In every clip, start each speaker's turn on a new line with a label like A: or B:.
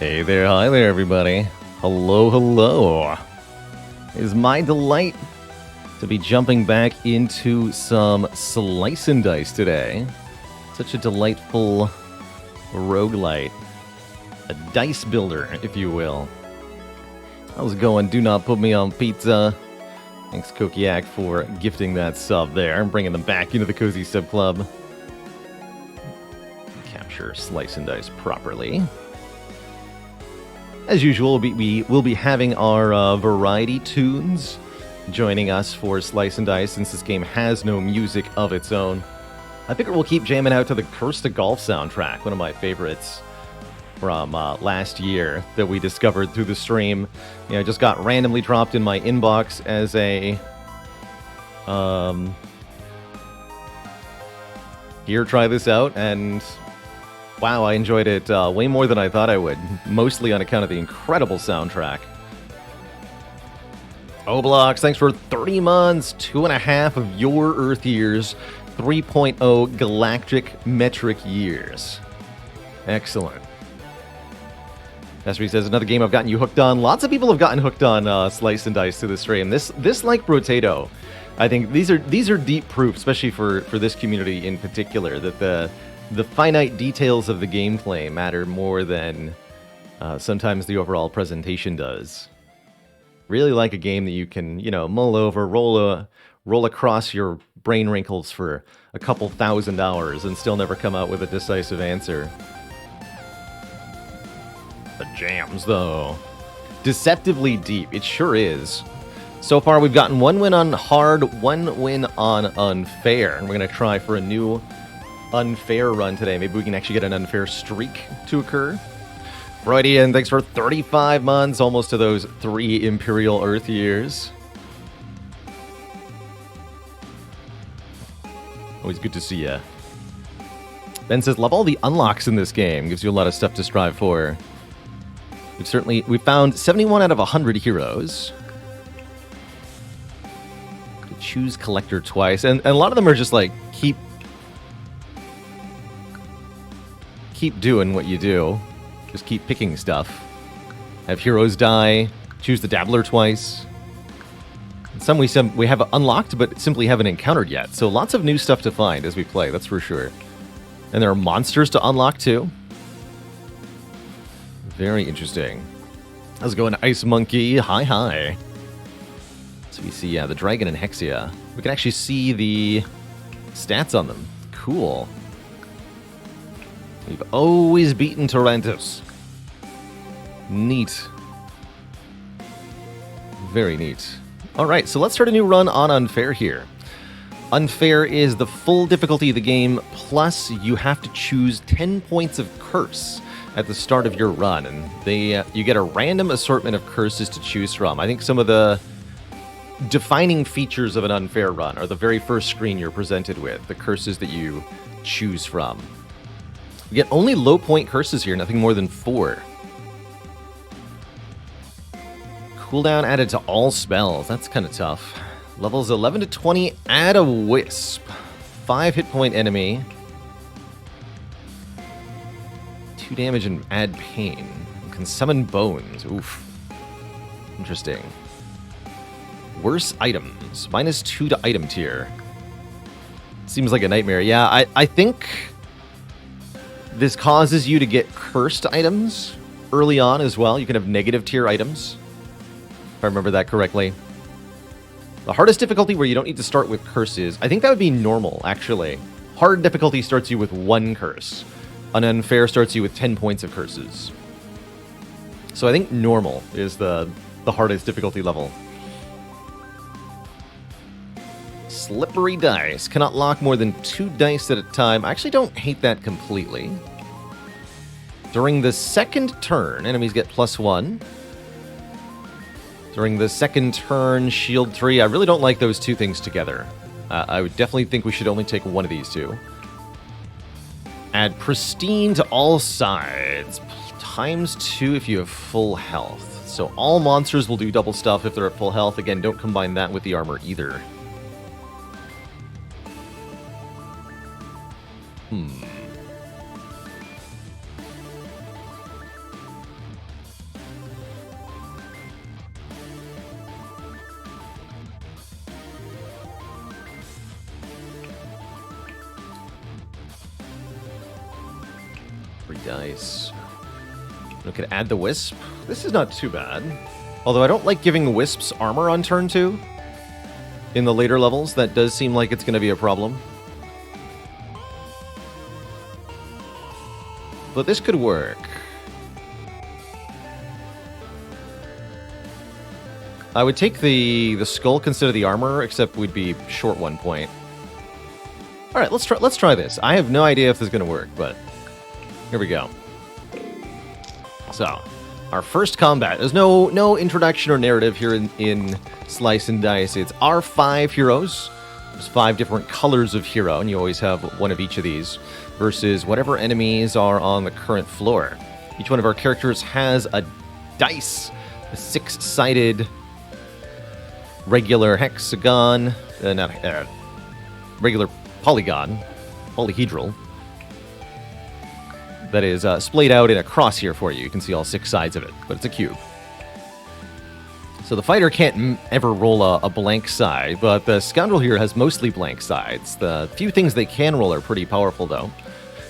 A: Hey there, hi there, everybody. Hello, hello. It is my delight to be jumping back into some Slice and Dice today. Such a delightful roguelite. A dice builder, if you will. How's it going? Do not put me on pizza. Thanks, Kokiak, for gifting that sub there and bringing them back into the Cozy Sub Club. Capture Slice and Dice properly. As usual, we will be having our variety tunes joining us for Slice and Dice since this game has no music of its own. I figure we'll keep jamming out to the Curse to Golf soundtrack, one of my favorites from last year that we discovered through the stream. You know, it just got randomly dropped in my inbox as a here, try this out, and wow, I enjoyed it way more than I thought I would, mostly on account of the incredible soundtrack. Oblox, thanks for 30 months, 2.5 of your Earth years, 3.0 galactic metric years. Excellent. Estri says, another game I've gotten you hooked on. Lots of people have gotten hooked on Slice and Dice through the stream. This like Brotato, I think these are deep proof, especially for this community in particular, that the finite details of the gameplay matter more than sometimes the overall presentation does. Really like a game that you can, you know, mull over, roll across your brain wrinkles for a couple $1,000 and still never come out with a decisive answer. The jams, though. Deceptively deep. It sure is. So far, we've gotten one win on hard, one win on unfair. And we're going to try for a new unfair run today. Maybe we can actually get an unfair streak to occur. Freudian, thanks for 35 months, almost to those 3 Imperial Earth years. Always good to see ya. Ben says, love all the unlocks in this game. Gives you a lot of stuff to strive for. We've found 71 out of 100 heroes. Choose collector twice. And a lot of them are just like, keep doing what you do. Just keep picking stuff. Have heroes die. Choose the dabbler twice. Some we have unlocked, but simply haven't encountered yet. So lots of new stuff to find as we play, that's for sure. And there are monsters to unlock too. Very interesting. How's it going, Ice Monkey? Hi, hi. So we see, the Dragon and Hexia. We can actually see the stats on them. Cool. We've always beaten Tarantus. Neat. Very neat. Alright, so let's start a new run on Unfair here. Unfair is the full difficulty of the game, plus you have to choose 10 points of curse at the start of your run. And you get a random assortment of curses to choose from. I think some of the defining features of an Unfair run are the very first screen you're presented with, the curses that you choose from. You get only low point curses here, nothing more than 4. Cooldown added to all spells, that's kind of tough. Levels 11 to 20, add a Wisp. 5 hit point enemy. 2 damage and add pain. You can summon bones, oof. Interesting. Worse items, -2 to item tier. Seems like a nightmare. Yeah, I think this causes you to get cursed items early on as well. You can have negative tier items, if I remember that correctly. The hardest difficulty where you don't need to start with curses, I think that would be normal, actually. Hard difficulty starts you with 1 curse. An unfair starts you with 10 points of curses. So I think normal is the hardest difficulty level. Slippery dice. Cannot lock more than 2 dice at a time. I actually don't hate that completely. During the second turn, enemies get +1. During the second turn, shield 3. I really don't like those 2 things together. I would definitely think we should only take one of these 2. Add pristine to all sides. ×2 if you have full health. So all monsters will do double stuff if they're at full health. Again, don't combine that with the armor either. dice. We could add the wisp. This is not too bad. Although I don't like giving wisps armor on turn 2. In the later levels, that does seem like it's going to be a problem. But this could work. I would take the skull instead of the armor, except we'd be short 1 point. All right, let's try this. I have no idea if this is going to work, but here we go. So, our first combat. There's no introduction or narrative here in Slice and Dice. It's our 5 heroes. There's 5 different colors of hero, and you always have one of each of these, versus whatever enemies are on the current floor. Each one of our characters has a dice, a 6-sided regular hexagon, regular polygon, polyhedral, that is splayed out in a cross here for you. You can see all 6 sides of it, but it's a cube. So the fighter can't ever roll a blank side, but the scoundrel here has mostly blank sides. The few things they can roll are pretty powerful, though.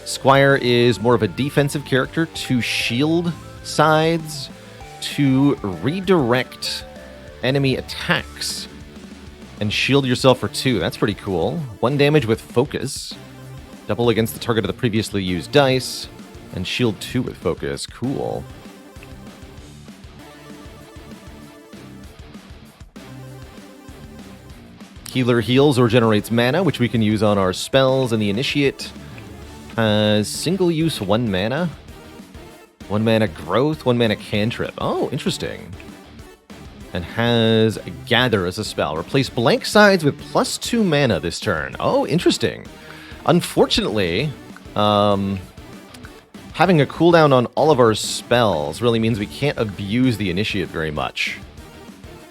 A: Squire is more of a defensive character, to shield sides, to redirect enemy attacks, and shield yourself for 2. That's pretty cool. 1 damage with focus. Double against the target of the previously used dice. And shield 2 with focus. Cool. Healer heals or generates mana, which we can use on our spells. And the Initiate has single use 1 mana. 1 mana growth, 1 mana cantrip. Oh, interesting. And has Gather as a spell. Replace blank sides with +2 mana this turn. Oh, interesting. Unfortunately, having a cooldown on all of our spells really means we can't abuse the Initiate very much.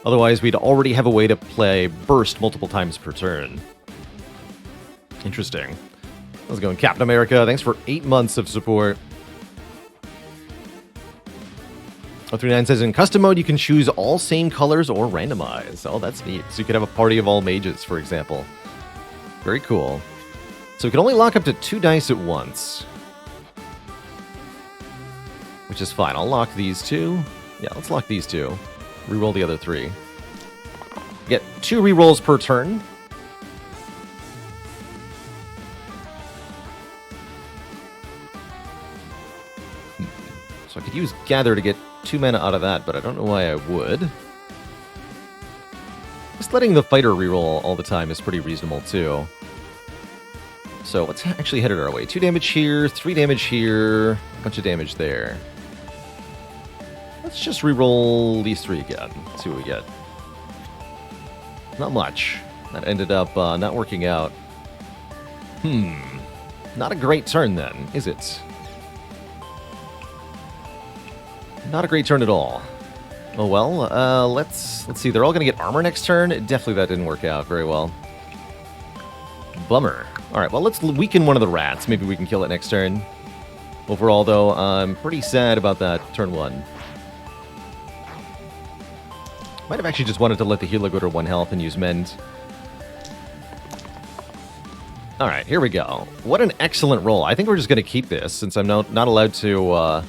A: Otherwise, we'd already have a way to play Burst multiple times per turn. Interesting. How's it going, Captain America? Thanks for 8 months of support. 039 says, in custom mode, you can choose all same colors or randomize. Oh, that's neat. So you could have a party of all mages, for example. Very cool. So we can only lock up to 2 dice at once. Which is fine. I'll lock these 2. Yeah, let's lock these 2. Reroll the other 3. Get 2 rerolls per turn. So I could use Gather to get 2 mana out of that, but I don't know why I would. Just letting the fighter reroll all the time is pretty reasonable, too. So let's actually head it our way. 2 damage here, 3 damage here, a bunch of damage there. Let's just reroll these 3 again. See what we get. Not much. That ended up not working out. Not a great turn then, is it? Not a great turn at all. Oh well, let's see. They're all going to get armor next turn. Definitely that didn't work out very well. Bummer. All right, well, let's weaken one of the rats. Maybe we can kill it next turn. Overall, though, I'm pretty sad about that turn 1. Might have actually just wanted to let the healer go to 1 health and use Mend. All right, here we go. What an excellent roll. I think we're just going to keep this, since I'm not allowed to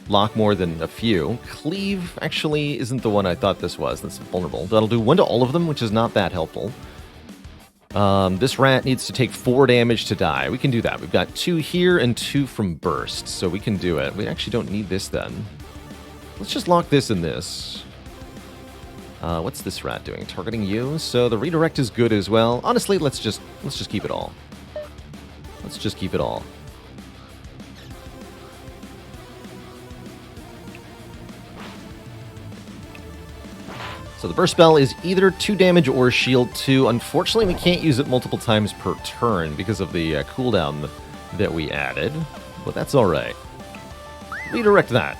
A: lock more than a few. Cleave actually isn't the one I thought this was. That's vulnerable. That'll do 1 to all of them, which is not that helpful. This rat needs to take 4 damage to die. We can do that. We've got 2 here and 2 from Burst, so we can do it. We actually don't need this then. Let's just lock this and this. What's this rat doing? Targeting you? So the redirect is good as well. Honestly, let's just keep it all. Let's just keep it all. So the burst spell is either 2 damage or shield 2. Unfortunately, we can't use it multiple times per turn because of the cooldown that we added. But that's alright. Redirect that.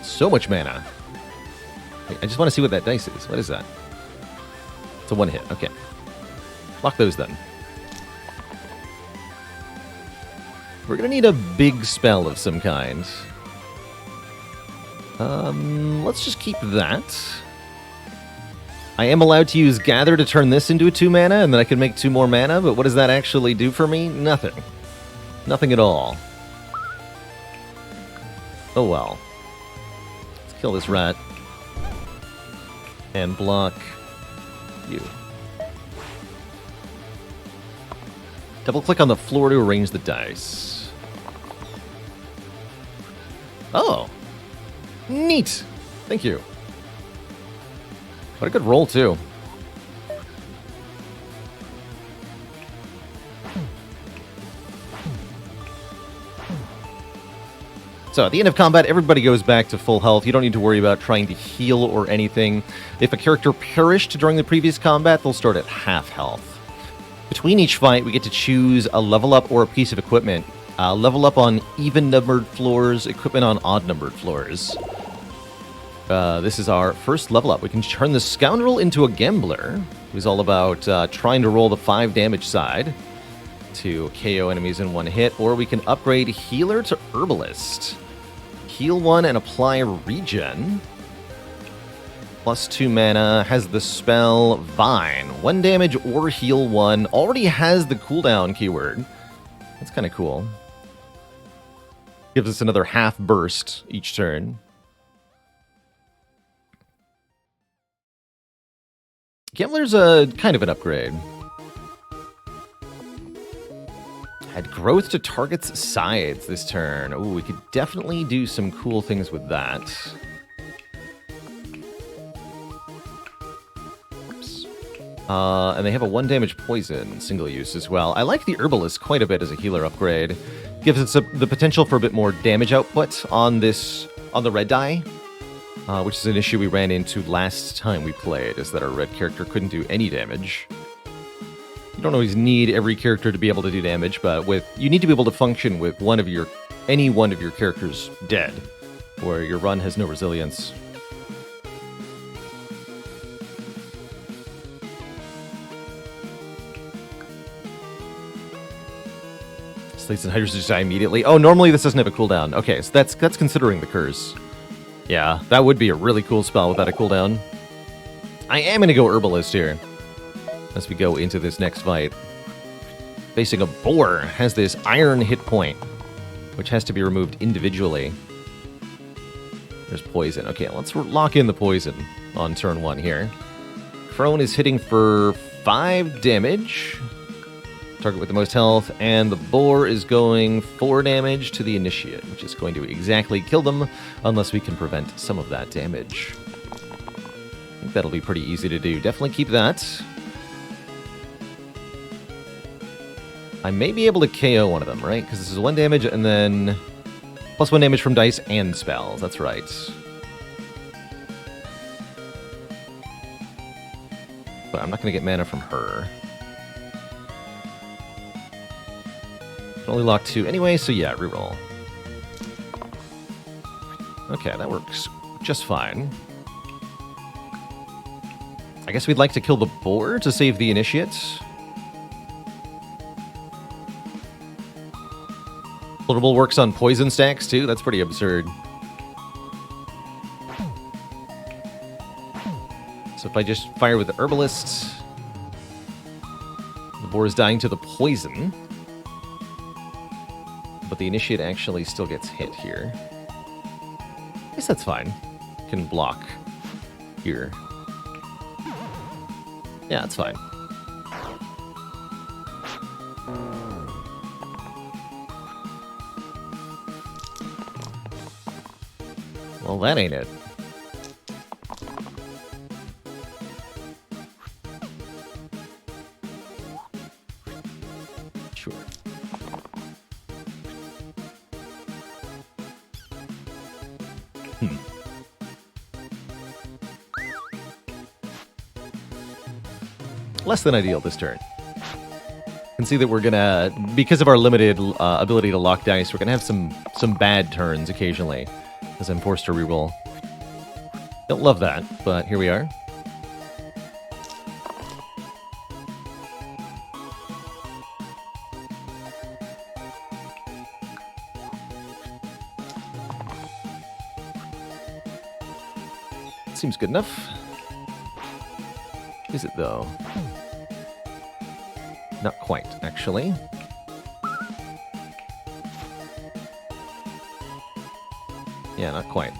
A: So much mana. I just want to see what that dice is. What is that? It's a 1 hit. Okay. Lock those then. We're going to need a big spell of some kind. Let's just keep that. I am allowed to use Gather to turn this into a 2 mana, and then I can make 2 more mana, but what does that actually do for me? Nothing. Nothing at all. Oh well. Let's kill this rat. And block you. Double-click on the floor to arrange the dice. Oh! Neat! Thank you. What a good roll, too. So at the end of combat, everybody goes back to full health. You don't need to worry about trying to heal or anything. If a character perished during the previous combat, they'll start at half health. Between each fight, we get to choose a level up or a piece of equipment. Level up on even-numbered floors, equipment on odd-numbered floors. This is our first level up. We can turn the Scoundrel into a Gambler, who's all about trying to roll the 5 damage side to KO enemies in one hit, or we can upgrade Healer to Herbalist. Heal 1 and apply regen. Plus 2 mana, has the spell Vine. 1 damage or heal 1. Already has the cooldown keyword. That's kind of cool. Gives us another half burst each turn. Gambler's a kind of an upgrade. Add growth to target's sides this turn. Ooh, we could definitely do some cool things with that. Oops. And they have a 1 damage poison single use as well. I like the Herbalist quite a bit as a healer upgrade. Gives us the potential for a bit more damage output on the red die, which is an issue we ran into last time we played, is that our red character couldn't do any damage. You don't always need every character to be able to do damage, but you need to be able to function with any one of your characters dead, or your run has no resilience. Slates and Hydras just die immediately. Oh, normally this doesn't have a cooldown. Okay, so that's considering the curse. Yeah, that would be a really cool spell without a cooldown. I am going to go Herbalist here as we go into this next fight. Facing a boar, has this iron hit point, which has to be removed individually. There's poison. Okay, let's lock in the poison on turn 1 here. Crone is hitting for 5 damage. Target with the most health, and the boar is going 4 damage to the initiate, which is going to exactly kill them, unless we can prevent some of that damage. I think that'll be pretty easy to do. Definitely keep that. I may be able to KO one of them, right? Because this is 1 damage, and then plus 1 damage from dice and spells. That's right. But I'm not going to get mana from her. Only lock 2 anyway, so yeah, reroll. Okay, that works just fine. I guess we'd like to kill the boar to save the initiate. Vulnerable works on poison stacks too, that's pretty absurd. So if I just fire with the Herbalist, the boar is dying to the poison. But the initiate actually still gets hit here. I guess that's fine. Can block here. Yeah, that's fine. Well, that ain't it. Sure. Less than ideal this turn. You can see that we're gonna, because of our limited ability to lock dice, we're gonna have some bad turns occasionally, as I'm forced to reroll. Don't love that, but here we are. seems good enough. Is it, though? Not quite, actually. Yeah, not quite.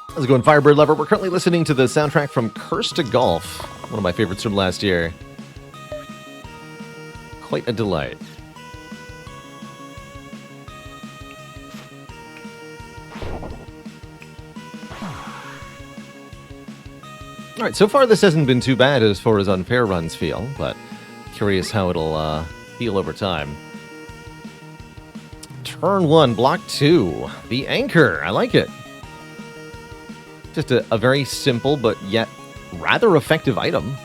A: How's it going, Firebird Lover? We're currently listening to the soundtrack from Curse to Golf, one of my favorites from last year. Quite a delight. Alright, so far this hasn't been too bad as far as unfair runs feel, but curious how it'll feel over time. Turn 1, block 2. The Anchor. I like it. Just a very simple but yet rather effective item.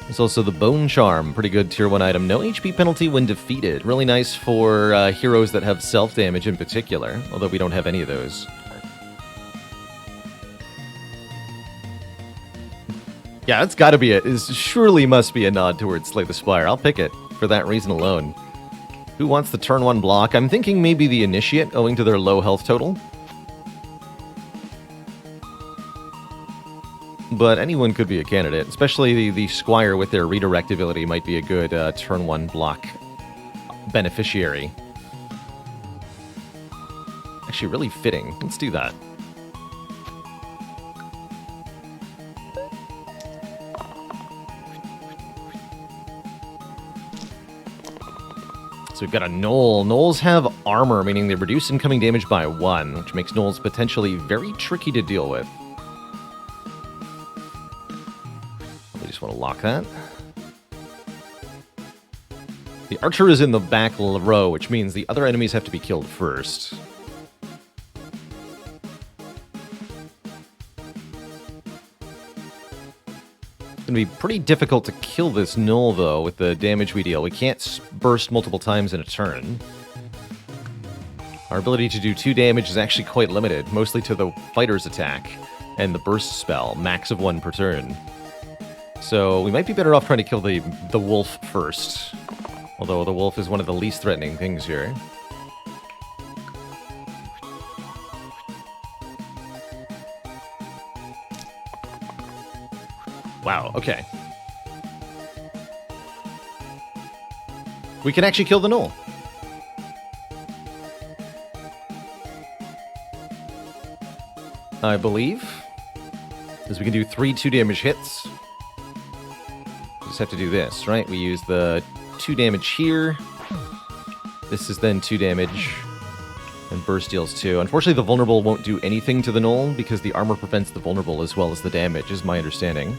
A: There's also the Bone Charm. Pretty good tier 1 item. No HP penalty when defeated. Really nice for heroes that have self-damage in particular, although we don't have any of those. Yeah, that's gotta be it. It surely must be a nod towards Slay the Spire. I'll pick it for that reason alone. Who wants the turn 1 block? I'm thinking maybe the Initiate, owing to their low health total. But anyone could be a candidate, especially the Squire with their redirect ability might be a good turn 1 block beneficiary. Actually, really fitting. Let's do that. So we've got a Gnoll. Gnolls have armor, meaning they reduce incoming damage by 1, which makes Gnolls potentially very tricky to deal with. We just want to lock that. The Archer is in the back row, which means the other enemies have to be killed first. It's going to be pretty difficult to kill this Gnoll, though, with the damage we deal. We can't burst multiple times in a turn. Our ability to do 2 damage is actually quite limited, mostly to the fighter's attack and the burst spell, max of 1 per turn. So we might be better off trying to kill the wolf first, although the wolf is one of the least threatening things here. Wow, okay. We can actually kill the Gnoll. I believe. Because we can do 3 2-damage hits. We just have to do this, right? We use the 2 damage here. This is then 2 damage. And burst deals 2. Unfortunately, the vulnerable won't do anything to the Gnoll because the armor prevents the vulnerable as well as the damage, is my understanding.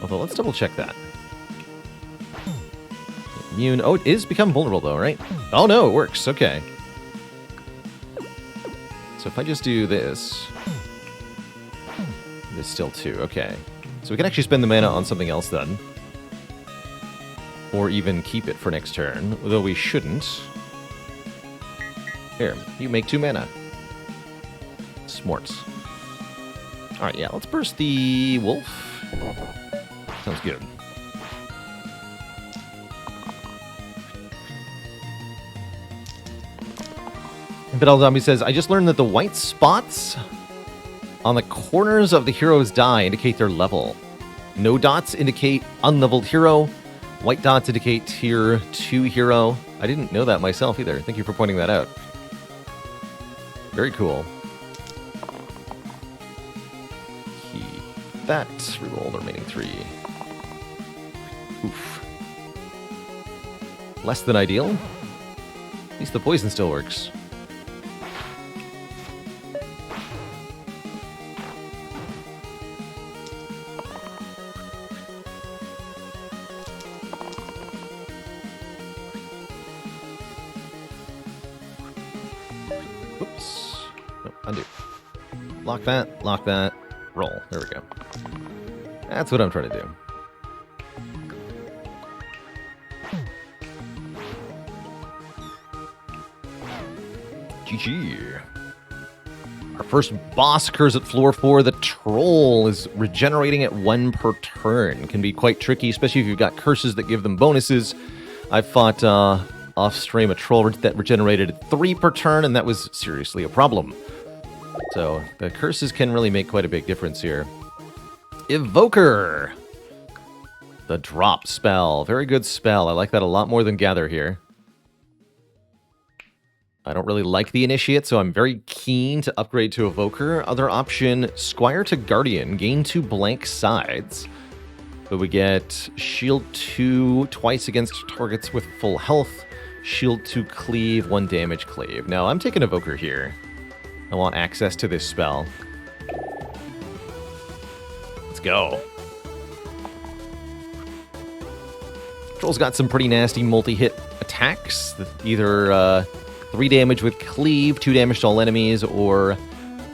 A: Although, let's double check that. Immune. Oh, it is become vulnerable, though, right? Oh, no, it works. Okay. So if I just do this... There's still 2. Okay. So we can actually spend the mana on something else, then. Or even keep it for next turn, although we shouldn't. Here, you make 2 mana. Smart. Alright, yeah, let's burst the wolf. Sounds good. Vidal Zombie says, I just learned that the white spots on the corners of the hero's die indicate their level. No dots indicate unleveled hero. White dots indicate tier 2 hero. I didn't know that myself either. Thank you for pointing that out. Very cool. Keep that. Reroll the remaining 3. Oof. Less than ideal. At least the poison still works. Oops. No, undo. Lock that, roll. There we go. That's what I'm trying to do. GG. Our first boss occurs at floor 4. The Troll is regenerating at 1 per turn. Can be quite tricky, especially if you've got curses that give them bonuses. I've fought off-stream a Troll that regenerated at 3 per turn, and that was seriously a problem. So the curses can really make quite a big difference here. Evoker! The drop spell. Very good spell. I like that a lot more than Gather here. I don't really like the Initiate, so I'm very keen to upgrade to Evoker. Other option, Squire to Guardian. Gain 2 blank sides. But we get Shield 2 twice against targets with full health. Shield 2 Cleave, 1 damage Cleave. No, I'm taking Evoker here. I want access to this spell. Let's go. Troll's got some pretty nasty multi-hit attacks. Either 3 damage with Cleave, 2 damage to all enemies, or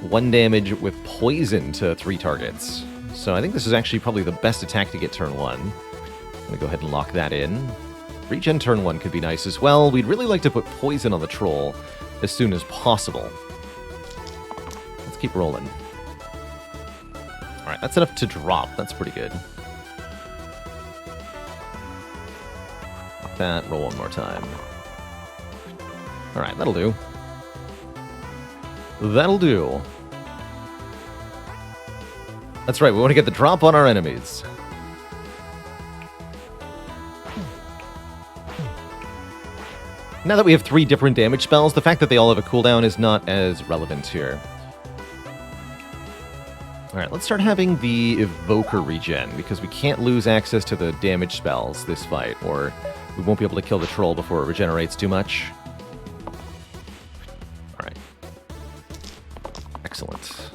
A: 1 damage with Poison to 3 targets. So I think this is actually probably the best attack to get turn 1. I'm going to go ahead and lock that in. Regen turn 1 could be nice as well. We'd really like to put Poison on the Troll as soon as possible. Let's keep rolling. Alright, that's enough to drop. That's pretty good. Lock that, roll one more time. Alright, that'll do. That'll do. That's right, we want to get the drop on our enemies. Now that we have 3 different damage spells, the fact that they all have a cooldown is not as relevant here. Alright, let's start having the Evoker regen, because we can't lose access to the damage spells this fight, or we won't be able to kill the troll before it regenerates too much. Alright. Excellent.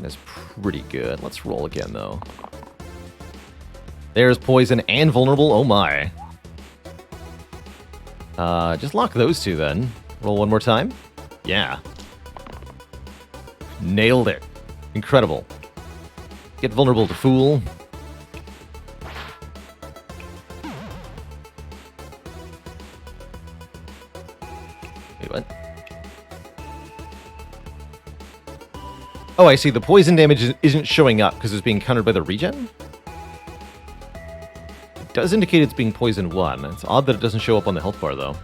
A: Is pretty good. Let's roll again, though. There's Poison and Vulnerable. Oh, my. Just lock those 2, then. Roll one more time. Yeah. Nailed it. Incredible. Get Vulnerable to Fool. Wait, what? Oh, I see. The poison damage isn't showing up because it's being countered by the regen? It does indicate it's being poisoned 1. It's odd that it doesn't show up on the health bar, though.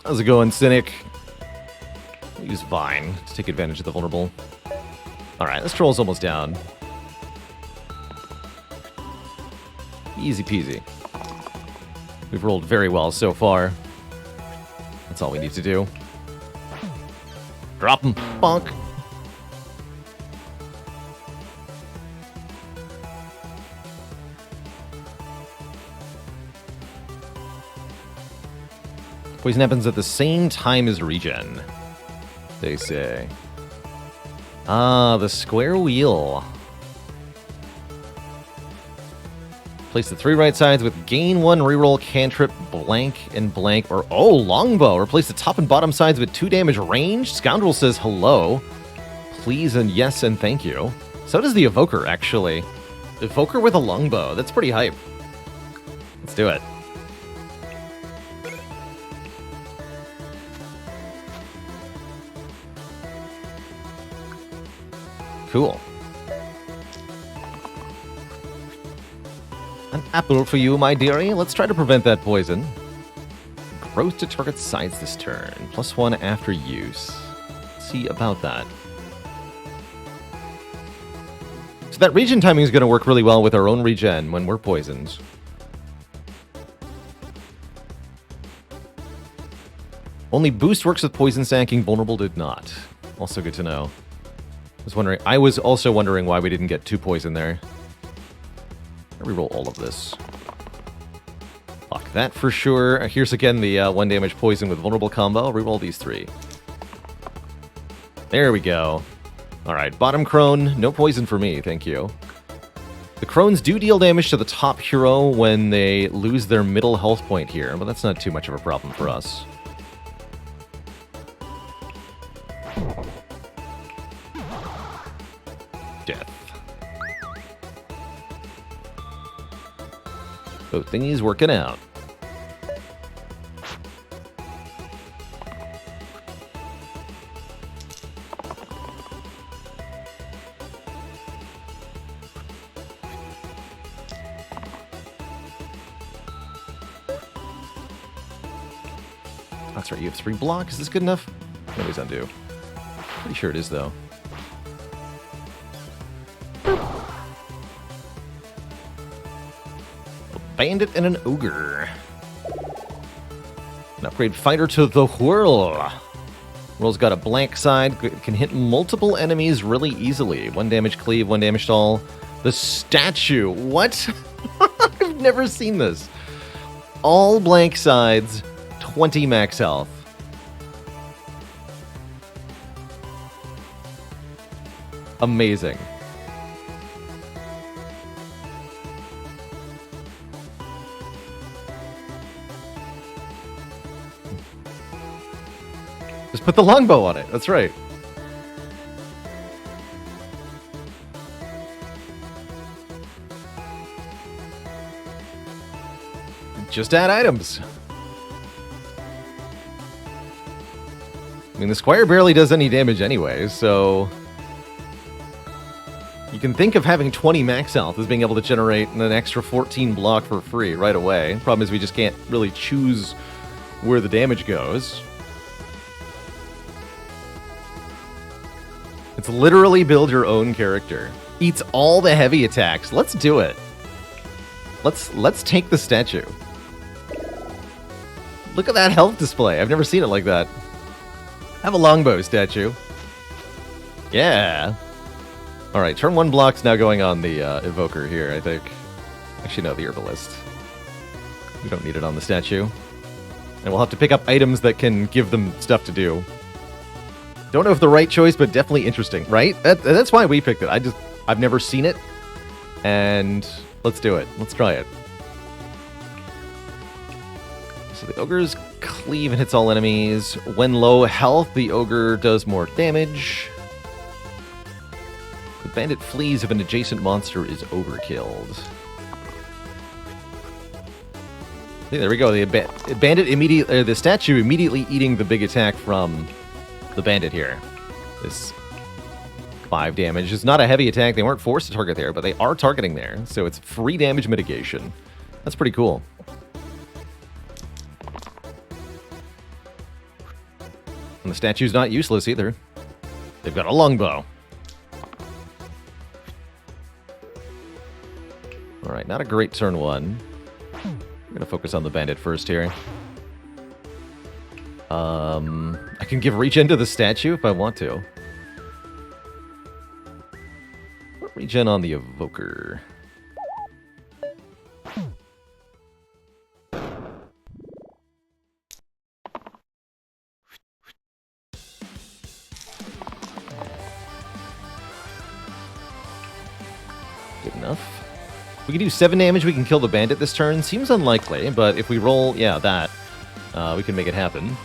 A: How's it going, Cynic? Use Vine to take advantage of the vulnerable. Alright, this troll's almost down. Easy peasy. We've rolled very well so far. That's all we need to do. Drop him. Bonk. Poison happens at the same time as regen, they say. Ah, the square wheel. Place the 3 right sides with gain 1 reroll cantrip blank and blank, or oh, longbow. Replace the top and bottom sides with 2 damage range. Scoundrel says hello. Please and yes and thank you. So does the Evoker, actually. Evoker with a longbow. That's pretty hype. Let's do it. Cool. An apple for you, my dearie. Let's try to prevent that poison. Growth to target sides this turn. +1 after use. Let's see about that. So that regen timing is going to work really well with our own regen when we're poisoned. Only boost works with poison stacking. Vulnerable did not. Also good to know. I was also wondering why we didn't get 2 poison there. I'll reroll all of this. Lock that for sure. Here's again the 1 damage poison with vulnerable combo. I'll reroll these 3. There we go. Alright, bottom crone. No poison for me, thank you. The crones do deal damage to the top hero when they lose their middle health point here, but that's not too much of a problem for us. Death. Both thingies working out. That's right, you have 3 block. Is this good enough? Nobody's undo. Pretty sure it is, though. A bandit and an ogre. An upgrade fighter to the whirl. Whirl's got a blank side, can hit multiple enemies really easily. 1 damage cleave, 1 damage to all. The statue. What? I've never seen this. All blank sides, 20 max health. Amazing. Just put the longbow on it. That's right. Just add items. I mean, the Squire barely does any damage anyway, so... You can think of having 20 max health as being able to generate an extra 14 block for free right away. Problem is we just can't really choose where the damage goes. It's literally build your own character. Eats all the heavy attacks. Let's do it. Let's take the statue. Look at that health display. I've never seen it like that. Have a longbow statue. Yeah. All right, turn 1 block's now going on the evoker here, I think. Actually, no, the herbalist. We don't need it on the statue. And we'll have to pick up items that can give them stuff to do. Don't know if the right choice, but definitely interesting, right? That's why we picked it. I've never seen it, and let's do it. Let's try it. So the ogre's cleave and hits all enemies. When low health, the ogre does more damage. The bandit flees if an adjacent monster is overkilled. Yeah, there we go. The bandit immediately, the statue immediately eating the big attack from the bandit here. This 5 damage is not a heavy attack. They weren't forced to target there, but they are targeting there. So it's free damage mitigation. That's pretty cool. And the statue's not useless either. They've got a longbow. Alright, not a great turn 1. We're going to focus on the bandit first here. I can give regen to the statue if I want to. Put regen on the evoker. Good enough. We can do 7 damage, we can kill the bandit this turn. Seems unlikely, but if we roll, yeah, that, we can make it happen.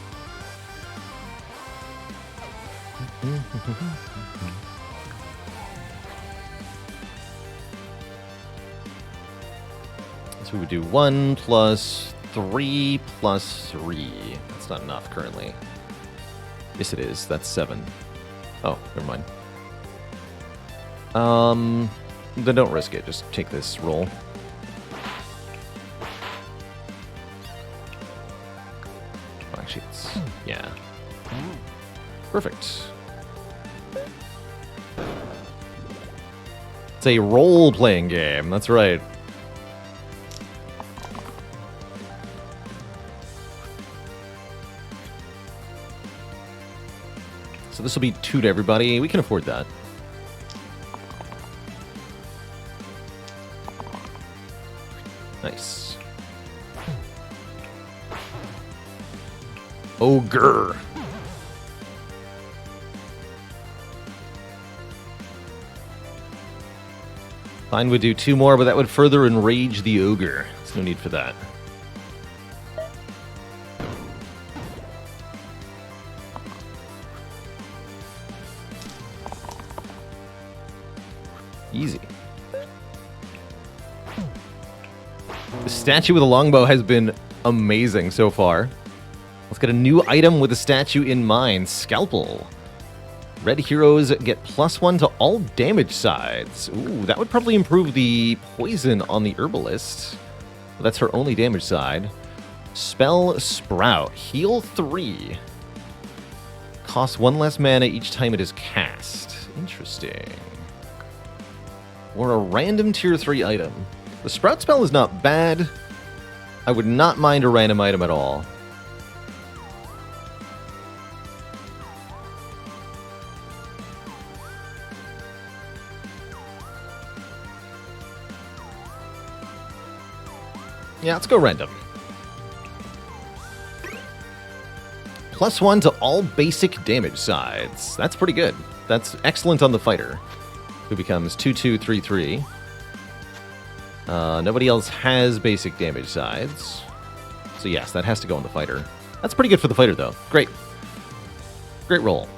A: So we would do 1 plus 3 plus 3. That's not enough currently. Yes, it is. That's 7. Oh, never mind. Then don't risk it. Just take this roll. Oh, actually, it's... yeah. Perfect. It's a role-playing game. That's right. So this will be 2 to everybody. We can afford that. Nice. Ogre. Fine would do 2 more, but that would further enrage the ogre. There's no need for that. Easy. The statue with a longbow has been amazing so far. Let's get a new item with a statue in mind. Scalpel. Red heroes get +1 to all damage sides. Ooh, that would probably improve the poison on the herbalist. That's her only damage side. Spell Sprout. Heal 3. Costs 1 less mana each time it is cast. Interesting. Or a random tier 3 item. The Sprout spell is not bad. I would not mind a random item at all. Yeah, let's go random. +1 to all basic damage sides. That's pretty good. That's excellent on the fighter, who becomes 2/2/3/3. Nobody else has basic damage sides. So yes, that has to go on the fighter. That's pretty good for the fighter, though. Great. Great roll.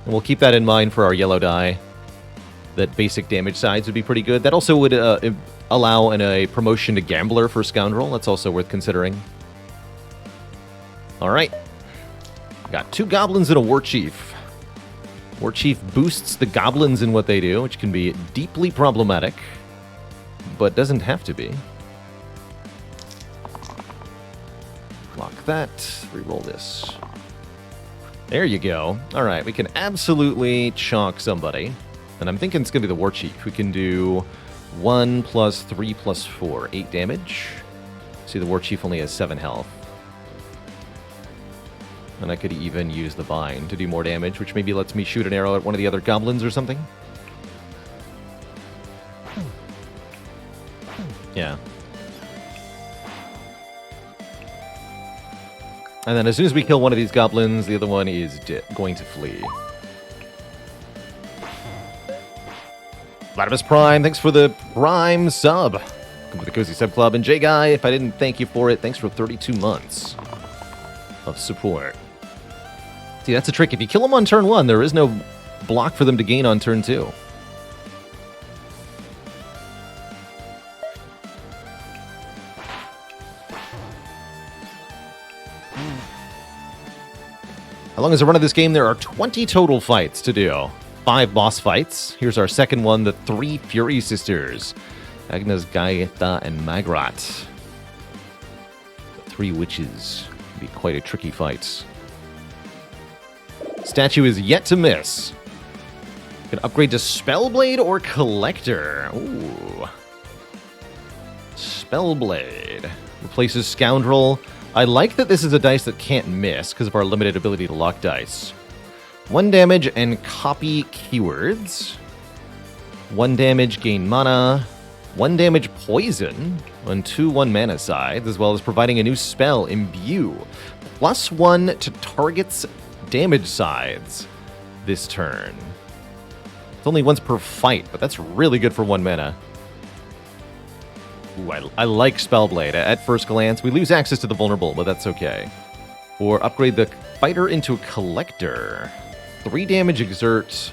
A: And we'll keep that in mind for our yellow die. That basic damage sides would be pretty good. That also would allow a promotion to Gambler for Scoundrel. That's also worth considering. All right. Got 2 goblins and a war chief. War chief boosts the goblins in what they do, which can be deeply problematic, but doesn't have to be. Lock that. Reroll this. There you go. All right, we can absolutely chalk somebody. And I'm thinking it's going to be the war chief. We can do 1 + 3 + 4. 8 damage. See, the war chief only has 7 health. And I could even use the vine to do more damage, which maybe lets me shoot an arrow at one of the other goblins or something. Yeah. And then as soon as we kill one of these goblins, the other one is going to flee. Latimus Prime, thanks for the Prime sub. Welcome to the Cozy Sub Club. And J Guy, if I didn't thank you for it, thanks for 32 months of support. See, that's a trick. If you kill them on turn 1, there is no block for them to gain on turn 2. Along as I run of this game, there are 20 total fights to do. 5 boss fights. Here's our second one, the 3 Fury Sisters. Agnes, Gaeta, and Magrat. The 3 witches. It'll be quite a tricky fight. Statue is yet to miss. Can upgrade to Spellblade or Collector. Ooh. Spellblade. Replaces Scoundrel. I like that this is a dice that can't miss because of our limited ability to lock dice. 1 damage and copy keywords. 1 damage, gain mana. 1 damage, poison on 2 1-mana sides, as well as providing a new spell, Imbue. +1 to target's damage sides this turn. It's only once per fight, but that's really good for 1 mana. Ooh, I like Spellblade. At first glance, we lose access to the vulnerable, but that's okay. Or upgrade the fighter into a collector. 3 damage exert,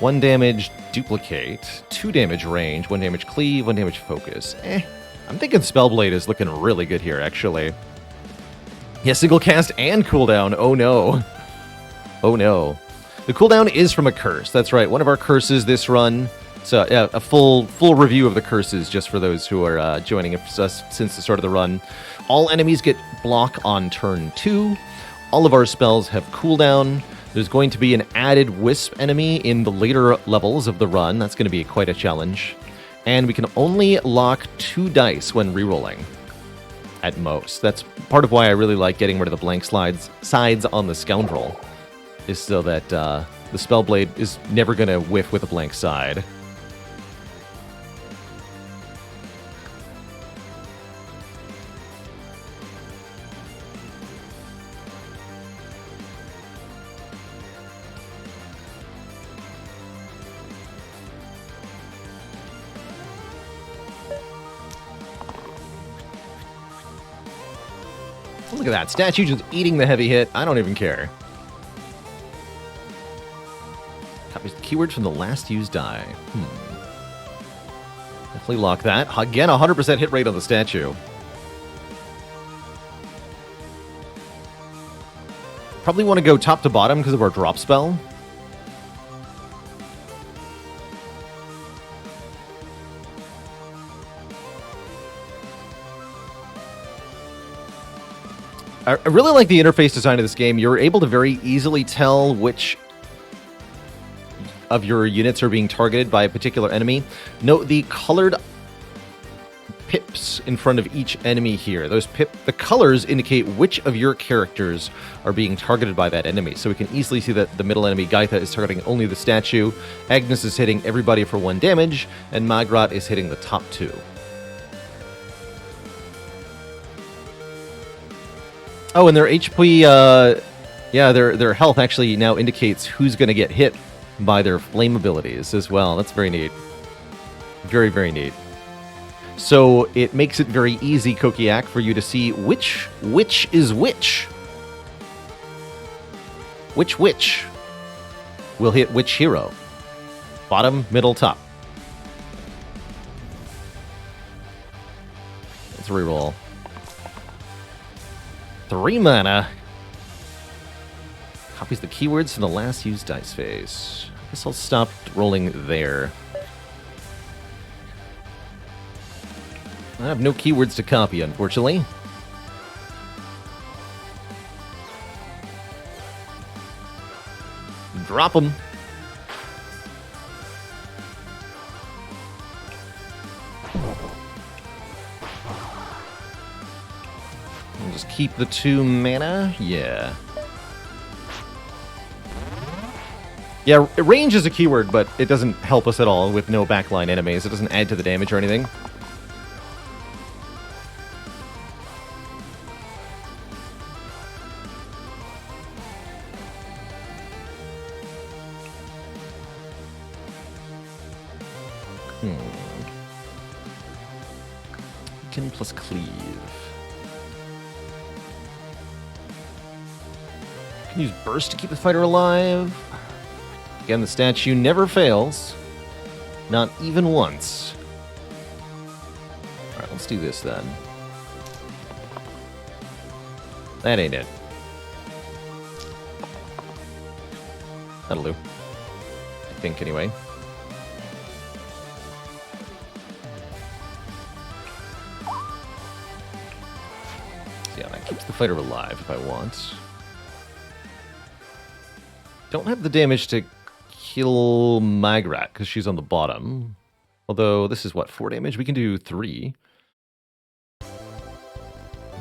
A: 1 damage duplicate, 2 damage range, 1 damage cleave, 1 damage focus. I'm thinking Spellblade is looking really good here, actually. Yeah, single cast and cooldown. Oh no. Oh no. The cooldown is from a curse. That's right. One of our curses this run. So yeah, a full review of the curses just for those who are joining us since the start of the run. All enemies get block on turn 2. All of our spells have cooldown. There's going to be an added Wisp enemy in the later levels of the run. That's going to be quite a challenge. And we can only lock 2 dice when rerolling. At most. That's part of why I really like getting rid of the blank sides on the Scoundrel. Is so that the Spellblade is never going to whiff with a blank side. Look at that. Statue just eating the heavy hit. I don't even care. Copies the keyword from the last used die. Definitely lock that. Again, 100% hit rate on the statue. Probably want to go top to bottom because of our drop spell. I really like the interface design of this game. You're able to very easily tell which of your units are being targeted by a particular enemy. Note the colored pips in front of each enemy here. The colors indicate which of your characters are being targeted by that enemy. So we can easily see that the middle enemy, Gaitha, is targeting only the statue, Agnes is hitting everybody for 1 damage, and Magrat is hitting the top 2. Oh, and their HP, their health actually now indicates who's going to get hit by their flame abilities as well. That's very neat. Very, very neat. So it makes it very easy, Kokiak, for you to see which is which. Which will hit which hero. Bottom, middle, top. Let's reroll. 3 mana. Copies the keywords from the last used dice phase. I guess I'll stop rolling there. I have no keywords to copy, unfortunately. Drop them. I'll just keep the 2 mana. Yeah. Yeah, range is a keyword, but it doesn't help us at all with no backline enemies. It doesn't add to the damage or anything. Weaken plus cleave. Can use burst to keep the fighter alive. Again, the statue never fails. Not even once. Alright, let's do this then. That ain't it. That'll do. I think, anyway. Yeah, that keeps the fighter alive if I want. Don't have the damage to kill Magrat because she's on the bottom. Although this is what, 4 damage? We can do 3.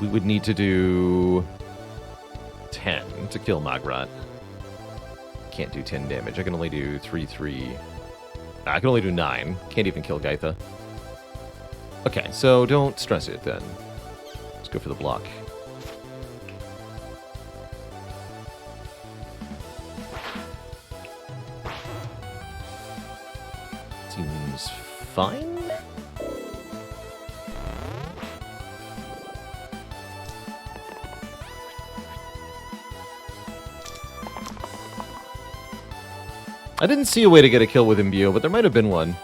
A: We would need to do 10 to kill Magrat. Can't do 10 damage. I can only do 3. I can only do 9. Can't even kill Gaitha. Okay, so don't stress it then. Let's go for the block. Seems fine. I didn't see a way to get a kill with Imbue, but there might have been one.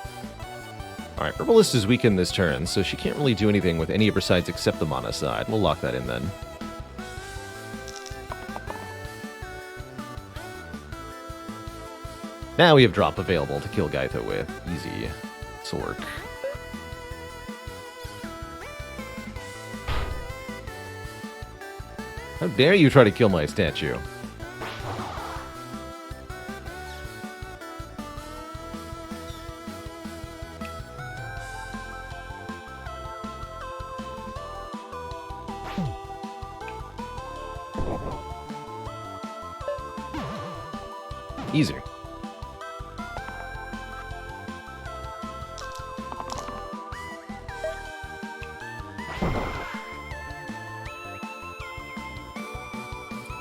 A: Alright, Herbalist is weakened this turn, so she can't really do anything with any of her sides except the mana side. We'll lock that in then. Now we have drop available to kill Gaitha with. Easy. Sork. How dare you try to kill my statue? Easy.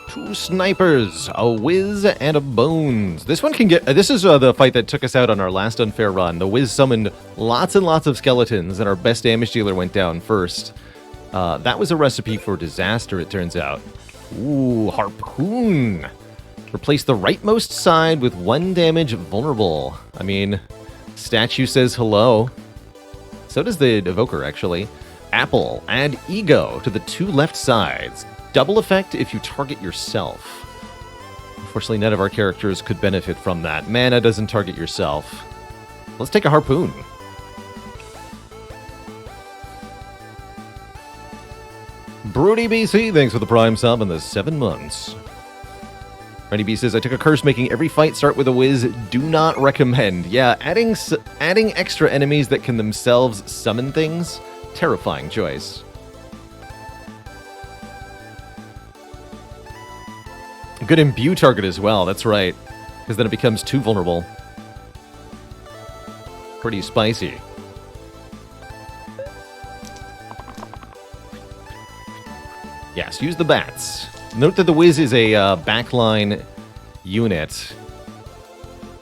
A: Two snipers, a whiz and a bones. This one can get. This is the fight that took us out on our last unfair run. The whiz summoned lots and lots of skeletons, and our best damage dealer went down first. That was a recipe for disaster, it turns out. Ooh, harpoon. Replace the rightmost side with 1 damage vulnerable. I mean, statue says hello. So does the evoker, actually. Apple, add ego to the 2 left sides. Double effect if you target yourself. Unfortunately, none of our characters could benefit from that. Mana doesn't target yourself. Let's take a harpoon. Broody BC, thanks for the Prime sub in the 7 months. Randy B says, I took a curse making every fight start with a whiz. Do not recommend. Yeah, adding extra enemies that can themselves summon things, terrifying choice. Good imbue target as well, that's right. Because then it becomes too vulnerable. Pretty spicy. Yes, use the bats. Note that the Wiz is a backline unit.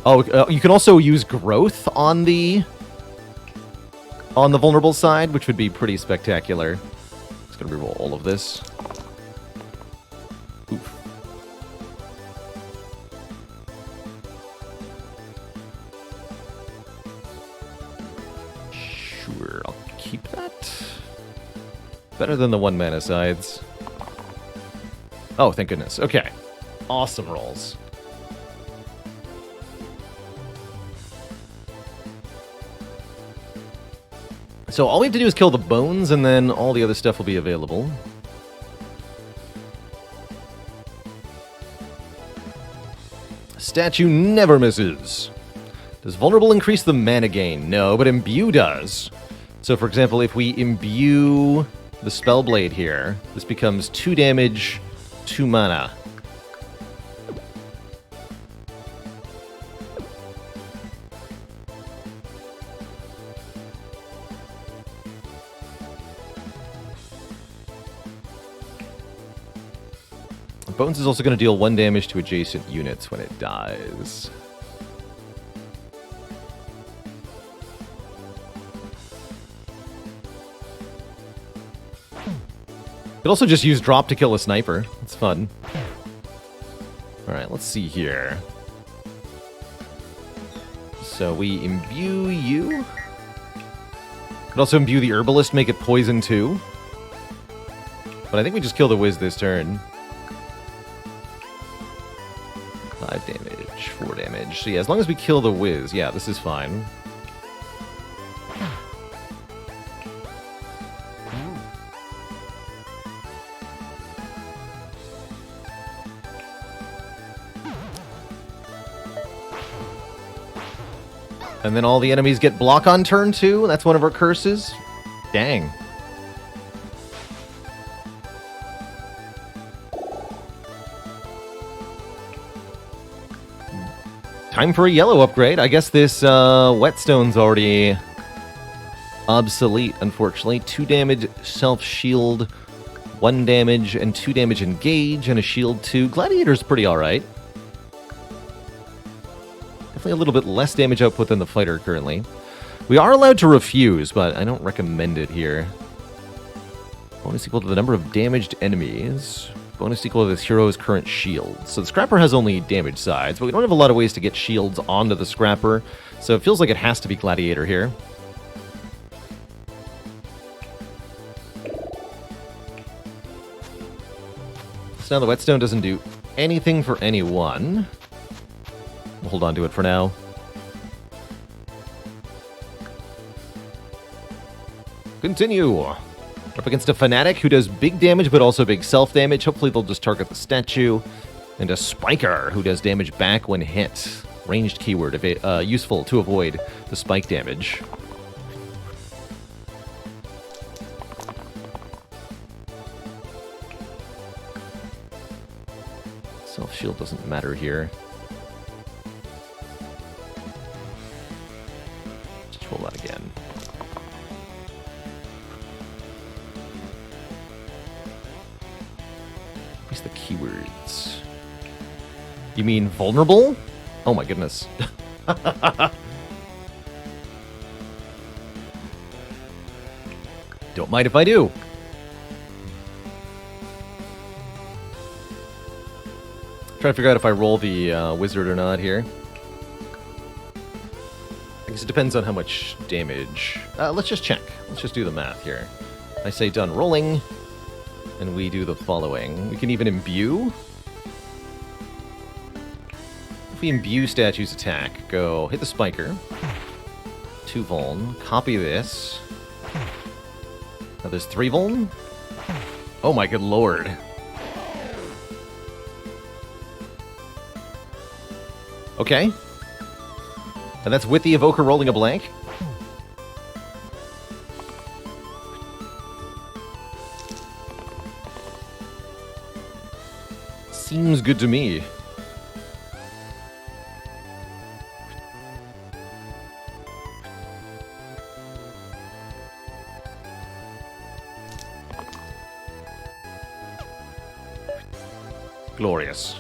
A: Oh, you can also use growth on the vulnerable side, which would be pretty spectacular. Just gonna reroll all of this. Oof. Sure, I'll keep that. Better than the 1 mana sides. Oh, thank goodness. Okay. Awesome rolls. So all we have to do is kill the bones, and then all the other stuff will be available. Statue never misses. Does vulnerable increase the mana gain? No, but imbue does. So for example, if we imbue the Spellblade here, this becomes 2 damage, 2 mana. Bones is also going to deal 1 damage to adjacent units when it dies. Could also just use drop to kill a sniper. It's fun. Alright, let's see here. So we imbue you. Could also imbue the herbalist, make it poison too. But I think we just kill the Wiz this turn. 5 damage, 4 damage. So yeah, as long as we kill the Wiz, yeah, this is fine. And then all the enemies get block on turn 2. That's one of our curses. Dang. Time for a yellow upgrade. I guess this whetstone's already obsolete, unfortunately. 2 damage self-shield, 1 damage, and 2 damage engage, and a shield 2. Gladiator's pretty alright. Definitely a little bit less damage output than the fighter currently. We are allowed to refuse, but I don't recommend it here. Bonus equal to the number of damaged enemies. Bonus equal to this hero's current shield. So the Scrapper has only damage sides, but we don't have a lot of ways to get shields onto the Scrapper, so it feels like it has to be Gladiator here. So now the whetstone doesn't do anything for anyone. We'll hold on to it for now. Continue. We're up against a Fanatic who does big damage, but also big self-damage. Hopefully they'll just target the statue. And a Spiker who does damage back when hit. Ranged keyword, useful to avoid the spike damage. Self-shield doesn't matter here. Just roll that again. What's the keywords? You mean vulnerable? Oh my goodness. Don't mind if I do. Try to figure out if I roll the wizard or not here. I guess it depends on how much damage. Let's just check. Let's just do the math here. I say done rolling, and we do the following. We can even imbue. If we imbue statue's attack, go hit the Spiker. 2 vuln. Copy this. Now there's 3 vuln. Oh my good lord. Okay. And that's with the Evoker rolling a blank? Seems good to me. Glorious.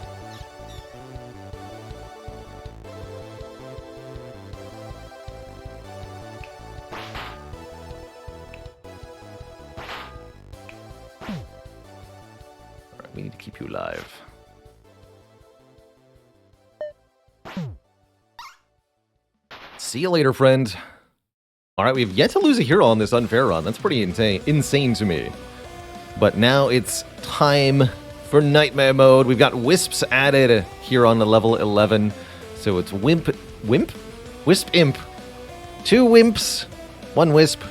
A: Alright, we need to keep you alive. See you later, friend. Alright, we've yet to lose a hero on this unfair run. That's pretty insane to me. But now it's time for Nightmare Mode. We've got Wisps added here on the level 11. So it's Wisp Imp. 2 Wimps, 1 Wisp,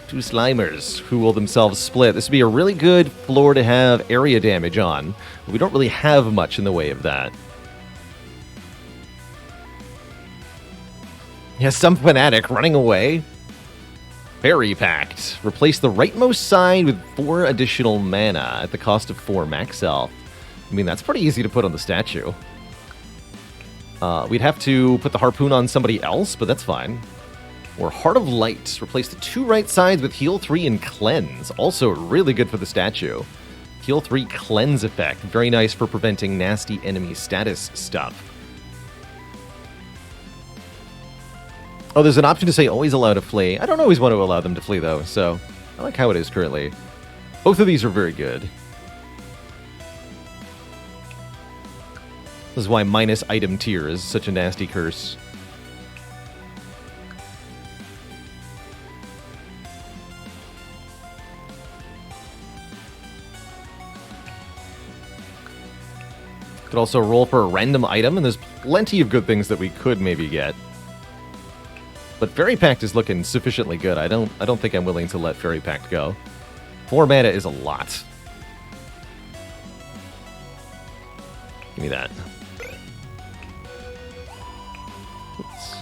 A: 2 Slimers, who will themselves split. This would be a really good floor to have area damage on. But we don't really have much in the way of that. Yeah, some fanatic running away. Fairy Pact. Replace the rightmost side with 4 additional mana at the cost of 4 max health. I mean, that's pretty easy to put on the statue. We'd have to put the harpoon on somebody else, but that's fine. Or Heart of Light. Replace the 2 right sides with Heal 3 and Cleanse. Also really good for the statue. Heal 3 Cleanse effect. Very nice for preventing nasty enemy status stuff. Oh, there's an option to say always allowed to flee. I don't always want to allow them to flee, though, so I like how it is currently. Both of these are very good. This is why minus item tier is such a nasty curse. Could also roll for a random item, and there's plenty of good things that we could maybe get. But Fairy Pact is looking sufficiently good. I don't think I'm willing to let Fairy Pact go. 4 mana is a lot. Give me that. Oops.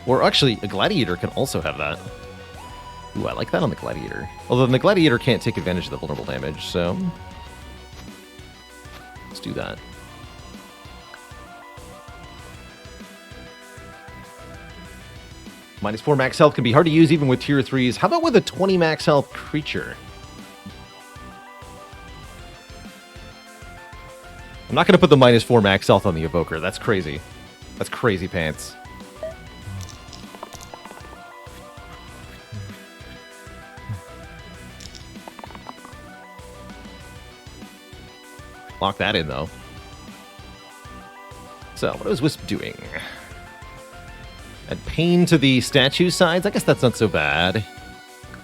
A: Or actually, a Gladiator can also have that. Ooh, I like that on the Gladiator. Although the Gladiator can't take advantage of the vulnerable damage, so let's do that. Minus 4 max health can be hard to use even with tier 3s. How about with a 20 max health creature? I'm not going to put the minus 4 max health on the Evoker. That's crazy. That's crazy pants. Lock that in, though. So, what is Wisp doing? Add pain to the statue sides? I guess that's not so bad.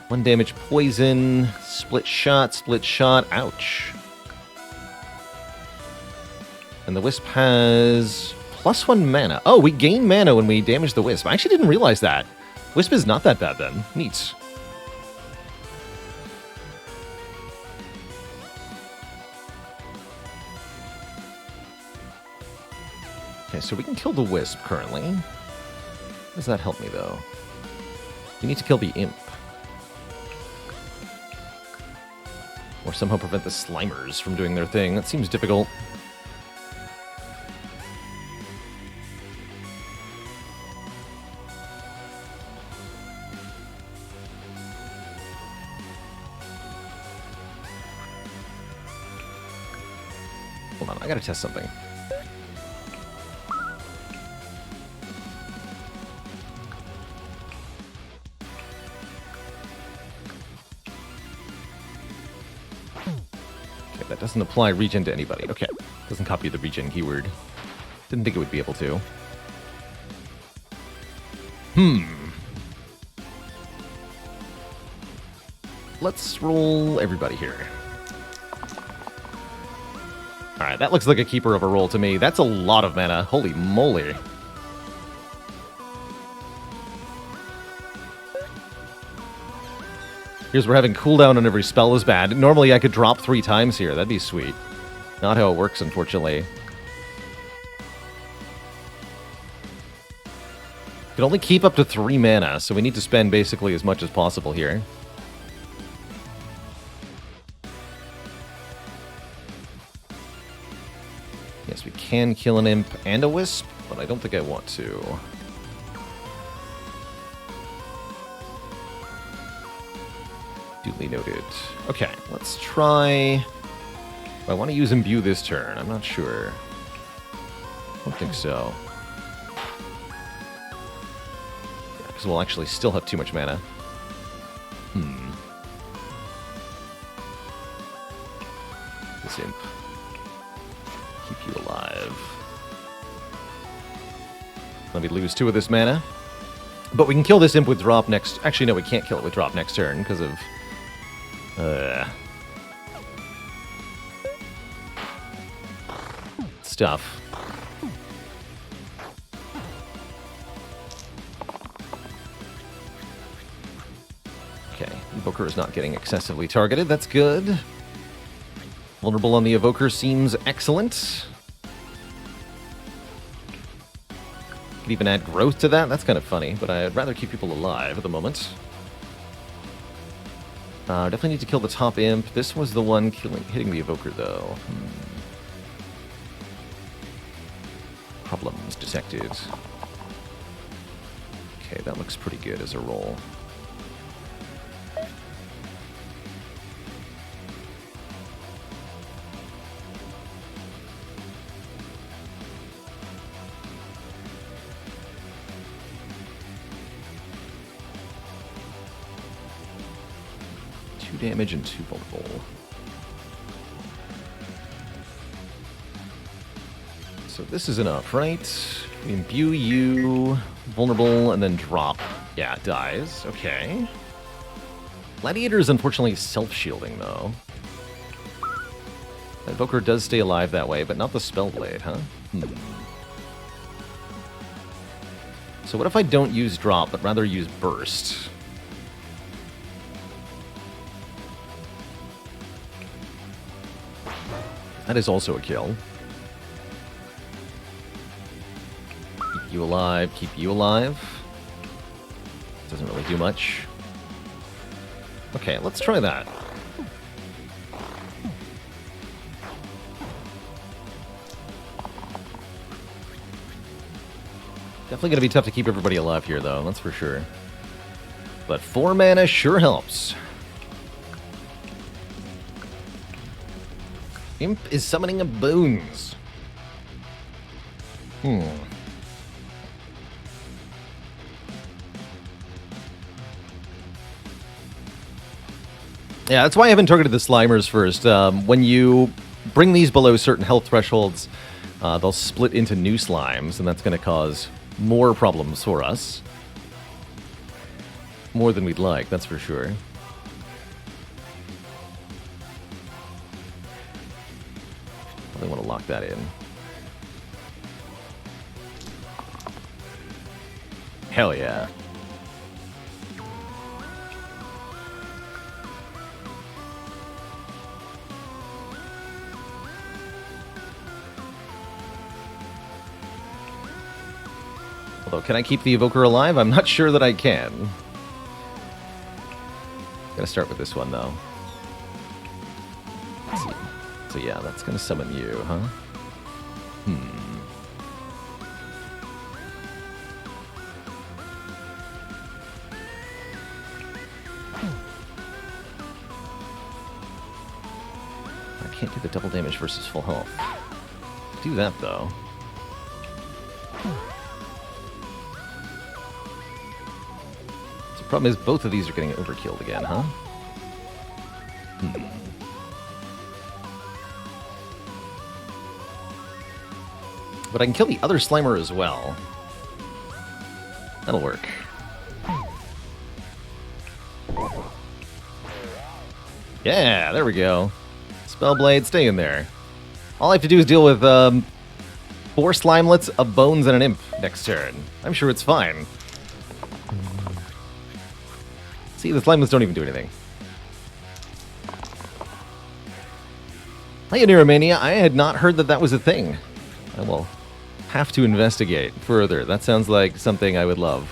A: 1 damage poison. Split shot, ouch. And the Wisp has +1 mana. Oh, we gain mana when we damage the Wisp. I actually didn't realize that. Wisp is not that bad then. Neat. Okay, so we can kill the Wisp currently. How does that help me, though? We need to kill the Imp. Or somehow prevent the Slimers from doing their thing. That seems difficult. Hold on, I gotta test something. That doesn't apply regen to anybody. Okay. Doesn't copy the regen keyword. Didn't think it would be able to. Let's roll everybody here. Alright, that looks like a keeper of a roll to me. That's a lot of mana. Holy moly. Here's where having cooldown on every spell is bad. Normally I could drop 3 times here. That'd be sweet. Not how it works, unfortunately. Can only keep up to 3 mana, so we need to spend basically as much as possible here. Yes, we can kill an imp and a wisp, but I don't think I want to. Duly noted. Okay, let's try... I want to use Imbue this turn. I'm not sure. I don't think so. Yeah, because we'll actually still have too much mana. This imp. Keep you alive. Let me lose 2 of this mana. But we can kill this imp with drop next... Actually, no, we can't kill it with drop next turn because of... stuff. Okay, Evoker is not getting excessively targeted. That's good. Vulnerable on the Evoker seems excellent. Could even add growth to that. That's kind of funny, but I'd rather keep people alive at the moment. Definitely need to kill the top imp. This was the one hitting the Evoker, though. Problems detected. Okay, that looks pretty good as a roll. Damage and 2 vulnerable. So this is enough, right? We imbue you, vulnerable, and then drop. Yeah, it dies. Okay. Gladiator is unfortunately self-shielding, though. Evoker does stay alive that way, but not the Spellblade, huh? So what if I don't use drop, but rather use burst? That is also a kill. Keep you alive, keep you alive. Doesn't really do much. Okay, let's try that. Definitely gonna be tough to keep everybody alive here, though, that's for sure. But 4 mana sure helps. Imp is summoning a boons. Yeah, that's why I haven't targeted the Slimers first. When you bring these below certain health thresholds, they'll split into new Slimes, and that's going to cause more problems for us. More than we'd like, that's for sure. I want to lock that in. Hell yeah. Although, can I keep the Evoker alive? I'm not sure that I can. Gotta start with this one, though. Let's see. So yeah, that's gonna summon you, huh? I can't do the double damage versus full health. Do that, though. So the problem is both of these are getting overkilled again, huh? But I can kill the other Slimer as well. That'll work. Yeah, there we go. Spellblade, stay in there. All I have to do is deal with 4 Slimelets, a Bones, and an Imp next turn. I'm sure it's fine. See, the Slimelets don't even do anything. Hiya, Neuromania. I had not heard that that was a thing. I will have to investigate further. That sounds like something I would love.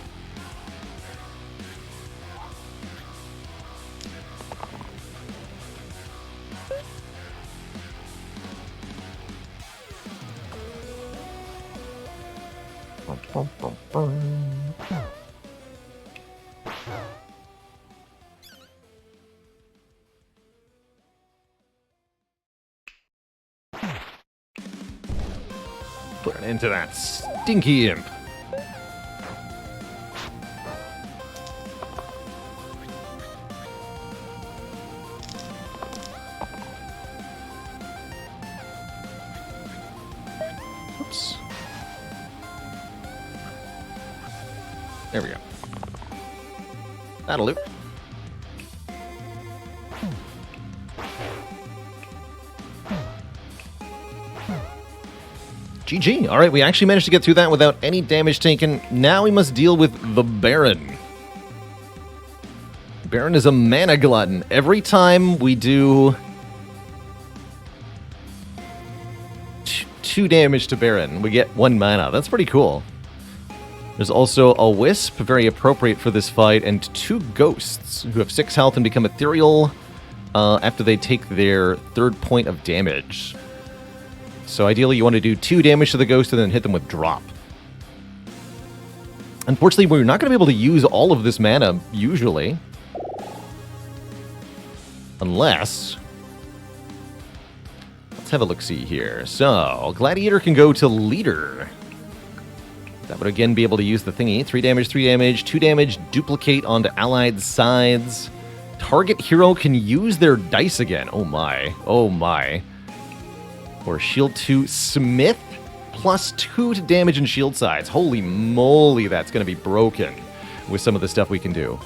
A: Put an end to that stinky imp. Oops. There we go. That'll do. GG. All right, we actually managed to get through that without any damage taken. Now we must deal with the Baron. Baron is a mana glutton. Every time we do 2 damage to Baron, we get 1 mana. That's pretty cool. There's also a Wisp, very appropriate for this fight, and 2 Ghosts, who have 6 health and become ethereal after they take their 3rd point of damage. So ideally you want to do 2 damage to the Ghost and then hit them with drop. Unfortunately, we're not going to be able to use all of this mana, usually. Unless... Let's have a look-see here. So, Gladiator can go to Leader. That would again be able to use the thingy. 3 damage, 3 damage, 2 damage, duplicate onto allied sides. Target hero can use their dice again. Oh my. Oh my. Or shield 2 Smith, plus 2 to damage and shield sides. Holy moly, that's going to be broken with some of the stuff we can do.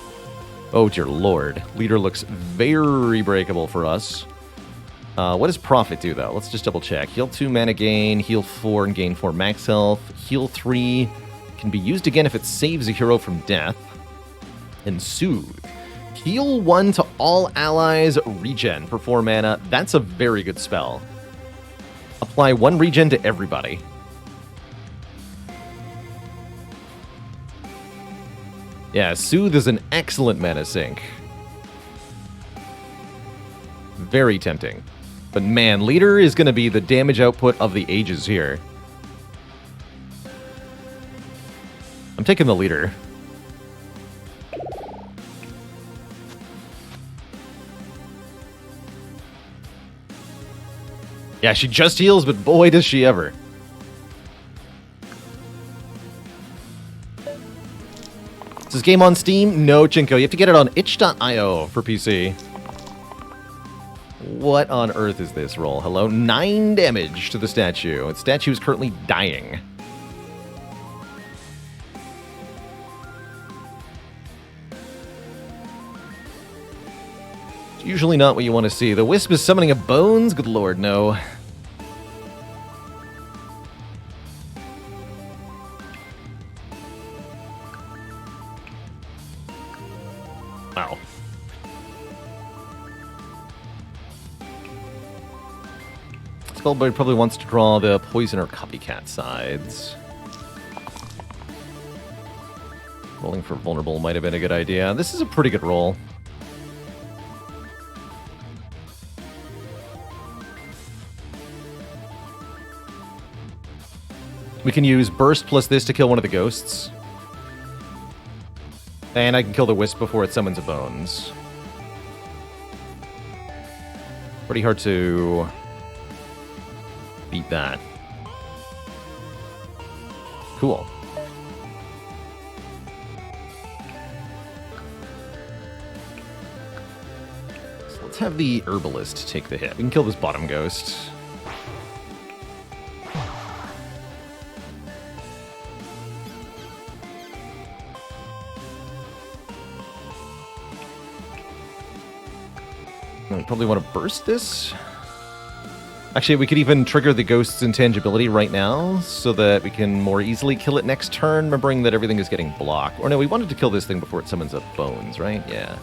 A: Oh dear lord. Leader looks very breakable for us. What does Prophet do, though? Let's just double check. Heal 2 mana gain, heal 4 and gain 4 max health. Heal 3 can be used again if it saves a hero from death. And Soothe. Heal 1 to all allies, regen for 4 mana. That's a very good spell. Apply 1 regen to everybody. Yeah, Soothe is an excellent mana sink. Very tempting. But man, Leader is going to be the damage output of the ages here. I'm taking the Leader. Yeah, she just heals, but boy, does she ever. Is this game on Steam? No, Chinko. You have to get it on itch.io for PC. What on earth is this roll? Hello? 9 damage to the statue. Its statue is currently dying. It's usually not what you want to see. The Wisp is summoning a Bones? Good lord, no. Wow. Spellblade probably wants to draw the Poison or Copycat sides. Rolling for Vulnerable might have been a good idea. This is a pretty good roll. We can use Burst plus this to kill one of the Ghosts. And I can kill the Wisp before it summons a Bones. Pretty hard to beat that. Cool. So let's have the Herbalist take the hit. We can kill this bottom Ghost. We probably want to burst this. Actually, we could even trigger the ghost's intangibility right now so that we can more easily kill it next turn, remembering that everything is getting blocked. Or no, we wanted to kill this thing before it summons up bones, right? Yeah.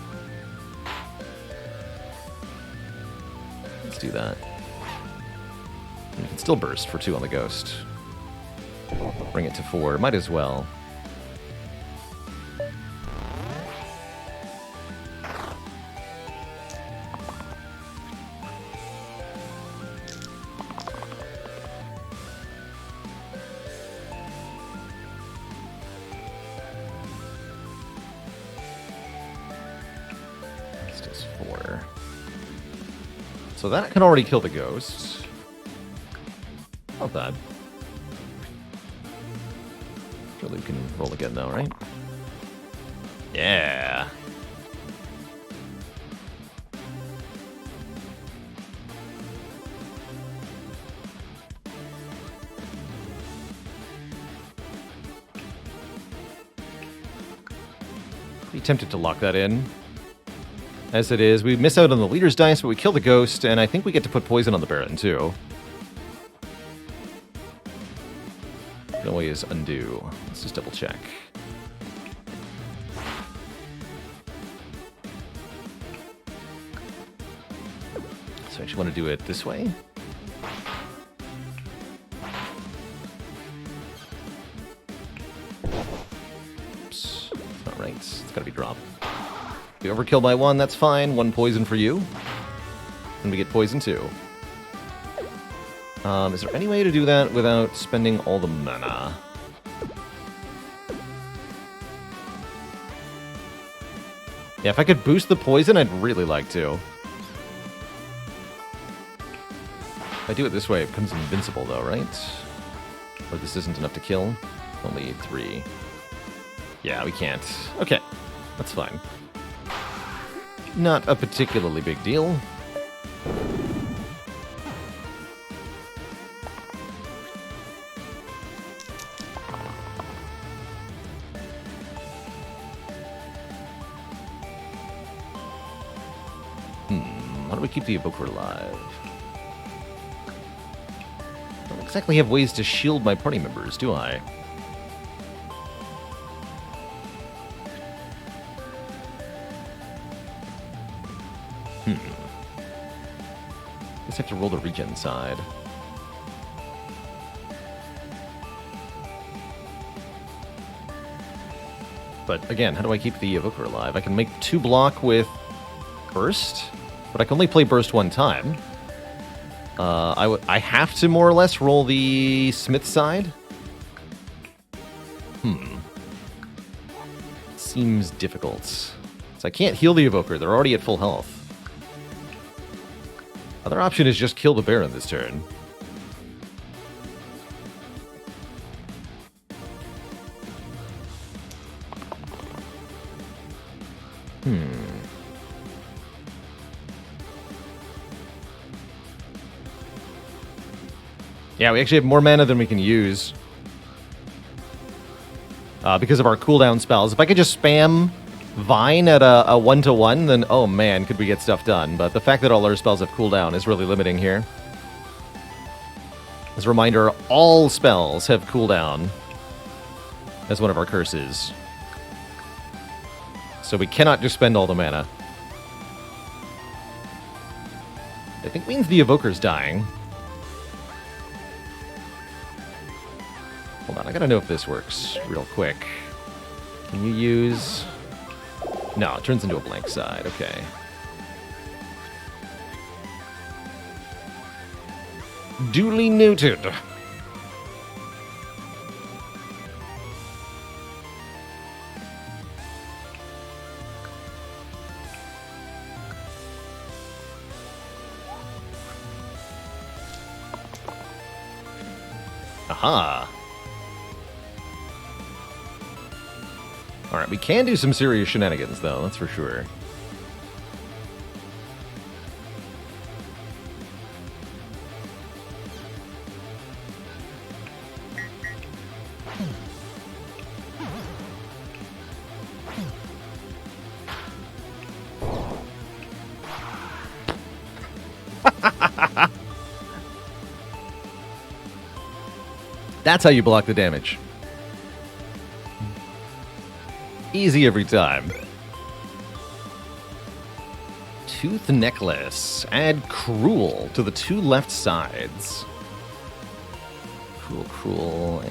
A: Let's do that. And we can still burst for 2 on the ghost. Bring it to 4. Might as well. So that can already kill the ghost. Not bad. Surely we can roll again though, right? Yeah. Be tempted to lock that in. As it is, we miss out on the leader's dice, but we kill the ghost, and I think we get to put poison on the Baron, too. Can always undo. Let's just double check. So I actually want to do it this way. Oops. That's not right. It's got to be dropped. We overkill by 1, that's fine. 1 poison for you. And we get poison too. Is there any way to do that without spending all the mana? Yeah, if I could boost the poison, I'd really like to. If I do it this way, it becomes invincible though, right? Or this isn't enough to kill? Only 3. Yeah, we can't. Okay, that's fine. Not a particularly big deal. How do we keep the Evoker alive? I don't exactly have ways to shield my party members, do I? Guess I have to roll the regen side. But again, how do I keep the Evoker alive? I can make 2 block with Burst, but I can only play Burst 1 time. I have to more or less roll the Smith side. Seems difficult. So I can't heal the Evoker. They're already at full health. Other option is just kill the Baron this turn. Yeah, we actually have more mana than we can use. Because of our cooldown spells. If I could just spam Vine at a 1-to-1, then oh man, could we get stuff done. But the fact that all our spells have cooldown is really limiting here. As a reminder, all spells have cooldown as one of our curses. So we cannot just spend all the mana. I think means the Evoker's dying. Hold on, I gotta know if this works real quick. Can you use... No, it turns into a blank side. Okay. Duly noted. Aha. Alright, we can do some serious shenanigans, though, that's for sure. That's how you block the damage. Easy every time. Tooth Necklace. Add Cruel to the 2 left sides. Cruel.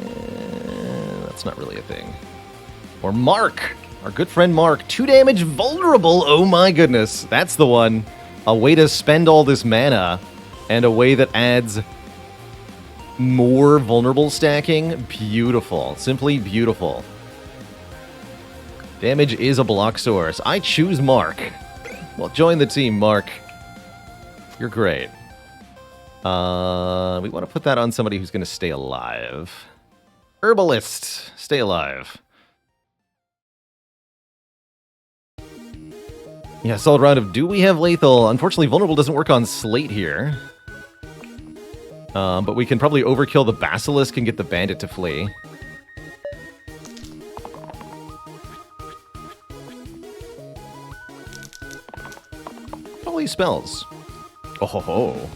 A: That's not really a thing. Or Mark. Our good friend Mark. 2 damage vulnerable. Oh my goodness. That's the one. A way to spend all this mana and a way that adds more vulnerable stacking. Beautiful. Simply beautiful. Damage is a block source. I choose Mark. Well, join the team, Mark. You're great. We want to put that on somebody who's going to stay alive. Herbalist. Stay alive. Yeah, solid round of do we have lethal? Unfortunately, vulnerable doesn't work on Slate here. But we can probably overkill the Basilisk and get the bandit to flee. Probably spells. Oh ho ho.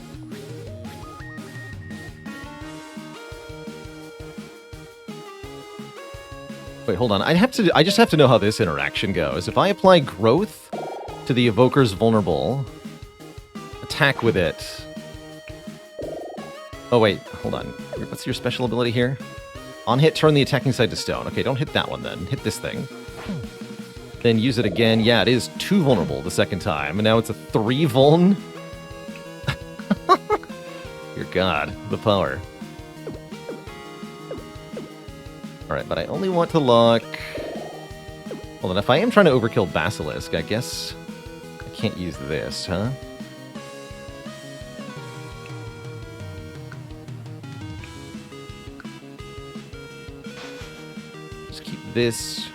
A: Wait, hold on. I just have to know how this interaction goes. If I apply growth to the evoker's vulnerable, attack with it. Oh wait, hold on. What's your special ability here? On hit, turn the attacking side to stone. Okay, don't hit that one then. Hit this thing. Then use it again. Yeah, it is 2 vulnerable the second time, and now it's a 3 vuln. Dear God, the power. Alright, but I only want to lock... Hold on, if I am trying to overkill Basilisk, I guess I can't use this, huh? Just keep this...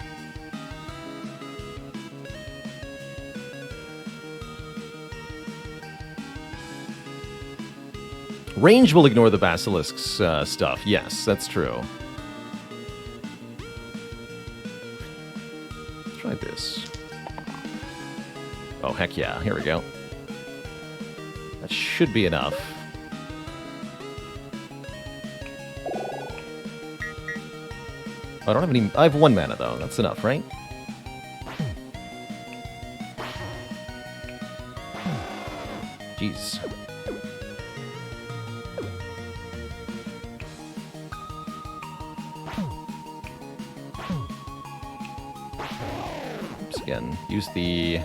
A: Range will ignore the Basilisk's stuff. Yes, that's true. Let's try this. Oh, heck yeah. Here we go. That should be enough. I don't have any... I have 1 mana, though. That's enough, right? Jeez. Again, use the...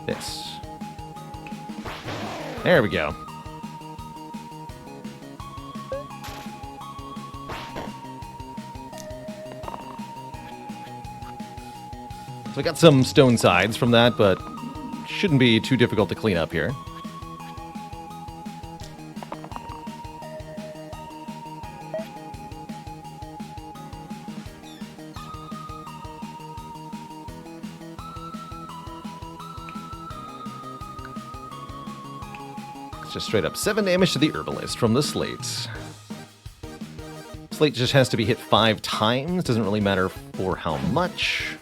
A: this. There we go. So I got some stone sides from that, but shouldn't be too difficult to clean up here. Just straight up 7 damage to the Herbalist from the Slate. Slate just has to be hit 5 times. Doesn't really matter for how much.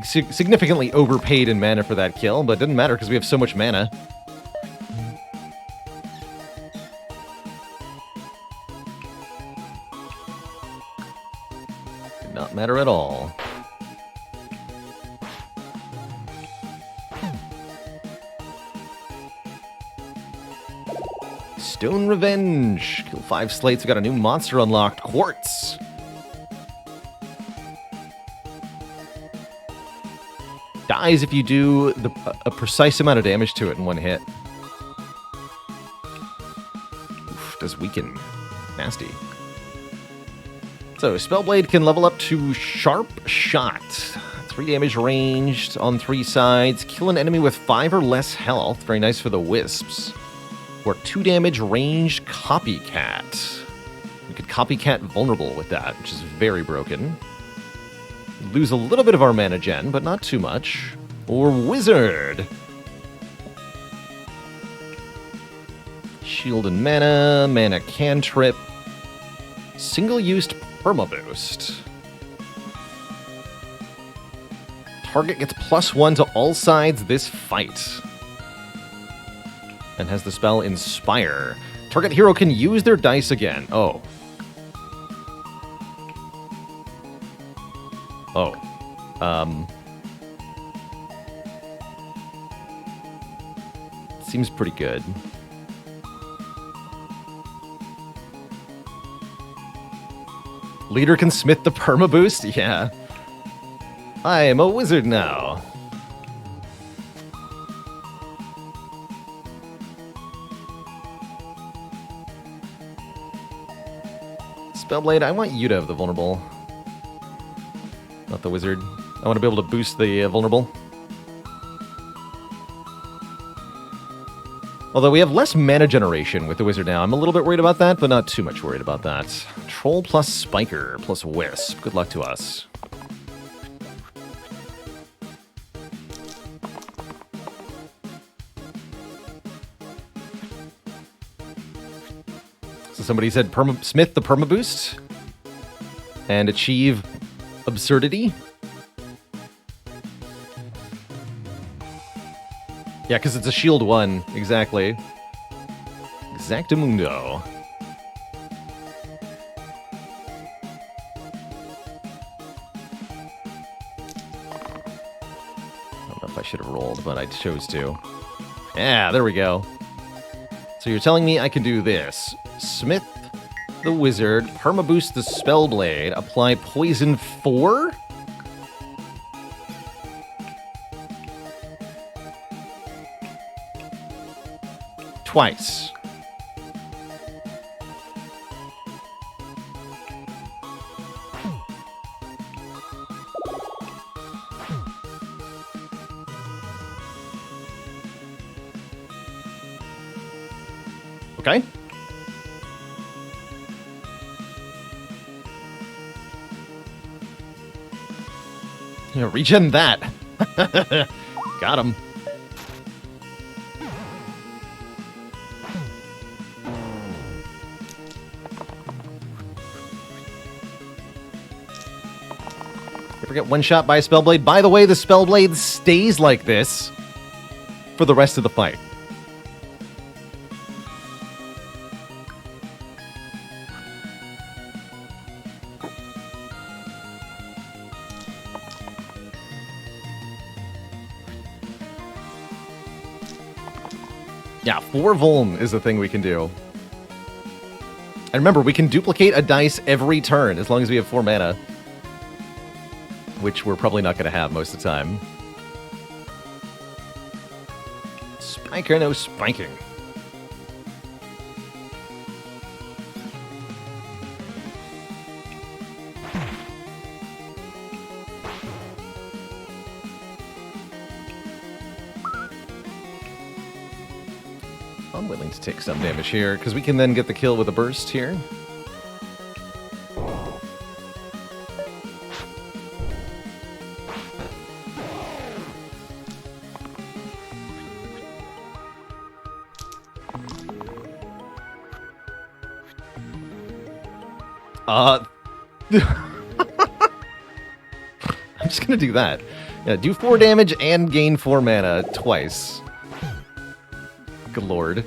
A: Significantly overpaid in mana for that kill, but it didn't matter because we have so much mana. Did not matter at all. Stone Revenge. Kill 5 slates. We got a new monster unlocked. Quartz. Dies if you do a precise amount of damage to it in 1 hit. Oof, does weaken. Nasty. So, Spellblade can level up to Sharp Shot. 3 damage ranged on 3 sides. Kill an enemy with 5 or less health. Very nice for the Wisps. Or 2 damage ranged Copycat. We could Copycat Vulnerable with that, which is very broken. Lose a little bit of our mana gen, but not too much. or Wizard. Shield and mana cantrip, single-used perma-boost. Target gets +1 to all sides this fight. And has the spell Inspire. Target hero can use their dice again. Oh. Seems pretty good. Leader can smith the perma boost? Yeah. I am a wizard now. Spellblade, I want you to have the vulnerable. Not the wizard. I want to be able to boost the vulnerable. Although we have less mana generation with the wizard now. I'm a little bit worried about that, but not too much worried about that. Troll plus Spiker plus Wisp. Good luck to us. So somebody said smith the perma boost and achieve absurdity. Yeah, because it's a shield 1. Exactly. Exactamundo. I don't know if I should have rolled, but I chose to. Yeah, there we go. So you're telling me I can do this. Smith the wizard, perma-boost the Spellblade, apply poison 4? Twice. Okay. Yeah, regen that. Got him. Ever get one shot by a Spellblade? By the way, the Spellblade stays like this for the rest of the fight. Yeah, 4 Vuln is the thing we can do. And remember, we can duplicate a dice every turn as long as we have 4 mana. Which we're probably not going to have most of the time. Spiker, no spiking. I'm willing to take some damage here, because we can then get the kill with a burst here. I'm just gonna do that. Yeah, do 4 damage and gain 4 mana twice. Good lord.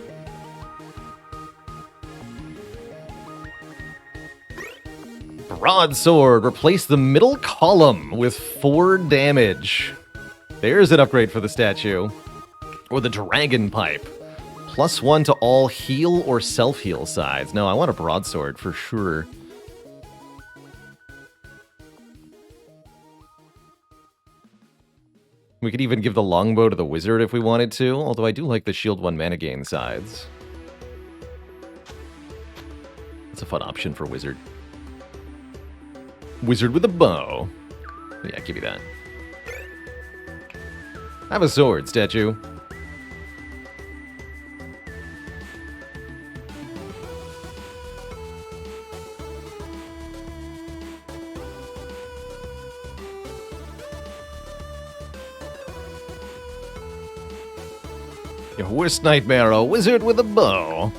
A: Broadsword. Replace the middle column with 4 damage. There's an upgrade for the statue. Or the dragon pipe. +1 to all heal or self-heal sides. No, I want a broadsword for sure. We could even give the longbow to the wizard if we wanted to, although I do like the shield 1 mana gain sides. That's a fun option for wizard. Wizard with a bow. Yeah, give me that. Have a sword, statue. Your worst nightmare, a wizard with a bow.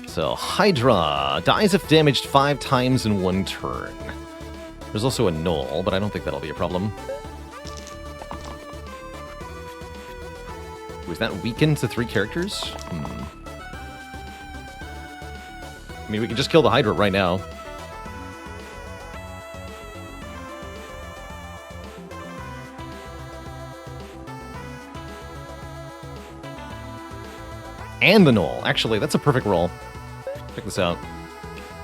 A: So, Hydra dies if damaged 5 times in 1 turn. There's also a Knoll, but I don't think that'll be a problem. Was that weakened to 3 characters? I mean, we can just kill the Hydra right now. And the Knoll. Actually, that's a perfect roll. Check this out.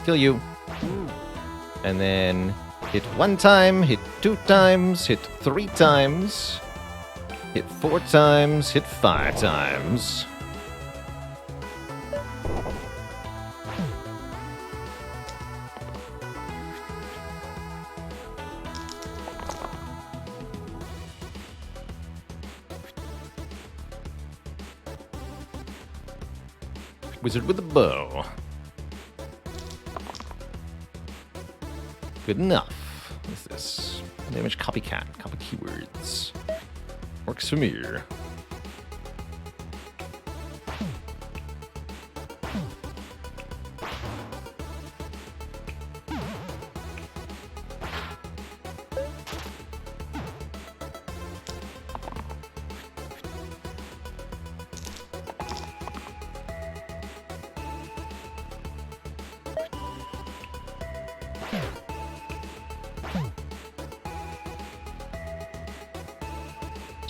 A: Kill you. And then hit 1 time, hit 2 times, hit 3 times, hit 4 times, hit 5 times. Wizard with a bow. Good enough. What's this? Damage copycat. Copy keywords. Works for me.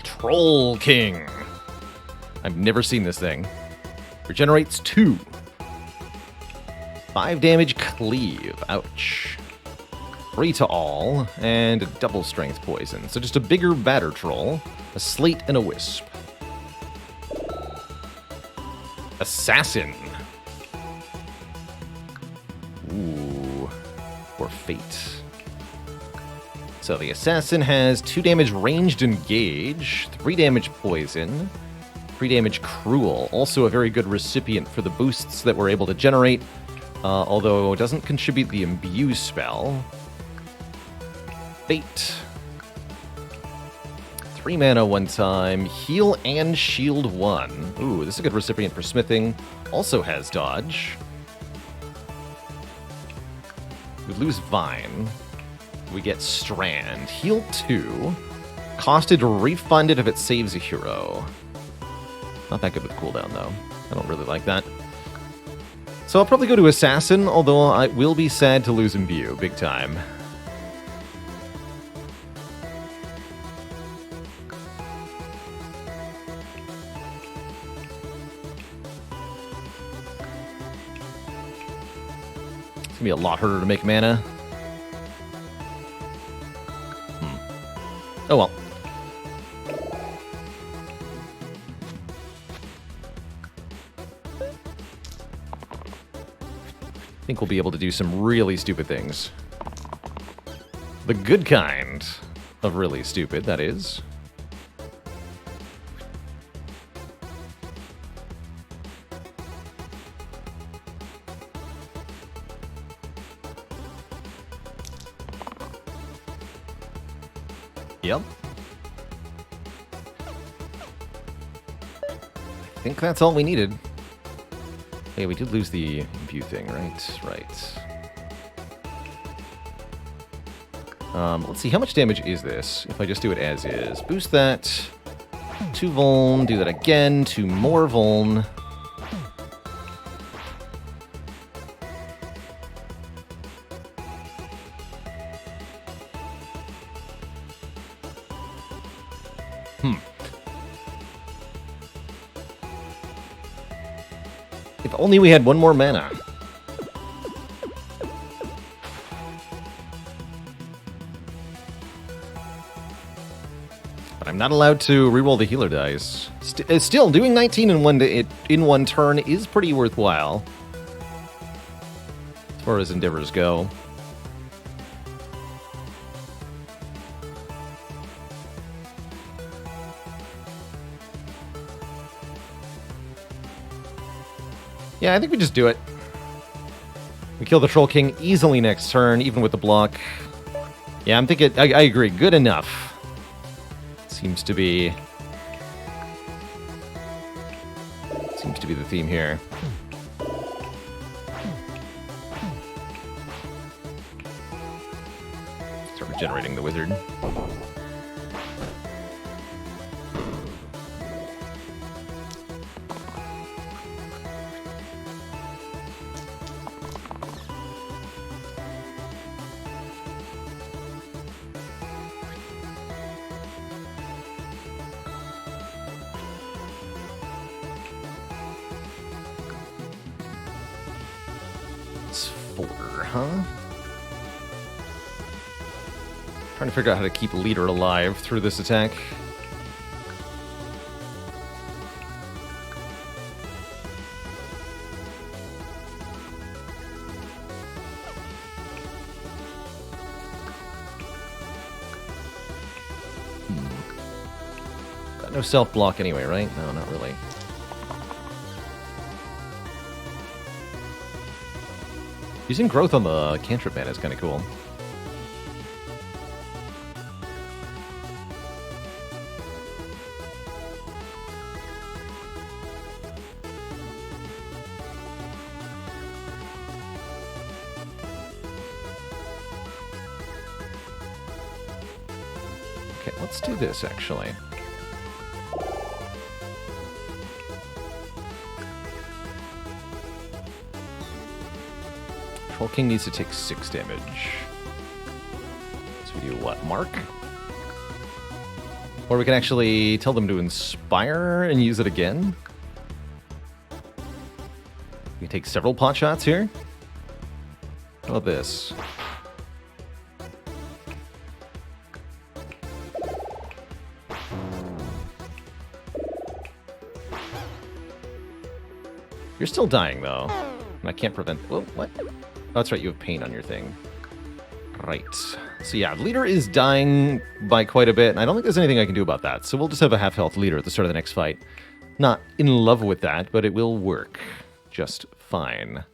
A: Troll King. I've never seen this thing. Regenerates 2. 5 damage cleave. Ouch. 3 to all, and a double strength poison. So just a bigger, badder troll, a slate, and a wisp. Assassin. Ooh. Or fate. So the assassin has 2 damage ranged engage, 3 damage poison, 3 damage cruel. Also a very good recipient for the boosts that we're able to generate, although it doesn't contribute the imbue spell. Fate. 3 mana 1 time, heal and shield 1. Ooh, this is a good recipient for smithing. Also has dodge. We lose Vine. We get Strand. Heal 2. Costed refunded if it saves a hero. Not that good with cooldown, though. I don't really like that. So I'll probably go to Assassin, although I will be sad to lose Imbue, big time. It's gonna be a lot harder to make mana. Oh well. I think we'll be able to do some really stupid things. The good kind of really stupid, that is. Yep. I think that's all we needed. Hey, we did lose the imbue thing, right? Right. Let's see, how much damage is this if I just do it as is? Boost that. 2 vuln, do that again, 2 more vuln. If only we had 1 more mana. But I'm not allowed to reroll the healer dice. Still, doing 19 in one turn is pretty worthwhile. As far as endeavors go. Yeah, I think we just do it. We kill the Troll King easily next turn, even with the block. Yeah, I'm thinking... I agree. Good enough. Seems to be Seems to be the theme here. Start regenerating the wizard. Huh? Trying to figure out how to keep leader alive through this attack. Got no self-block anyway, right? No, not really. Using growth on the cantrip man is kind of cool. Okay, let's do this actually. Troll King needs to take 6 damage. So we do what, Mark? Or we can actually tell them to Inspire and use it again. We can take several pot shots here. How about this? You're still dying, though. And I can't prevent... Whoa, what? Oh, that's right, you have pain on your thing. Right. So yeah, leader is dying by quite a bit, and I don't think there's anything I can do about that. So we'll just have a half-health leader at the start of the next fight. Not in love with that, but it will work just fine.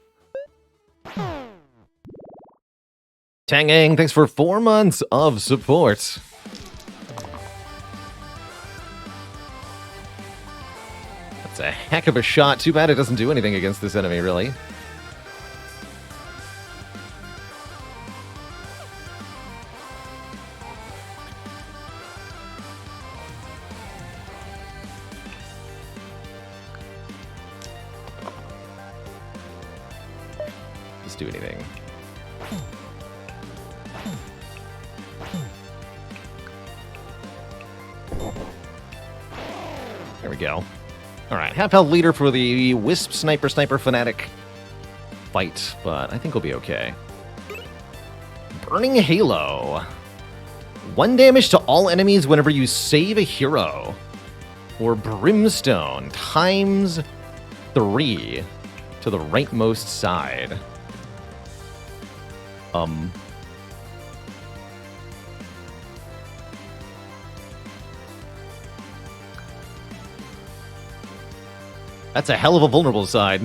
A: Tangang, thanks for 4 months of support. That's a heck of a shot. Too bad it doesn't do anything against this enemy, really. Just do anything. There we go. Alright, half-health leader for the Wisp Sniper Fanatic fight, but I think we'll be okay. Burning Halo. 1 damage to all enemies whenever you save a hero. Or Brimstone times 3 to the rightmost side. That's a hell of a vulnerable side.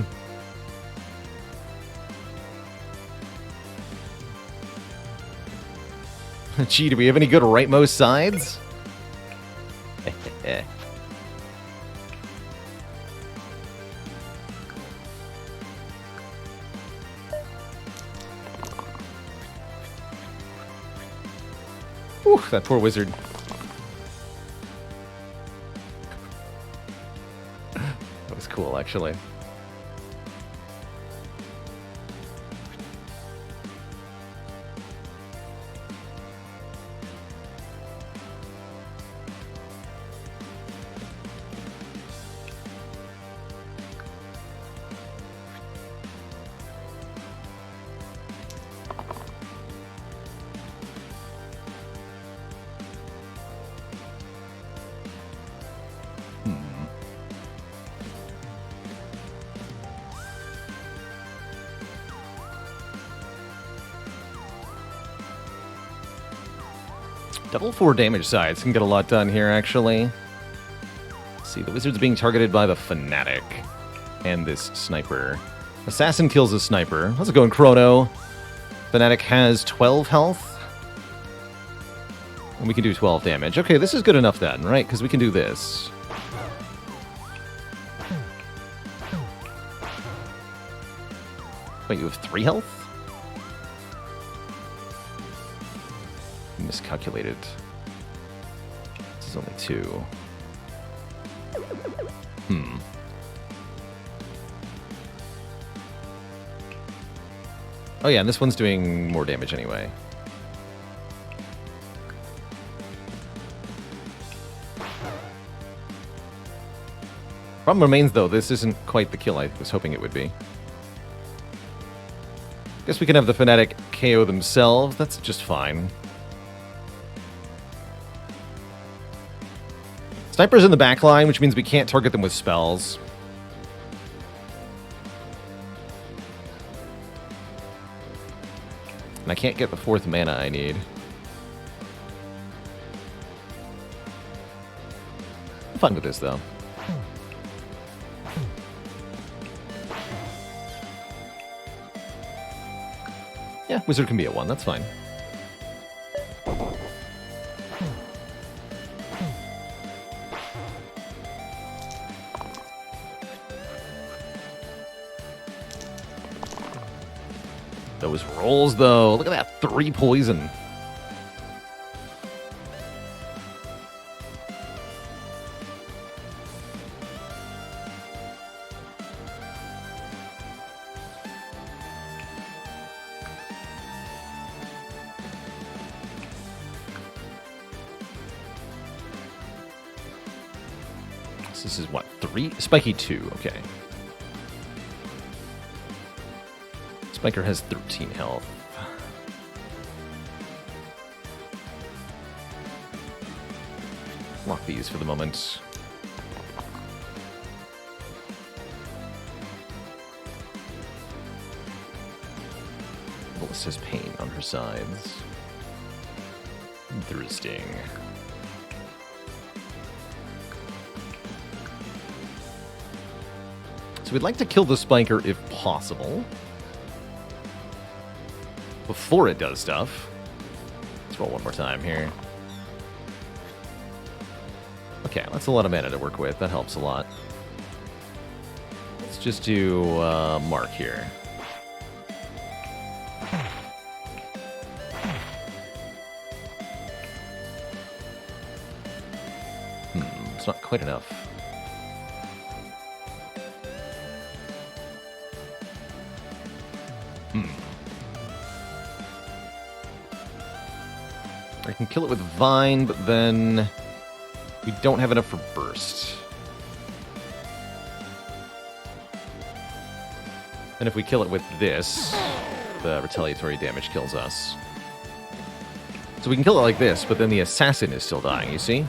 A: Gee, do we have any good rightmost sides? Whew, that poor wizard. That was cool, actually. Double 4 damage sides can get a lot done here, actually. Let's see, the wizard's being targeted by the Fanatic and this sniper. Assassin kills a sniper. How's it going, Chrono? Fanatic has 12 health. And we can do 12 damage. Okay, this is good enough then, right? Because we can do this. Wait, you have 3 health? Miscalculated. This is only 2. Oh yeah, and this one's doing more damage anyway. Problem remains, though, this isn't quite the kill I was hoping it would be. Guess we can have the Fnatic KO themselves. That's just fine. Sniper's in the back line, which means we can't target them with spells. And I can't get the 4th mana I need. I'm fine with this, though. Yeah, Wizard can be at 1, that's fine. Those rolls, though. Look at that. 3 poison. This is what? 3? Spiky 2. Okay. Spiker has 13 health. Lock these for the moment. Melissa's pain on her sides. Interesting. So we'd like to kill the Spiker if possible. Before it does stuff. Let's roll one more time here. Okay, that's a lot of mana to work with. That helps a lot. Let's just do Mark here. It's not quite enough. I can kill it with Vine, but then we don't have enough for Burst. And if we kill it with this, the retaliatory damage kills us. So we can kill it like this, but then the assassin is still dying, you see?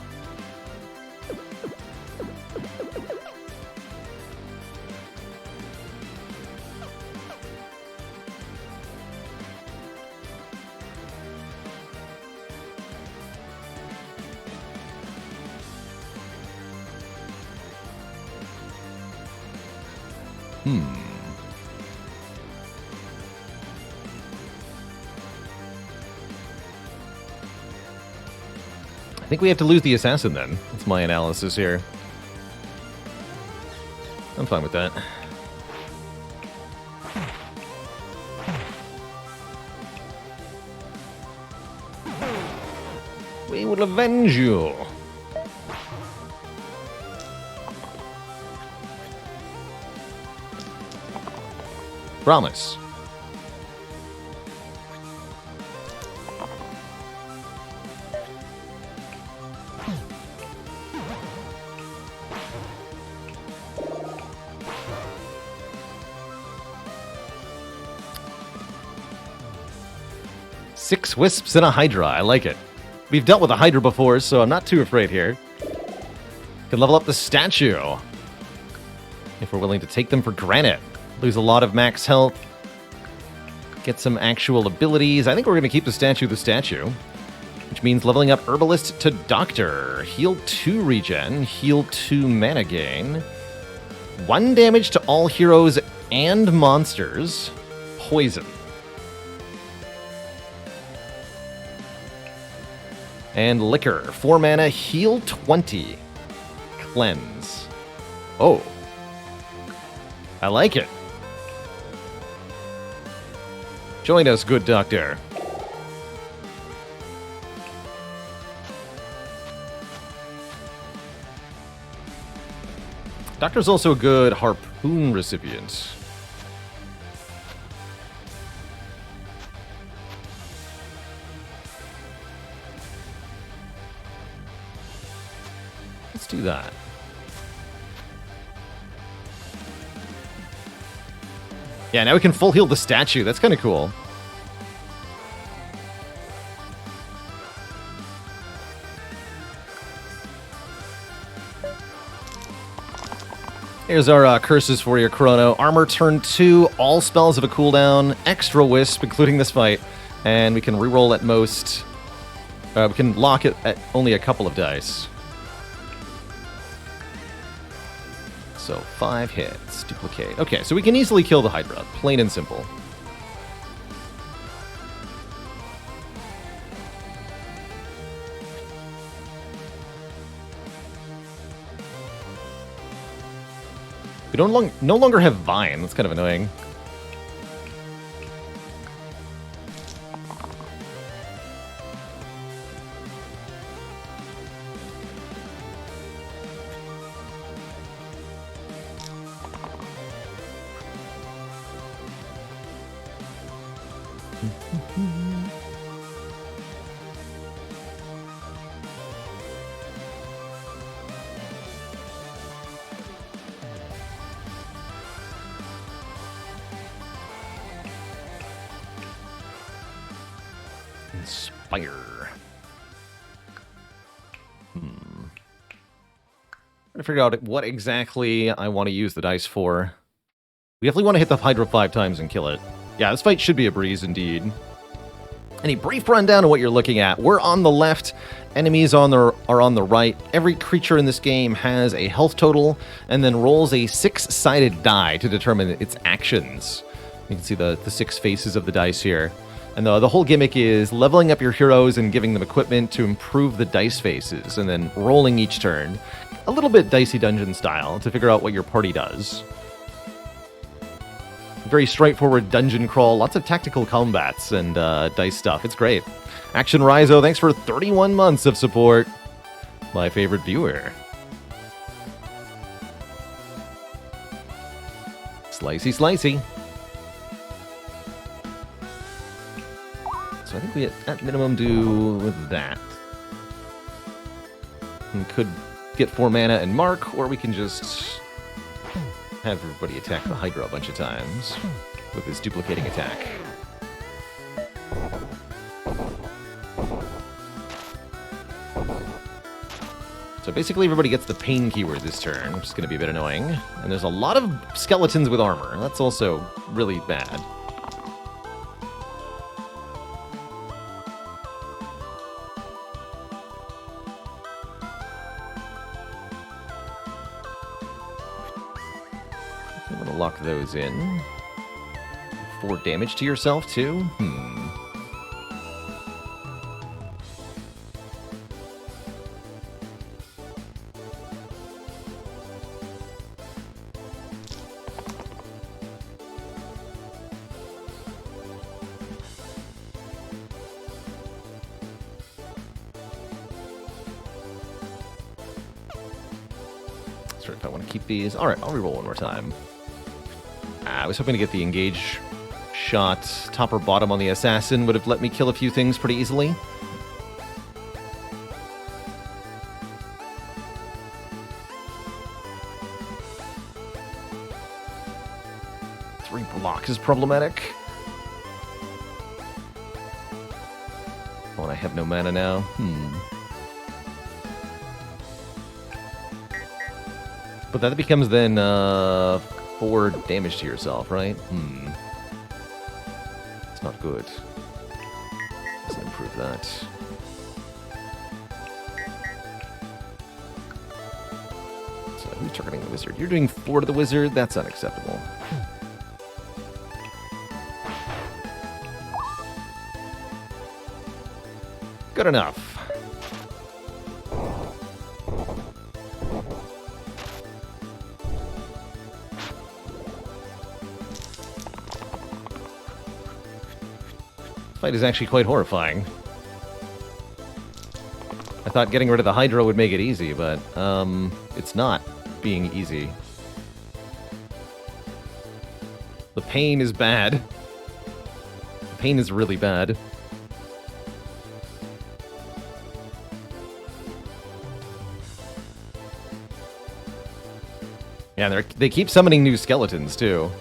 A: I think we have to lose the assassin then. That's my analysis here. I'm fine with that. We will avenge you. Promise. Six Wisps and a Hydra. I like it. We've dealt with a Hydra before, so I'm not too afraid here. Can level up the statue. If we're willing to take them for granted. Lose a lot of max health. Get some actual abilities. I think we're going to keep the statue, which means leveling up Herbalist to Doctor. Heal 2 regen. Heal 2 mana gain. 1 damage to all heroes and monsters. Poison. And Liquor. 4 mana. Heal 20. Cleanse. Oh. I like it. Join us, good doctor. Doctor's also a good harpoon recipient. Let's do that. Yeah, now we can full heal the statue. That's kind of cool. Here's our curses for your Chrono. Armor turn 2, all spells have a cooldown, extra wisp, including this fight, and we can reroll at most. We can lock it at only a couple of dice. So 5 hits, duplicate. Okay, so we can easily kill the Hydra, plain and simple. We no longer have Vine. That's kind of annoying. Spire. Trying to figure out what exactly I want to use the dice for. We definitely want to hit the Hydra 5 times and kill it. Yeah, this fight should be a breeze indeed. Any brief rundown of what you're looking at. We're on the left, enemies are on the right. Every creature in this game has a health total and then rolls a 6-sided die to determine its actions. You can see the 6 faces of the dice here. And the whole gimmick is leveling up your heroes and giving them equipment to improve the dice faces, and then rolling each turn. A little bit Dicey Dungeon style to figure out what your party does. Very straightforward dungeon crawl, lots of tactical combats and dice stuff. It's great. Action Rizo, thanks for 31 months of support. My favorite viewer. Slicey, slicey. So I think we at minimum do with that. We could get 4 mana and mark, or we can just have everybody attack the Hydra a bunch of times with his duplicating attack. So basically everybody gets the pain keyword this turn, which is going to be a bit annoying. And there's a lot of skeletons with armor. That's also really bad. I'm going to lock those in. 4 damage to yourself, too? Sorry if I want to keep these. Alright, I'll reroll one more time. I was hoping to get the engage shot top or bottom on the assassin. Would have let me kill a few things pretty easily. Three blocks is problematic. Oh, and I have no mana now. But that becomes then 4 damage to yourself, right? It's not good. Doesn't improve that. So who's targeting the wizard? You're doing 4 to the wizard? That's unacceptable. Good enough. fight is actually quite horrifying. I thought getting rid of the Hydra would make it easy, but it's not being easy. The pain is bad. The pain is really bad. Yeah, they keep summoning new skeletons, too.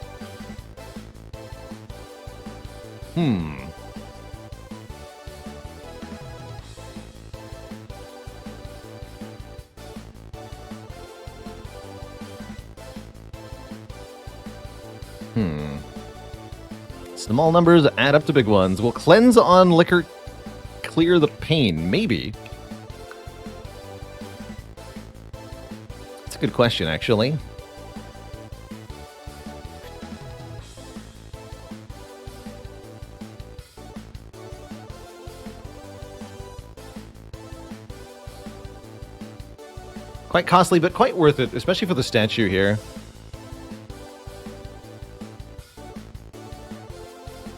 A: Small numbers add up to big ones. Will cleanse on liquor clear the pain? Maybe. That's a good question, actually. Quite costly, but quite worth it, especially for the statue here.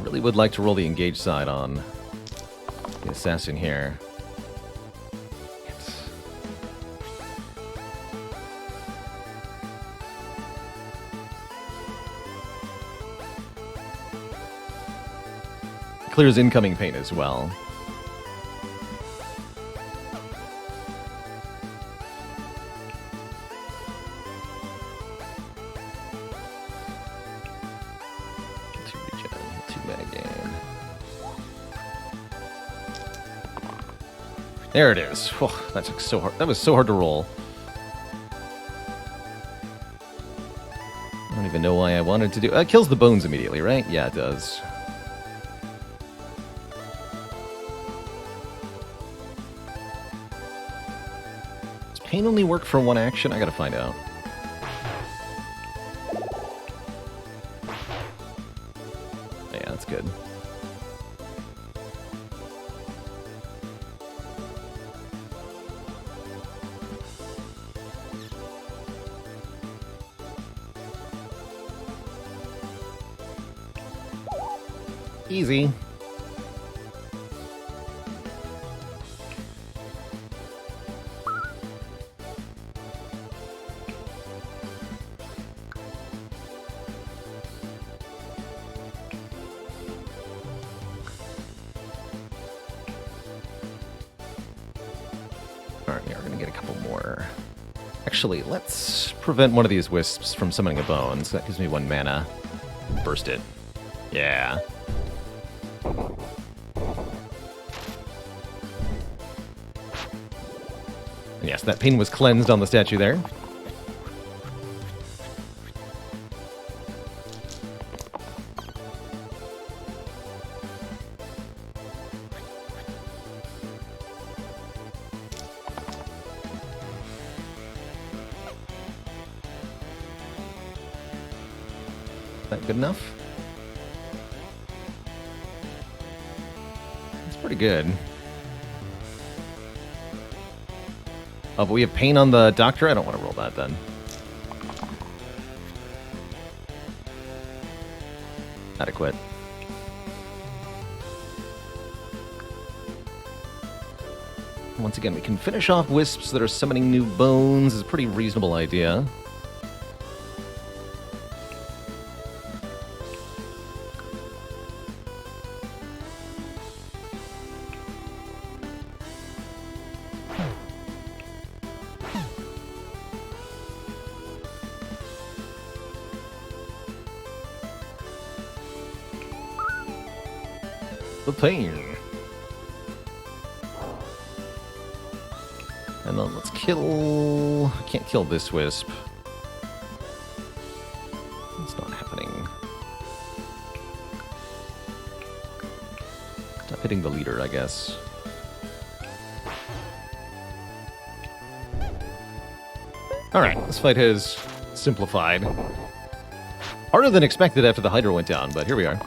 A: Really would like to roll the engage side on the assassin here. Clears incoming pain as well. There it is. Oh, that took so hard. That was so hard to roll. I don't even know why I wanted to do. It kills the bones immediately, right? Yeah, it does. Does pain only work for one action? I gotta find out. Yeah, that's good. Easy. Alright, yeah, we're gonna get a couple more. Actually, let's prevent one of these wisps from summoning a bone, so that gives me 1 mana. Burst it. Yeah. And yes, that pain was cleansed on the statue there. Is that good enough? That's pretty good. Oh, but we have pain on the doctor? I don't want to roll that then. Adequate. Once again, we can finish off wisps that are summoning new bones. Is a pretty reasonable idea. The pain. And then let's kill... I can't kill this wisp. It's not happening. Stop hitting the leader, I guess. Alright, this fight has simplified. Harder than expected after the Hydra went down, but here we are.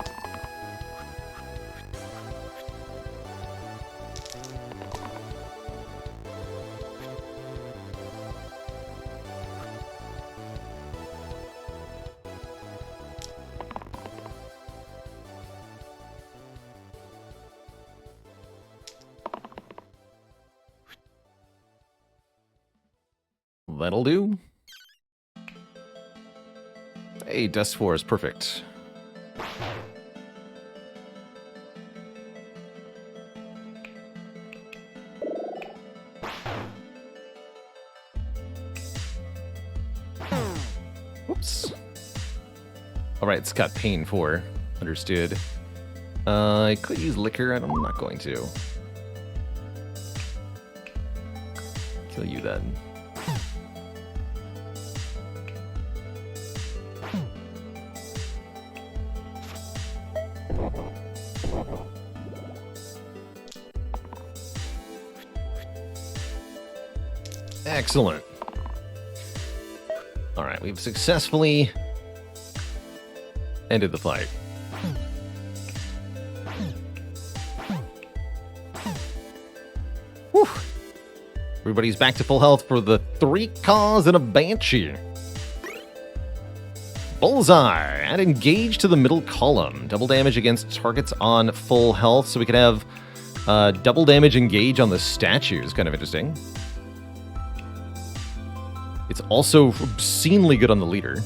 A: That'll do. Hey, Dust Forest, perfect. Whoops. Alright, it's got pain 4. Understood. I could use liquor, and I'm not going to. Kill you then. Excellent. Alright, we've successfully ended the fight. Whew. Everybody's back to full health for the 3 Caws and a Banshee. Bullseye. Add engage to the middle column. Double damage against targets on full health. So we could have double damage engage on the statues. Kind of interesting. It's also obscenely good on the leader.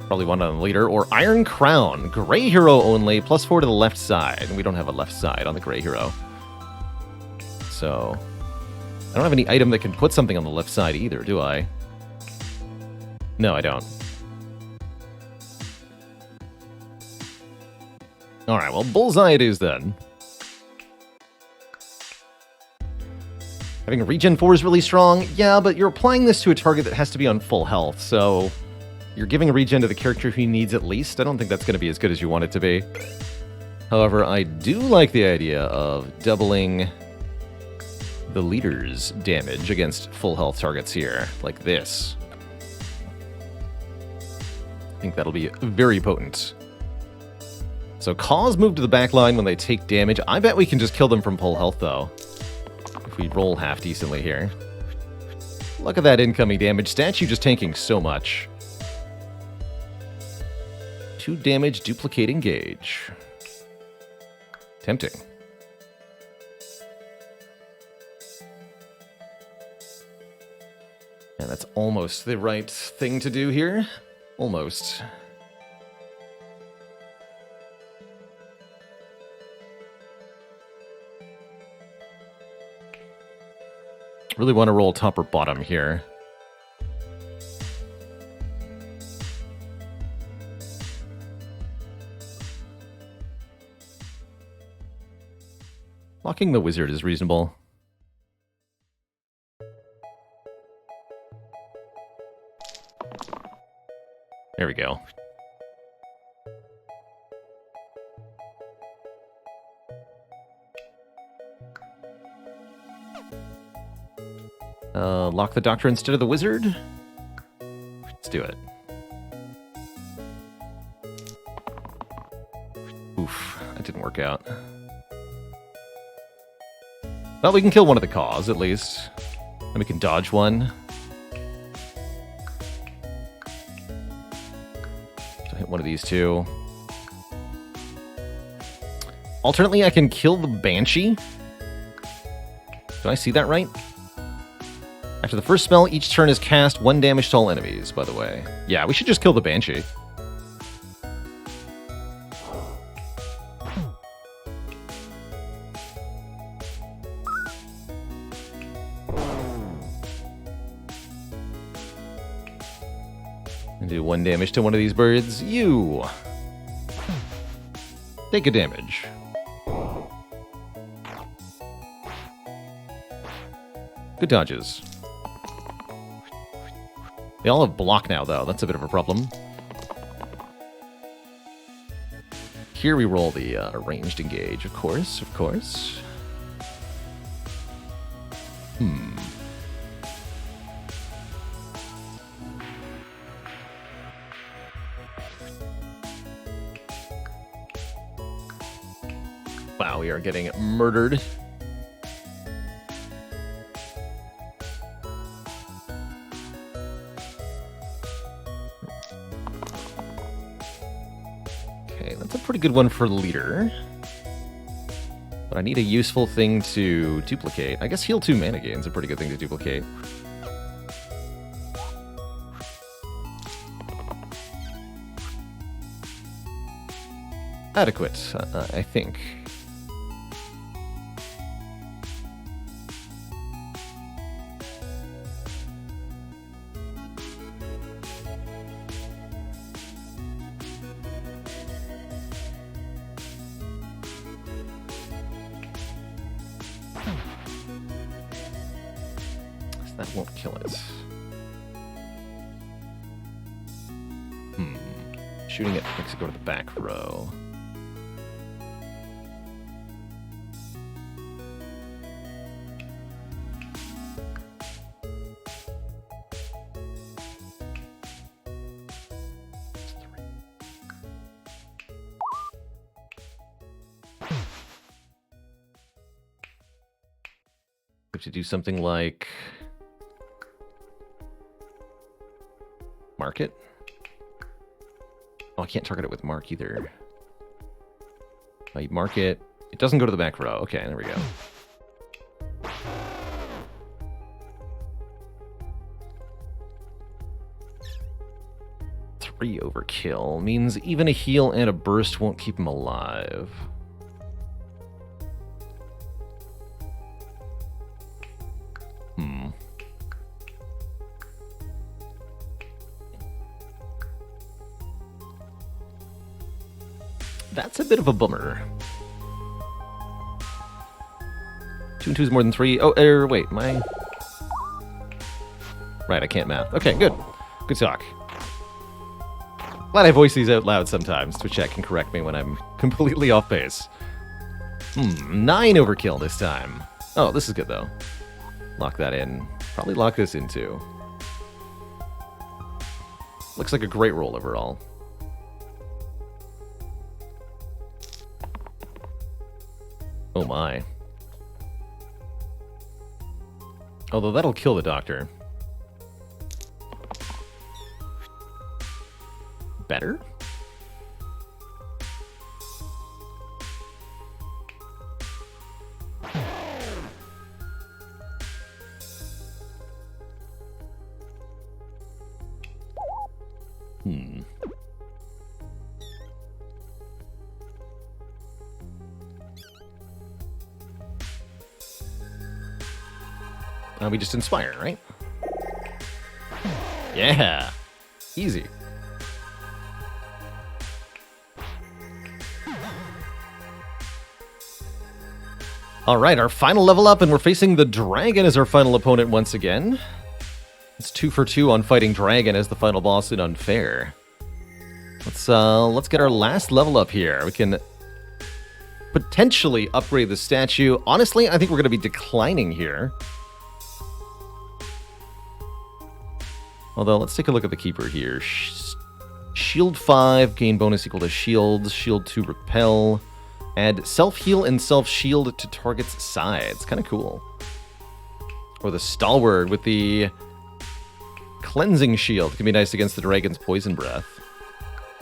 A: Probably one on the leader. Or Iron Crown. Gray hero only. +4 to the left side. And we don't have a left side on the gray hero. So I don't have any item that can put something on the left side either, do I? No, I don't. Alright, well, Bullseye it is then. Having regen 4 is really strong. Yeah, but you're applying this to a target that has to be on full health, so you're giving regen to the character who needs at least. I don't think that's going to be as good as you want it to be. However, I do like the idea of doubling the leader's damage against full health targets here, like this. I think that'll be very potent. So Caws move to the back line when they take damage. I bet we can just kill them from full health, though, if we roll half decently here. Look at that incoming damage. Statue just tanking so much. 2 damage, duplicate engage. Tempting. And that's almost the right thing to do here. Almost. Really want to roll top or bottom here. Locking the wizard is reasonable. There we go. Lock the doctor instead of the wizard? Let's do it. Oof, that didn't work out. Well, we can kill one of the Caws, at least. And we can dodge one. So hit one of these two. Alternately, I can kill the Banshee. Do I see that right? After the first spell, each turn is cast 1 damage to all enemies, by the way. Yeah, we should just kill the Banshee. And do 1 damage to one of these birds. You! Take a damage. Good dodges. They all have block now, though. That's a bit of a problem. Here we roll the ranged engage, of course, of course. Wow, we are getting murdered. Okay, that's a pretty good one for leader. But I need a useful thing to duplicate. I guess heal 2 mana gain is a pretty good thing to duplicate. Adequate, I think. That won't kill it. Shooting it makes it go to the back row. We have to do something like mark it. Oh, I can't target it with mark either. I mark it. It doesn't go to the back row. Okay, there we go. Three overkill means even a heal and a burst won't keep him alive. That's a bit of a bummer. 2 and 2 is more than 3. Oh, wait, my... Right, I can't math. Okay, good. Good talk. Glad I voice these out loud sometimes. Twitch can correct me when I'm completely off base. 9 overkill this time. Oh, this is good, though. Lock that in. Probably lock this in, too. Looks like a great roll overall. Oh my. Although that'll kill the doctor. Better? We just inspire, right? Yeah! Easy. Alright, our final level up, and we're facing the dragon as our final opponent once again. It's 2 for 2 on fighting dragon as the final boss in Unfair. Let's get our last level up here. We can potentially upgrade the statue. Honestly, I think we're going to be declining here. Although, let's take a look at the keeper here. Shield 5, gain bonus equal to shield. Shield 2, repel. Add self-heal and self-shield to target's sides. Kind of cool. Or the stalwart with the cleansing shield. Can be nice against the dragon's poison breath.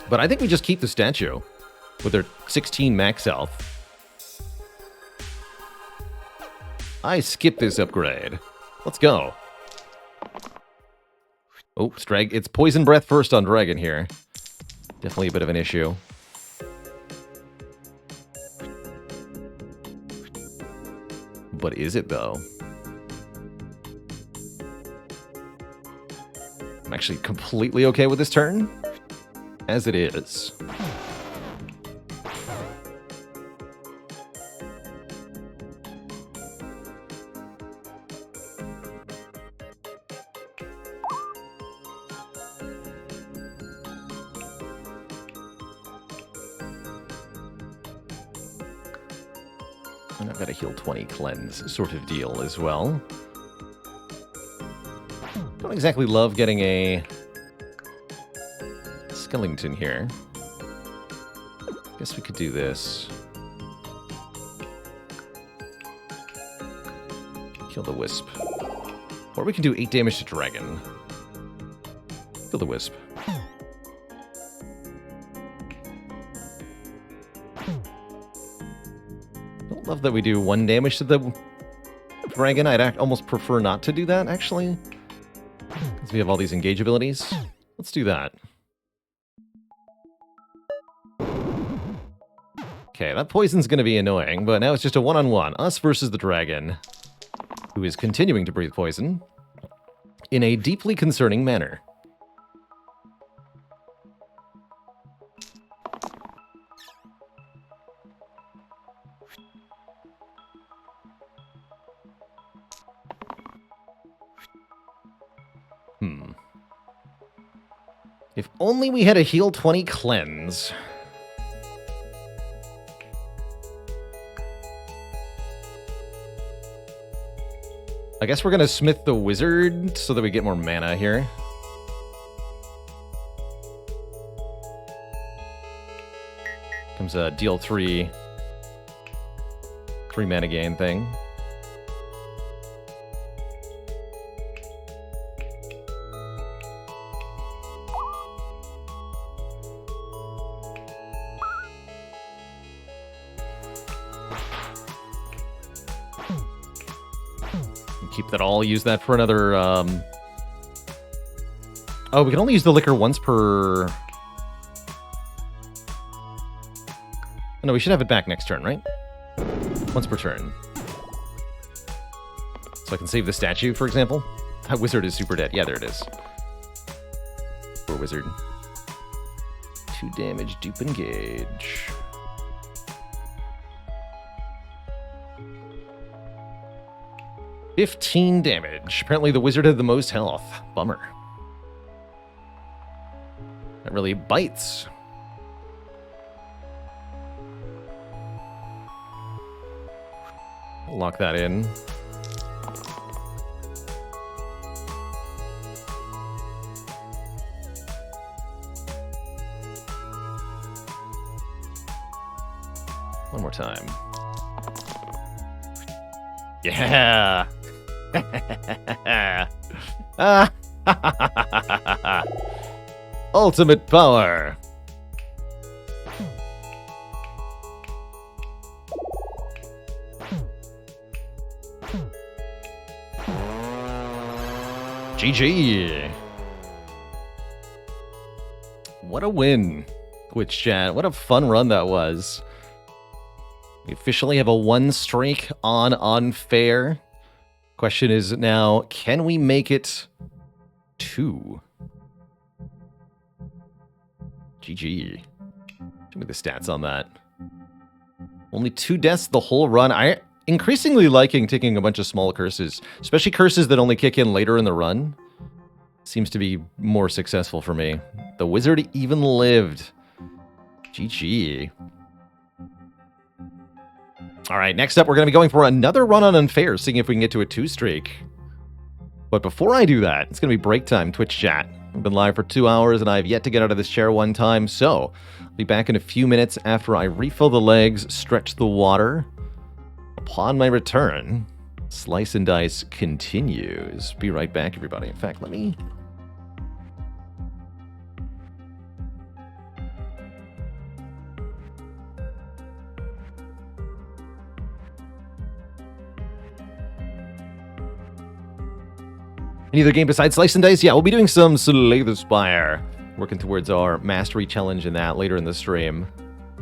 A: But I think we just keep the statue with their 16 max health. I skip this upgrade. Let's go. Oh, it's poison breath first on dragon here. Definitely a bit of an issue. But is it, though? I'm actually completely okay with this turn, as it is. And I've got a heal 20 cleanse sort of deal as well. Don't exactly love getting a skeleton here. Guess we could do this. Kill the wisp. Or we can do 8 damage to dragon. Kill the wisp. love that we do 1 damage to the dragon. I'd almost prefer not to do that, actually. Because we have all these engage abilities. Let's do that. Okay, that poison's going to be annoying, but now it's just a one-on-one. Us versus the dragon, who is continuing to breathe poison in a deeply concerning manner. If only we had a heal 20 cleanse. I guess we're going to smith the wizard so that we get more mana here. Comes a deal 3 mana gain thing. Keep that all, use that for another, Oh, we can only use the liquor once per... No, we should have it back next turn, right? Once per turn. So I can save the statue, for example. That wizard is super dead. Yeah, there it is. Poor wizard. 2 damage, dupe engage. $15 damage. Apparently the wizard had the most health. Bummer. That really bites. Lock that in. One more time. Yeah! Ultimate power! GG! What a win, Twitch chat. What a fun run that was. We officially have a 1 streak on Unfair. Question is now, can we make it 2? GG. Show me the stats on that. Only 2 deaths the whole run. I increasingly liking taking a bunch of small curses, especially curses that only kick in later in the run. Seems to be more successful for me. The wizard even lived. GG. All right, next up, we're going to be going for another run on Unfair, seeing if we can get to a 2 streak. But before I do that, it's going to be break time, Twitch chat. I've been live for 2 hours, and I've yet to get out of this chair 1 time, so I'll be back in a few minutes after I refill the legs, stretch the water. Upon my return, Slice and Dice continues. Be right back, everybody. In fact, let me... Any other game besides Slice and Dice? Yeah, we'll be doing some Slay the Spire. Working towards our Mastery Challenge in that later in the stream.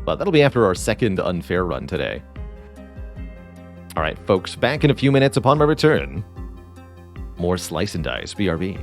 A: But that'll be after our second Unfair run today. Alright, folks, back in a few minutes upon my return. More Slice and Dice, BRB.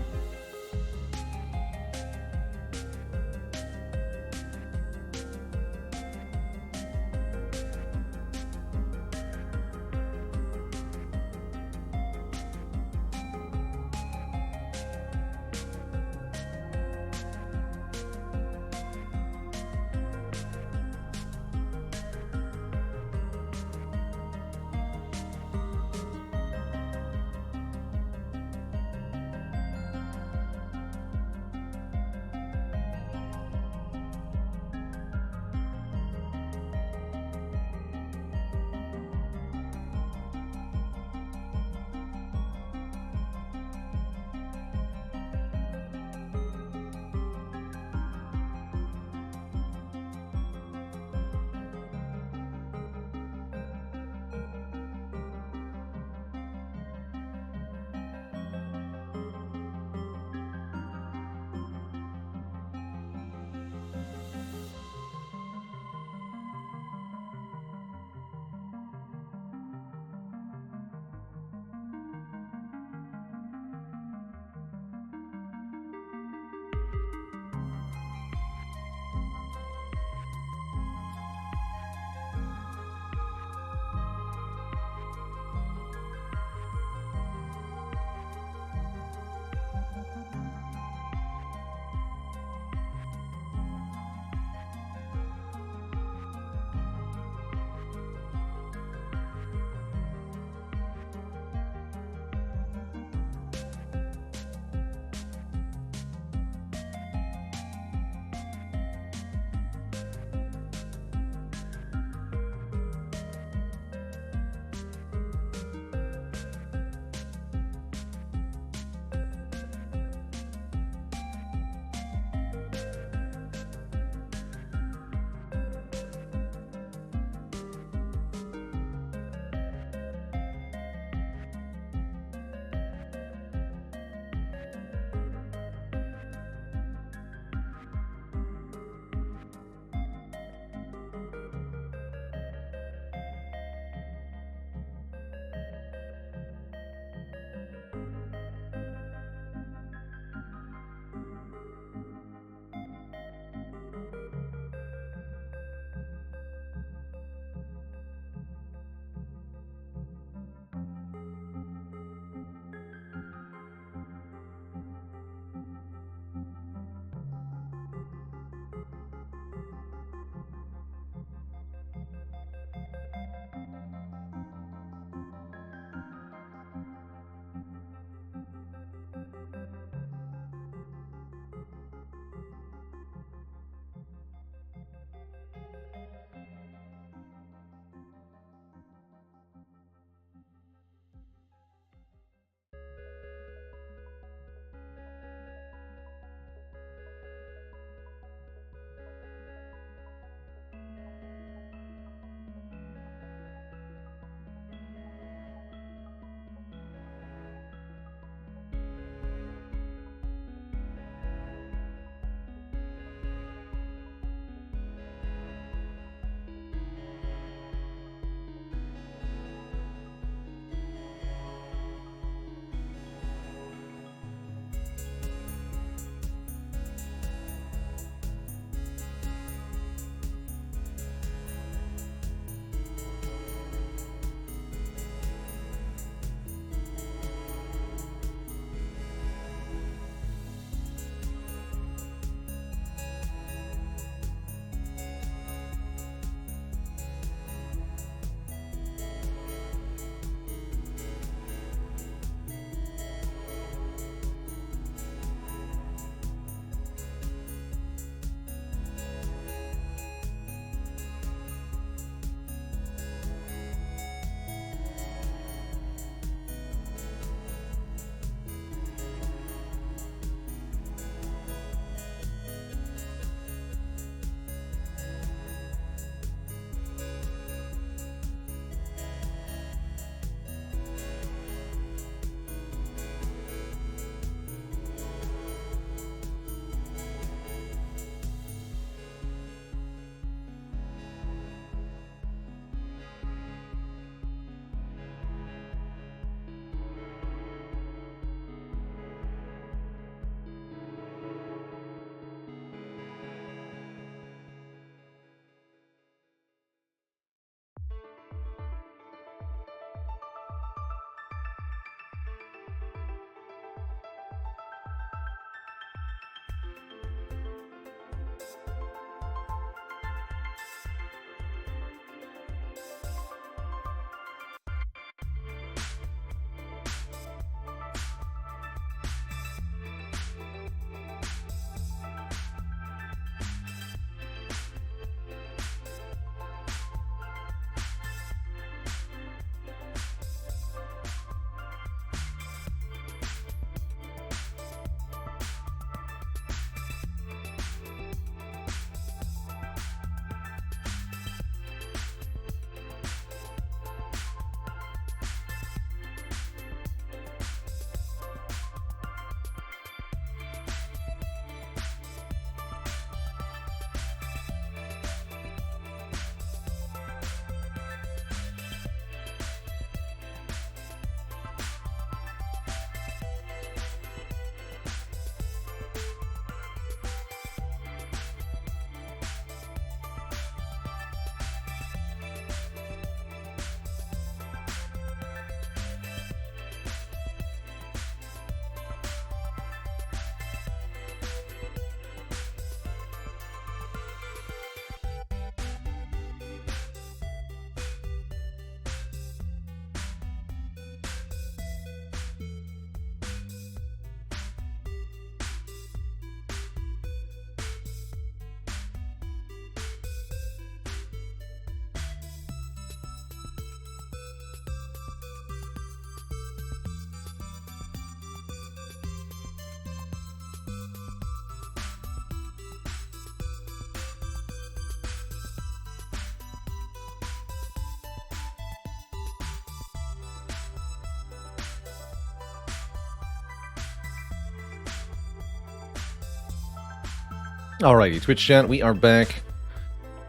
A: Alrighty, Twitch chat, we are back.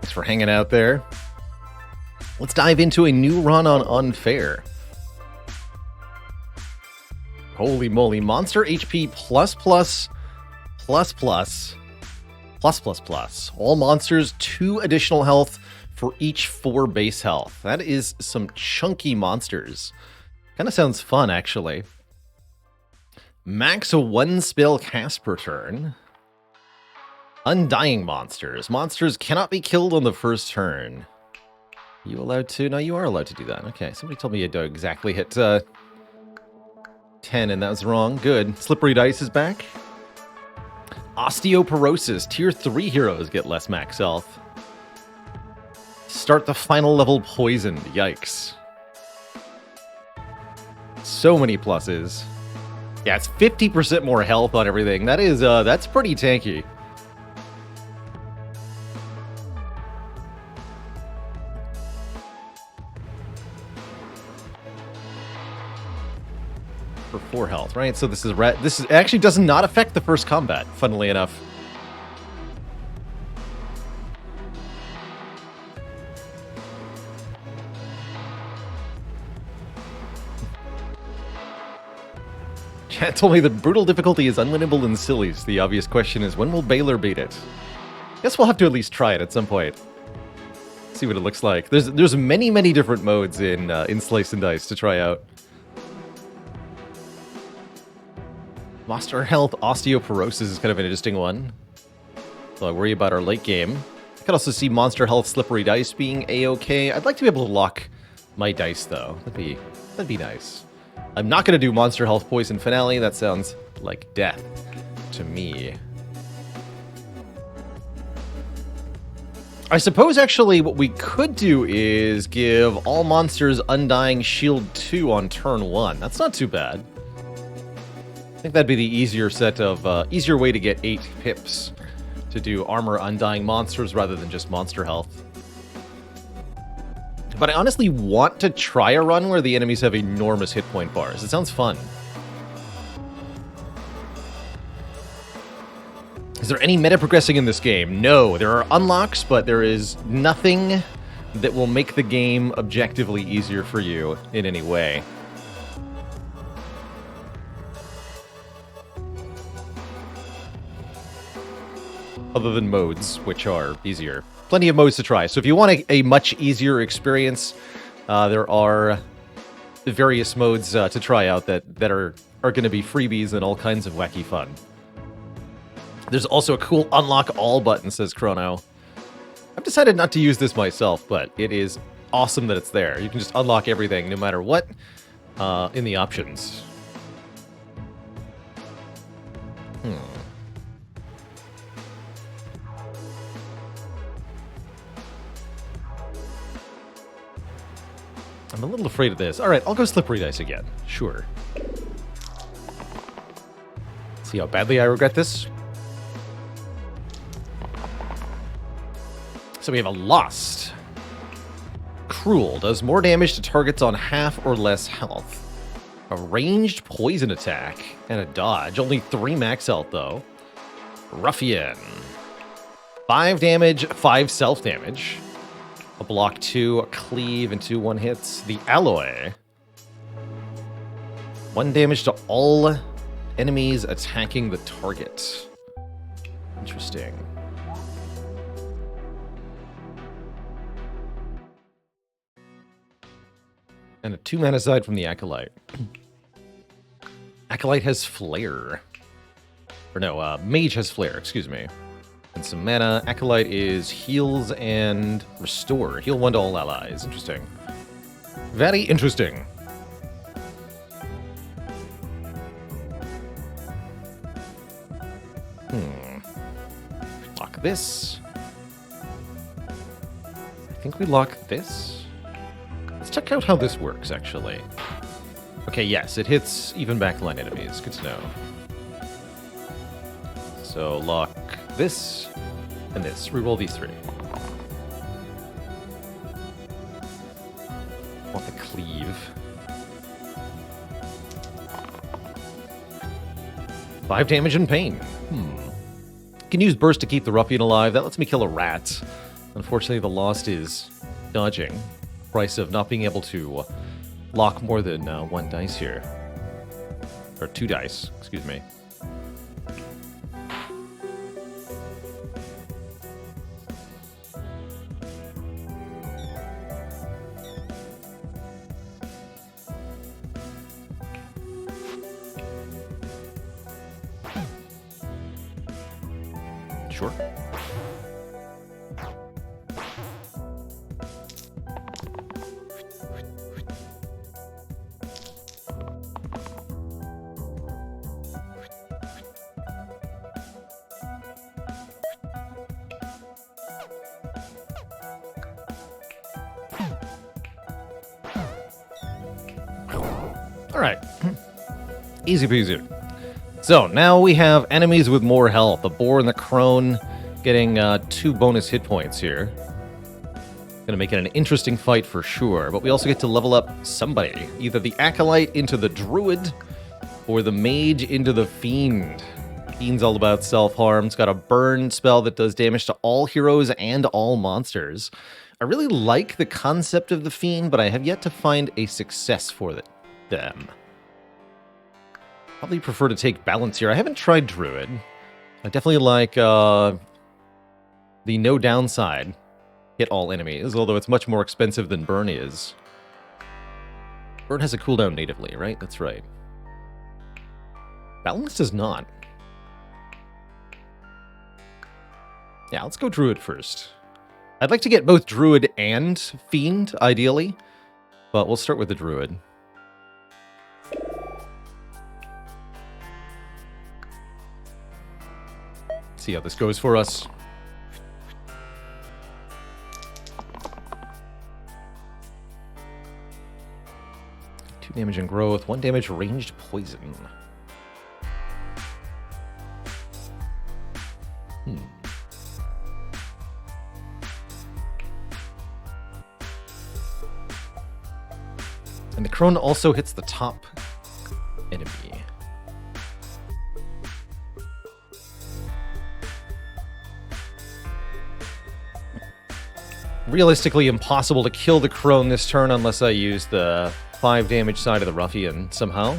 A: Thanks for hanging out there. Let's dive into a new run on Unfair. Holy moly, monster HP plus plus, plus plus, plus plus plus. All monsters 2 additional health for each 4 base health. That is some chunky monsters. Kind of sounds fun, actually. Max 1 spell cast per turn. Undying monsters. Monsters cannot be killed on the first turn. Are you allowed to? No, you are allowed to do that. Okay, somebody told me you had to exactly hit 10, and that was wrong. Good. Slippery Dice is back. Osteoporosis. Tier 3 heroes get less max health. Start the final level poisoned. Yikes. So many pluses. Yeah, it's 50% more health on everything. That is, that's pretty tanky. For 4 health, right? So this is actually does not affect the first combat, funnily enough. Chat told me that brutal difficulty is unwinnable in sillies. The obvious question is, when will Baylor beat it? Guess we'll have to at least try it at some point. See what it looks like. There's many different modes in Slice and Dice to try out. Monster Health Osteoporosis is kind of an interesting one. So I worry about our late game. I could also see Monster Health Slippery Dice being a-okay. I'd like to be able to lock my dice, though. That'd be nice. I'm not going to do Monster Health Poison Finale. That sounds like death to me. I suppose, actually, what we could do is give all monsters Undying Shield 2 on turn 1. That's not too bad. I think that'd be the easier easier way to get 8 pips to do armor undying monsters rather than just monster health. But I honestly want to try a run where the enemies have enormous hit point bars. It sounds fun. Is there any meta progressing in this game? No, there are unlocks, but there is nothing that will make the game objectively easier for you in any way. Other than modes, which are easier. Plenty of modes to try. So if you want a much easier experience, there are various modes to try out that are going to be freebies and all kinds of wacky fun. There's also a cool unlock all button, says Chrono. I've decided not to use this myself, but it is awesome that it's there. You can just unlock everything no matter what in the options. I'm a little afraid of this. Alright, I'll go Slippery Dice again. Sure. See how badly I regret this? So we have a Lost. Cruel. Does more damage to targets on half or less health. A ranged poison attack. And a dodge. Only 3 max health, though. Ruffian. 5 damage, 5 self-damage. A block 2, a cleave, and 2 one-hits. The Alloy. 1 damage to all enemies attacking the target. Interesting. And a 2 mana side from the Acolyte. Acolyte has Flare. Or no, Mage has Flare, excuse me. And some mana. Acolyte is heals and restore. Heal 1 to all allies. Interesting. Very interesting. Lock this. I think we lock this. Let's check out how this works, actually. Okay, yes, it hits even backline enemies. Good to know. So lock this and this. Reroll these 3. Want the cleave. 5 damage and pain. Can use Burst to keep the ruffian alive. That lets me kill a rat. Unfortunately, the lost is dodging. Price of not being able to lock more than 1 dice here. Or 2 dice, excuse me. Sure. All right. Easy peasy. So now we have enemies with more health. The boar and the crone getting 2 bonus hit points here. Gonna make it an interesting fight for sure. But we also get to level up somebody. Either the acolyte into the druid or the mage into the fiend. Fiend's all about self-harm. It's got a burn spell that does damage to all heroes and all monsters. I really like the concept of the fiend, but I have yet to find a success for them. Probably prefer to take balance here. I haven't tried druid. I definitely like the no downside. Hit all enemies, although it's much more expensive than burn is. Burn has a cooldown natively, right? That's right. Balance does not. Yeah, let's go druid first. I'd like to get both druid and fiend, ideally, but we'll start with the druid. See how this goes for us. 2 damage and growth, 1 damage ranged poison. And the crone also hits the top enemy. Realistically impossible to kill the crone this turn unless I use the 5 damage side of the ruffian somehow.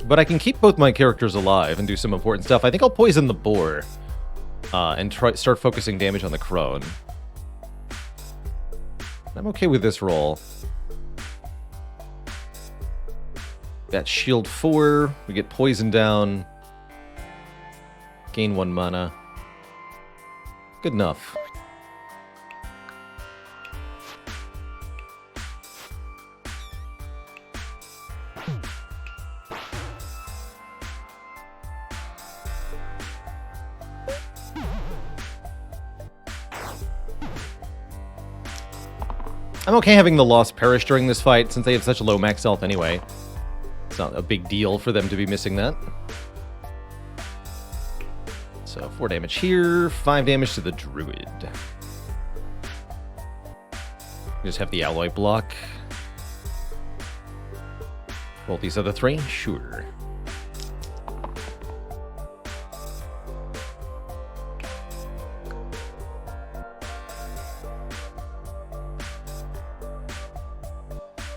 A: But I can keep both my characters alive and do some important stuff. I think I'll poison the boar and start focusing damage on the crone. I'm okay with this roll. Got shield 4, we get poison down, gain 1 mana. Good enough. I'm okay having the lost perish during this fight since they have such a low max health anyway. It's not a big deal for them to be missing that. So 4 damage here, 5 damage to the druid. Just have the alloy block. Roll these other 3? Sure.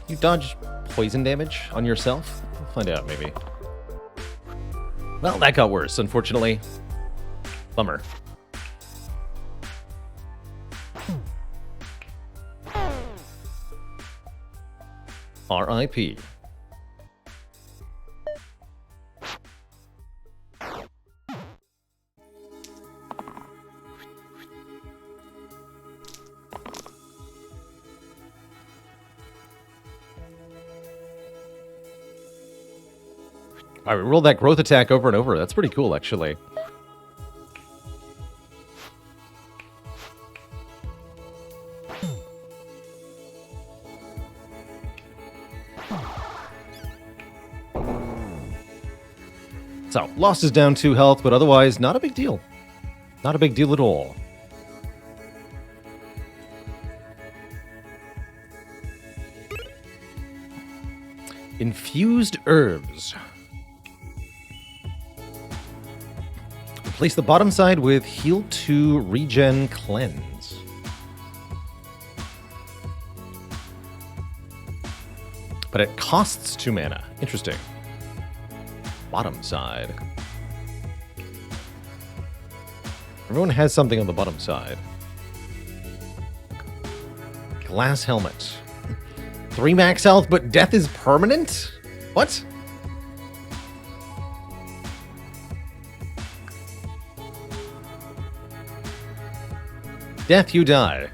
A: You dodge poison damage on yourself? We'll find out, maybe. Well, that got worse, unfortunately. Bummer. R.I.P. All right, we rolled that growth attack over and over. That's pretty cool, actually. So, lost is down 2 health, but otherwise, not a big deal. Not a big deal at all. Infused herbs. Replace the bottom side with Heal 2 Regen Cleanse. But it costs 2 mana. Interesting. Bottom side. Everyone has something on the bottom side. Glass helmet. 3 max health, but death is permanent? What? Death, you die.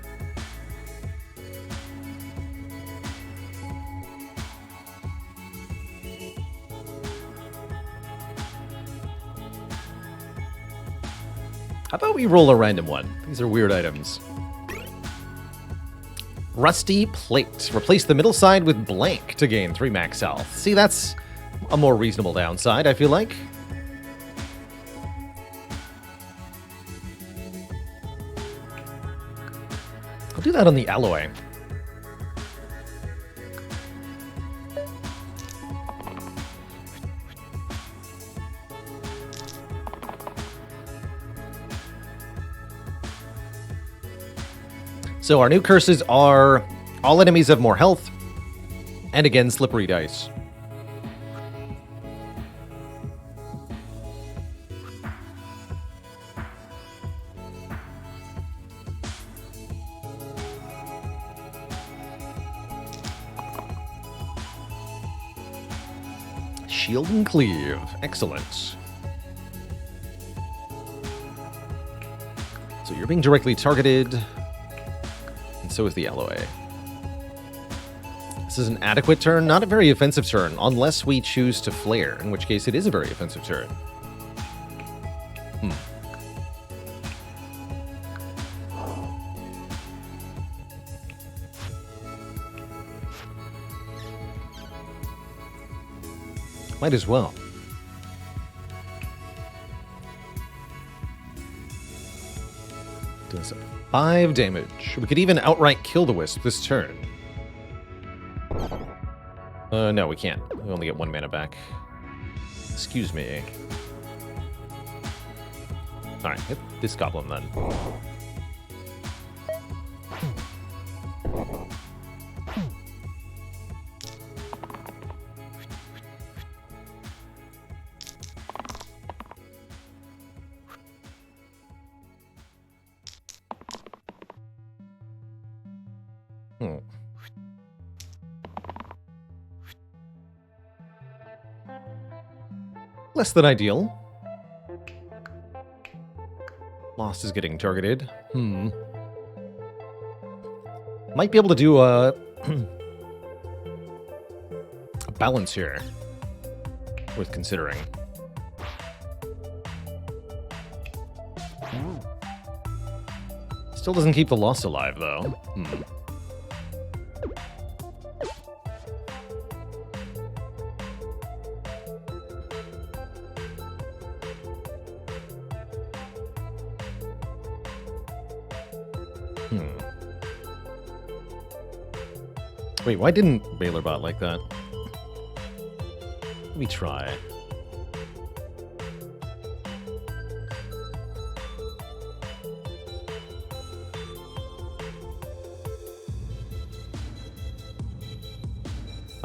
A: How about we roll a random one? These are weird items. Rusty Plate. Replace the middle side with blank to gain 3 max health. See, that's a more reasonable downside, I feel like. I'll do that on the alloy. So our new curses are all enemies have more health, and again, slippery dice. Shield and Cleave. Excellent. So you're being directly targeted. So is the alloy. This is an adequate turn, not a very offensive turn, unless we choose to flare, in which case it is a very offensive turn. Might as well. Does 5 damage. We could even outright kill the Wisp this turn. No, we can't. We only get 1 mana back. Excuse me. Alright, hit this goblin then. Less than ideal. Lost is getting targeted. Might be able to do a balance here. Worth considering. Still doesn't keep the Lost alive, though. Wait, why didn't Baylor bot like that? Let me try.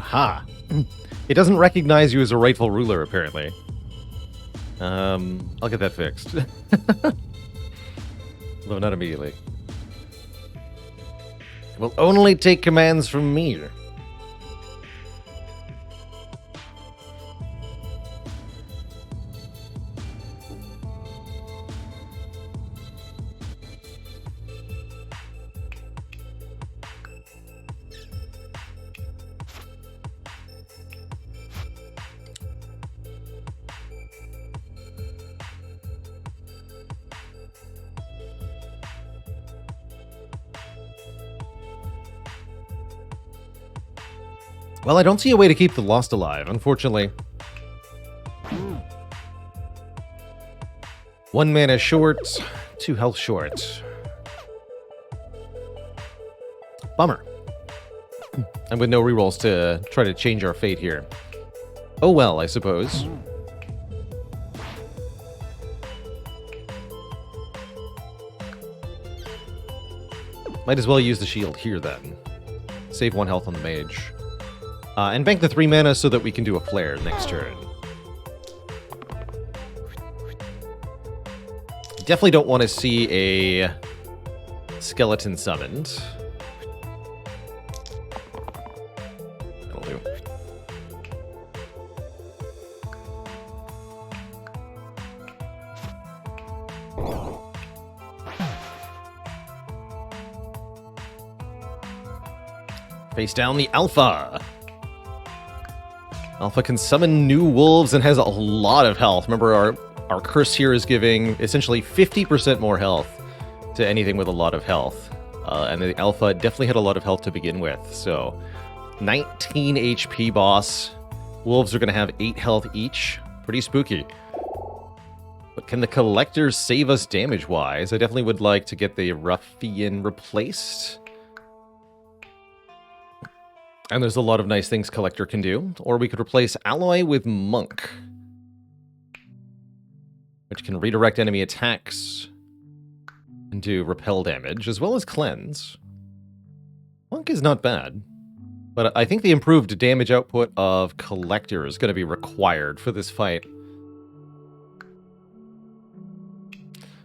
A: Aha! It doesn't recognize you as a rightful ruler, apparently. I'll get that fixed. Though not immediately. Will only take commands from me. Well, I don't see a way to keep the Lost alive, unfortunately. 1 mana short, 2 health short. Bummer. And with no rerolls to try to change our fate here. Oh well, I suppose. Might as well use the shield here then. Save 1 health on the mage. And bank the 3 mana so that we can do a flare next turn. Definitely don't want to see a skeleton summoned. That'll do. Face down the Alpha. Alpha can summon new wolves and has a lot of health. Remember, our curse here is giving essentially 50% more health to anything with a lot of health. And the Alpha definitely had a lot of health to begin with. So 19 HP boss. Wolves are going to have 8 health each. Pretty spooky. But can the Collectors save us damage-wise? I definitely would like to get the Ruffian replaced. And there's a lot of nice things Collector can do. Or we could replace Alloy with Monk, which can redirect enemy attacks and do repel damage, as well as cleanse. Monk is not bad, but I think the improved damage output of Collector is going to be required for this fight.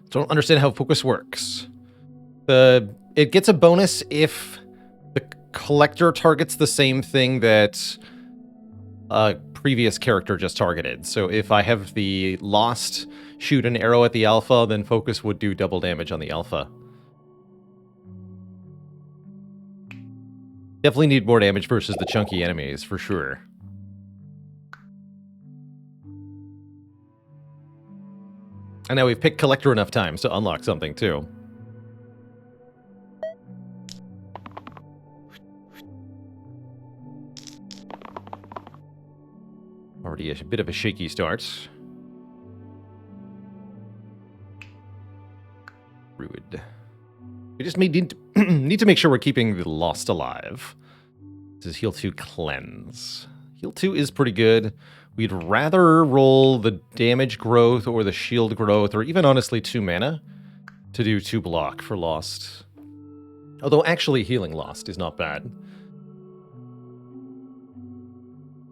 A: Don't understand how Focus works. It gets a bonus if the Collector targets the same thing that a previous character just targeted. So if I have the Lost shoot an arrow at the Alpha, then Focus would do double damage on the Alpha. Definitely need more damage versus the chunky enemies, for sure. And now we've picked Collector enough times to unlock something, too. Already a bit of a shaky start. Rude. We just need to make sure we're keeping the Lost alive. This is Heal 2 Cleanse. Heal 2 is pretty good. We'd rather roll the damage growth or the shield growth, or even honestly 2 mana, to do 2 block for Lost. Although actually healing Lost is not bad.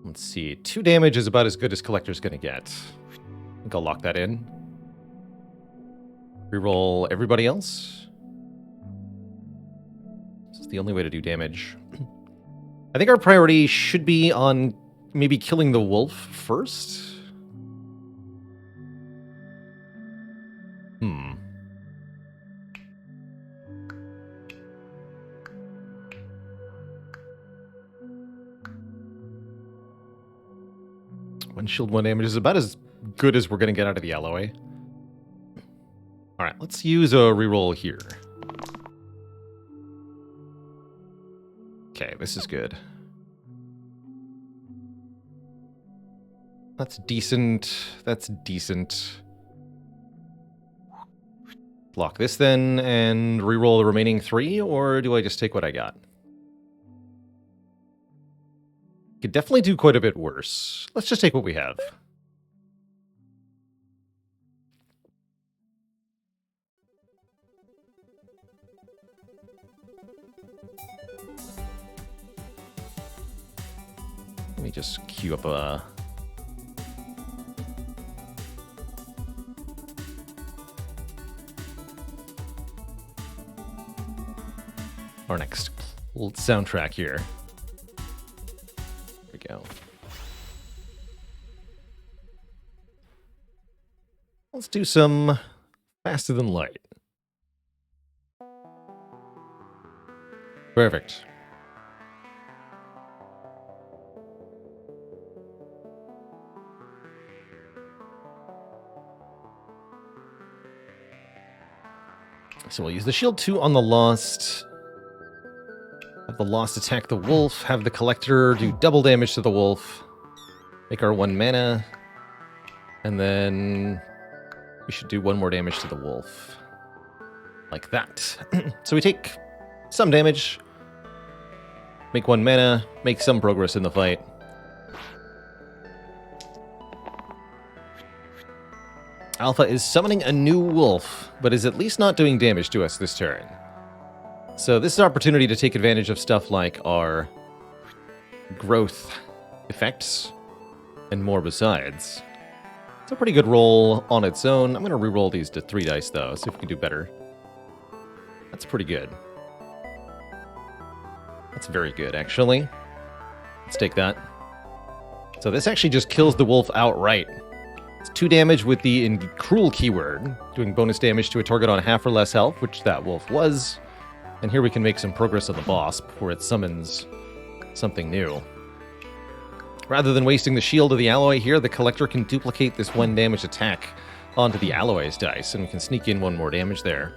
A: Let's see. 2 damage is about as good as Collector's gonna get. I think I'll lock that in. Reroll everybody else. This is the only way to do damage. I think our priority should be on maybe killing the wolf first. One shield, 1 damage is about as good as we're going to get out of the alloy. Alright, let's use a reroll here. Okay, this is good. That's decent. That's decent. Lock this then and reroll the remaining 3, or do I just take what I got? Could definitely do quite a bit worse. Let's just take what we have. Let me just queue up our next soundtrack here. There we go. Let's do some Faster Than Light. Perfect. So we'll use the shield 2 on the Lost. Have the Lost attack the wolf. Have the Collector do double damage to the wolf. Make our 1 mana. And then we should do 1 more damage to the wolf. Like that. So we take some damage. Make 1 mana, make some progress in the fight. Alpha is summoning a new wolf, but is at least not doing damage to us this turn. So this is our opportunity to take advantage of stuff like our growth effects and more besides. It's a pretty good roll on its own. I'm going to re-roll these to 3 dice, though, see if we can do better. That's pretty good. That's very good, actually. Let's take that. So this actually just kills the wolf outright. It's 2 damage with the cruel keyword, doing bonus damage to a target on half or less health, which that wolf was. And here we can make some progress on the boss before it summons something new. Rather than wasting the shield of the alloy here, the collector can duplicate this 1 damage attack onto the alloy's dice, and we can sneak in 1 more damage there.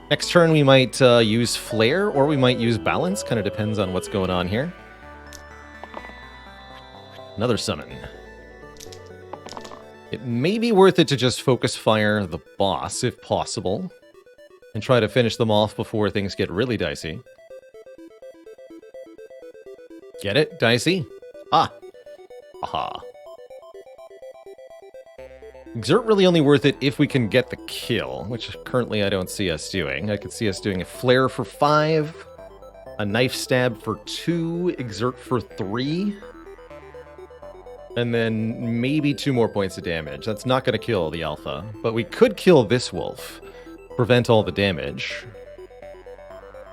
A: Next turn we might use Flare, or we might use Balance, kind of depends on what's going on here. Another summon. It may be worth it to just focus fire the boss, if possible, and try to finish them off before things get really dicey. Get it? Dicey? Ah. Aha. Exert really only worth it if we can get the kill, which currently I don't see us doing. I could see us doing a Flare for 5, a Knife Stab for 2, Exert for 3, and then maybe 2 more points of damage. That's not going to kill the Alpha, but we could kill this wolf, prevent all the damage.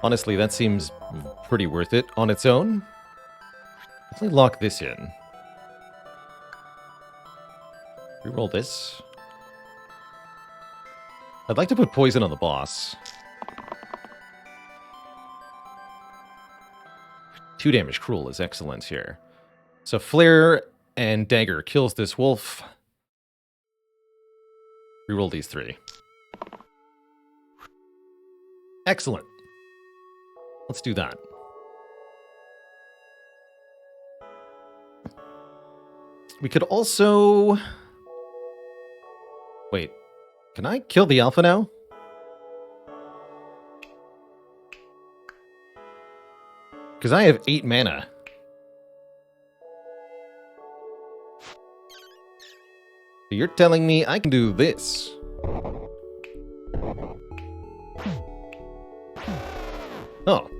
A: Honestly, that seems pretty worth it on its own. Definitely lock this in. Reroll this. I'd like to put poison on the boss. 2 damage cruel is excellent here. So Flare and Dagger kills this wolf. Reroll these 3. Excellent. Let's do that. We could also... Wait, can I kill the Alpha now? Because I have 8 mana. So you're telling me I can do this? Oh.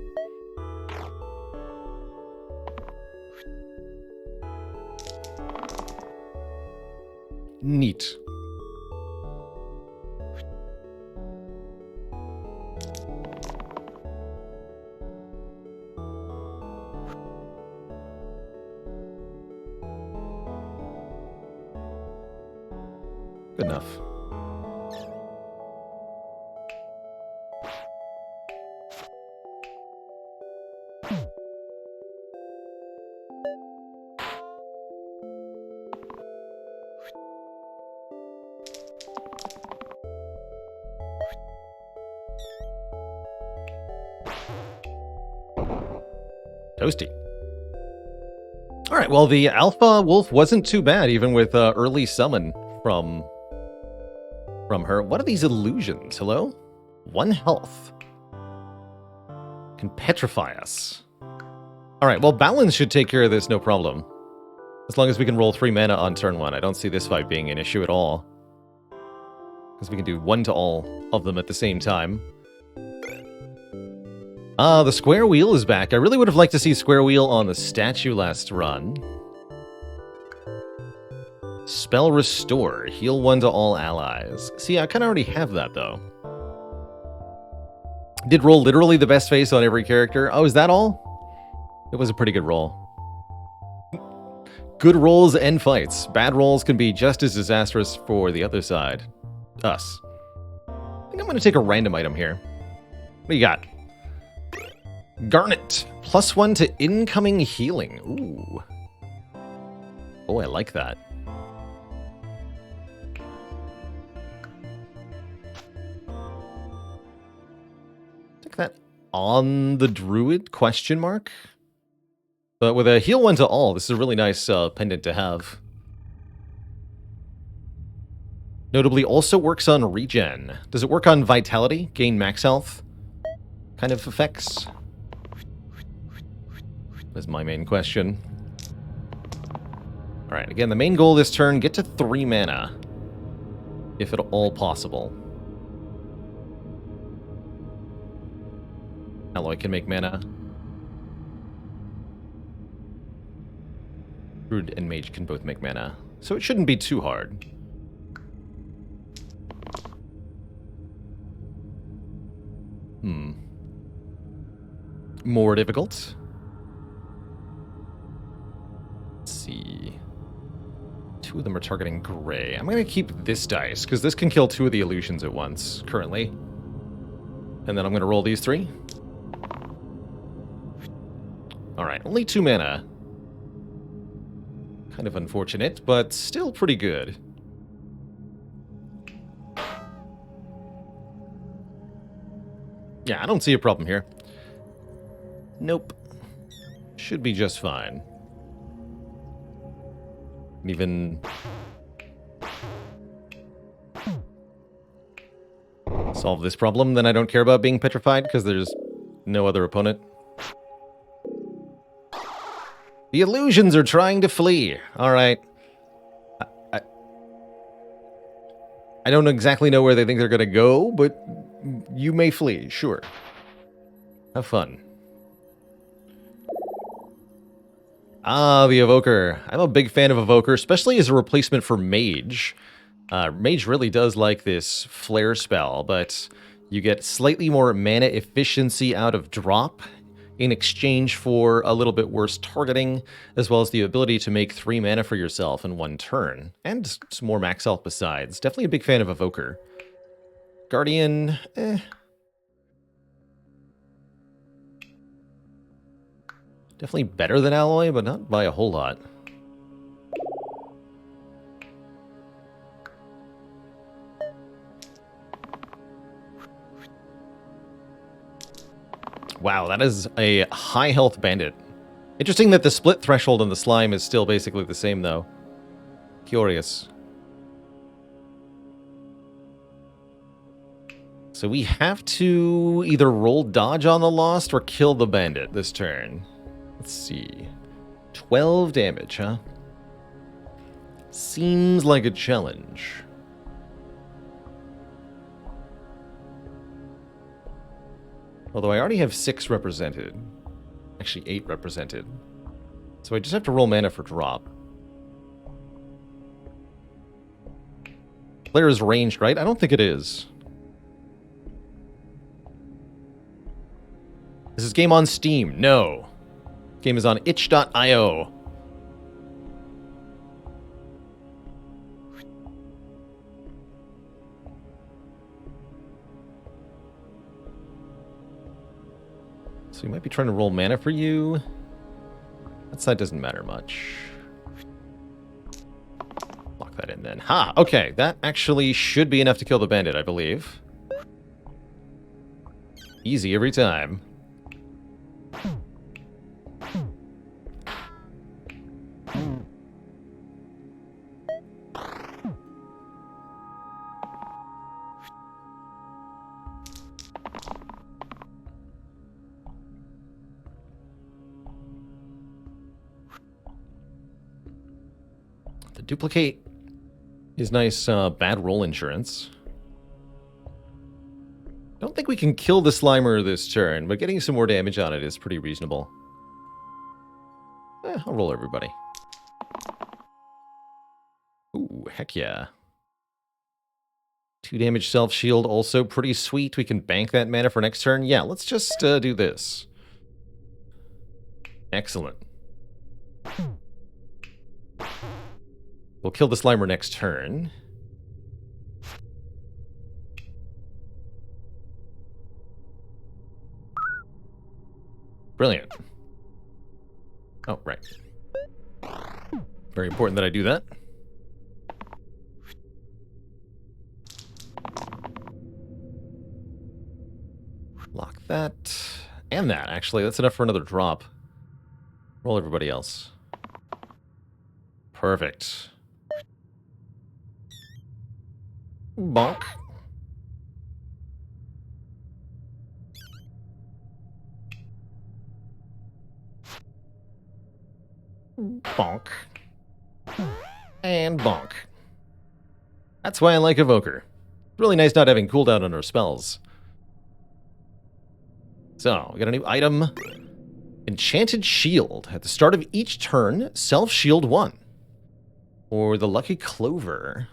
A: Neat. Good enough. Toasty. All right, well, the Alpha Wolf wasn't too bad, even with early summon from her. What are these illusions? Hello? 1 health. Can petrify us. All right, well, Balance should take care of this, no problem. As long as we can roll 3 mana on turn 1. I don't see this fight being an issue at all. Because we can do 1 to all of them at the same time. The Square Wheel is back. I really would have liked to see Square Wheel on the statue last run. Spell Restore. Heal 1 to all allies. See, I kind of already have that, though. Did roll literally the best face on every character. Oh, is that all? It was a pretty good roll. Good rolls and fights. Bad rolls can be just as disastrous for the other side. Us. I think I'm going to take a random item here. What do you got? Garnet. +1 to incoming healing. Ooh. Oh, I like that. Take that on the druid, question mark? But with a heal 1 to all, this is a really nice pendant to have. Notably also works on regen. Does it work on vitality? Gain max health? Kind of effects? is my main question. Alright, again, the main goal this turn, get to 3 mana. If at all possible. Alloy can make mana. Druid and Mage can both make mana. So it shouldn't be too hard. More difficult. Let's see. 2 of them are targeting gray. I'm going to keep this dice, because this can kill 2 of the illusions at once, currently. And then I'm going to roll these 3. Alright, only 2 mana. Kind of unfortunate, but still pretty good. Yeah, I don't see a problem here. Nope. Should be just fine. Even solve this problem, then I don't care about being petrified because there's no other opponent. The illusions are trying to flee. All right. I don't exactly know where they think they're going to go, but you may flee, sure. Have fun. Ah, the Evoker. I'm a big fan of Evoker, especially as a replacement for Mage. Mage really does like this Flare spell, but you get slightly more mana efficiency out of drop in exchange for a little bit worse targeting, as well as the ability to make 3 mana for yourself in 1 turn, and some more max health besides. Definitely a big fan of Evoker. Guardian, Definitely better than Alloy, but not by a whole lot. Wow, that is a high health bandit. Interesting that the split threshold on the slime is still basically the same, though. Curious. So we have to either roll dodge on the Lost or kill the bandit this turn. Let's see. 12 damage, huh? Seems like a challenge. Although I already have 6 represented. Actually, 8 represented. So I just have to roll mana for drop. Player is ranged, right? I don't think it is. Is this game on Steam? No. Game is on itch.io. So we might be trying to roll mana for you. That side doesn't matter much. Lock that in then. Ha! Okay, that actually should be enough to kill the bandit, I believe. Easy every time. The duplicate is nice bad roll insurance. Don't think we can kill the Slimer this turn, but getting some more damage on it is pretty reasonable. I'll roll everybody. Ooh, heck yeah. 2 damage self-shield, also pretty sweet. We can bank that mana for next turn. Yeah, let's just do this. Excellent. We'll kill the Slimer next turn. Brilliant. Oh, right. Very important that I do that. Lock that. And that, actually. That's enough for another drop. Roll everybody else. Perfect. Bonk. Bonk. And bonk. That's why I like Evoker. It's really nice not having cooldown on our spells. So, we got a new item. Enchanted Shield. At the start of each turn, self-shield 1. Or the Lucky Clover.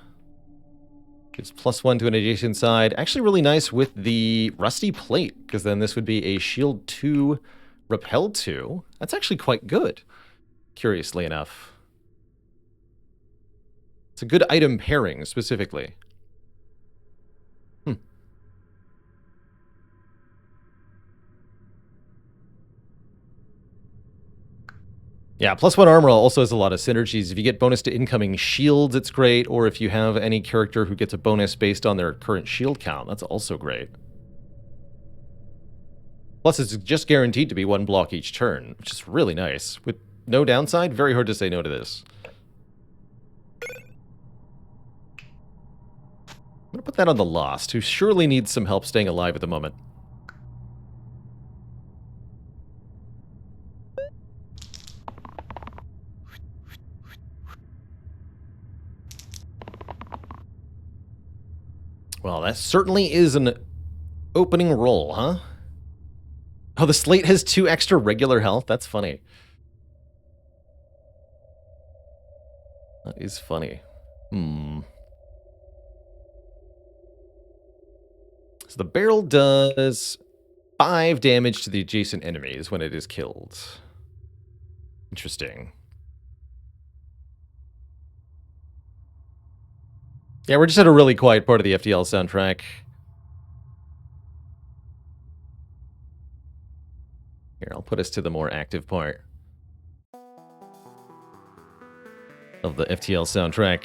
A: Gives +1 to an adjacent side. Actually really nice with the Rusty Plate, because then this would be a shield 2, repel 2. That's actually quite good, curiously enough. It's a good item pairing, specifically. Yeah, +1 armor also has a lot of synergies. If you get bonus to incoming shields, it's great. Or if you have any character who gets a bonus based on their current shield count, that's also great. Plus, it's just guaranteed to be 1 block each turn, which is really nice. With no downside, very hard to say no to this. I'm going to put that on the Lost, who surely needs some help staying alive at the moment. Well, that certainly is an opening roll, huh? Oh, the slate has 2 extra regular health? That's funny. That is funny. So the barrel does 5 damage to the adjacent enemies when it is killed. Interesting. Yeah, we're just at a really quiet part of the FTL soundtrack. Here, I'll put us to the more active part of the FTL soundtrack.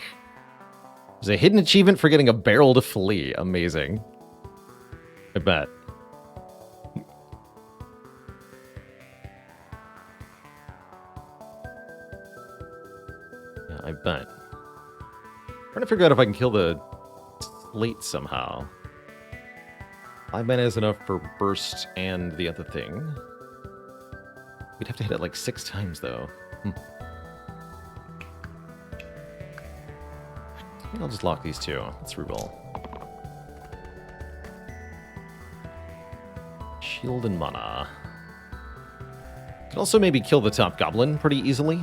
A: There's a hidden achievement for getting a barrel to flee. Amazing. I bet. Yeah, I bet. Trying to figure out if I can kill the slate somehow. 5 mana is enough for burst and the other thing. We'd have to hit it like 6 times, though. Maybe I'll just lock these 2. Let's reroll. Shield and mana. Could also maybe kill the top goblin pretty easily,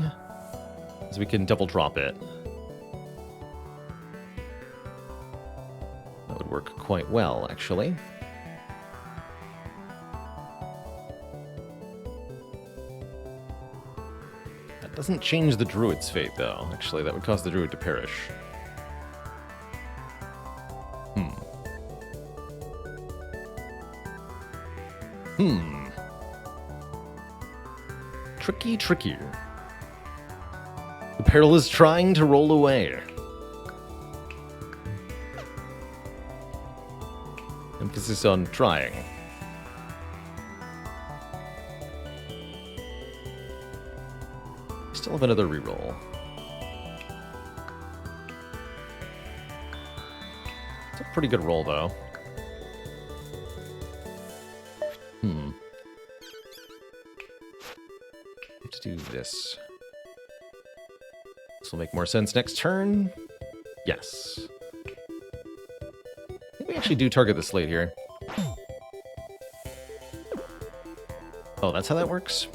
A: as we can double drop it. That would work quite well, actually. That doesn't change the druid's fate, though. Actually, that would cause the druid to perish. Trickier. The peril is trying to roll away. Emphasis on trying. Still have another reroll. It's a pretty good roll, though. Let's do this. This will make more sense next turn. Yes. I think we actually do target the slate here. Oh, that's how that works?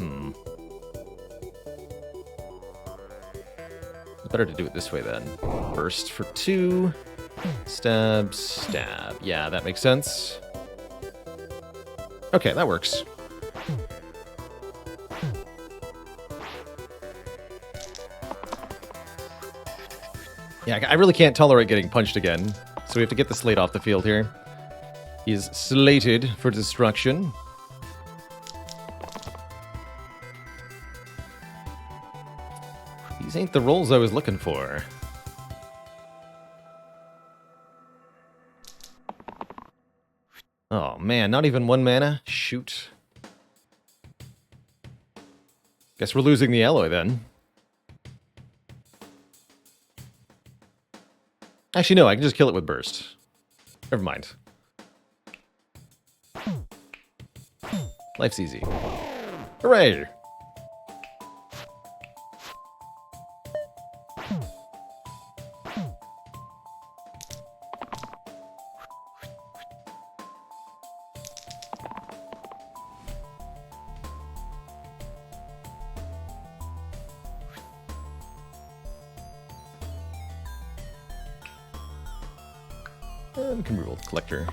A: Better to do it this way, then. Burst for 2. Stab, stab. Yeah, that makes sense. Okay, that works. Yeah, I really can't tolerate getting punched again, so we have to get the slate off the field here. He is slated for destruction. These ain't the rolls I was looking for. Oh man, not even 1 mana? Shoot. Guess we're losing the alloy then. Actually, no, I can just kill it with burst. Never mind. Life's easy. Hooray! And we can reroll the collector.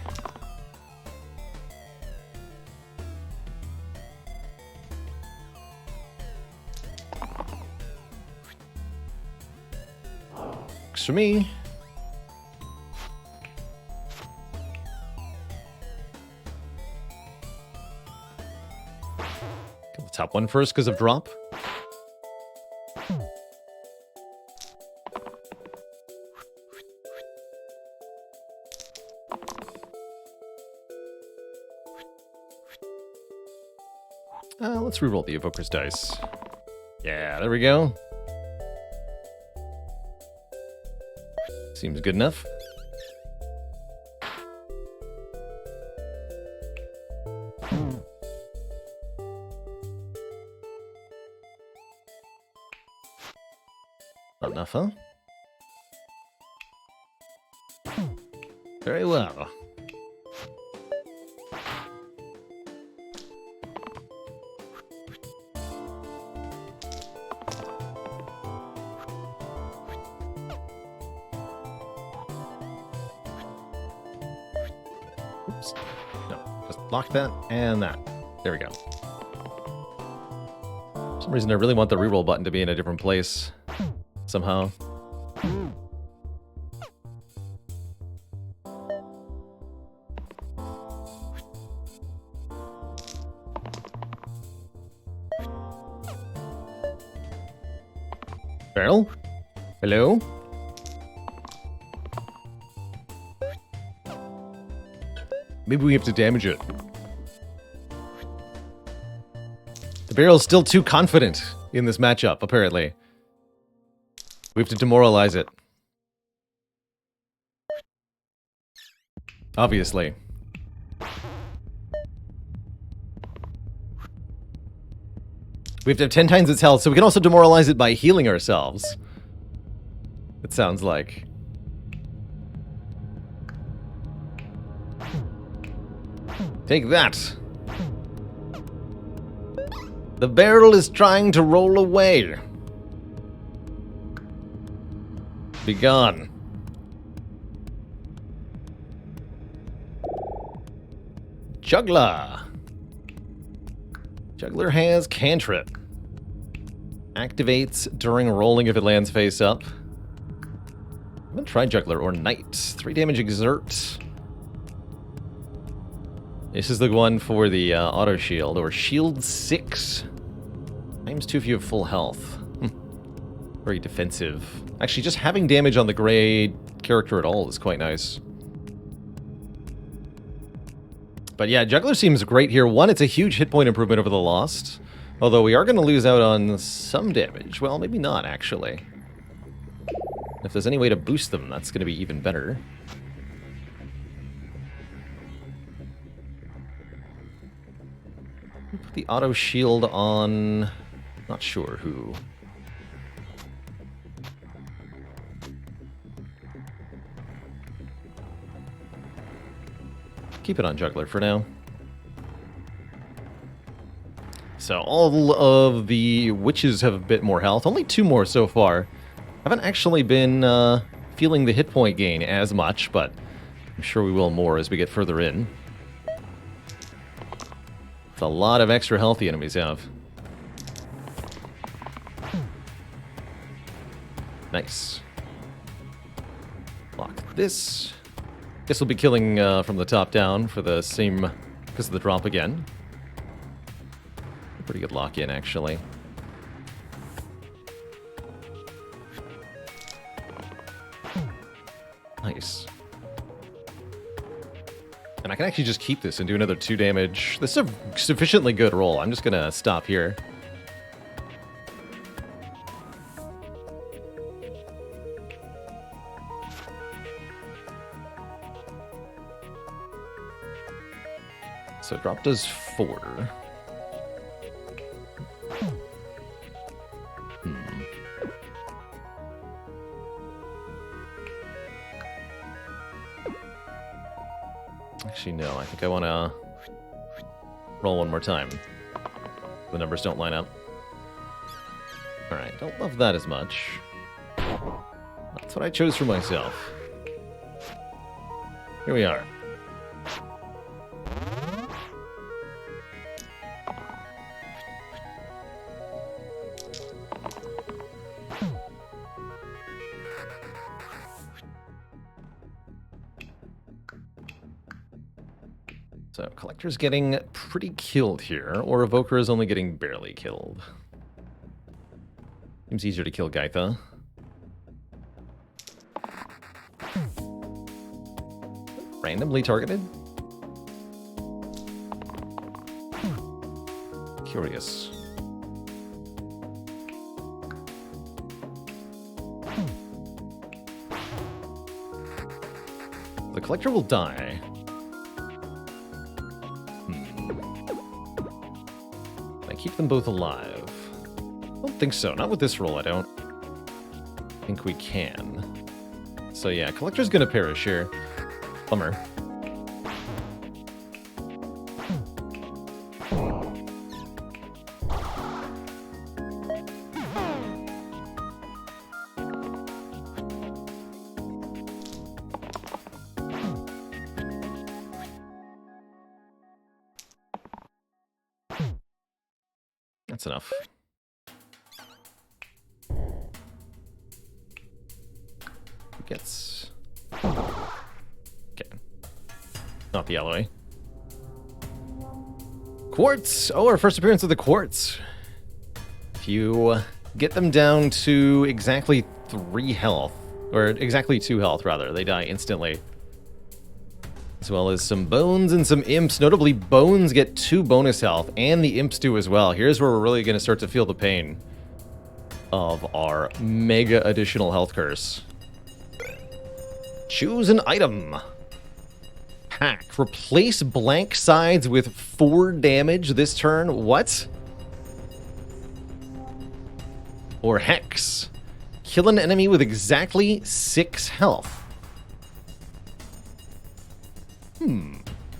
A: Works for me. Get the top one first because of drop. Let's reroll the Evoker's dice. Yeah, there we go. Seems good enough. Not enough, huh? Very well. Oops. No, just lock that and that. There we go. For some reason, I really want the reroll button to be in a different place. Somehow. Barrel? Hello? Maybe we have to damage it. The barrel's still too confident in this matchup, apparently. We have to demoralize it. Obviously. We have to have 10 times its health, so we can also demoralize it by healing ourselves. It sounds like. Take that. The barrel is trying to roll away. Be gone. Juggler. Juggler has cantrip. Activates during rolling if it lands face up. I'm gonna try Juggler or Knight. 3 damage exert. This is the one for the auto shield, or shield 6. Times 2 if you have full health. Very defensive. Actually, just having damage on the gray character at all is quite nice. But yeah, Juggler seems great here. One, it's a huge hit point improvement over the Lost. Although we are going to lose out on some damage. Well, maybe not, actually. If there's any way to boost them, that's going to be even better. Put the auto shield on... Not sure who. Keep it on Juggler for now. So all of the witches have a bit more health. Only 2 more so far. Haven't actually been feeling the hit point gain as much, but I'm sure we will more as we get further in. It's a lot of extra health the enemies have. Nice. Lock this. Guess we'll be killing from the top down for the same, because of the drop again. Pretty good lock-in, actually. Nice. And I can actually just keep this and do another 2 damage. This is a sufficiently good roll. I'm just gonna stop here. So drop does 4. Actually, no. I think I want to roll one more time. The numbers don't line up. Alright, don't love that as much. That's what I chose for myself. Here we are. So, Collector's getting pretty killed here, or Evoker is only getting barely killed. Seems easier to kill Gaitha. Randomly targeted? Curious. The Collector will die. I keep them both alive. I don't think so. Not with this roll, I don't think we can. So yeah, Collector's gonna perish here. Bummer. That's enough. Who gets... Okay. Not the alloy. Quartz! Oh, our first appearance of the Quartz. If you get them down to exactly 3 health, or exactly 2 health, rather, they die instantly. As well as some bones and some imps. Notably, bones get 2 bonus health, and the imps do as well. Here's where we're really going to start to feel the pain of our mega additional health curse. Choose an item. Hack. Replace blank sides with 4 damage this turn. What? Or Hex. Kill an enemy with exactly 6 health.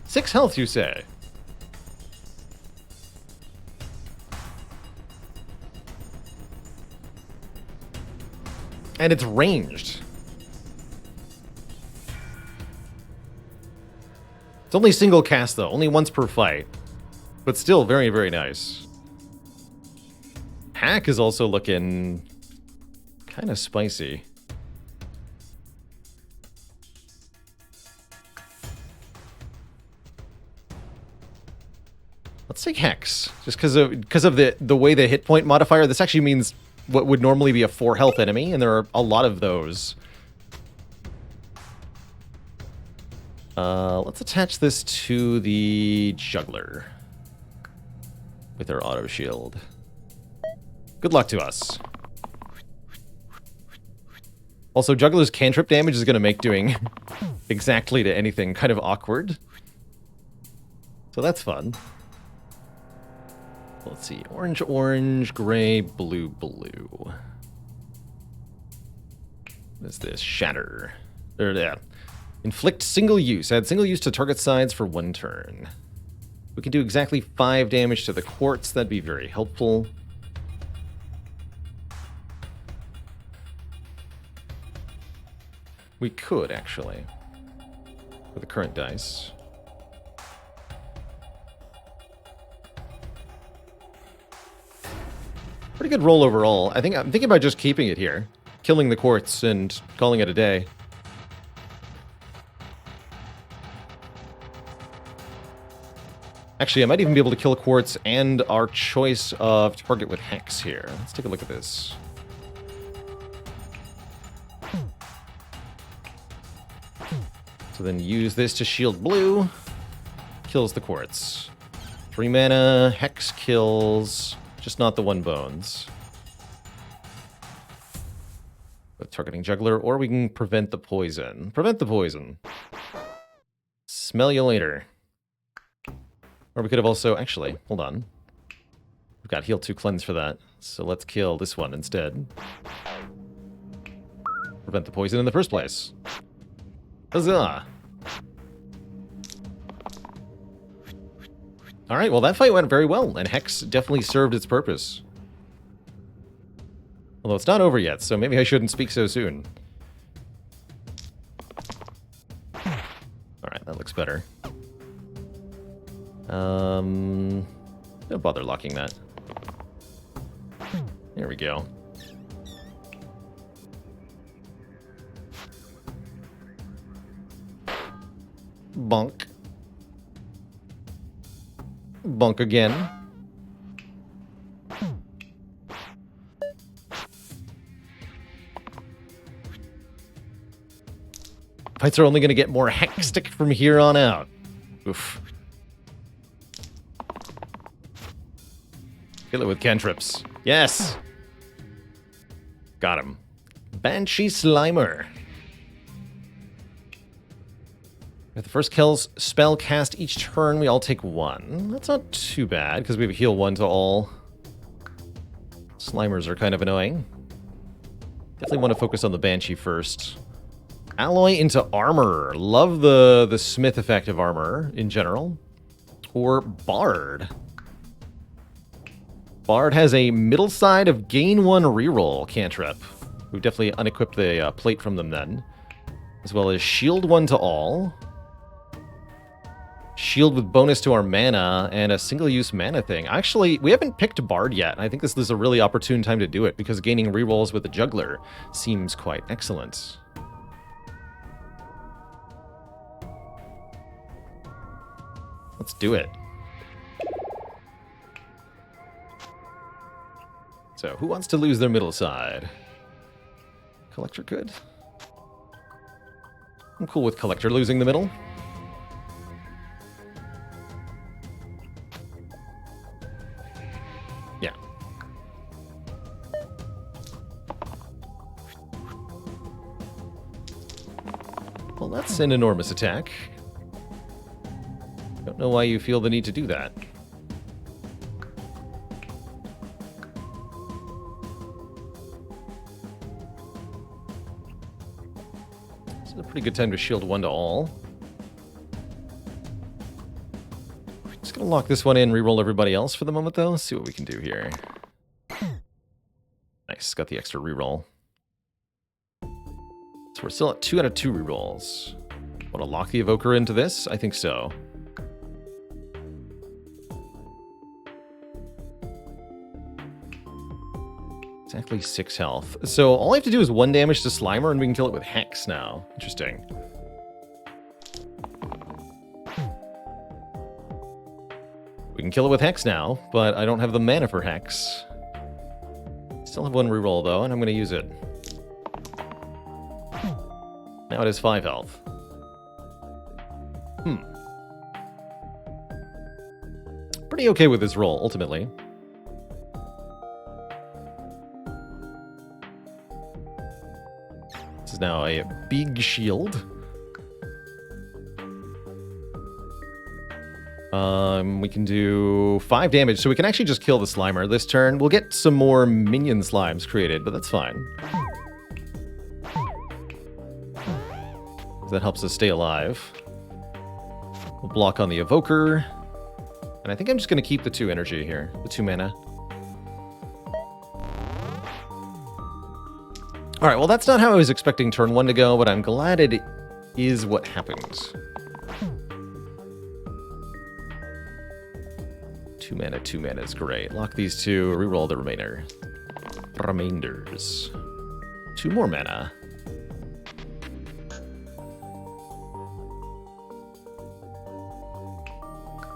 A: 6 health, you say? And it's ranged. It's only single cast, though. Only once per fight. But still very, very nice. Hack is also looking kind of spicy. Let's take Hex, just because of the way the hit point modifier. This actually means what would normally be a 4 health enemy, and there are a lot of those. Let's attach this to the Juggler with our auto shield. Good luck to us. Also, Juggler's cantrip damage is going to make doing exactly to anything kind of awkward. So that's fun. Let's see. Orange, orange, gray, blue, blue. What is this? Shatter. Yeah. Inflict single use. Add single use to target sides for 1 turn. We can do exactly 5 damage to the Quartz. That'd be very helpful. We could, actually. With the current dice. Pretty good roll overall. I'm thinking about just keeping it here. Killing the Quartz and calling it a day. Actually, I might even be able to kill a Quartz and our choice of target with Hex here. Let's take a look at this. So then use this to shield blue. Kills the Quartz. 3 mana, Hex kills... just not the 1 bones. With targeting Juggler, or we can prevent the poison. Prevent the poison. Smell you later. Or we could have also... actually, hold on. We've got heal 2 cleanse for that. So let's kill this one instead. Prevent the poison in the first place. Huzzah! Alright, well that fight went very well, and Hex definitely served its purpose. Although it's not over yet, so maybe I shouldn't speak so soon. looks better. Don't bother locking that. There we go. Bonk. Bonk again. Fights are only going to get more hectic from here on out. Oof. Kill it with cantrips. Yes! Got him. Banshee Slimer. If the first spell cast each turn, we all take 1. That's not too bad, because we have a heal 1 to all. Slimers are kind of annoying. Definitely want to focus on the Banshee first. Alloy into armor. Love the smith effect of armor in general. Or Bard. Bard has a middle side of gain 1 reroll cantrip. We've definitely unequipped the plate from them then. As well as shield 1 to all. Shield with bonus to our mana, and a single-use mana thing. Actually, we haven't picked Bard yet. I think this is a really opportune time to do it, because gaining rerolls with the Juggler seems quite excellent. Let's do it. So, who wants to lose their middle side? Collector could. I'm cool with Collector losing the middle. Yeah. Well, that's an enormous attack. Don't know why you feel the need to do that. This is a pretty good time to shield 1 to all. Just gonna lock this one in, reroll everybody else for the moment though. Let's see what we can do here. Nice, got the extra reroll. So we're still at 2 out of 2 rerolls. Want to lock the Evoker into this? I think so. Exactly 6 health. So all I have to do is 1 damage to Slimer and we can kill it with Hex now. Interesting. We can kill it with Hex now, but I don't have the mana for Hex. Still have 1 reroll though, and I'm going to use it. Now it is 5 health. Pretty okay with this roll, ultimately. This is now a big shield. We can do 5 damage, so we can actually just kill the Slimer this turn. We'll get some more minion slimes created, but that's fine. That helps us stay alive. We'll block on the Evoker. And I think I'm just going to keep the 2 energy here, the 2 mana. Alright, well that's not how I was expecting turn 1 to go, but I'm glad it is what happens. 2 mana is great. Lock these 2, reroll the remainders. 2 more mana.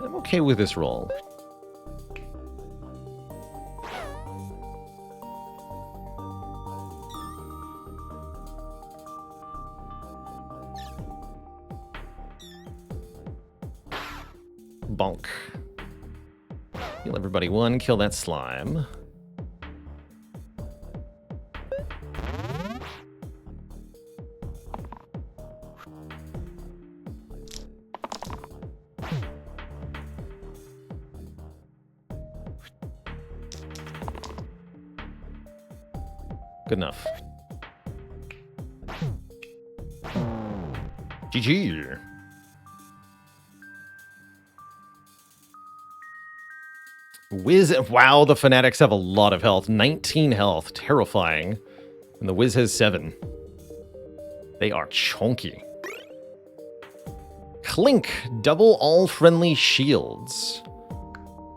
A: I'm okay with this roll. Bonk. Heal everybody 1, kill that slime. Good enough. GG. Wiz, wow, the Fanatics have a lot of health. 19 health, terrifying. And the Wiz has 7. They are chunky. Clink, double all friendly shields.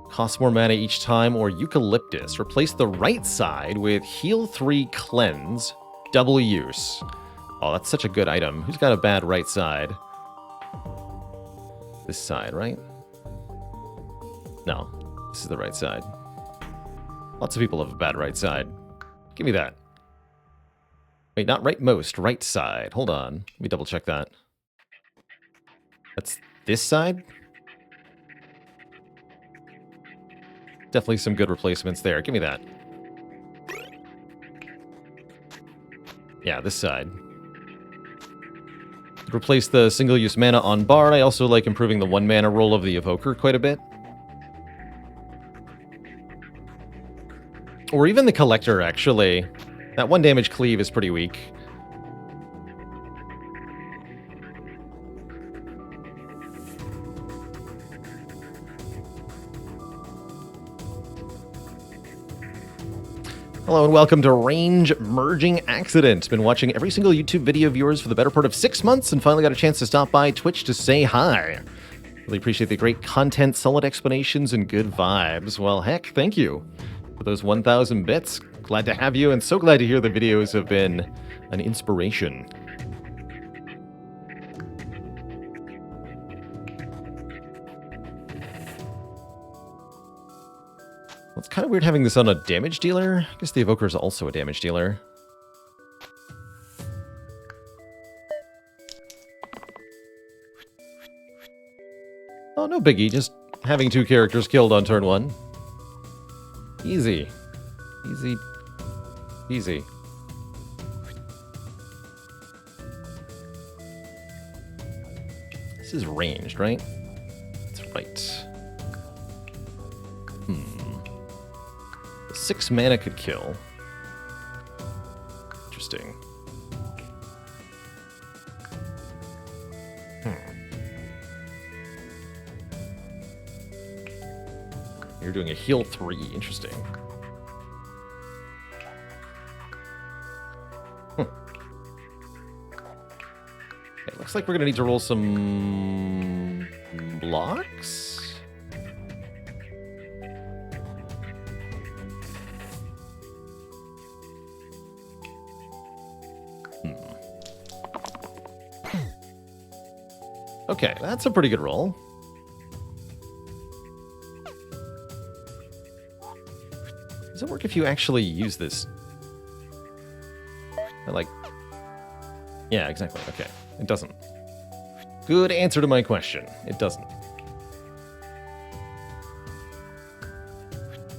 A: Costs more mana each time, or Eucalyptus. Replace the right side with Heal 3 Cleanse, double use. Oh, that's such a good item. Who's got a bad right side? This side, right? No, this is the right side. Lots of people have a bad right side. Give me that. Wait, not rightmost, right side. Hold on. Let me double check that. That's this side? Definitely some good replacements there. Give me that. Yeah, this side. Replace the single-use mana on Bard. I also like improving the 1 mana roll of the Evoker quite a bit. Or even the Collector, actually. That 1 damage cleave is pretty weak. Hello and welcome to Range Merging Accident. Been watching every single YouTube video of yours for the better part of 6 months and finally got a chance to stop by Twitch to say hi. Really appreciate the great content, solid explanations, and good vibes. Well, heck, thank you for those 1,000 bits. Glad to have you and so glad to hear the videos have been an inspiration. It's kind of weird having this on a damage dealer. I guess the Evoker is also a damage dealer. Oh, no biggie. Just having 2 characters killed on turn 1. Easy. Easy. Easy. This is ranged, right? That's right. 6 mana could kill. Interesting. You're doing a heal 3. Interesting. It looks like we're going to need to roll some blocks. Okay, that's a pretty good roll. Does it work if you actually use this? Like, yeah, exactly. Okay, it doesn't. Good answer to my question. It doesn't.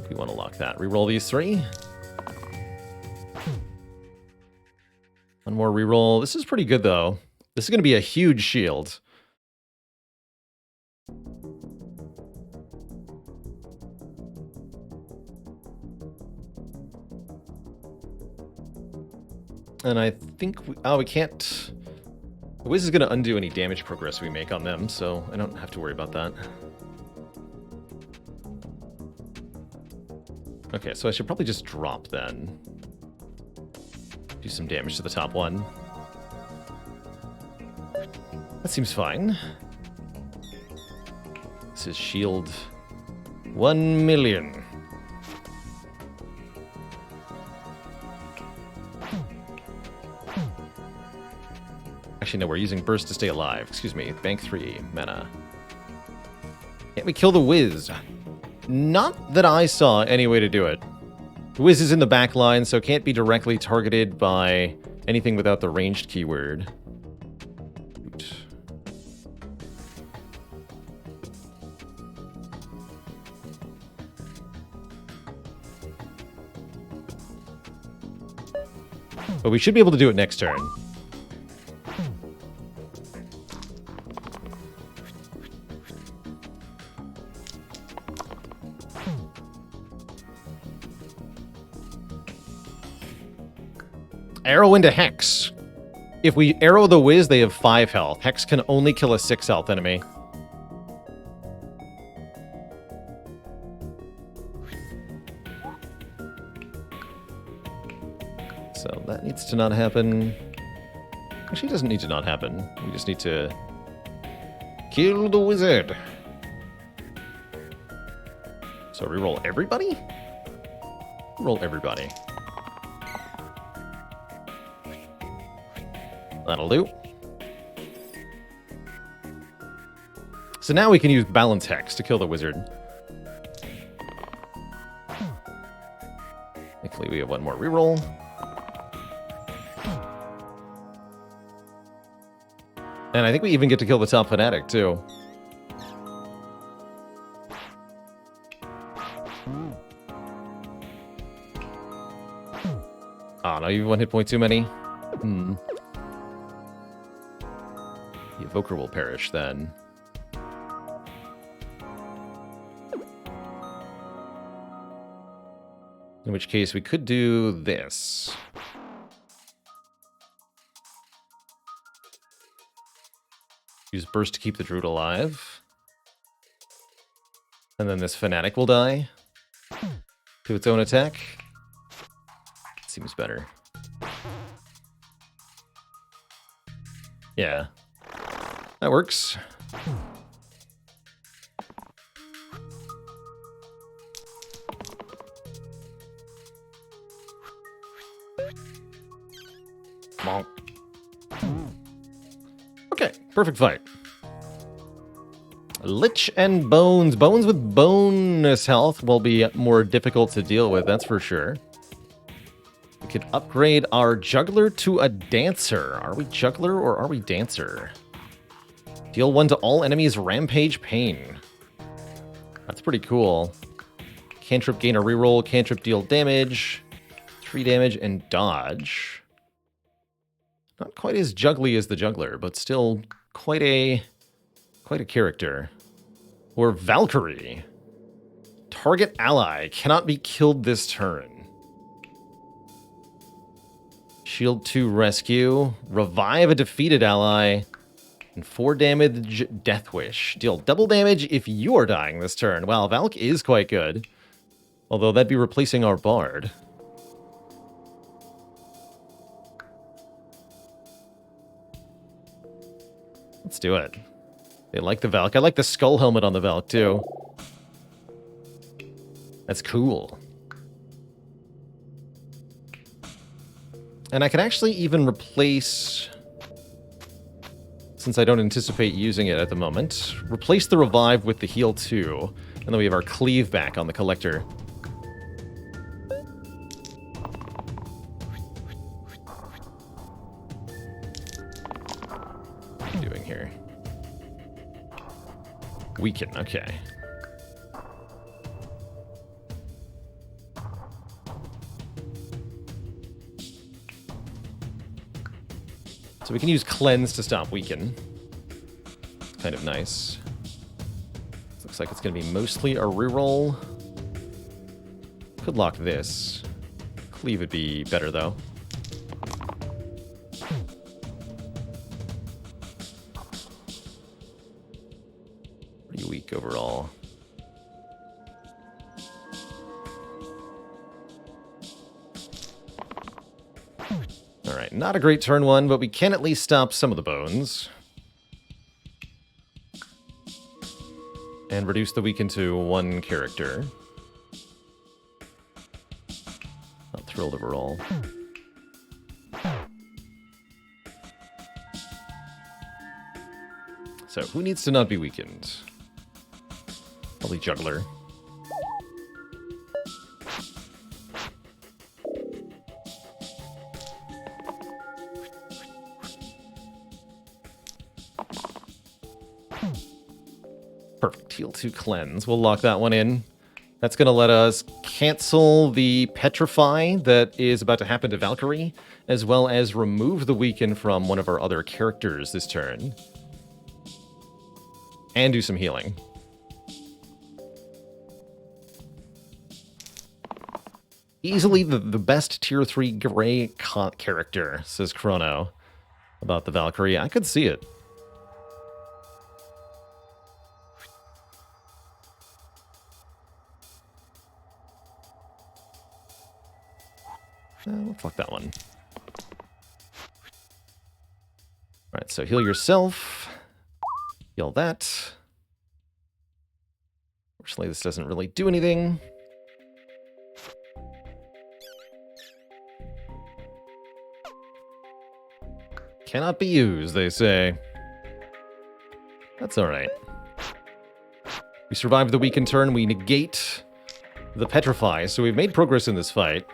A: We want to lock that. Reroll these 3. One more reroll. This is pretty good, though. This is going to be a huge shield. And I think we can't... The Wiz is going to undo any damage progress we make on them, so I don't have to worry about that. Okay, so I should probably just drop then. Do some damage to the top one. That seems fine. This is shield 1 million. Actually, no, we're using Burst to stay alive. Excuse me. Bank 3 mana. Can't we kill the Wiz? Not that I saw any way to do it. The Wiz is in the back line, so can't be directly targeted by anything without the ranged keyword. But we should be able to do it next turn. Arrow into Hex. If we arrow the Wiz, they have 5 health. Hex can only kill a 6 health enemy. So that needs to not happen. Actually, it doesn't need to not happen. We just need to Kill the wizard. So reroll everybody? Roll everybody. That'll do. So now we can use Balance Hex to kill the wizard. Thankfully we have one more reroll. And I think we even get to kill the top fanatic too. Oh no, you have 1 hit point too many? The evoker will perish then. In which case we could do this. Use burst to keep the druid alive. And then this fanatic will die to its own attack. Seems better. Yeah. That works. Bonk. Okay, perfect fight. Lich and Bones. Bones with bonus health will be more difficult to deal with, that's for sure. We could upgrade our Juggler to a Dancer. Are we Juggler or are we Dancer? Deal 1 to all enemies, Rampage Pain. That's pretty cool. Cantrip gain a reroll, cantrip deal damage, 3 damage, and dodge. Not quite as juggly as the Juggler, but still quite a character. Or Valkyrie. Target ally cannot be killed this turn. Shield 2 rescue. Revive a defeated ally. And 4 damage Death Wish. Deal double damage if you are dying this turn. Wow, Valk is quite good. Although that'd be replacing our Bard. Let's do it. They like the Valk. I like the skull helmet on the Valk, too. That's cool. And I can actually even replace, since I don't anticipate using it at the moment, replace the Revive with the Heal 2. And then we have our Cleave back on the Collector. What are you doing here? Weaken, okay. So we can use Cleanse to stop Weaken. It's kind of nice. Looks like it's going to be mostly a reroll. Could lock this. Cleave would be better, though. Pretty weak overall. Alright, not a great turn 1, but we can at least stop some of the bones. And reduce the weaken to 1 character. Not thrilled overall. So, who needs to not be weakened? Probably Juggler. Perfect. Heal 2 Cleanse. We'll lock that one in. That's going to let us cancel the Petrify that is about to happen to Valkyrie, as well as remove the Weaken from one of our other characters this turn. And do some healing. Easily the best tier 3 gray character, says Chrono about the Valkyrie. I could see it. Fuck that one. Alright, so heal yourself. Kill that. Fortunately, this doesn't really do anything. Cannot be used, they say. That's alright. We survived the weakened turn. We negate the petrify, so we've made progress in this fight.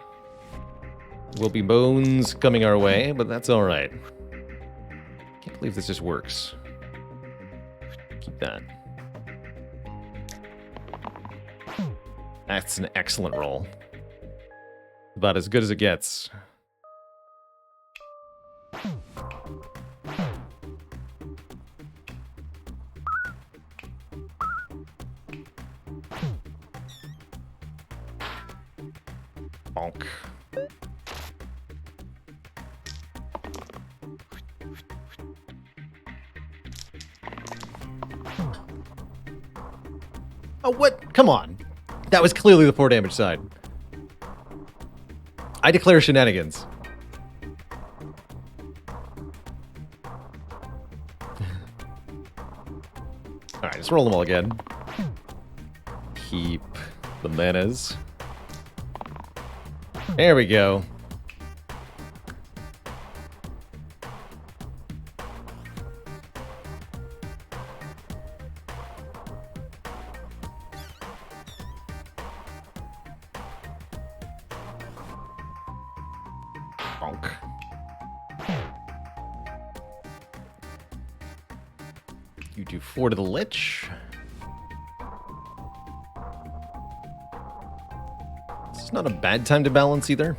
A: Will be bones coming our way, but that's alright. Can't believe this just works. Keep that. That's an excellent roll. About as good as it gets. Bonk. Oh, what? Come on. That was clearly the 4 damage side. I declare shenanigans. Alright, let's roll them all again. Keep the manas. There we go. Bonk. You do 4 to the Lich. It's not a bad time to balance either.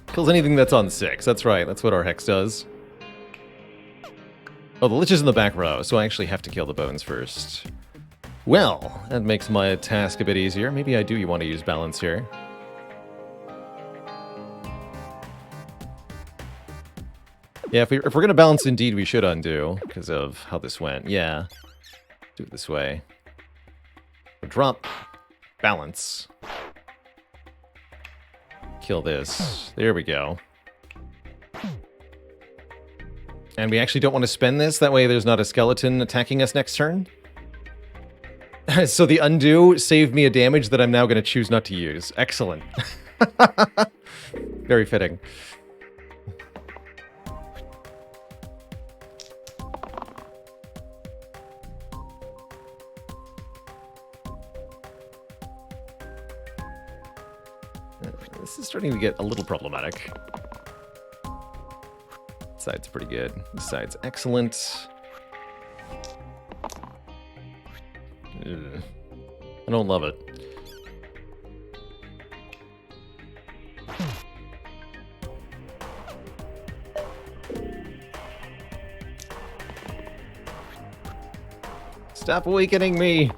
A: Kills anything that's on 6. That's right. That's what our Hex does. Oh, the Lich is in the back row, so I actually have to kill the bones first. Well, that makes my task a bit easier. Maybe I do want to use balance here. Yeah, if we're going to balance indeed, we should undo, because of how this went. Yeah. Do it this way. Drop. Balance. Kill this. There we go. And we actually don't want to spend this. That way there's not a skeleton attacking us next turn. So the undo saved me a damage that I'm now going to choose not to use. Excellent. Very fitting. This is starting to get a little problematic. This side's pretty good. This side's excellent. Ugh. I don't love it. Stop awakening me!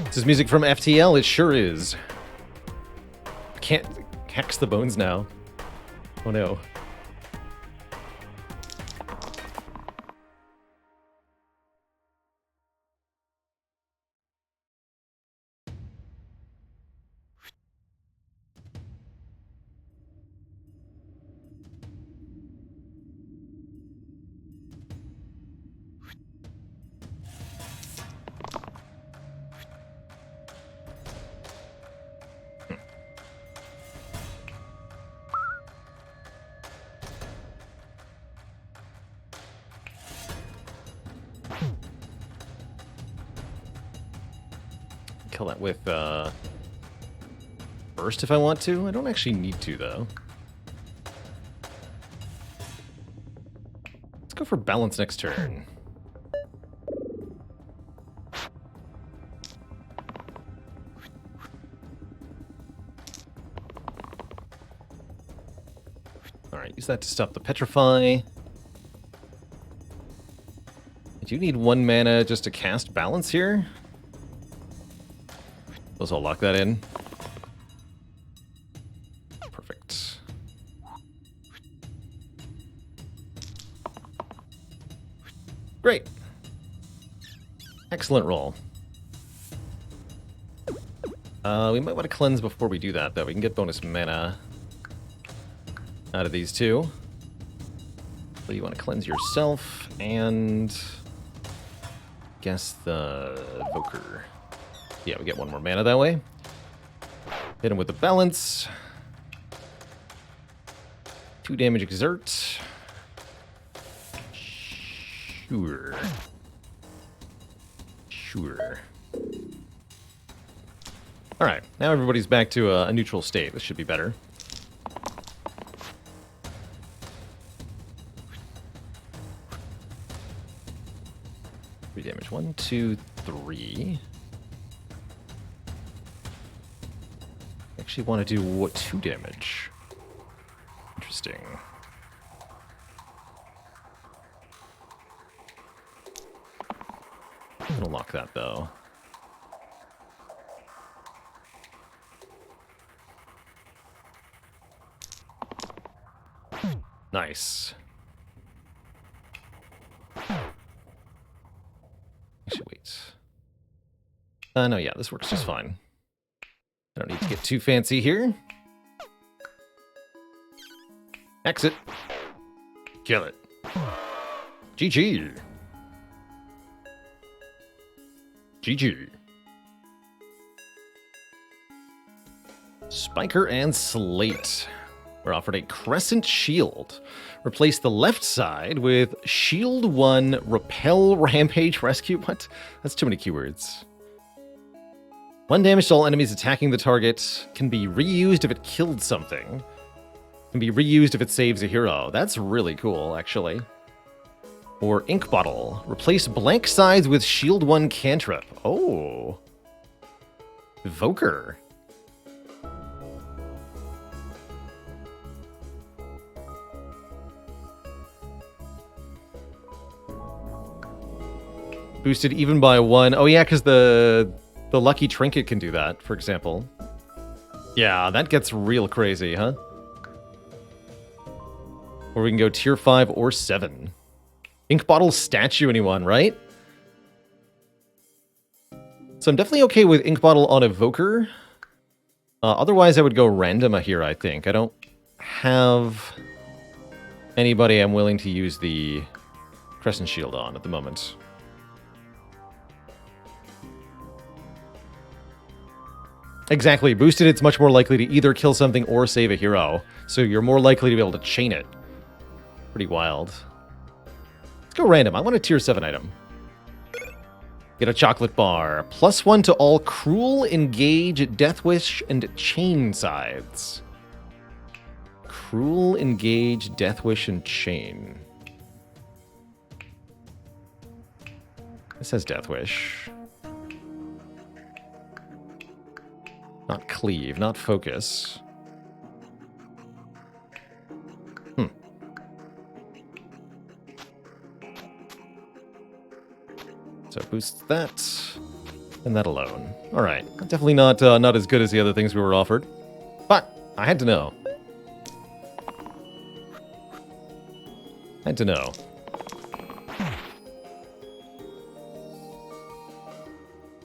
A: This is music from FTL, it sure is. Can't hex the bones now. Oh no. Kill that with burst if I want to. I don't actually need to, though. Let's go for balance next turn. Alright, use that to stop the petrify. I do need 1 mana just to cast balance here. Let's all lock that in. Perfect. Great. Excellent roll. We might want to cleanse before we do that, though. We can get bonus mana out of these two. So you want to cleanse yourself and guess the Evoker. Yeah, we get one more mana that way. Hit him with the balance. 2 damage exert. Sure. Sure. Alright, now everybody's back to a neutral state. This should be better. Three damage. 1, 2, 3. Actually want to do what, 2 damage. Interesting. I'm gonna lock that though. Nice. Actually, wait. No, yeah, this works just fine. I don't need to get too fancy here. Exit. Kill it. GG. GG. Spiker and Slate. We're offered a Crescent Shield. Replace the left side with Shield 1, Repel, Rampage, Rescue. What? That's too many keywords. 1 damage to all enemies attacking the target. Can be reused if it killed something. Can be reused if it saves a hero. That's really cool, actually. Or Ink Bottle. Replace blank sides with Shield 1 cantrip. Oh. Evoker. Boosted even by 1. Oh yeah, because the lucky trinket can do that, for example. Yeah, that gets real crazy, huh? Or we can go tier 5 or 7. Ink Bottle statue, anyone, right? So I'm definitely okay with Ink Bottle on Evoker. Otherwise, I would go Random here, I think. I don't have anybody I'm willing to use the Crescent Shield on at the moment. Exactly. Boosted, it's much more likely to either kill something or save a hero. So you're more likely to be able to chain it. Pretty wild. Let's go random. I want a tier 7 item. Get a chocolate bar. +1 to all Cruel, Engage, Death Wish, and Chain sides. Cruel, Engage, Death Wish, and Chain. It says Death Wish. Not Cleave, not Focus. So boosts that, and that alone. All right, definitely not as good as the other things we were offered, but I had to know. Had to know.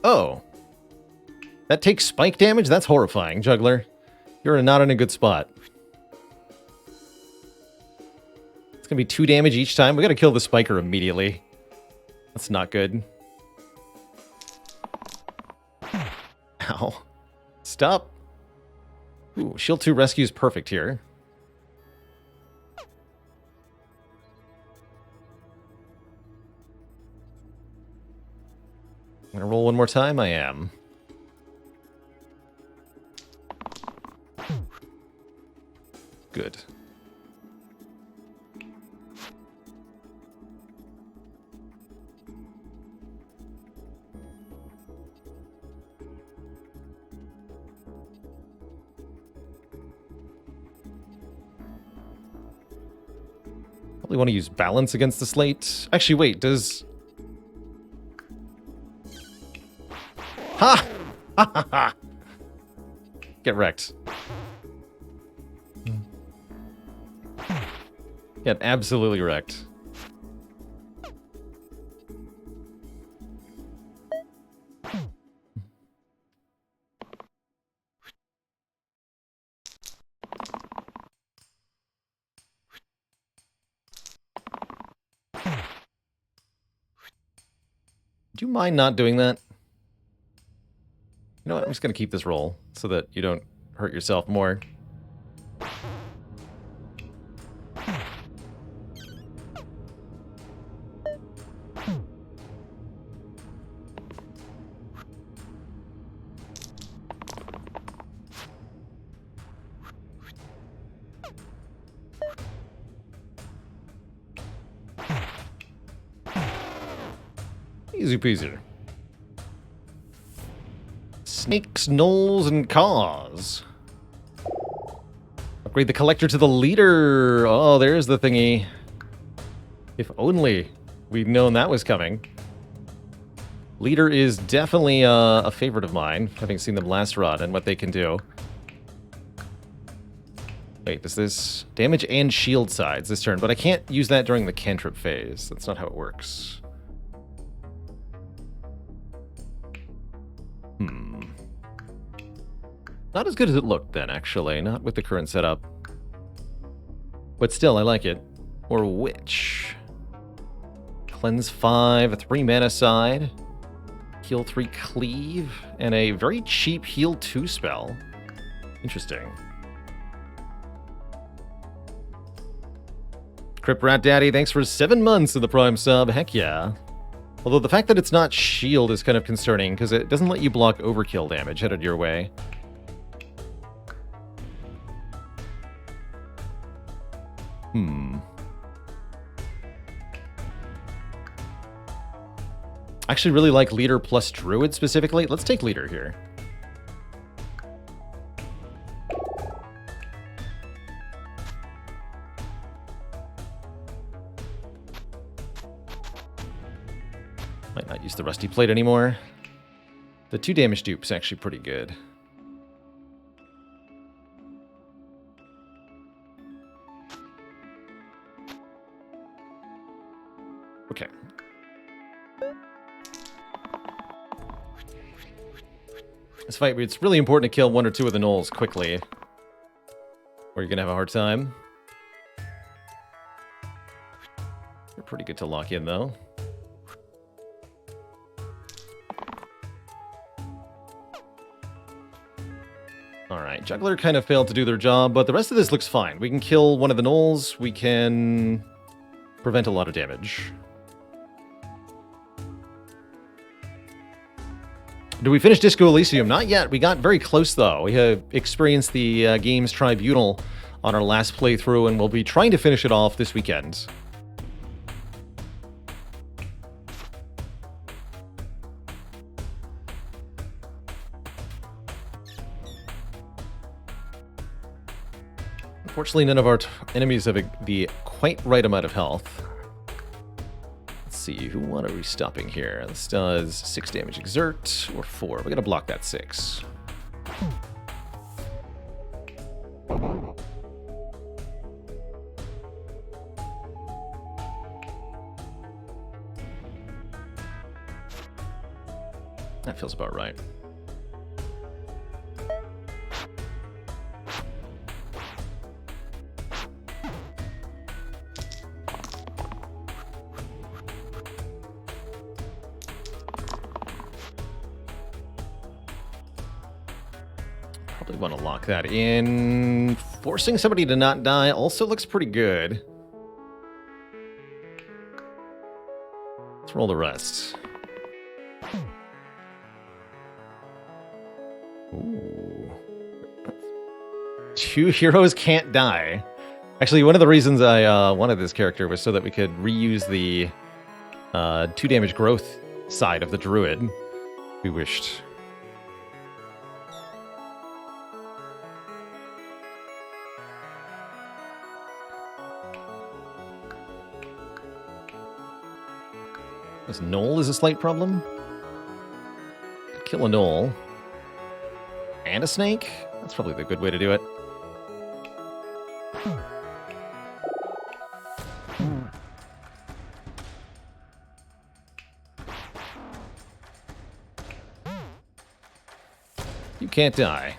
A: Oh, that takes spike damage? That's horrifying, Juggler. You're not in a good spot. It's gonna be 2 damage each time. We gotta kill the Spiker immediately. That's not good. Ow. Stop. Ooh, Shield 2 rescue is perfect here. I'm gonna roll one more time. I am. Good. Probably want to use balance against the slate. Actually, wait, does... Ha! Ha ha ha! Get wrecked. Get absolutely wrecked. Do you mind not doing that? You know what? I'm just going to keep this roll so that you don't hurt yourself more. Easy peasy. Snakes, gnolls, and cars. Upgrade the collector to the leader. Oh, there's the thingy. If only we'd known that was coming. Leader is definitely a favorite of mine, having seen them last run and what they can do. Wait, does this damage and shield sides this turn? But I can't use that during the cantrip phase. That's not how it works. Not as good as it looked then, actually. Not with the current setup. But still, I like it. Or Witch. Cleanse 5, a 3 mana side. Heal 3 cleave. And a very cheap heal 2 spell. Interesting. Crypt Rat Daddy, thanks for 7 months of the Prime sub. Heck yeah. Although the fact that it's not shield is kind of concerning, because it doesn't let you block overkill damage headed your way. I actually really like Leader plus Druid specifically. Let's take Leader here. Might not use the Rusty Plate anymore. The 2 damage dupe's actually pretty good. Okay. This fight, it's really important to kill 1 or 2 of the gnolls quickly, or you're going to have a hard time. They're pretty good to lock in, though. Alright, Juggler kind of failed to do their job, but the rest of this looks fine. We can kill 1 of the gnolls, we can prevent a lot of damage. Do we finish Disco Elysium? Not yet. We got very close, though. We have experienced the game's tribunal on our last playthrough, and we'll be trying to finish it off this weekend. Unfortunately, none of our enemies have the quite right amount of health. Let's see, what are we stopping here? This does 6 damage exert, or 4. We gotta block that 6. That feels about right. Probably want to lock that in. Forcing somebody to not die also looks pretty good. Let's roll the rest. Ooh. 2 heroes can't die. Actually, one of the reasons I wanted this character was so that we could reuse the 2 damage growth side of the druid. If we wished. This gnoll is a slight problem. Kill a gnoll. And a snake? That's probably the good way to do it. You can't die.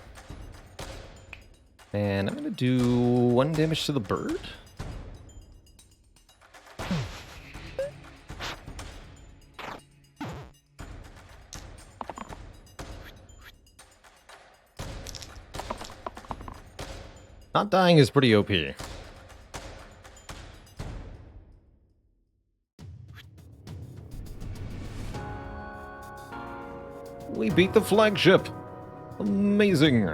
A: And I'm going to do 1 damage to the bird. Not dying is pretty OP. We beat the flagship! Amazing!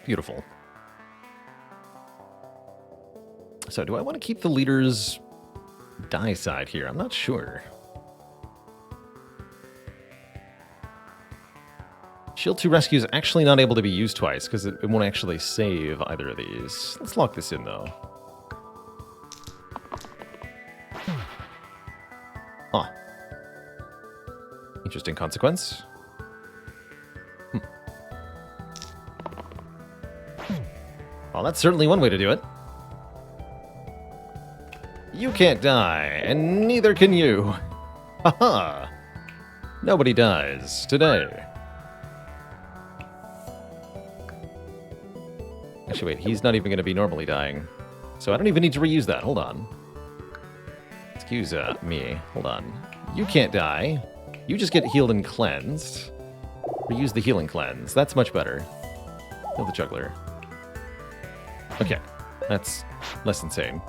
A: Beautiful. So, do I want to keep the leader's die side here? I'm not sure. Shield 2 Rescue is actually not able to be used twice, because it won't actually save either of these. Let's lock this in, though. Huh. Interesting consequence. Well, that's certainly one way to do it. You can't die, and neither can you. Haha! Nobody dies today. Actually, wait, he's not even going to be normally dying. So I don't even need to reuse that. Hold on. Excuse me. Hold on. You can't die. You just get healed and cleansed. Reuse the healing cleanse. That's much better. Kill the juggler. Okay. That's less insane.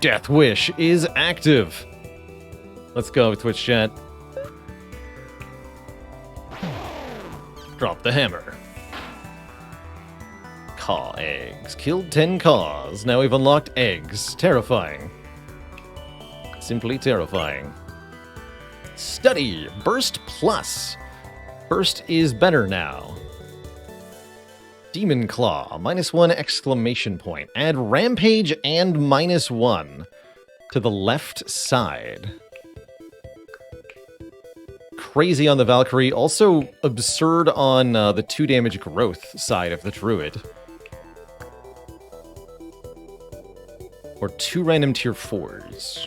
A: Death Wish is active. Let's go, Twitch chat. Drop the hammer. Caw eggs. Killed 10 caws. Now we've unlocked eggs. Terrifying. Simply terrifying. Study. Burst Plus. Burst is better now. Demon Claw. -1 exclamation point. Add Rampage and -1 to the left side. Crazy on the Valkyrie. Also absurd on the 2 damage growth side of the Druid. Or 2 random tier 4s.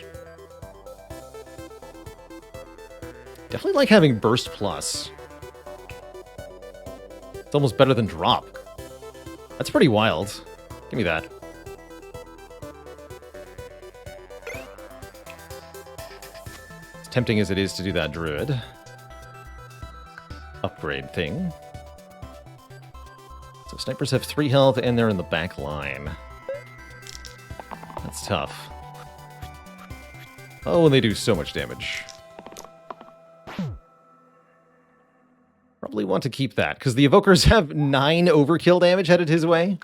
A: Definitely like having Burst Plus. It's almost better than Drop. That's pretty wild. Give me that. As tempting as it is to do that Druid upgrade thing. So snipers have 3 health and they're in the back line. That's tough. Oh, and they do so much damage. Probably want to keep that, because the Evokers have 9 overkill damage headed his way.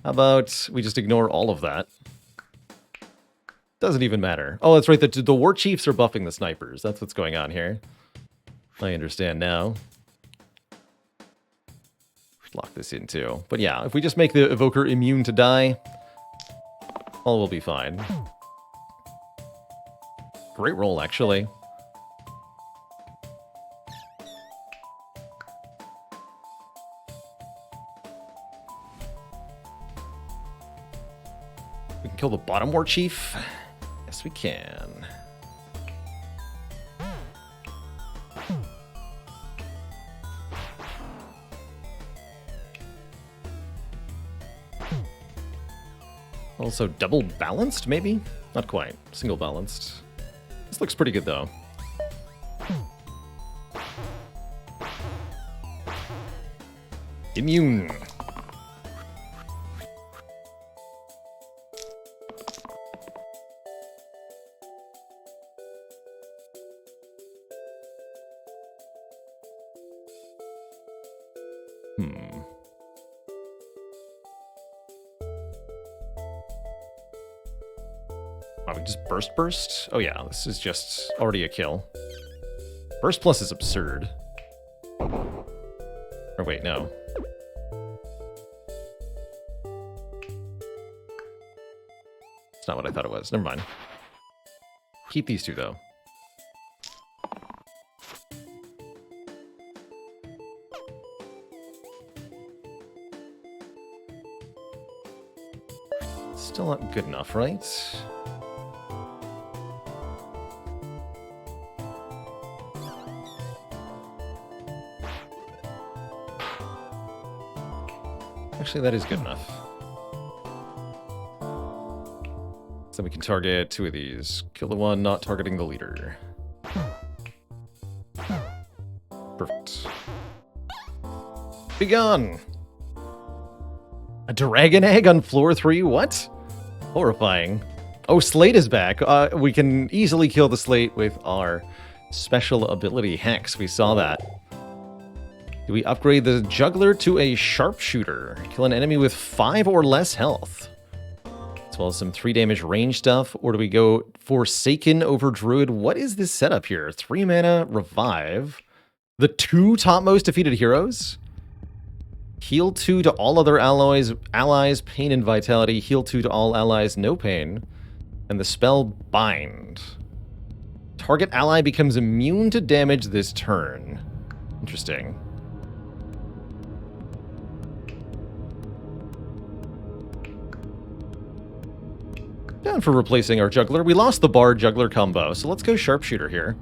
A: How about we just ignore all of that? Doesn't even matter. Oh, that's right, the War Chiefs are buffing the snipers. That's what's going on here. I understand now. Lock this in too. But yeah, if we just make the Evoker immune to die, all will be fine. Great roll, actually. We can kill the bottom War Chief. Yes, we can. Also double balanced, maybe? Not quite. Single balanced. This looks pretty good, though. Immune. Oh, we just burst? Oh yeah, this is just already a kill. Burst Plus is absurd. Or wait, no. It's not what I thought it was. Never mind. Keep these 2, though. Still not good enough, right? Actually, that is good enough. So we can target 2 of these. Kill the one not targeting the leader. Perfect. Be gone! A dragon egg on floor 3? What? Horrifying. Oh, Slate is back. We can easily kill the Slate with our special ability Hex. We saw that. Do we upgrade the Juggler to a Sharpshooter? Kill an enemy with 5 or less health. As well as some 3 damage range stuff. Or do we go Forsaken over Druid? What is this setup here? 3 mana, Revive. The 2 topmost defeated heroes? Heal 2 to all other allies, pain and vitality. Heal 2 to all allies, no pain. And the spell Bind. Target ally becomes immune to damage this turn. Interesting. Down for replacing our Juggler. We lost the Bard Juggler combo, so let's go Sharpshooter here.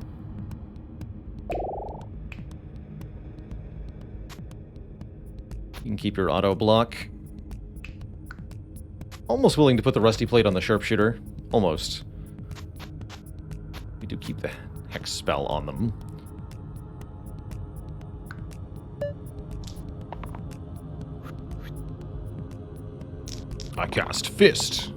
A: You can keep your auto block. Almost willing to put the Rusty Plate on the Sharpshooter. Almost. We do keep the Hex spell on them. I cast Fist.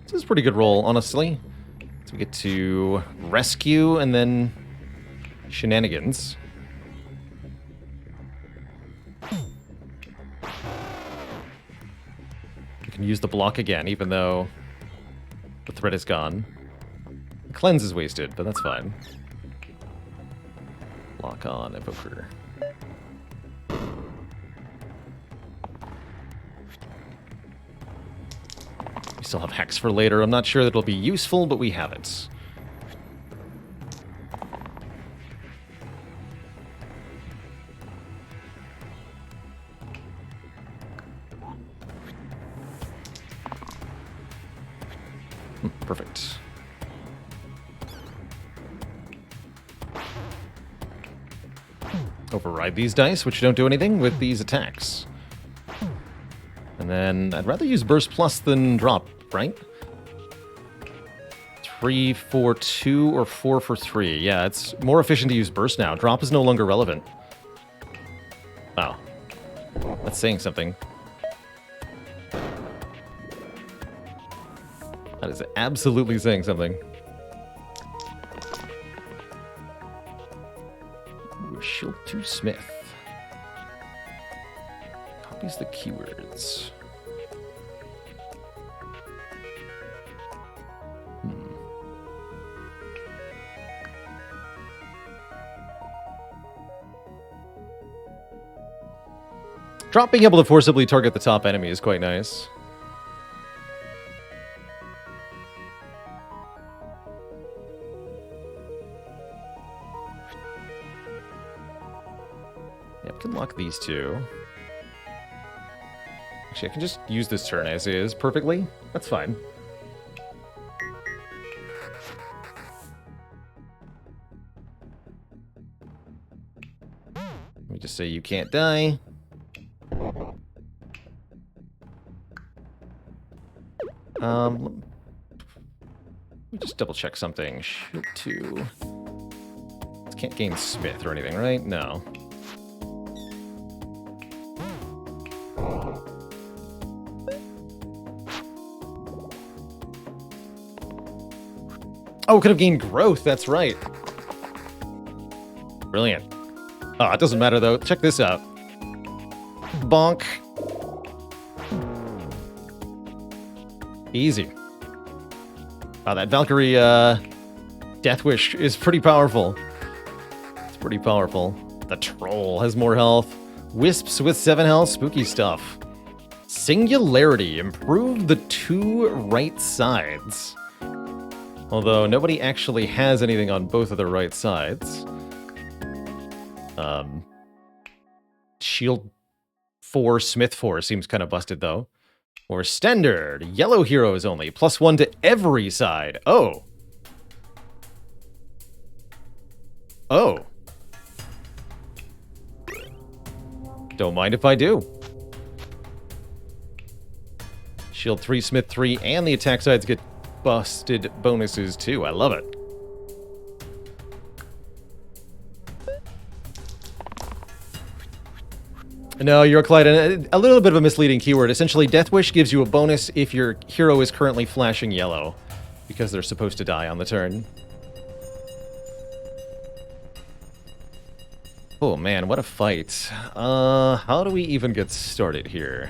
A: This is a pretty good roll, honestly. So we get to rescue and then shenanigans. We can use the block again, even though the threat is gone. The cleanse is wasted, but that's fine. Lock on Evoker. We still have Hex for later. I'm not sure that it'll be useful, but we have it. Perfect. Override these dice, which don't do anything with these attacks. And then I'd rather use Burst Plus than Drop, right? 3 for 2 or 4 for 3. Yeah, it's more efficient to use Burst now. Drop is no longer relevant. Wow. That's saying something. That is absolutely saying something. Ooh, Shield to Smith. Copies the keywords. Drop being able to forcibly target the top enemy is quite nice. Yeah, we can lock these two. Actually, I can just use this turn as is perfectly. That's fine. Let me just say you can't die. Let me just double check something. Shield 2. Can't gain Smith or anything, right? No. Oh, could have gained growth, that's right. Brilliant. Oh, it doesn't matter though. Check this out. Bonk. Easy. Wow, that Valkyrie Death Wish is pretty powerful. It's pretty powerful. The Troll has more health. Wisps with 7 health. Spooky stuff. Singularity. Improve the 2 right sides. Although nobody actually has anything on both of the right sides. Shield 4 Smith 4 seems kind of busted, though. Or standard. Yellow heroes only. +1 to every side. Oh. Oh. Don't mind if I do. Shield 3, Smith 3, and the attack sides get busted bonuses too. I love it. No, you're Clyde. A little bit of a misleading keyword. Essentially, Death Wish gives you a bonus if your hero is currently flashing yellow, because they're supposed to die on the turn. Oh man, what a fight. How do we even get started here?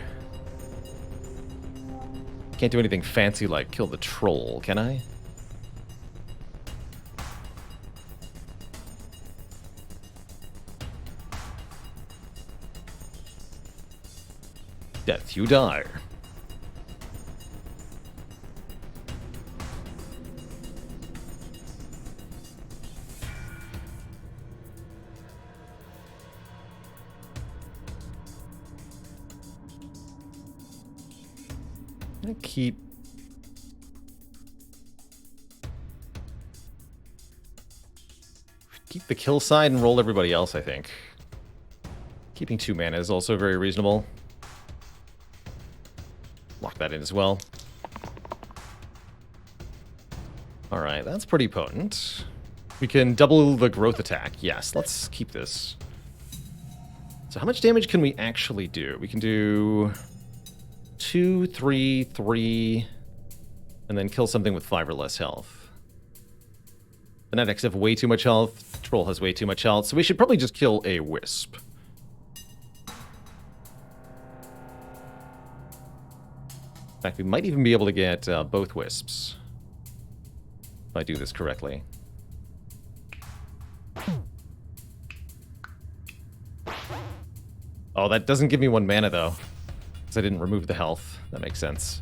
A: Can't do anything fancy like kill the troll, can I? Death you die. I'm gonna keep the kill side and roll everybody else, I think. Keeping 2 mana is also very reasonable. Lock that in as well. Alright, that's pretty potent. We can double the growth attack. Yes, let's keep this. So how much damage can we actually do? We can do 2, 3, 3, and then kill something with 5 or less health. Fanatics have way too much health. Troll has way too much health, so we should probably just kill a Wisp. In fact, we might even be able to get both Wisps. If I do this correctly. Oh, that doesn't give me 1 mana, though. Because I didn't remove the health. That makes sense.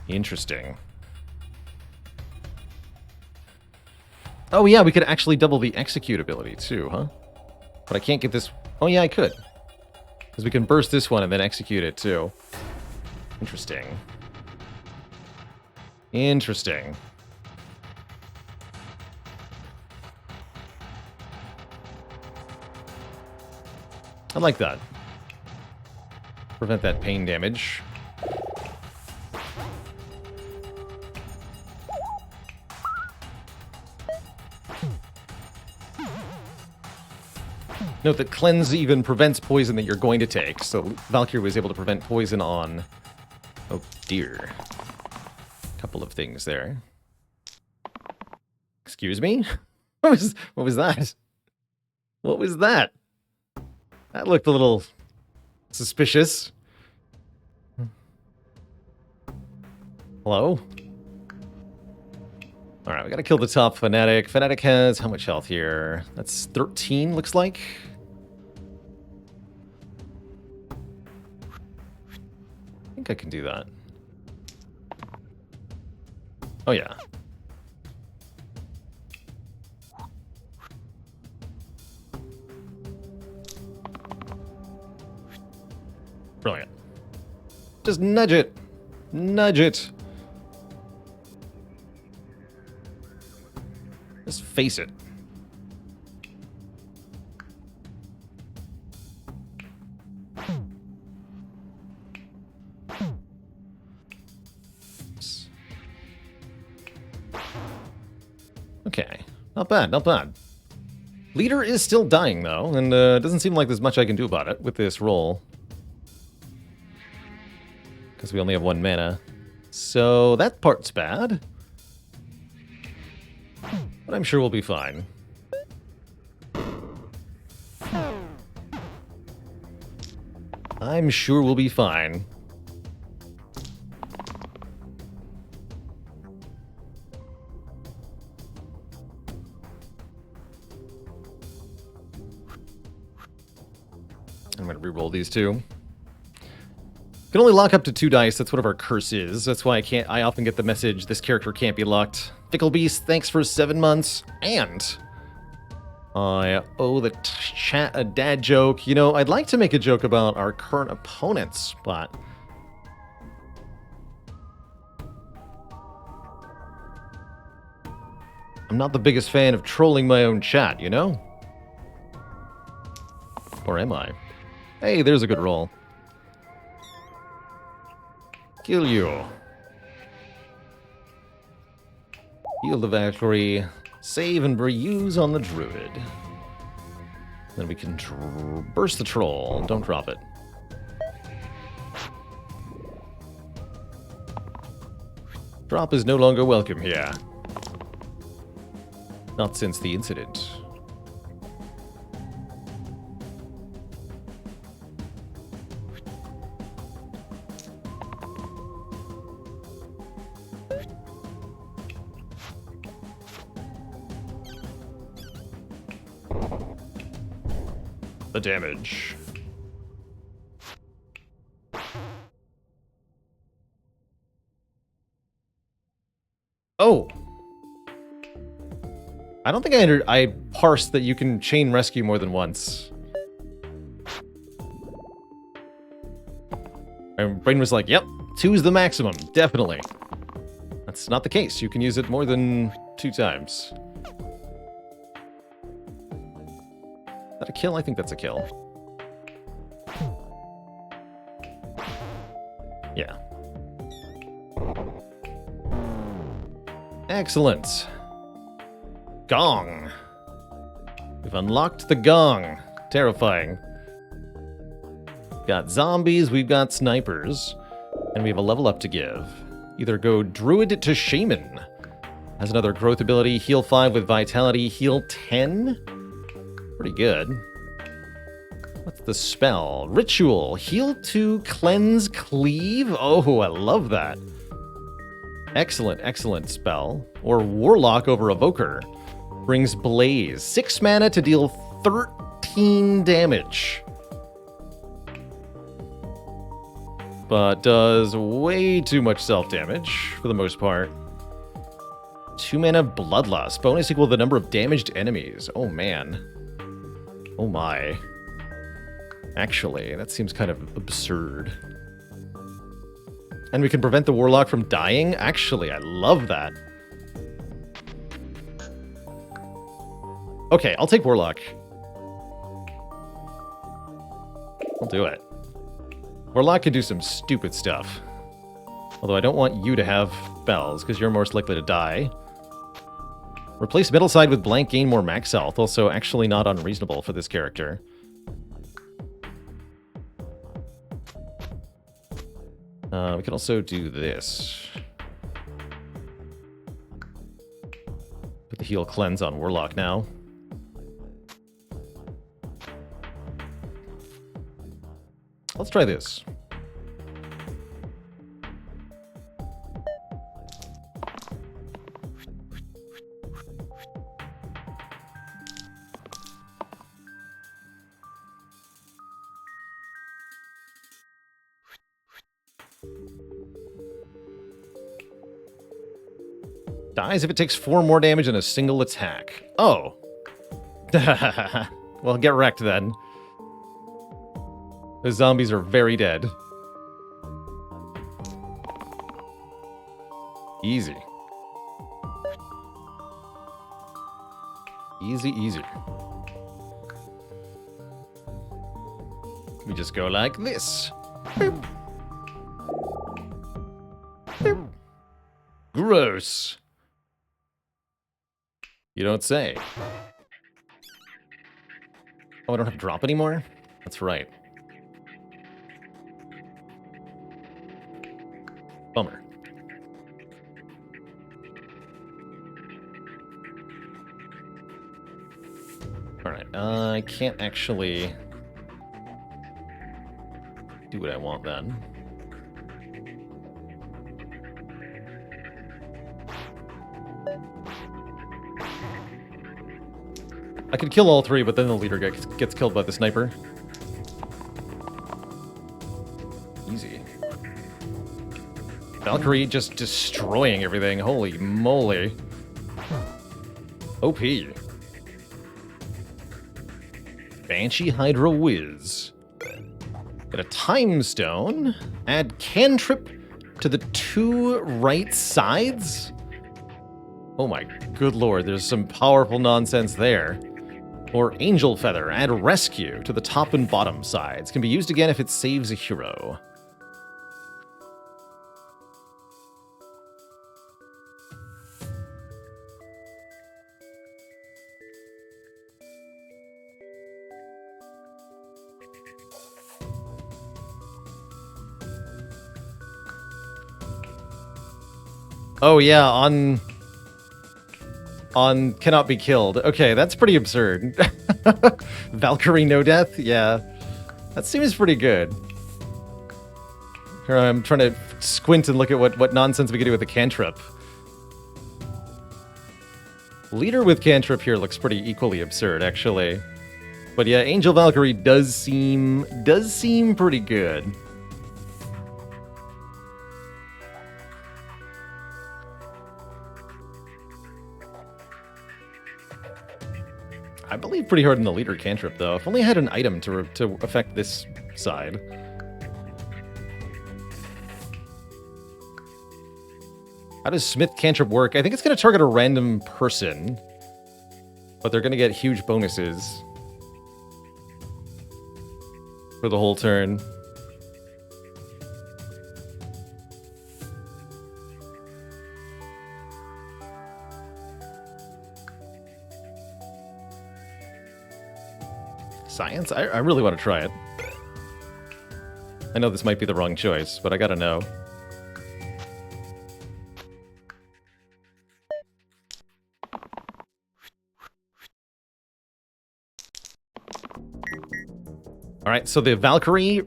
A: Interesting. Oh, yeah, we could actually double the execute ability, too, huh? But I can't get this... Oh, yeah, I could. Because we can burst this one and then execute it, too. Interesting. Interesting. I like that. Prevent that pain damage. Note that Cleanse even prevents poison that you're going to take, so Valkyrie was able to prevent poison on... Oh dear. Couple of things there. Excuse me? What was that? What was that? That looked a little suspicious. Hello? Alright, we gotta kill the top Fanatic. Fanatic has how much health here? That's 13, looks like. I think I can do that. Oh, yeah. Brilliant. Just nudge it. Nudge it. Just face it. Okay. Not bad, not bad. Leader is still dying, though, and doesn't seem like there's much I can do about it with this roll. Because we only have 1 mana. So that part's bad. But I'm sure we'll be fine. I'm sure we'll be fine. I'm going to reroll these two. Can only lock up to 2 dice. That's what our curse is. That's why I often get the message, this character can't be locked. Fickle Beast, thanks for 7 months. And I owe the chat a dad joke. You know, I'd like to make a joke about our current opponents, but I'm not the biggest fan of trolling my own chat, you know? Or am I? Hey, there's a good roll. Kill you. Heal the Valkyrie. Save and reuse on the Druid. Then we can burst the troll. Don't drop it. Drop is no longer welcome here. Not since the incident. The damage. Oh! I don't think I parsed that you can chain rescue more than once. My brain was like, yep, 2 is the maximum, definitely. That's not the case. You can use it more than 2 times. Is that a kill? I think that's a kill. Yeah. Excellent. Gong. We've unlocked the gong. Terrifying. We've got zombies, we've got snipers, and we have a level up to give. Either go Druid to Shaman. Has another growth ability, heal 5 with Vitality, heal 10. Pretty good. What's the spell? Ritual. Heal 2, cleanse, cleave. Oh, I love that. Excellent, excellent spell. Or Warlock over Evoker. Brings Blaze. 6 mana to deal 13 damage. But does way too much self-damage, for the most part. 2 mana Bloodlust. Bonus equal to the number of damaged enemies. Oh, man. Oh, my. Actually, that seems kind of absurd. And we can prevent the Warlock from dying? Actually, I love that. Okay, I'll take Warlock. I'll do it. Warlock can do some stupid stuff. Although I don't want you to have spells, because you're most likely to die. Replace middle side with blank, gain more max health. Also, actually not unreasonable for this character. We can also do this. Put the heal cleanse on Warlock now. Let's try this. Dies if it takes 4 more damage in a single attack. Oh. Well, get wrecked then. The zombies are very dead. Easy. Easy, easy. We just go like this. Boop. Boop. Gross. You don't say. Oh, I don't have drop anymore? That's right. Bummer. Alright, I can't actually do what I want then. I could kill all 3, but then the leader gets killed by the sniper. Easy. Valkyrie just destroying everything. Holy moly. OP. Banshee Hydra Whiz. Get a Time Stone. Add Cantrip to the 2 right sides? Oh my good lord, there's some powerful nonsense there. Or Angel Feather. Add Rescue to the top and bottom sides. Can be used again if it saves a hero. Oh yeah, on cannot be killed. Okay, that's pretty absurd. Valkyrie no death? Yeah. That seems pretty good. Here I'm trying to squint and look at what nonsense we could do with the cantrip. Leader with cantrip here looks pretty equally absurd, actually. But yeah, Angel Valkyrie does seem pretty good. I believe pretty hard in the leader cantrip, though. If only I had an item to affect this side. How does Smith cantrip work? I think it's going to target a random person, but they're going to get huge bonuses for the whole turn. Science? I really want to try it. I know this might be the wrong choice, but I gotta know. Alright, so the Valkyrie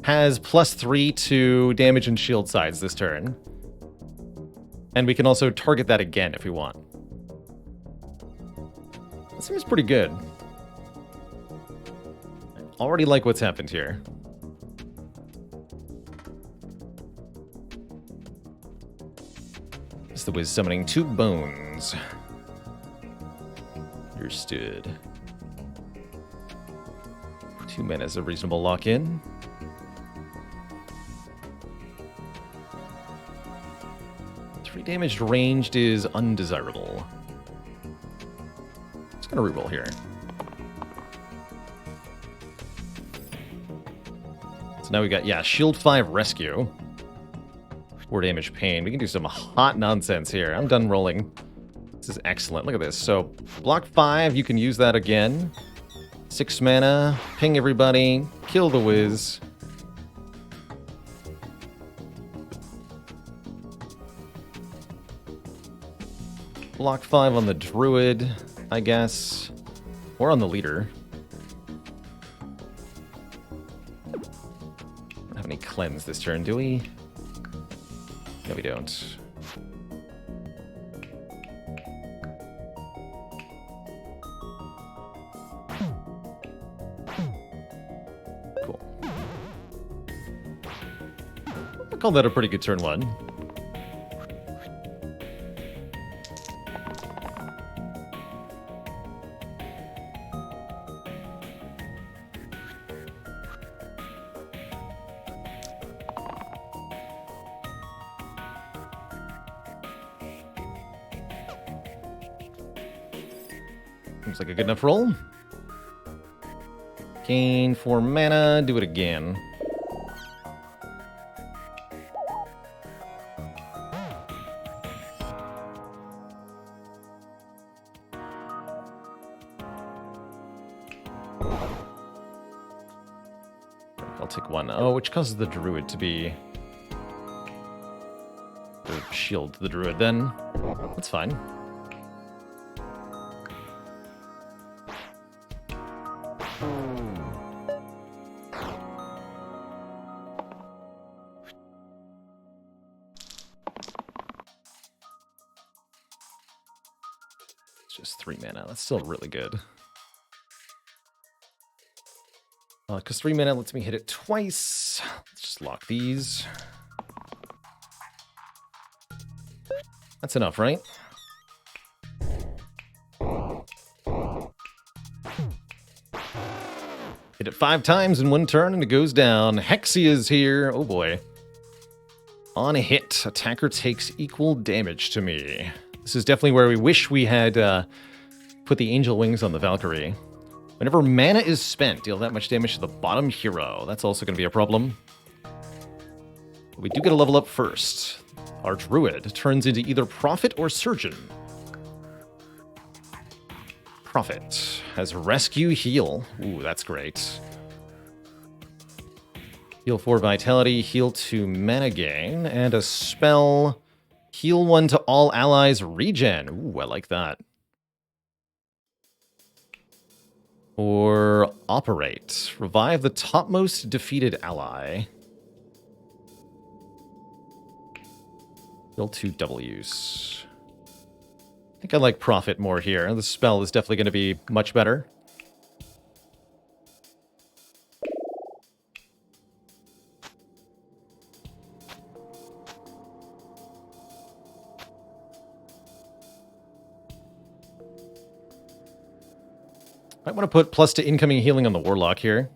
A: has +3 to damage and shield sides this turn. And we can also target that again if we want. That seems pretty good. Already like what's happened here. It's the Wiz summoning 2 bones. Understood. 2 mana is a reasonable lock-in. Three damaged ranged is undesirable. Just gonna reroll here. So now we got, yeah, Shield 5 Rescue. 4 damage pain. We can do some hot nonsense here. I'm done rolling. This is excellent. Look at this. So, block 5, you can use that again. 6 mana, ping everybody, kill the Wiz. Block 5 on the Druid, I guess. Or on the Leader. Don't have any cleanse this turn, do we? No, we don't. Cool. I call that a pretty good turn 1. Seems like a good enough roll. Gain 4 mana, do it again. I'll take 1. Oh, which causes the Druid to be... the shield the Druid then. That's fine. Just 3 mana. That's still really good. Because 3 mana lets me hit it twice. Let's just lock these. That's enough, right? Hit it 5 times in 1 turn and it goes down. Hexia's here. Oh boy. On a hit, attacker takes equal damage to me. This is definitely where we wish we had put the angel wings on the Valkyrie. Whenever mana is spent, deal that much damage to the bottom hero. That's also going to be a problem. But we do get a level up first. Our druid turns into either prophet or surgeon. Prophet has rescue heal. Ooh, that's great. Heal 4 vitality, heal 2 mana gain, and a spell. Heal 1 to all allies regen. Ooh, I like that. Or operate. Revive the topmost defeated ally. Heal 2 double use. I think I like Prophet more here. The spell is definitely going to be much better. I want to put plus to incoming healing on the Warlock here.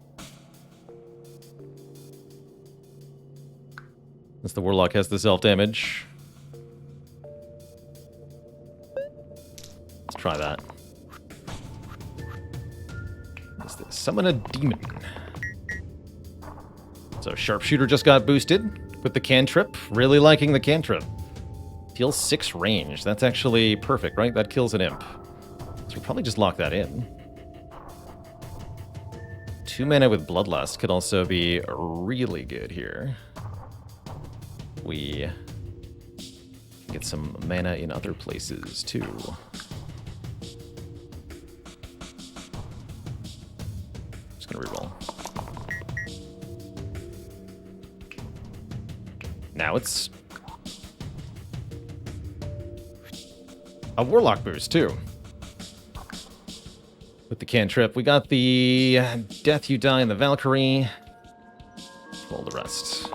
A: Since the Warlock has the self-damage. Let's try that. What's this? Summon a demon. So Sharpshooter just got boosted with the cantrip. Really liking the cantrip. Deals 6 range. That's actually perfect, right? That kills an imp. So we'll probably just lock that in. 2 mana with Bloodlust could also be really good here. We get some mana in other places too. Just gonna reroll. Now it's a Warlock boost too. With the cantrip, we got the Death You Die in the Valkyrie. Roll the rest.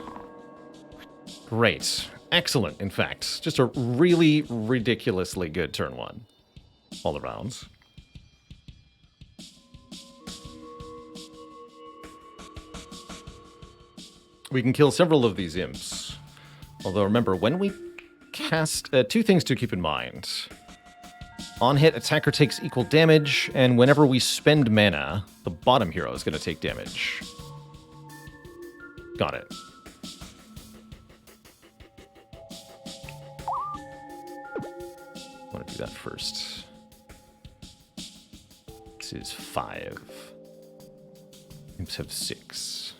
A: Great. Excellent, in fact. Just a really ridiculously good turn 1. All around. We can kill several of these imps. Although remember, when we cast... 2 things to keep in mind. On hit, attacker takes equal damage, and whenever we spend mana, the bottom hero is going to take damage. Got it. I want to do that first. This is 5. Imps have 6.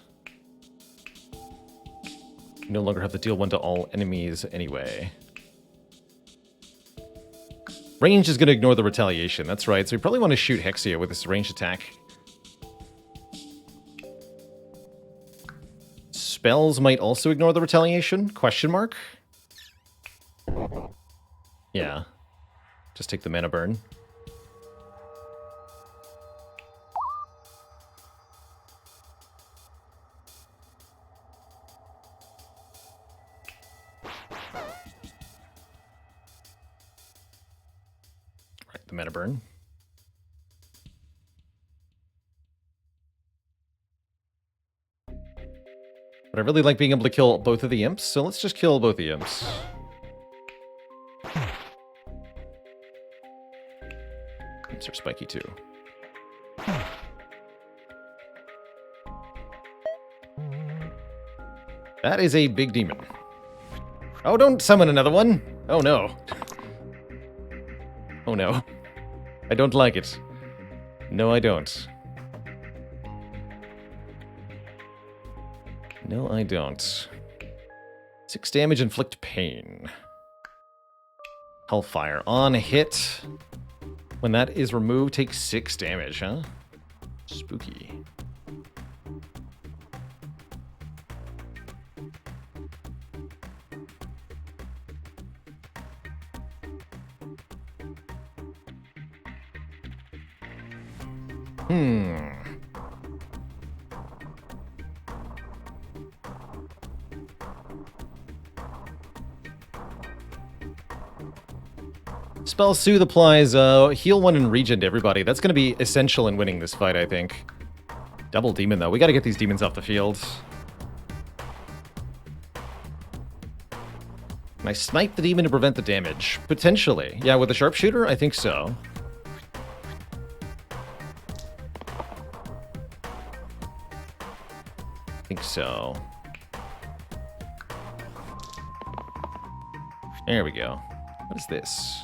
A: You no longer have to deal 1 to all enemies anyway. Range is going to ignore the retaliation, that's right. So we probably want to shoot Hexia with this ranged attack. Spells might also ignore the retaliation? Question mark? Yeah. Just take the mana burn. The mana burn. But I really like being able to kill both of the imps, so let's just kill both the imps. Imps are spiky too. That is a big demon. Oh, don't summon another one! Oh no. Oh no. I don't like it. No, I don't. No, I don't. 6 damage, inflict pain. Hellfire on hit. When that is removed, take 6 damage, huh? Spooky. Spell Soothe applies heal 1 and regen to everybody. That's going to be essential in winning this fight, I think. Double demon, though. We got to get these demons off the field. Can I snipe the demon to prevent the damage? Potentially. Yeah, with the sharpshooter? I think so. I think so. There we go. What is this?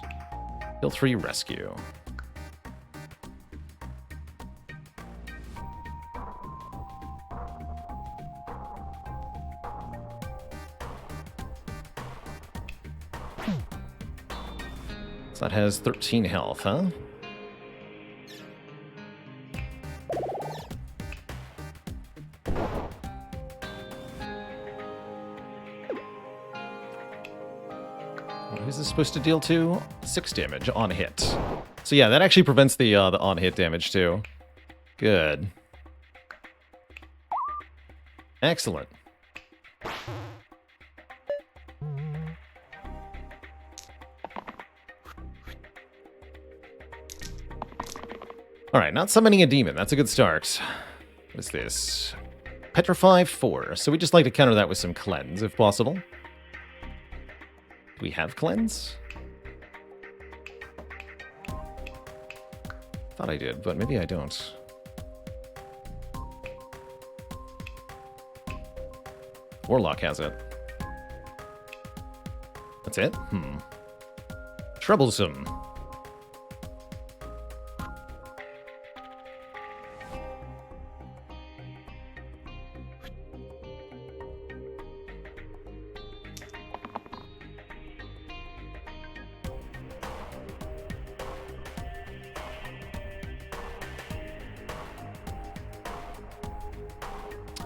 A: Kill 3 rescue. So that has 13 health, huh? What is this supposed to deal to? 6 damage on hit. So yeah, that actually prevents the on-hit damage too. Good. Excellent. Alright, not summoning a demon. That's a good start. What is this? Petrify 4. So we just like to counter that with some cleanse, if possible. Do we have cleanse? Thought I did, but maybe I don't. Warlock has it. That's it? Troublesome.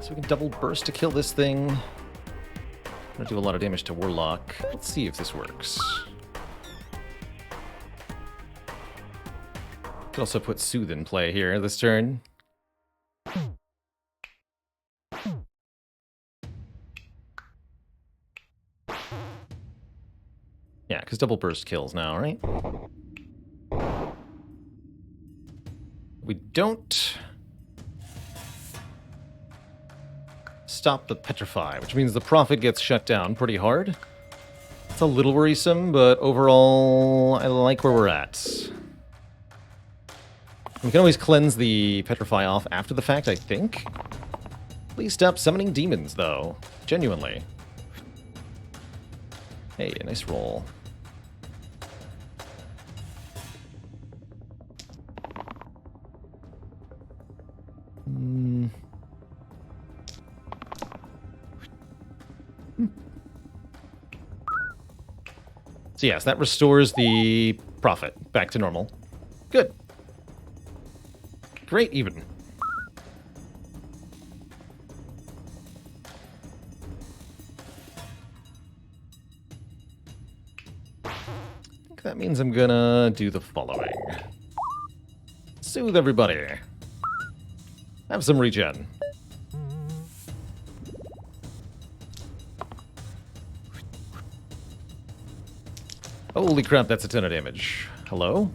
A: So we can double burst to kill this thing. I'm gonna do a lot of damage to Warlock. Let's see if this works. Could also put Soothe in play here this turn. Yeah, because double burst kills now, right? We don't stop the Petrify, which means the Prophet gets shut down pretty hard. It's a little worrisome, but overall, I like where we're at. We can always cleanse the Petrify off after the fact, I think. Please stop summoning demons, though. Genuinely. Hey, a nice roll. So yes, that restores the Prophet back to normal. Good. Great, even. I think that means I'm gonna do the following. Soothe everybody. Have some regen. Holy crap, that's a ton of damage. Hello?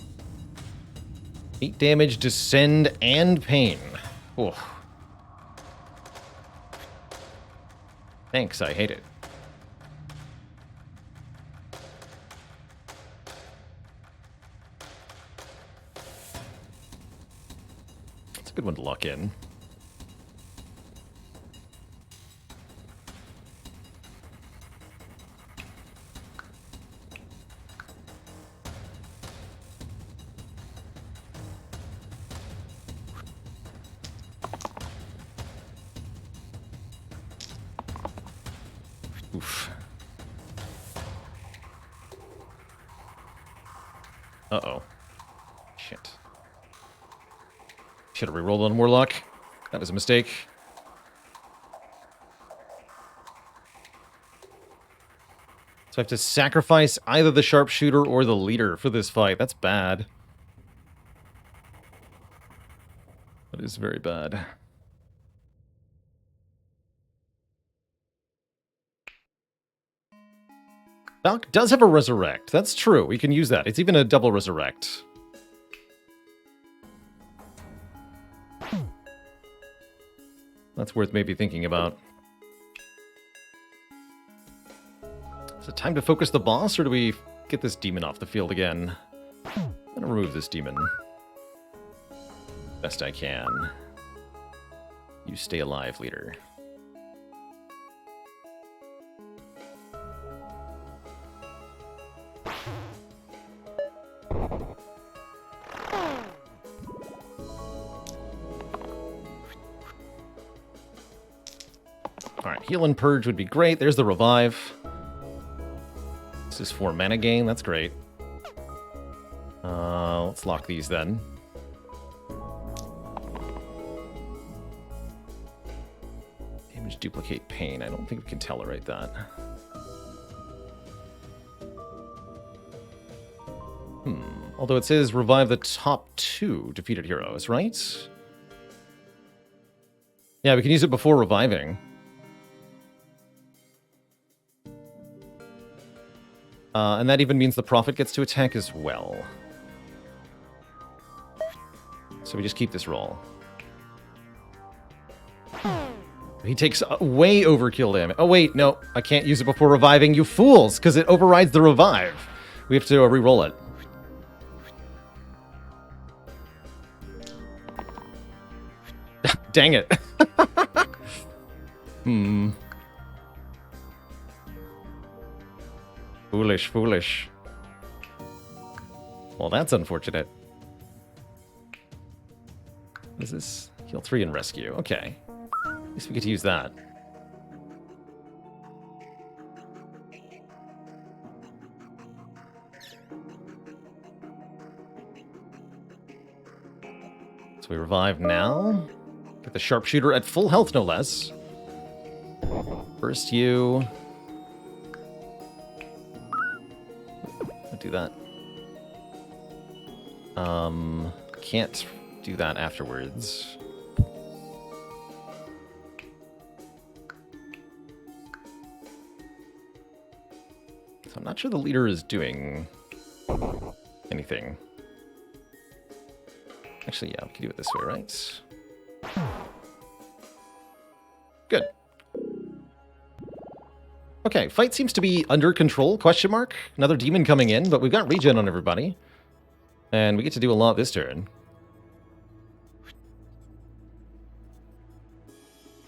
A: 8 damage, descend, and pain. Oof. Thanks, I hate it. It's a good one to lock in. Oof. Uh-oh. Shit. Should have rerolled on Warlock. That was a mistake. So I have to sacrifice either the sharpshooter or the leader for this fight. That's bad. That is very bad. Valk does have a resurrect. That's true. We can use that. It's even a double resurrect. That's worth maybe thinking about. Is it time to focus the boss, or do we get this demon off the field again? I'm gonna remove this demon. Best I can. You stay alive, leader. Alright, heal and purge would be great. There's the revive. This is 4 mana gain. That's great. Let's lock these then. Damage, duplicate, pain. I don't think we can tolerate that. Although it says revive the top 2 defeated heroes, right? Yeah, we can use it before reviving. And that even means the prophet gets to attack as well. So we just keep this roll. He takes way overkill damage. Oh, wait, no. I can't use it before reviving, you fools, because it overrides the revive. We have to re-roll it. Dang it. Foolish, foolish. Well, that's unfortunate. What is this? Heal 3 and rescue. Okay. At least we get to use that. So we revive now. Get the sharpshooter at full health, no less. First you. Do that. Can't do that afterwards. So I'm not sure the leader is doing anything. Actually, yeah, we can do it this way, right? Good. Okay, fight seems to be under control, question mark. Another demon coming in, but we've got regen on everybody. And we get to do a lot this turn.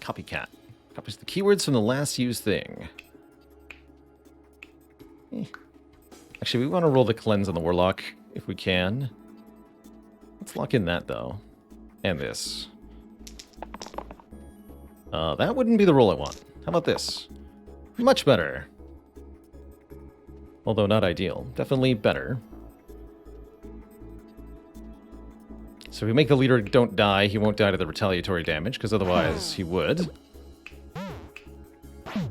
A: Copycat. Copies the keywords from the last used thing. Actually, we want to roll the cleanse on the warlock, if we can. Let's lock in that, though. And this. That wouldn't be the roll I want. How about this? Much better. Although not ideal. Definitely better. So if we make the leader don't die, he won't die to the retaliatory damage, because otherwise he would. And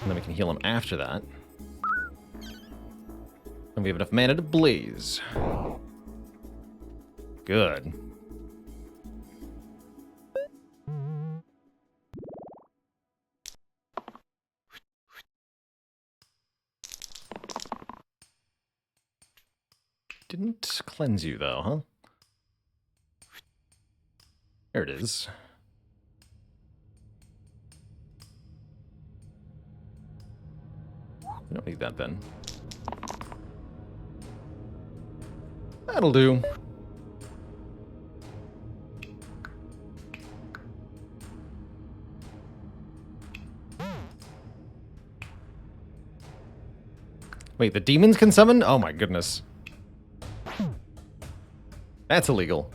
A: then we can heal him after that. And we have enough mana to blaze. Good. Didn't cleanse you, though, huh? There it is. We don't need that, then. That'll do. Wait, the demons can summon? Oh my goodness. That's illegal.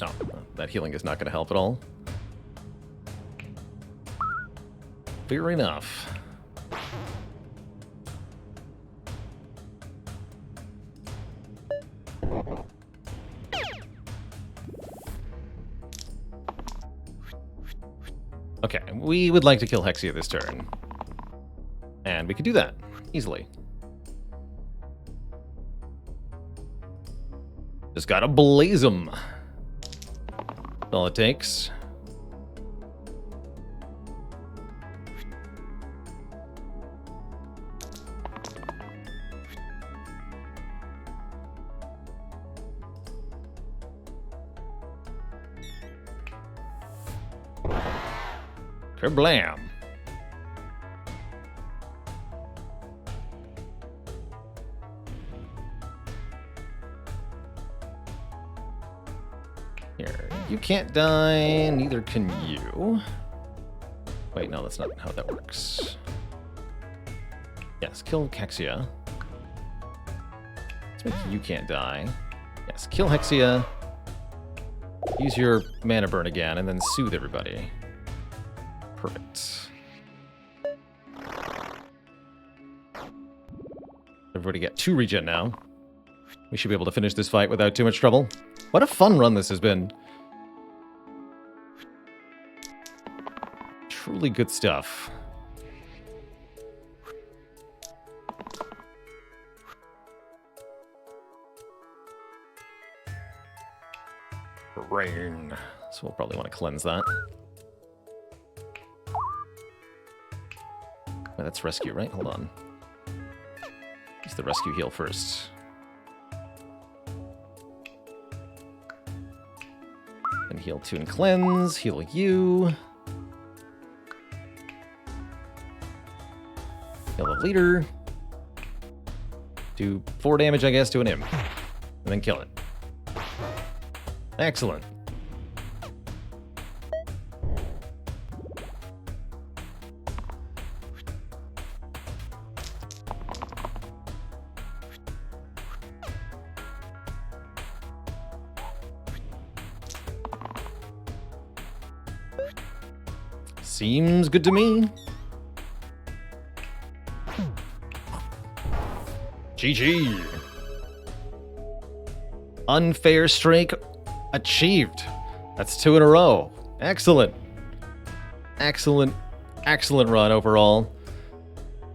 A: Oh, that healing is not going to help at all. Fair enough. Okay, we would like to kill Hexia this turn. And we could do that easily. Just gotta blaze them. That's all it takes. Kerblam. Here, you can't die, neither can you. Wait, no, that's not how that works. Yes, kill Hexia. Let's make you can't die. Yes, kill Hexia. Use your mana burn again, and then soothe everybody. Perfect. Everybody get 2 regen now. We should be able to finish this fight without too much trouble. What a fun run this has been. Truly good stuff. Rain. So we'll probably want to cleanse that. Wait, that's rescue, right? Hold on. Use the rescue heal first. And heal 2 and cleanse. Heal you. Heal the leader. Do 4 damage, I guess, to an imp. And then kill it. Excellent. Seems good to me. GG. Unfair streak achieved. That's 2 in a row. Excellent. Excellent. Excellent run overall.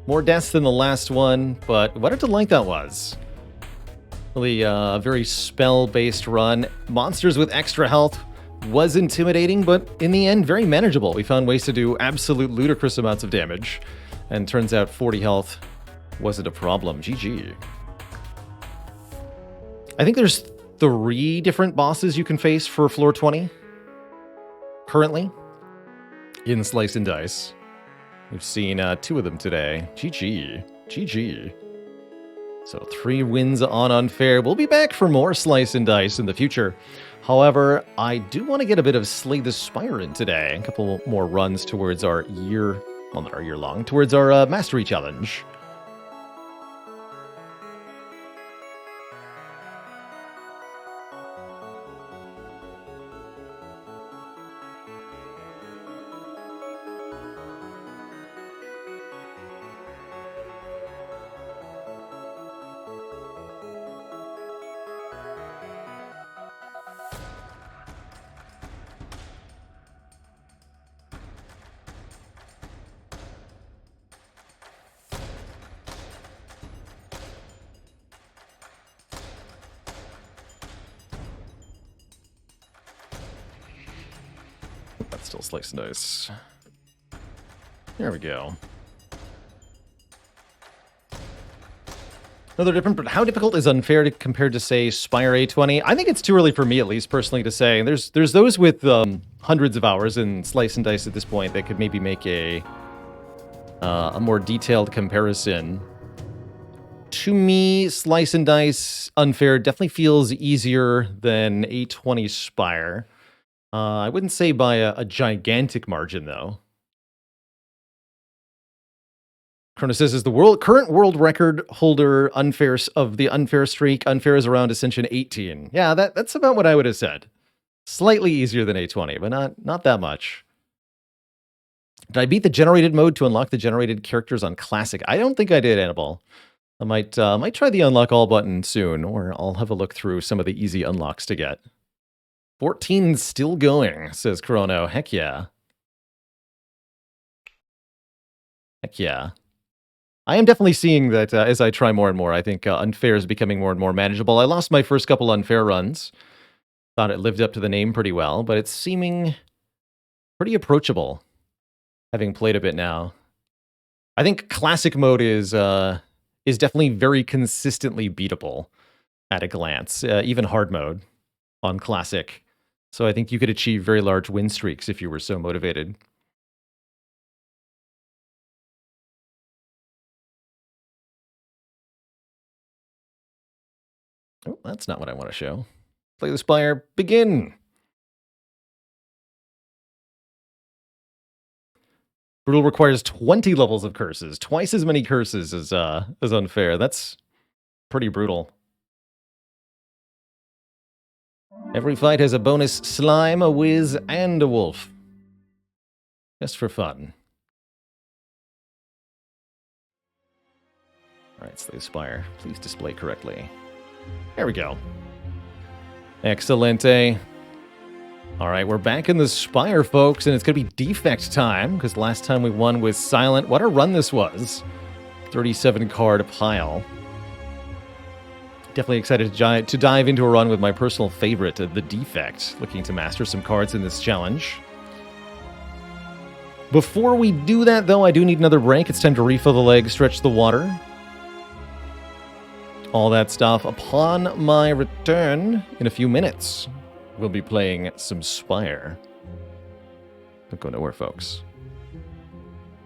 A: More deaths than the last one, but what a delight that was. Really a very spell-based run. Monsters with extra health was intimidating, but in the end, very manageable. We found ways to do absolute ludicrous amounts of damage, and turns out 40 health wasn't a problem. GG. I think there's 3 different bosses you can face for floor 20 currently in Slice and Dice. We've seen 2 of them today. GG. GG. So 3 wins on Unfair. We'll be back for more Slice and Dice in the future. However, I do want to get a bit of Slay the Spire in today. A couple more runs towards our not our year-long, towards our Mastery Challenge. That's still Slice and Dice. There we go. No, they're different, but how difficult is Unfair compared to, say, Spire A20? I think it's too early for me, at least, personally, to say. There's those with hundreds of hours in Slice and Dice at this point that could maybe make a more detailed comparison. To me, Slice and Dice Unfair definitely feels easier than A20 Spire. I wouldn't say by a gigantic margin, though. Chrono says, is the current world record holder of the Unfair streak. Unfair is around Ascension 18. Yeah, that's about what I would have said. Slightly easier than A20, but not that much. Did I beat the generated mode to unlock the generated characters on Classic? I don't think I did, Annabelle. I might try the unlock all button soon, or I'll have a look through some of the easy unlocks to get. 14 still going, says Chrono. Heck yeah. Heck yeah. I am definitely seeing that as I try more and more. I think Unfair is becoming more and more manageable. I lost my first couple Unfair runs. Thought it lived up to the name pretty well, but it's seeming pretty approachable, having played a bit now. I think Classic mode is definitely very consistently beatable at a glance, even hard mode on Classic. So I think you could achieve very large win streaks if you were so motivated. Oh, that's not what I want to show. Play the Spire, begin! Brutal requires 20 levels of curses. Twice as many curses as unfair. That's pretty brutal. Every fight has a bonus slime, a whiz, and a wolf. Just for fun. Alright, Slay the Spire. Please display correctly. There we go. Excelente. Alright, we're back in the Spire, folks, and it's going to be defect time, because last time we won was Silent. What a run this was. 37 card pile. Definitely excited to dive into a run with my personal favorite, the Defect. Looking to master some cards in this challenge. Before we do that, though, I do need another break. It's time to refill the leg, stretch the water. All that stuff. Upon my return in a few minutes, we'll be playing some Spire. Don't go nowhere, folks.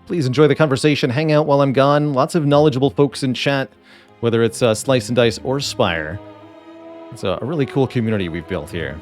A: Please enjoy the conversation. Hang out while I'm gone. Lots of knowledgeable folks in chat, whether it's Slice and Dice or Spire. It's a really cool community we've built here.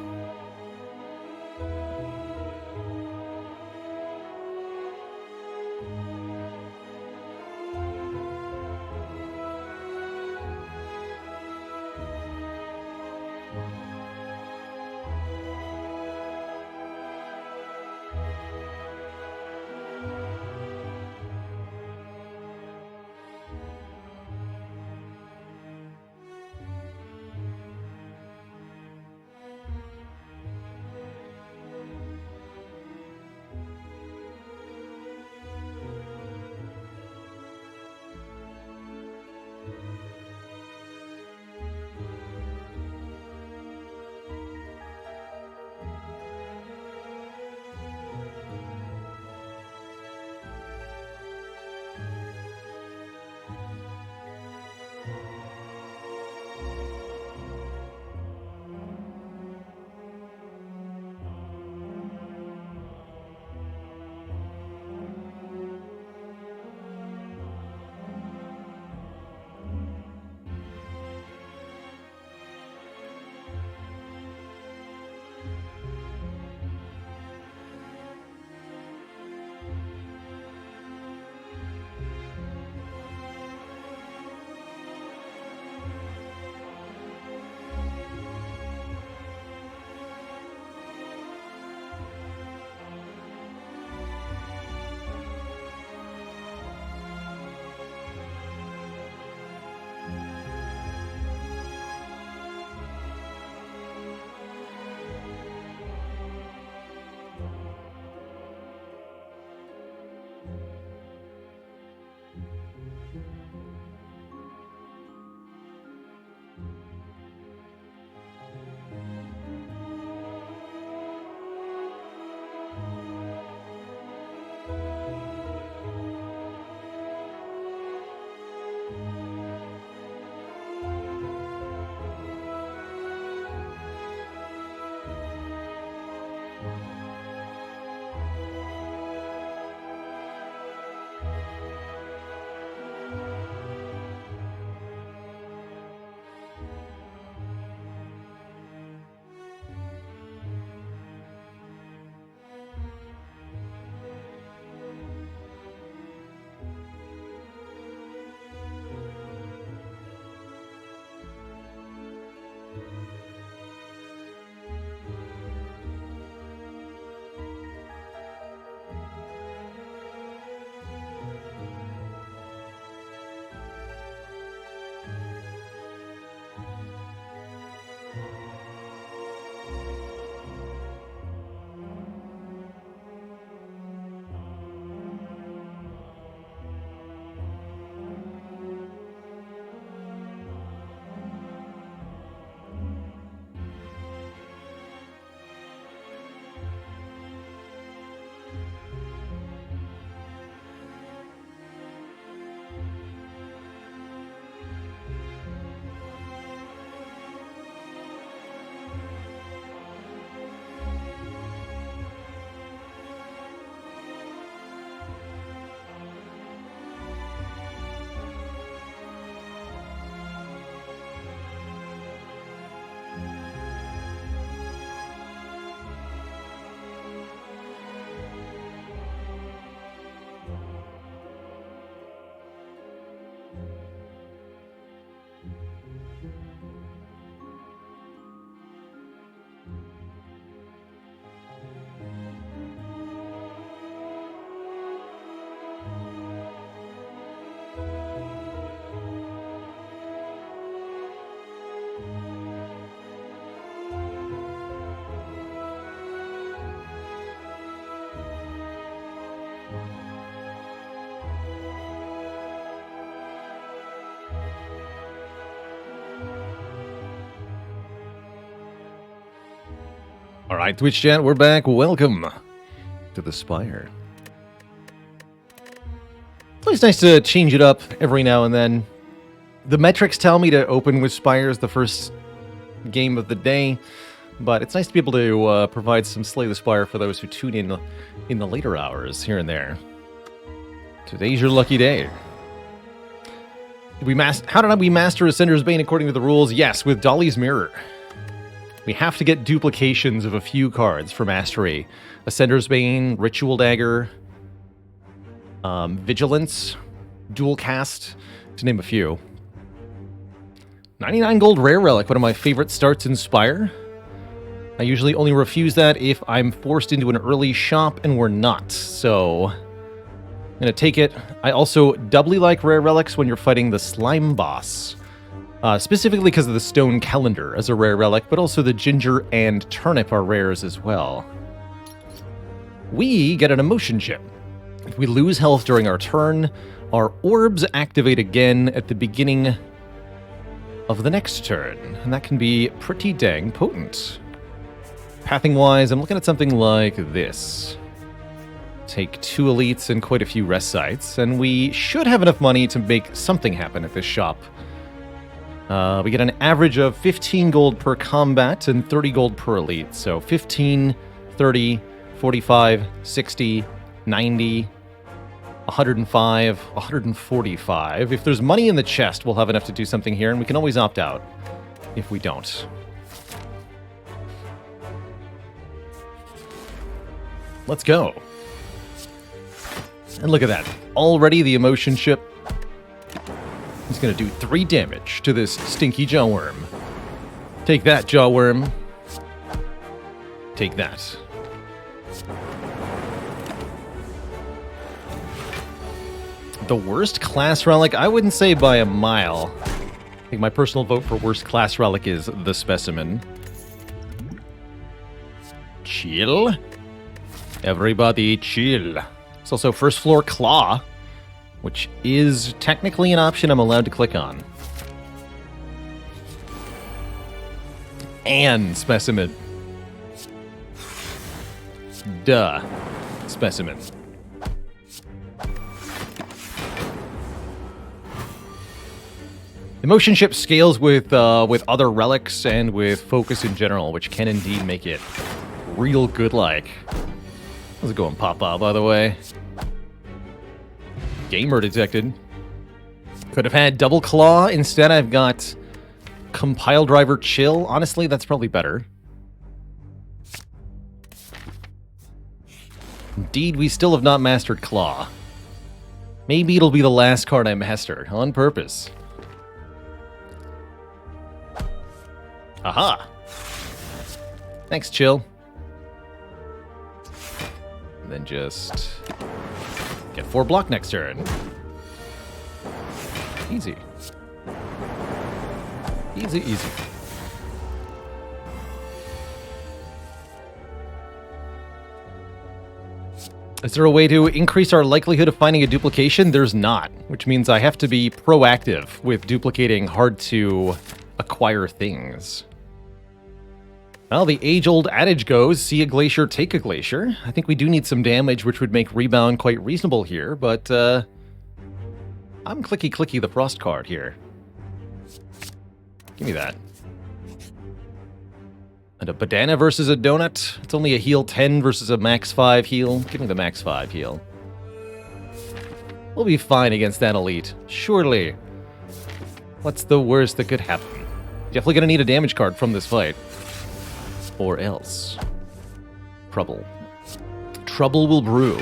A: All right, Twitch chat, we're back. Welcome to the Spire. It's always nice to change it up every now and then. The metrics tell me to open with Spire as the first game of the day, but it's nice to be able to provide some Slay the Spire for those who tune in the later hours here and there. Today's your lucky day. How did we master Ascender's Bane according to the rules? Yes, with Dolly's Mirror. We have to get duplications of a few cards for mastery. Ascender's Bane, Ritual Dagger, Vigilance, Dual Cast, to name a few. 99 gold rare relic, one of my favorite starts in Spire. I usually only refuse that if I'm forced into an early shop, and we're not, so I'm going to take it. I also doubly like rare relics when you're fighting the slime boss. Specifically because of the stone calendar as a rare relic, but also the ginger and turnip are rares as well. We get an emotion chip. If we lose health during our turn, our orbs activate again at the beginning of the next turn, and that can be pretty dang potent. Pathing-wise, I'm looking at something like this. Take 2 elites and quite a few rest sites, and we should have enough money to make something happen at this shop. We get an average of 15 gold per combat and 30 gold per elite. So 15, 30, 45, 60, 90, 105, 145. If there's money in the chest, we'll have enough to do something here, and we can always opt out if we don't. Let's go. And look at that. Already the emotion chip. He's going to do 3 damage to this stinky jawworm. Take that, jawworm. Take that. The worst class relic? I wouldn't say by a mile. I think my personal vote for worst class relic is the Specimen. Chill. Everybody chill. It's also first floor Claw, which is technically an option I'm allowed to click on. And Specimen. Duh. Specimen. Emotion Chip scales with other relics and with focus in general, which can indeed make it real good-like. How's it going, Papa, by the way? Gamer detected. Could have had Double Claw. Instead, I've got Compile Driver Chill. Honestly, that's probably better. Indeed, we still have not mastered Claw. Maybe it'll be the last card I master, on purpose. Aha! Thanks, Chill. And then just get 4 block next turn. Easy. Easy, easy. Is there a way to increase our likelihood of finding a duplication? There's not, which means I have to be proactive with duplicating hard-to-acquire things. Well, the age-old adage goes, see a glacier, take a glacier. I think we do need some damage, which would make rebound quite reasonable here, but I'm clicky the frost card here. Give me that. And a banana versus a donut. It's only a heal 10 versus a max 5 heal. Give me the max 5 heal. We'll be fine against that elite. Surely. What's the worst that could happen? Definitely gonna need a damage card from this fight. Or else. Trouble. Trouble will brew.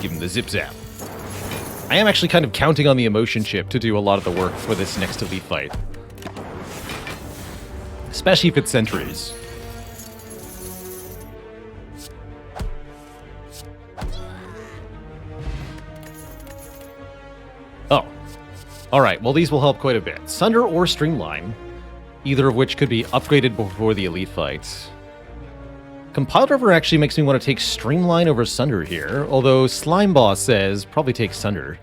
A: Give him the zip zap. I am actually kind of counting on the emotion chip to do a lot of the work for this next elite fight. Especially if it's sentries. Oh. Alright, well these will help quite a bit. Sunder or Streamline, either of which could be upgraded before the elite fight. Compile Driver actually makes me want to take Streamline over Sunder here, although Slime Boss says probably take Sunder.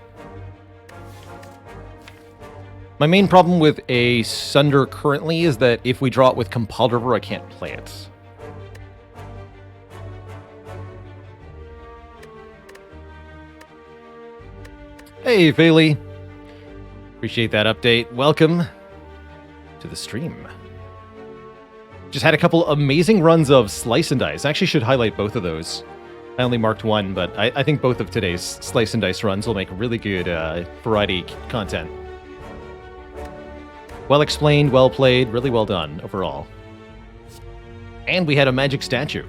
A: My main problem with a Sunder currently is that if we draw it with Compelled River, I can't play it. Hey, Bailey. Appreciate that update. Welcome to the stream. Just had a couple amazing runs of Slice and Dice. I actually should highlight both of those. I only marked one, but I think both of today's Slice and Dice runs will make really good variety content. Well explained, well played, really well done overall. And we had a magic statue.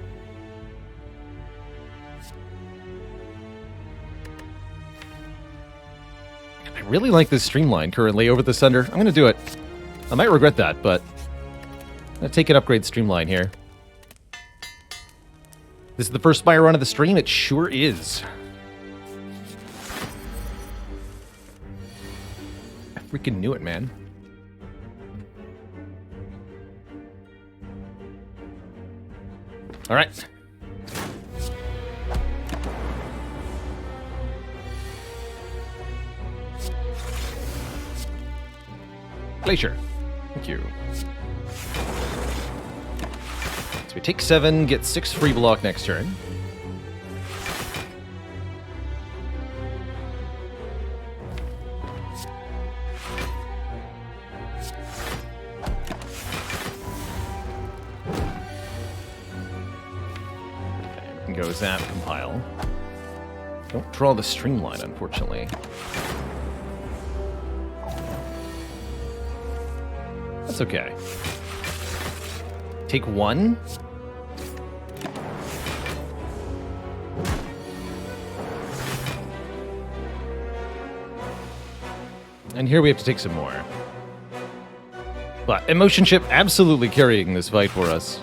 A: I really like this streamline currently over the Sunder. I'm going to do it. I might regret that, but I'm going to take an upgrade streamline here. This is the first Spire run of the stream? It sure is. I freaking knew it, man. All right. Glacier. Thank you. So we take 7, get 6 free block next turn. Okay, we can go zap, compile. Don't draw the streamline, unfortunately. That's okay. Take 1. And here we have to take some more. But Emotion Chip absolutely carrying this fight for us.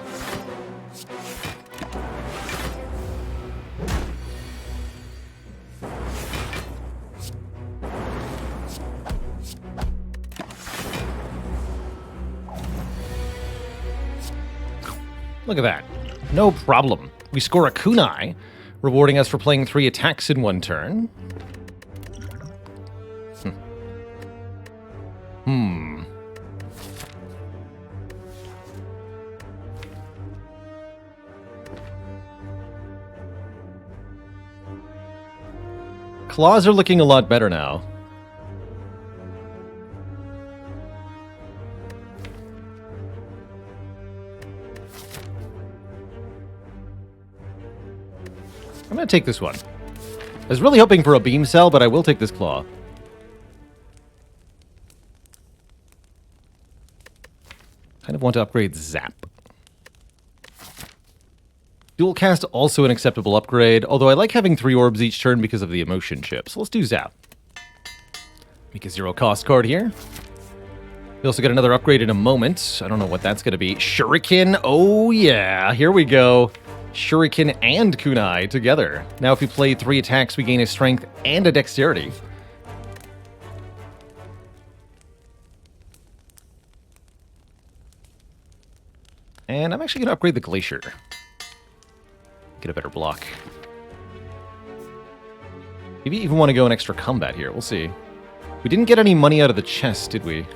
A: Look at that. No problem. We score a kunai, rewarding us for playing 3 attacks in 1 turn. Claws are looking a lot better now. I'm going to take this one. I was really hoping for a beam cell, but I will take this claw. Kind of want to upgrade Zap. Dual Cast, also an acceptable upgrade, although I like having 3 orbs each turn because of the Emotion Chip. So let's do Zap. Make a 0-cost card here. We also get another upgrade in a moment. I don't know what that's going to be. Shuriken, oh yeah, here we go. Shuriken and Kunai together. Now if we play 3 attacks, we gain a strength and a dexterity. And I'm actually going to upgrade the Glacier. Get a better block. Maybe even want to go an extra combat here. We'll see. We didn't get any money out of the chest, did we?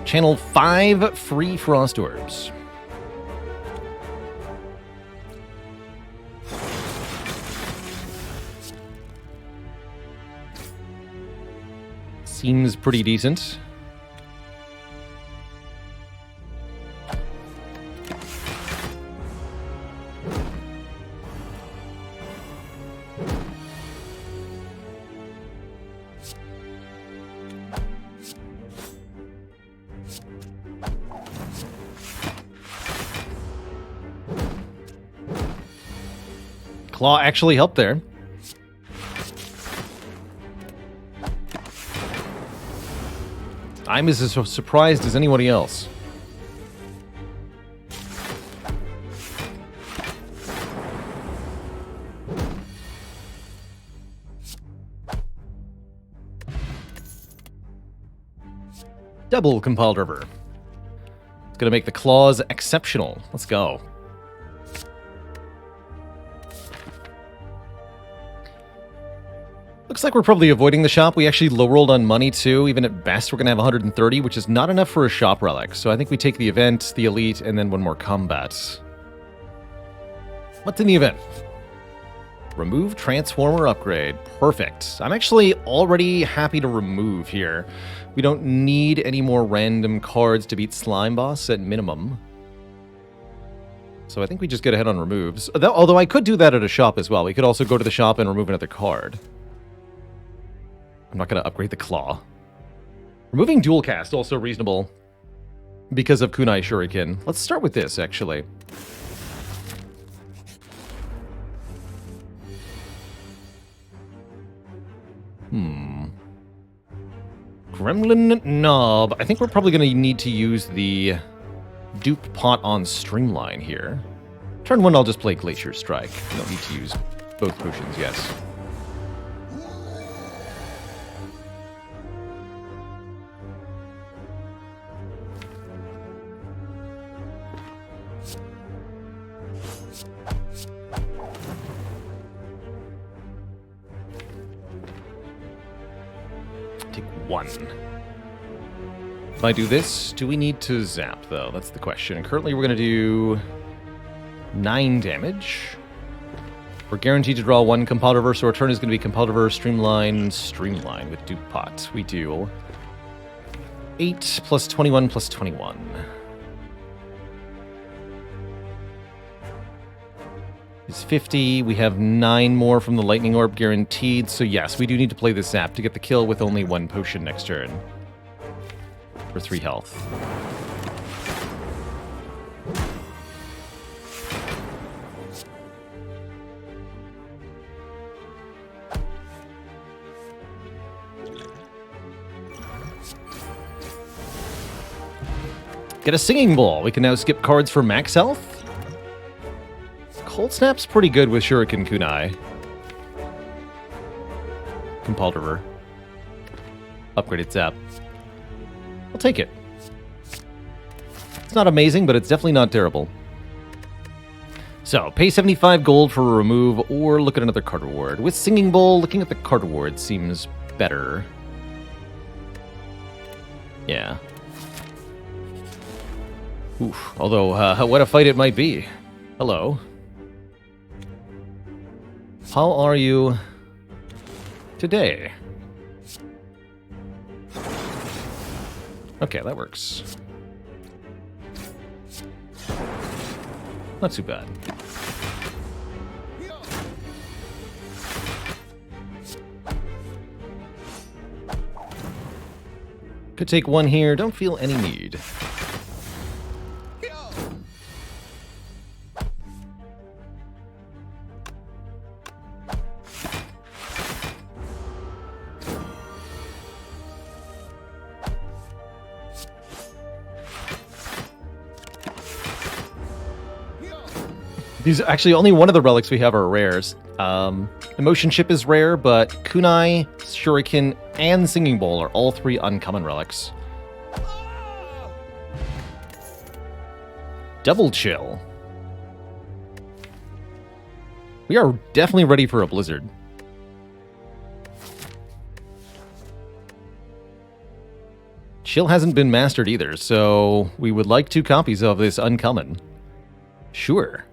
A: Channel 5 free Frost Orbs. Seems pretty decent. Claw actually helped there. I'm as surprised as anybody else. Double Compelled River. It's going to make the claws exceptional. Let's go. Looks like we're probably avoiding the shop. We actually low rolled on money too. Even at best, we're going to have 130, which is not enough for a shop relic. So I think we take the event, the elite, and then one more combat. What's in the event? Remove transformer upgrade. Perfect. I'm actually already happy to remove here. We don't need any more random cards to beat Slime Boss at minimum. So I think we just get ahead on removes. Although I could do that at a shop as well. We could also go to the shop and remove another card. I'm not going to upgrade the Claw. Removing Dual Cast, also reasonable because of Kunai Shuriken. Let's start with this, actually. Gremlin Knob. I think we're probably going to need to use the Dupe Pot on Streamline here. Turn 1, I'll just play Glacier Strike. You don't need to use both potions, yes. Take 1. If I do this, do we need to zap, though? That's the question. Currently, we're going to do 9 damage. We're guaranteed to draw 1 Compile Reverse, so our turn is going to be Compile Reverse, Streamline, Streamline with Dupe Pot. We do 8 plus 21 plus 21. Is 50. We have 9 more from the Lightning Orb guaranteed, so yes, we do need to play this zap to get the kill with only 1 potion next turn. For 3 health. Get a Singing Bowl. We can now skip cards for max health. Cold Snap's pretty good with Shuriken Kunai. Compile River. Upgraded Zap. I'll take it. It's not amazing, but it's definitely not terrible. So, pay 75 gold for a remove, or look at another card reward. With Singing Bowl, looking at the card reward seems better. Yeah. Oof. Although, what a fight it might be. Hello. How are you today? Okay, that works. Not too bad. Could take 1 here, don't feel any need. These actually only one of the relics we have are rares. Emotion Chip is rare, but Kunai, Shuriken, and Singing Bowl are all 3 uncommon relics. Double Chill. We are definitely ready for a blizzard. Chill hasn't been mastered either, so we would like 2 copies of this uncommon. Sure.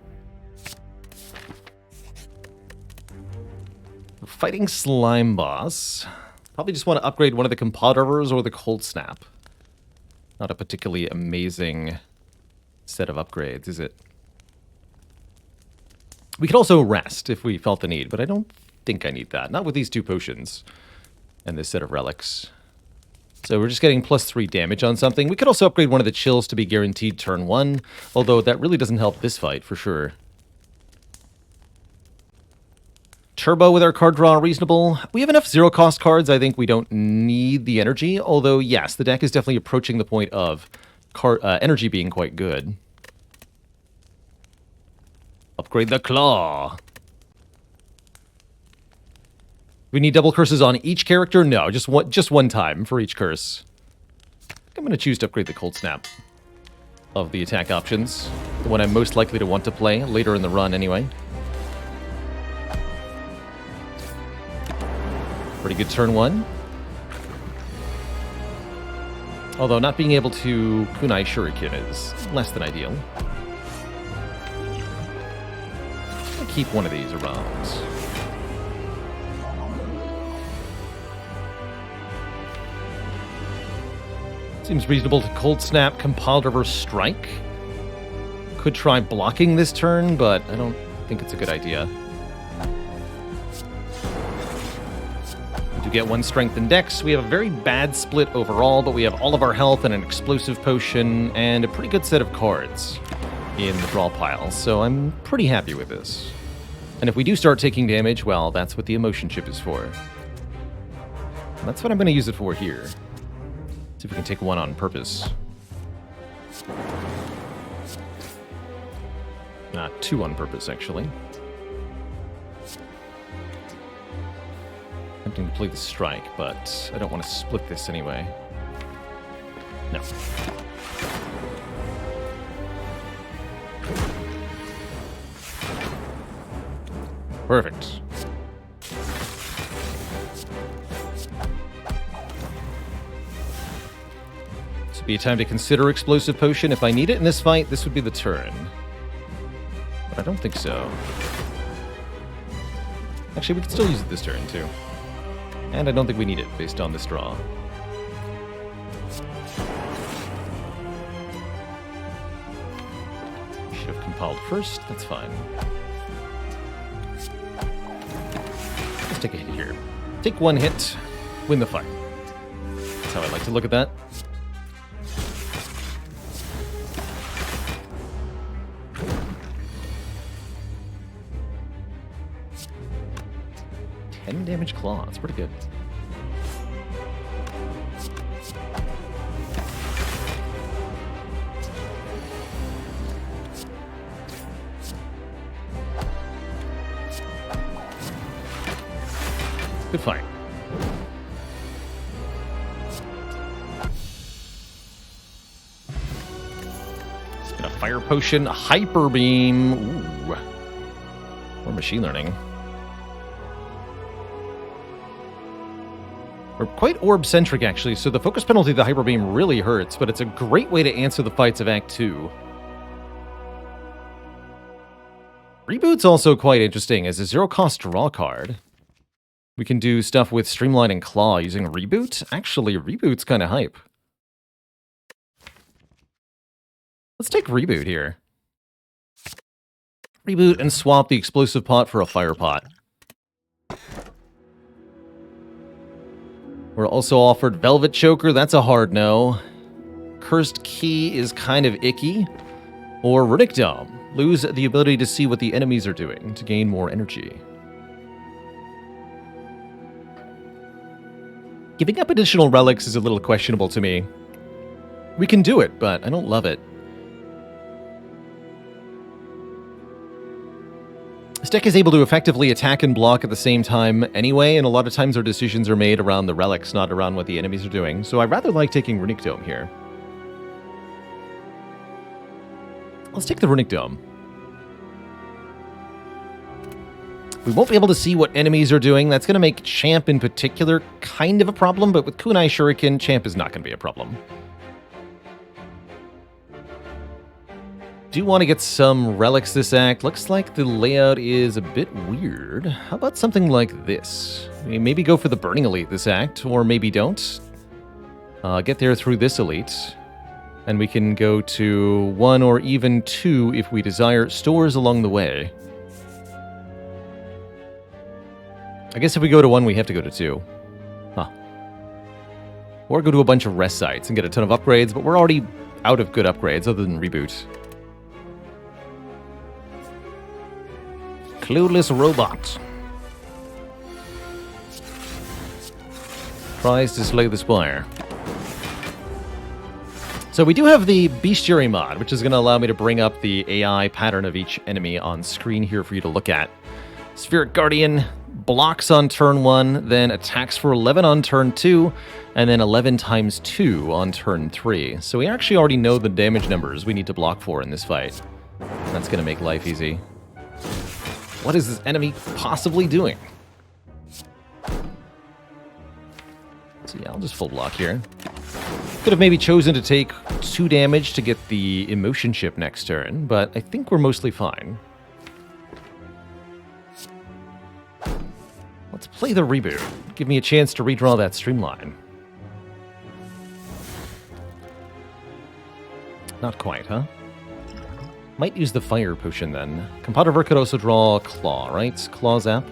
A: Fighting Slime Boss. Probably just want to upgrade one of the Compadres or the Cold Snap. Not a particularly amazing set of upgrades, is it? We could also rest if we felt the need, but I don't think I need that. Not with these 2 potions and this set of relics. So we're just getting +3 damage on something. We could also upgrade one of the chills to be guaranteed turn 1, although that really doesn't help this fight for sure. Turbo with our card draw reasonable. We have enough 0-cost cards. I think we don't need the energy, although yes, the deck is definitely approaching the point of energy being quite good. Upgrade the Claw. We need double curses on each character? No, just one time for each curse. I'm going to choose to upgrade the Cold Snap of the attack options. The one I'm most likely to want to play later in the run anyway. Pretty good turn one. Although not being able to kunai shuriken is less than ideal. I'll keep one of these around. Seems reasonable to cold snap, compiled reverse strike. Could try blocking this turn, but I don't think it's a good idea. We do get one strength and dex. We have a very bad split overall, but we have all of our health and an explosive potion and a pretty good set of cards in the draw pile, so I'm pretty happy with this. And if we do start taking damage, well, that's what the emotion chip is for. And that's what I'm going to use it for here. See if we can take one on purpose. Two on purpose, actually. Tempting to play the strike, but I don't want to split this anyway. No. Perfect. This would be a time to consider explosive potion. If I need it in this fight, this would be the turn. But I don't think so. Actually, we could still use it this turn, too. And I don't think we need it, based on this draw. Should have compiled first, that's fine. Let's take a hit here. Take one hit, win the fight. That's how I like to look at that. Damage claw. It's pretty good. Good fight. Got a fire potion, a hyper beam. Ooh. Or machine learning. We're quite orb-centric, actually, so the focus penalty of the Hyper Beam really hurts, but it's a great way to answer the fights of Act 2. Reboot's also quite interesting as a zero-cost draw card. We can do stuff with Streamline and Claw using Reboot. Actually, Reboot's kind of hype. Let's take Reboot here. Reboot and swap the Explosive Pot for a Fire Pot. We're also offered Velvet Choker, that's a hard no. Cursed Key is kind of icky. Or Runic Dome, lose the ability to see what the enemies are doing to gain more energy. Giving up additional relics is a little questionable to me. We can do it, but I don't love it. This deck is able to effectively attack and block at the same time anyway, and a lot of times our decisions are made around the relics, not around what the enemies are doing, so I rather like taking Runic Dome here. Let's take the Runic Dome. We won't be able to see what enemies are doing. That's going to make Champ in particular kind of a problem, but with Kunai Shuriken, Champ is not going to be a problem. Do want to get some relics this act. Looks like the layout is a bit weird. How about something like this? Maybe go for the Burning Elite this act, or maybe don't. Get there through this Elite. And we can go to 1 or even 2 if we desire stores along the way. I guess if we go to 1, we have to go to 2. Huh. Or go to a bunch of rest sites and get a ton of upgrades, but we're already out of good upgrades other than Reboot. Clueless Robot. Tries to slay the Spire. So we do have the Bestiary mod, which is going to allow me to bring up the AI pattern of each enemy on screen here for you to look at. Spheric Guardian blocks on turn 1, then attacks for 11 on turn 2, and then 11 times 2 on turn 3. So we actually already know the damage numbers we need to block for in this fight. That's going to make life easy. What is this enemy possibly doing? So yeah, I'll just full block here. Could have maybe chosen to take 2 damage to get the emotion chip next turn, but I think we're mostly fine. Let's play the reboot. Give me a chance to redraw that streamline. Not quite, huh? Might use the fire potion then. Compounder could also draw Claw, right? Claw zap.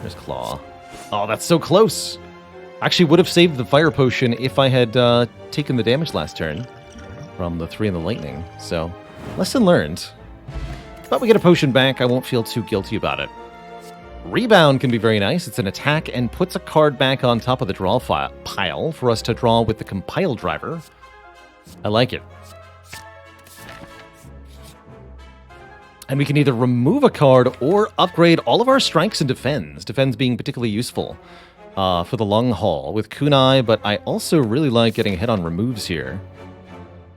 A: There's Claw. Oh, that's so close! Actually would have saved the fire potion if I had taken the damage last turn from the 3 and the lightning. So, lesson learned. But we get a potion back, I won't feel too guilty about it. Rebound can be very nice. It's an attack and puts a card back on top of the draw pile for us to draw with the compile driver. I like it. And we can either remove a card or upgrade all of our strikes and defends. Defends being particularly useful for the long haul with Kunai, but I also really like getting ahead on removes here.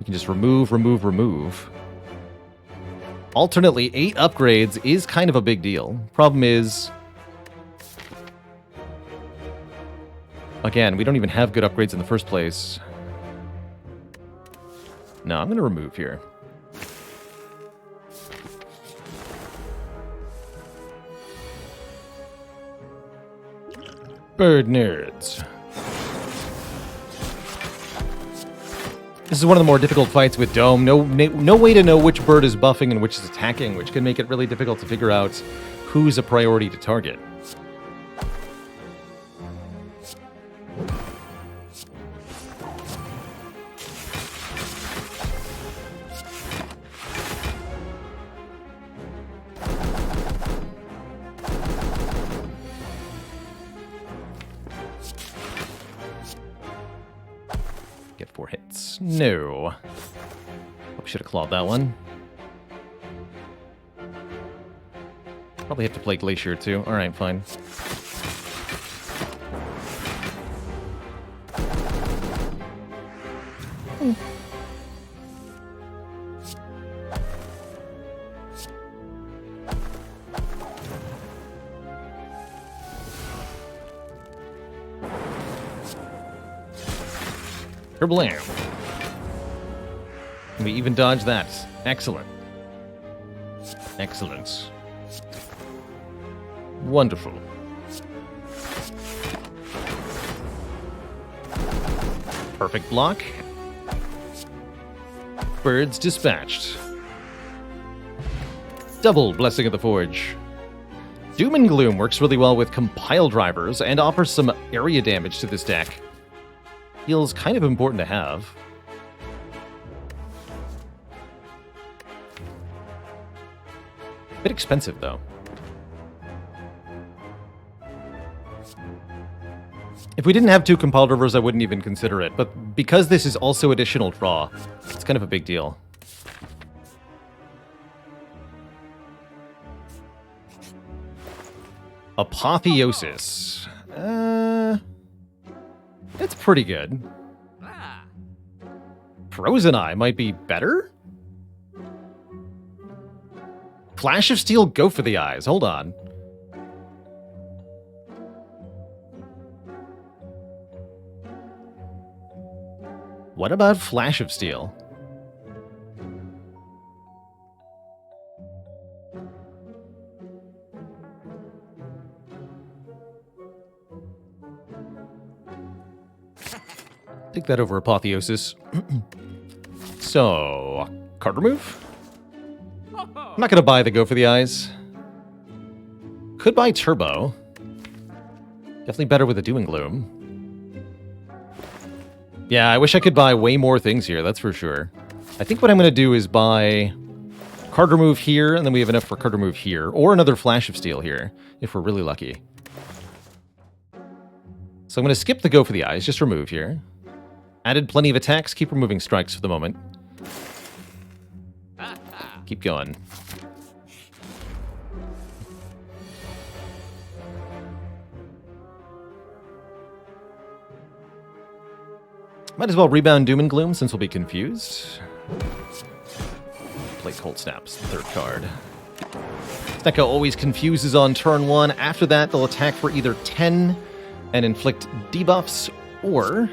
A: We can just remove, remove, remove. Alternately, 8 upgrades is kind of a big deal. Problem is, again, we don't even have good upgrades in the first place. No, I'm going to remove here. Bird nerds. This is one of the more difficult fights with Dome. No way to know which bird is buffing and which is attacking, which can make it really difficult to figure out who's a priority to target. Get 4 hits. No. Probably should have clawed that one. Probably have to play Glacier too. Alright, fine. Kerblam. We even dodged that. Excellent. Excellent. Wonderful. Perfect block. Birds dispatched. Double Blessing of the Forge. Doom and Gloom works really well with compile drivers and offers some area damage to this deck. Feels kind of important to have. Bit expensive, though. If we didn't have 2 compile drivers, I wouldn't even consider it. But because this is also additional draw, it's kind of a big deal. Apotheosis. It's pretty good. Frozen Eye might be better? Flash of Steel, go for the eyes. Hold on. What about Flash of Steel? Take that over Apotheosis. So, card remove? I'm not going to buy the Go for the Eyes. Could buy Turbo. Definitely better with the Doom and Gloom. Yeah, I wish I could buy way more things here, that's for sure. I think what I'm going to do is buy card remove here, and then we have enough for card remove here. Or another Flash of Steel here, if we're really lucky. So I'm going to skip the Go for the Eyes, just remove here. Added plenty of attacks, keep removing strikes for the moment. Keep going. Might as well rebound Doom and Gloom since we'll be confused. Play Cold Snaps, third card. Snecko always confuses on turn 1. After that, they'll attack for either 10 and inflict debuffs, or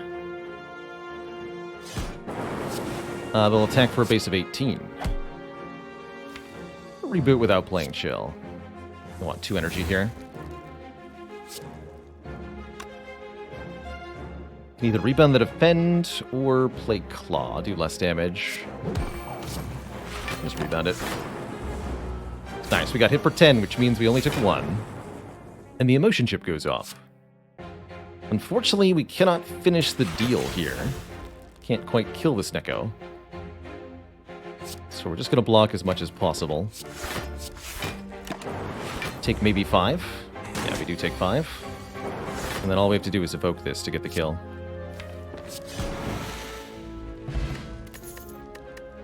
A: they'll attack for a base of 18. Reboot without playing chill. I want 2 energy here. Can either rebound the defend or play claw, do less damage. Just rebound it. Nice, we got hit for 10, which means we only took 1. And the emotion chip goes off. Unfortunately, we cannot finish the deal here. Can't quite kill this Neko. So we're just going to block as much as possible. Take maybe 5. Yeah, we do take 5. And then all we have to do is evoke this to get the kill.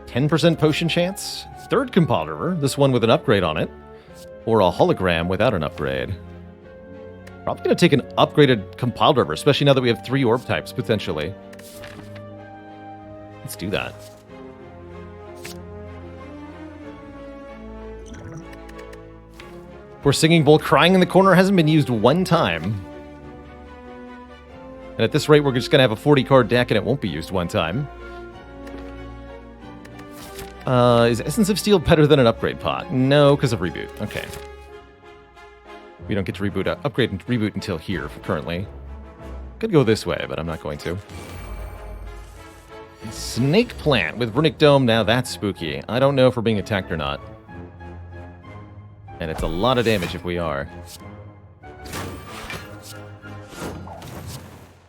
A: 10% potion chance. 3rd Compounder, this one with an upgrade on it. Or a hologram without an upgrade. Probably going to take an upgraded Compounder, especially now that we have 3 orb types, potentially. Let's do that. Poor Singing Bull crying in the corner hasn't been used 1 time. And at this rate, we're just going to have a 40-card deck and it won't be used 1 time. Is Essence of Steel better than an upgrade pot? No, because of reboot. Okay. We don't get to reboot, upgrade and reboot until here, currently. Could go this way, but I'm not going to. Snake Plant with Runic Dome. Now that's spooky. I don't know if we're being attacked or not. And it's a lot of damage if we are.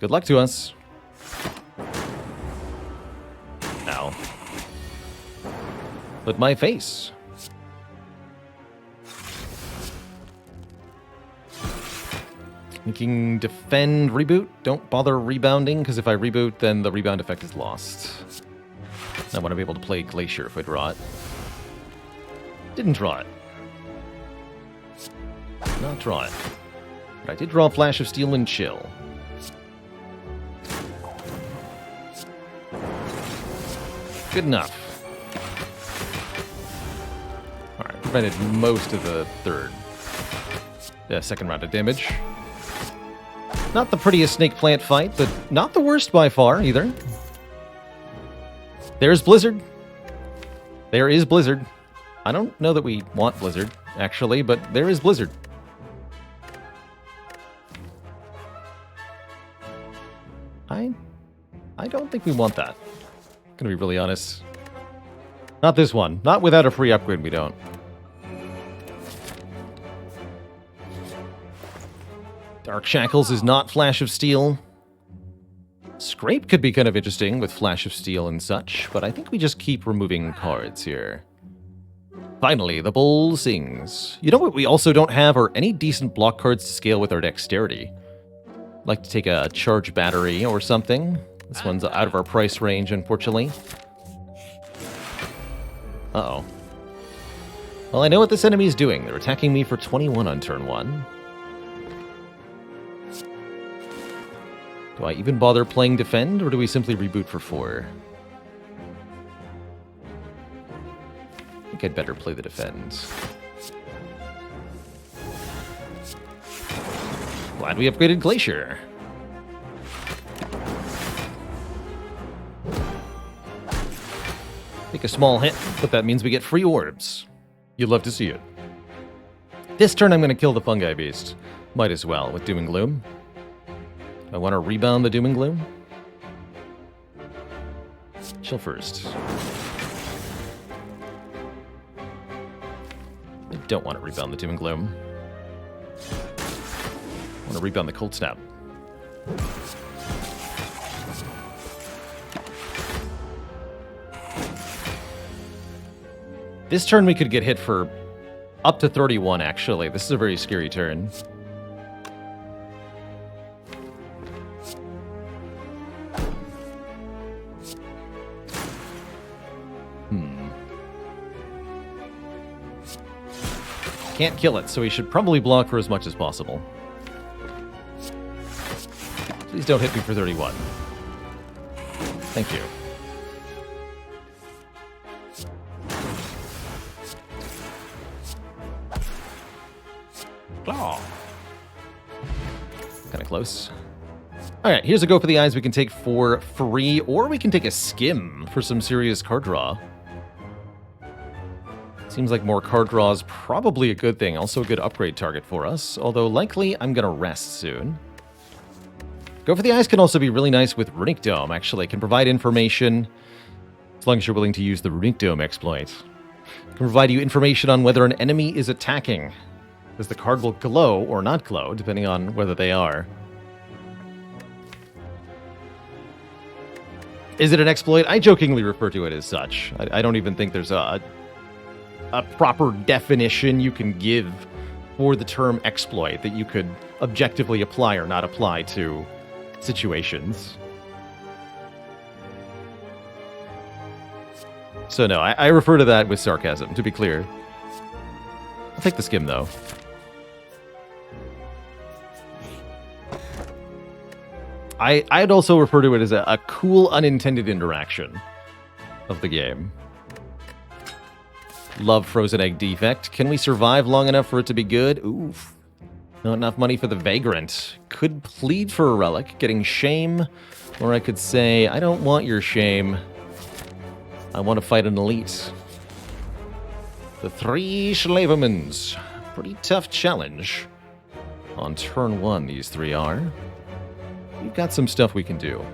A: Good luck to us. Ow. But my face. Thinking defend, reboot. Don't bother rebounding, because if I reboot, then the rebound effect is lost. I want to be able to play Glacier if I draw it. Didn't draw it. Not draw it. But I did draw Flash of Steel and Chill. Good enough. Alright, prevented most of the second round of damage. Not the prettiest Snake Plant fight, but not the worst by far, either. There's Blizzard. There is Blizzard. I don't know that we want Blizzard, actually, but there is Blizzard. I don't think we want that. Gonna be really honest. Not this one. Not without a free upgrade, we don't. Dark Shackles is not Flash of Steel. Scrape could be kind of interesting with Flash of Steel and such, but I think we just keep removing cards here. Finally, the bull sings. You know what we also don't have are any decent block cards to scale with our dexterity. Like to take a charge battery or something. This one's out of our price range, unfortunately. Uh-oh. Well, I know what this enemy is doing. They're attacking me for 21 on turn 1. Do I even bother playing defend, or do we simply reboot for 4? I think I'd better play the defend. Glad we upgraded Glacier. Take a small hit, but that means we get free orbs. You'd love to see it. This turn I'm going to kill the Fungi Beast. Might as well, with Doom and Gloom. I want to rebound the Doom and Gloom. Chill first. I don't want to rebound the Doom and Gloom. I want to rebound the Cold Snap. This turn we could get hit for up to 31, actually. This is a very scary turn. Can't kill it, so we should probably block for as much as possible. Please don't hit me for 31. Thank you. Claw. Kind of close. All right, here's a go for the eyes we can take for free, or we can take a skim for some serious card draw. Seems like more card draw is probably a good thing. Also a good upgrade target for us, although likely I'm going to rest soon. Go for the eyes can also be really nice with Runic Dome, actually. It can provide information, as long as you're willing to use the Runic Dome exploit. It can provide you information on whether an enemy is attacking, as the card will glow or not glow, depending on whether they are. Is it an exploit? I jokingly refer to it as such. I don't even think there's a proper definition you can give for the term exploit that you could objectively apply or not apply to situations. So no, I refer to that with sarcasm, to be clear. I'll take the skim, though. I'd also refer to it as a cool unintended interaction of the game. Love Frozen Egg Defect. Can we survive long enough for it to be good? Oof. Not enough money for the Vagrant. Could plead for a relic, getting shame. Or I could say, I don't want your shame. I want to fight an elite. The 3 Schlevermans. Pretty tough challenge. On turn 1, these 3 are. We've got some stuff we can do.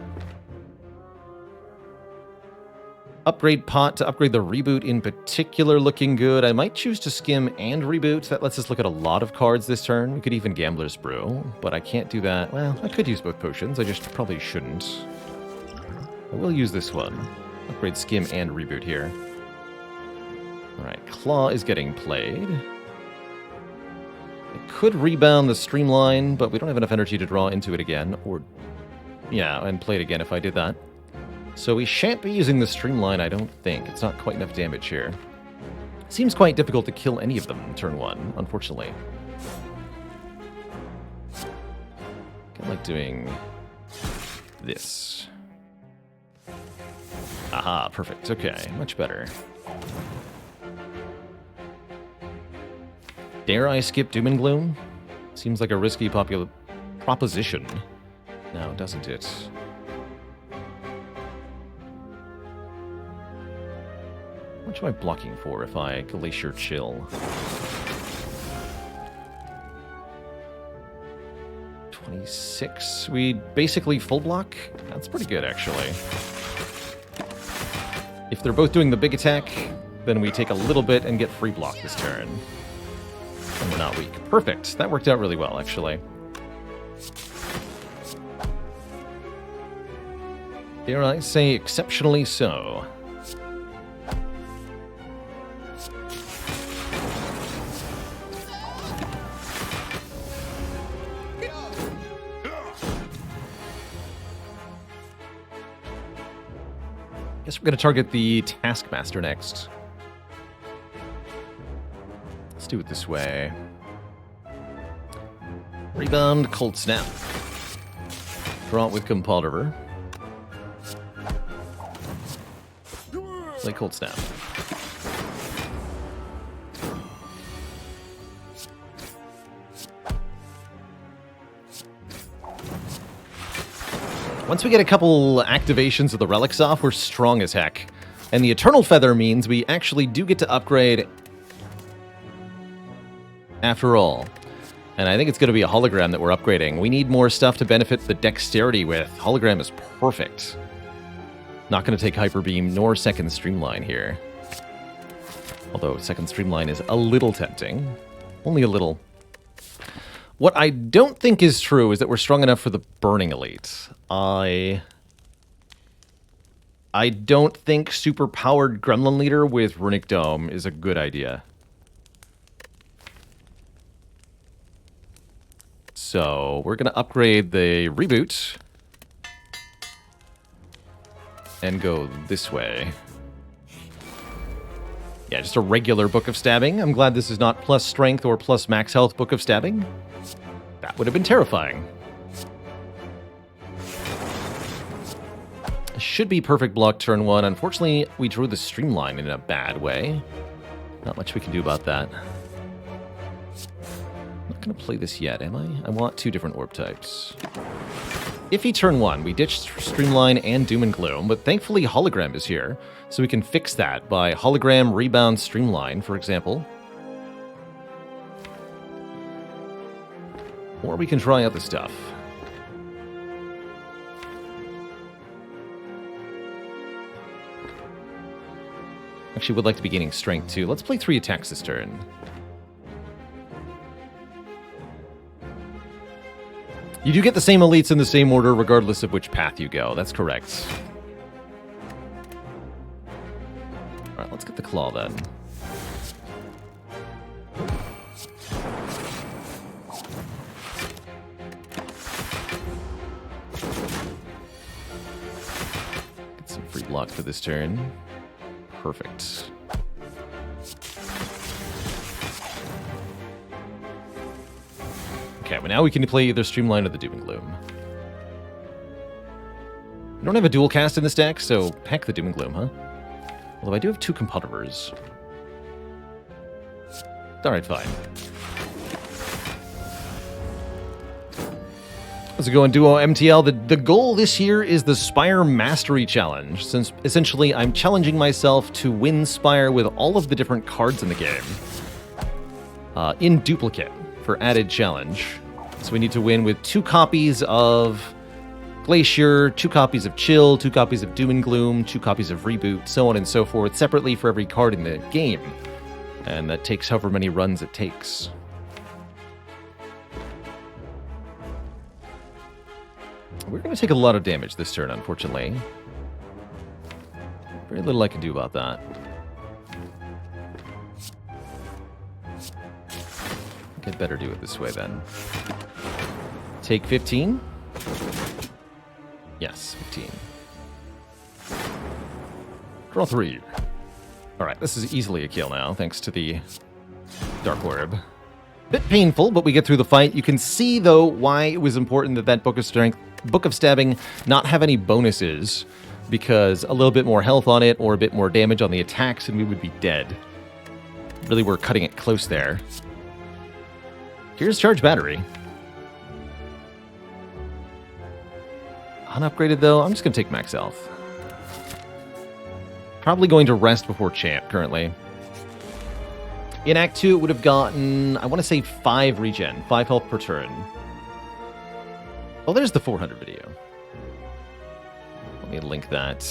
A: Upgrade pot to upgrade the reboot in particular looking good. I might choose to skim and reboot. That lets us look at a lot of cards this turn. We could even Gambler's Brew, but I can't do that. Well, I could use both potions. I just probably shouldn't. I will use this one. Upgrade skim and reboot here. Alright, Claw is getting played. I could rebound the Streamline, but we don't have enough energy to draw into it again. Or, yeah, and play it again if I did that. So we shan't be using the Streamline, I don't think. It's not quite enough damage here. Seems quite difficult to kill any of them in turn 1, unfortunately. I like doing this. Aha, perfect. Okay, much better. Dare I skip Doom and Gloom? Seems like a risky proposition. Now, doesn't it? What am I blocking for if I Glacier Chill? 26. We basically full block? That's pretty good, actually. If they're both doing the big attack, then we take a little bit and get free block this turn. And we're not weak. Perfect. That worked out really well, actually. Dare I say exceptionally so. Guess we're going to target the Taskmaster next. Let's do it this way. Rebound, Cold Snap. Draw it with Compulver. Play Cold Snap. Once we get a couple activations of the relics off, we're strong as heck. And the Eternal Feather means we actually do get to upgrade after all. And I think it's going to be a hologram that we're upgrading. We need more stuff to benefit the dexterity with. Hologram is perfect. Not going to take Hyper Beam nor Second Streamline here. Although Second Streamline is a little tempting. Only a little. What I don't think is true is that we're strong enough for the Burning Elite. I don't think super-powered Gremlin Leader with Runic Dome is a good idea. So, we're going to upgrade the Reboot and go this way. Yeah, just a regular Book of Stabbing. I'm glad this is not plus Strength or plus Max Health Book of Stabbing. That would have been terrifying. Should be perfect block turn 1. Unfortunately, we drew the Streamline in a bad way. Not much we can do about that. I'm not going to play this yet, am I? I want 2 different orb types. Iffy turn 1. We ditched Streamline and Doom and Gloom, but thankfully Hologram is here, so we can fix that by Hologram, Rebound, Streamline, for example. Or we can try other stuff. Actually, would like to be gaining strength too. Let's play 3 attacks this turn. You do get the same elites in the same order regardless of which path you go. That's correct. Alright, let's get the claw then. Get some free block for this turn. Perfect. Okay, well now we can play either Streamline or the Doom and Gloom. I don't have a dual cast in this deck, so heck the Doom and Gloom, huh? Although I do have 2 competitors. Alright, fine. How's it going, Duo MTL? The goal this year is the Spire Mastery Challenge, since essentially I'm challenging myself to win Spire with all of the different cards in the game. In duplicate, for added challenge. So we need to win with 2 copies of Glacier, 2 copies of Chill, 2 copies of Doom and Gloom, 2 copies of Reboot, so on and so forth, separately for every card in the game. And that takes however many runs it takes. We're going to take a lot of damage this turn, unfortunately. Very little I can do about that. I think I'd better do it this way, then. Take 15. Yes, 15. Draw 3. Alright, this is easily a kill now, thanks to the Dark Orb. Bit painful, but we get through the fight. You can see, though, why it was important that Book of Strength, Book of Stabbing, not have any bonuses, because a little bit more health on it, or a bit more damage on the attacks, and we would be dead. Really, we're cutting it close there. Here's Charge Battery. Unupgraded, though, I'm just going to take max health. Probably going to rest before Champ, currently. In Act 2, it would have gotten, I want to say 5 regen, 5 health per turn. Oh, there's the 400 video. Let me link that.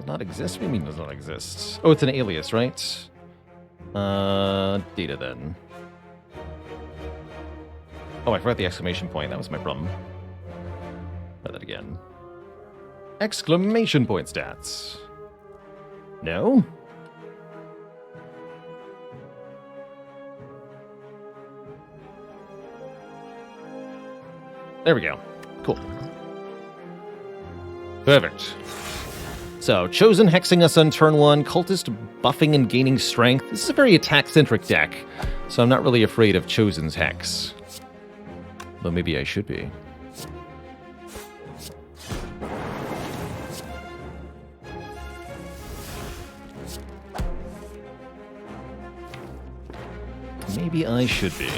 A: Not exist? What do you mean does not exist? Oh, it's an alias, right? Data then. Oh, I forgot the exclamation point. That was my problem. Try that again. Exclamation point stats. No? There we go. Cool. Perfect. So, Chosen hexing us on turn 1, Cultist buffing and gaining strength. This is a very attack-centric deck, so I'm not really afraid of Chosen's hex. Though maybe I should be. Maybe I should be.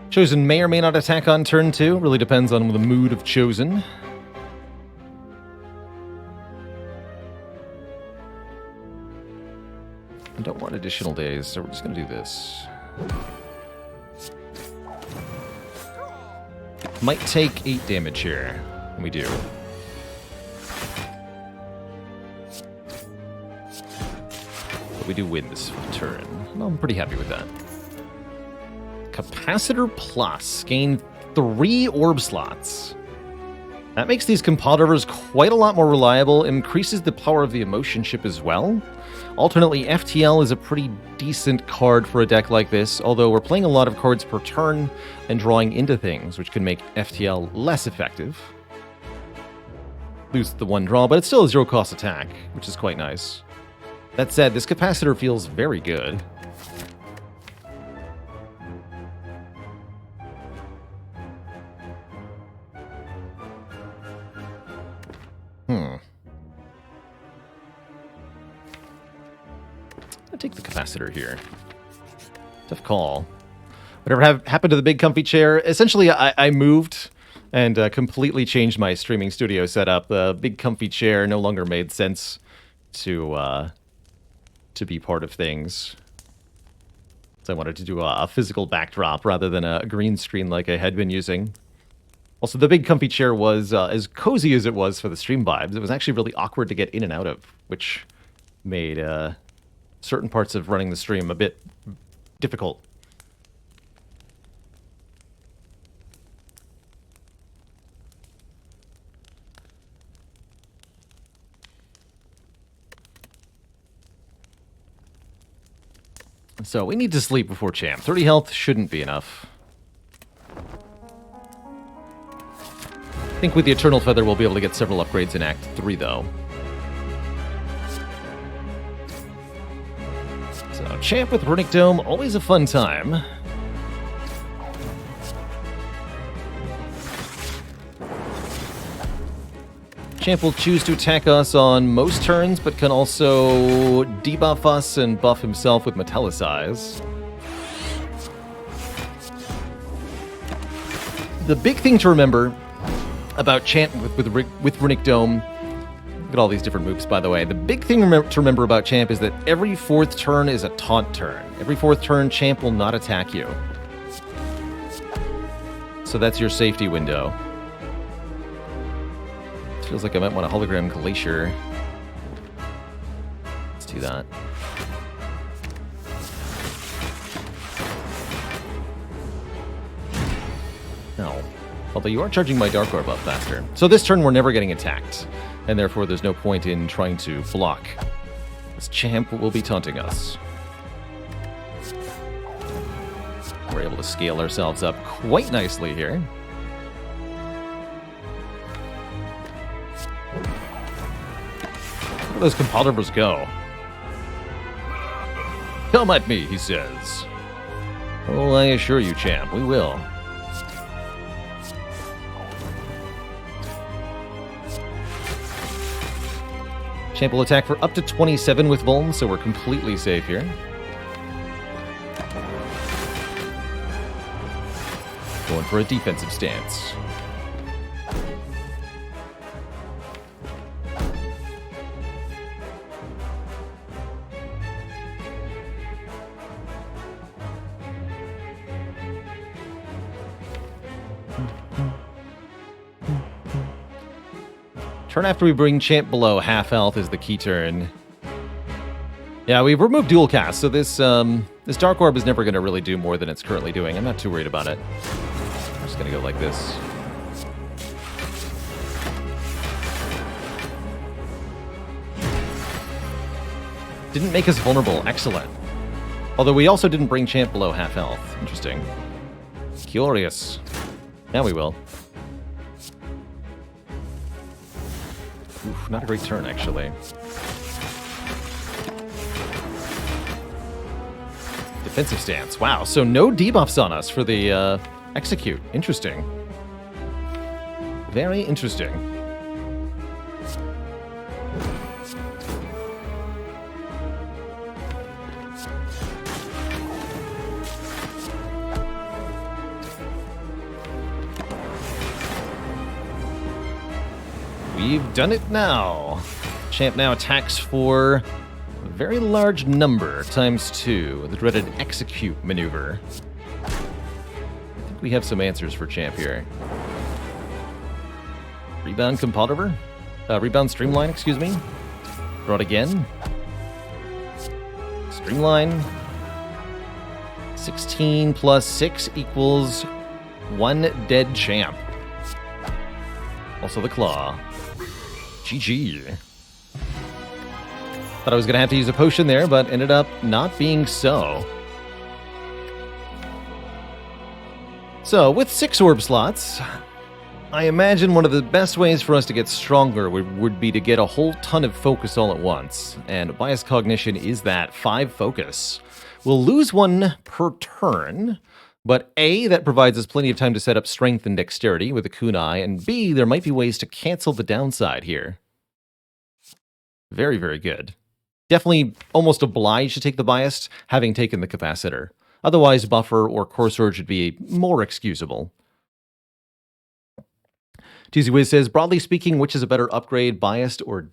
A: Chosen may or may not attack on turn 2. Really depends on the mood of Chosen. I don't want additional days, so we're just going to do this. Might take 8 damage here. And we do. But we do win this turn. Well, I'm pretty happy with that. Capacitor Plus. Gain 3 orb slots. That makes these Compodivers quite a lot more reliable, increases the power of the Emotion Chip as well. Alternately, FTL is a pretty decent card for a deck like this, although we're playing a lot of cards per turn and drawing into things, which can make FTL less effective. Lose the one draw, but it's still a zero-cost attack, which is quite nice. That said, this Capacitor feels very good. I'll take the Capacitor here. Tough call. Whatever happened to the big comfy chair? Essentially, I moved and completely changed my streaming studio setup. The big comfy chair no longer made sense to be part of things. So I wanted to do a physical backdrop rather than a green screen like I had been using. Also, the big comfy chair was as cozy as it was for the stream vibes. It was actually really awkward to get in and out of, which made certain parts of running the stream a bit difficult. So we need to sleep before champ. 30 health shouldn't be enough. I think with the Eternal Feather we'll be able to get several upgrades in Act 3 though. So champ with Runic Dome, always a fun time. Champ will choose to attack us on most turns, but can also debuff us and buff himself with Metallicize. The big thing to remember about Champ with Runic Dome, look at all these different moves, by the way. The big thing to remember about Champ is that every 4th turn is a taunt turn. Every 4th turn, Champ will not attack you. So that's your safety window. Feels like I might want a Hologram Glacier. Let's do that. No. Although you are charging my Dark Orb up faster. So this turn we're never getting attacked, and therefore there's no point in trying to block. This champ will be taunting us. We're able to scale ourselves up quite nicely here. Where do those Compodivers go? Come at me, he says. Oh, I assure you, champ, we will. Champ will attack for up to 27 with Vuln, so we're completely safe here. Going for a defensive stance. Turn after we bring Champ below half health is the key turn. Yeah, we've removed dual cast, so this Dark Orb is never going to really do more than it's currently doing. I'm not too worried about it. I'm just going to go like this. Didn't make us vulnerable. Excellent. Although we also didn't bring Champ below half health. Interesting. Curious. Now we will. Oof, not a great turn, actually. Defensive stance. Wow, so no debuffs on us for the execute. Interesting. Very interesting. We've done it now. Champ now attacks for a very large number, ×2, the dreaded execute maneuver. I think we have some answers for Champ here. Rebound Compodiver? Rebound Streamline, excuse me. Draw it again. Streamline. 16 plus 6 equals 1 dead Champ. Also the claw. GG. Thought I was going to have to use a potion there, but ended up not being so. So, with 6 orb slots, I imagine one of the best ways for us to get stronger would be to get a whole ton of focus all at once. And Bias Cognition is that 5 focus. We'll lose 1 per turn, but A, that provides us plenty of time to set up strength and dexterity with a kunai, and B, there might be ways to cancel the downside here. Very, very good. Definitely almost obliged to take the bias, having taken the capacitor. Otherwise, buffer or core surge would be more excusable. TZ Wiz says, broadly speaking, which is a better upgrade, biased or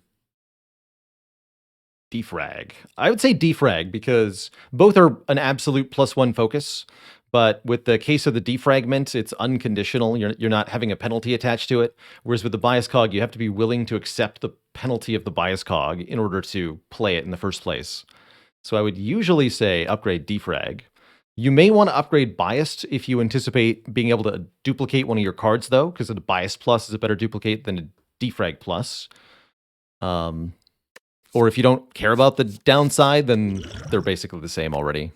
A: defrag? I would say defrag, because both are an absolute +1 focus. But with the case of the defragment, it's unconditional. You're not having a penalty attached to it. Whereas with the bias cog, you have to be willing to accept the penalty of the bias cog in order to play it in the first place. So I would usually say upgrade defrag. You may want to upgrade biased if you anticipate being able to duplicate one of your cards, though, because a bias plus is a better duplicate than a defrag plus. Or if you don't care about the downside, then they're basically the same already.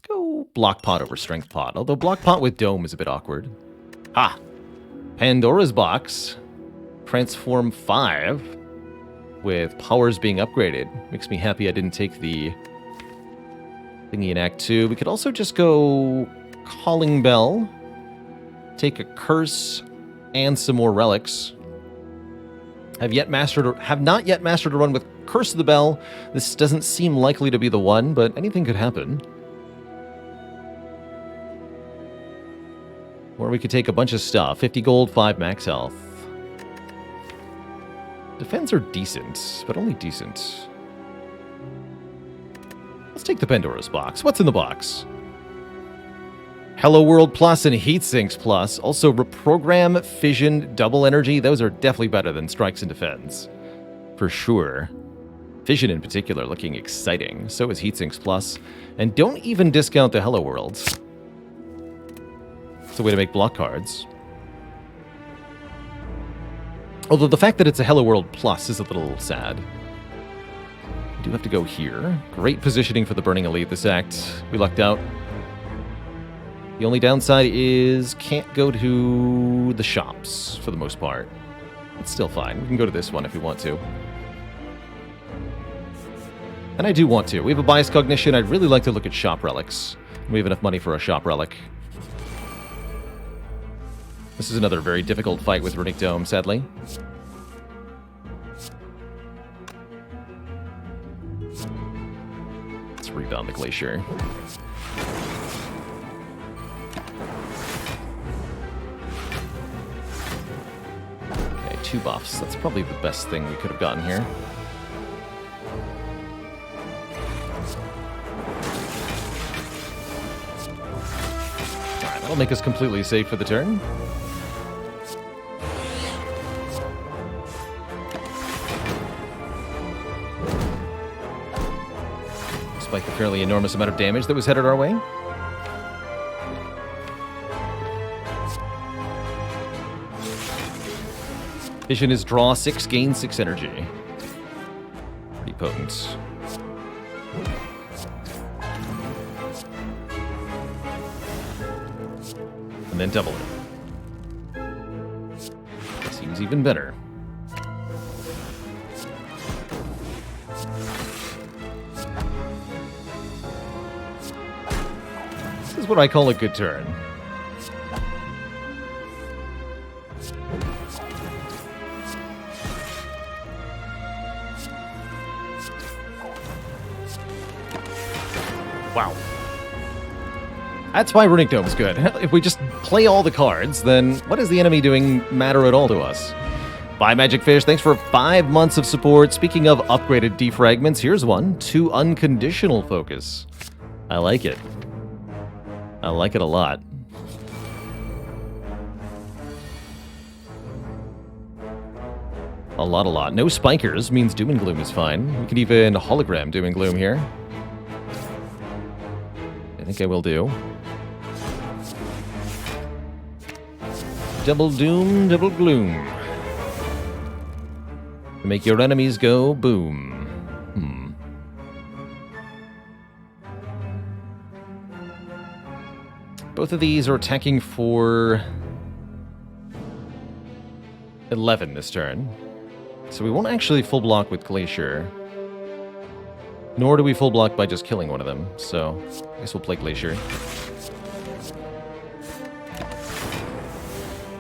A: Go block pot over strength pot, although block pot with dome is a bit awkward. Ah! Pandora's box. Transform 5 with powers being upgraded. Makes me happy I didn't take the thingy in Act 2. We could also just go Calling Bell, take a curse, and some more relics. Have not yet mastered a run with Curse of the Bell. This doesn't seem likely to be the one, but anything could happen. Or we could take a bunch of stuff. 50 gold, 5 max health. Defense are decent, but only decent. Let's take the Pandora's box. What's in the box? Hello World Plus and Heat Sinks Plus. Also Reprogram, Fission, Double Energy. Those are definitely better than Strikes and Defense. For sure. Fission in particular looking exciting. So is Heat Sinks Plus. And don't even discount the Hello Worlds. It's a way to make block cards. Although the fact that it's a Hello World Plus is a little sad. We do have to go here. Great positioning for the Burning Elite this act. We lucked out. The only downside is can't go to the shops for the most part. It's still fine. We can go to this one if we want to. And I do want to. We have a bias cognition. I'd really like to look at shop relics. We have enough money for a shop relic. This is another very difficult fight with Runic Dome, sadly. Let's rebound the Glacier. Okay, 2 buffs. That's probably the best thing we could have gotten here. Alright, that'll make us completely safe for the turn. Despite the fairly enormous amount of damage that was headed our way. Vision is draw 6, gain 6 energy. Pretty potent. And then double it. Seems even better. This is what I call a good turn. Wow. That's why Runic Dome is good. If we just play all the cards, then what does the enemy doing matter at all to us? Bye, Magic Fish. Thanks for 5 months of support. Speaking of upgraded defragments, here's one. 2 unconditional focus. I like it. I like it a lot. A lot. No spikers means Doom and Gloom is fine. We can even hologram Doom and Gloom here. I think I will do. Double doom, double gloom. Make your enemies go boom. Both of these are attacking for 11 this turn. So we won't actually full block with Glacier. Nor do we full block by just killing one of them. So I guess we'll play Glacier.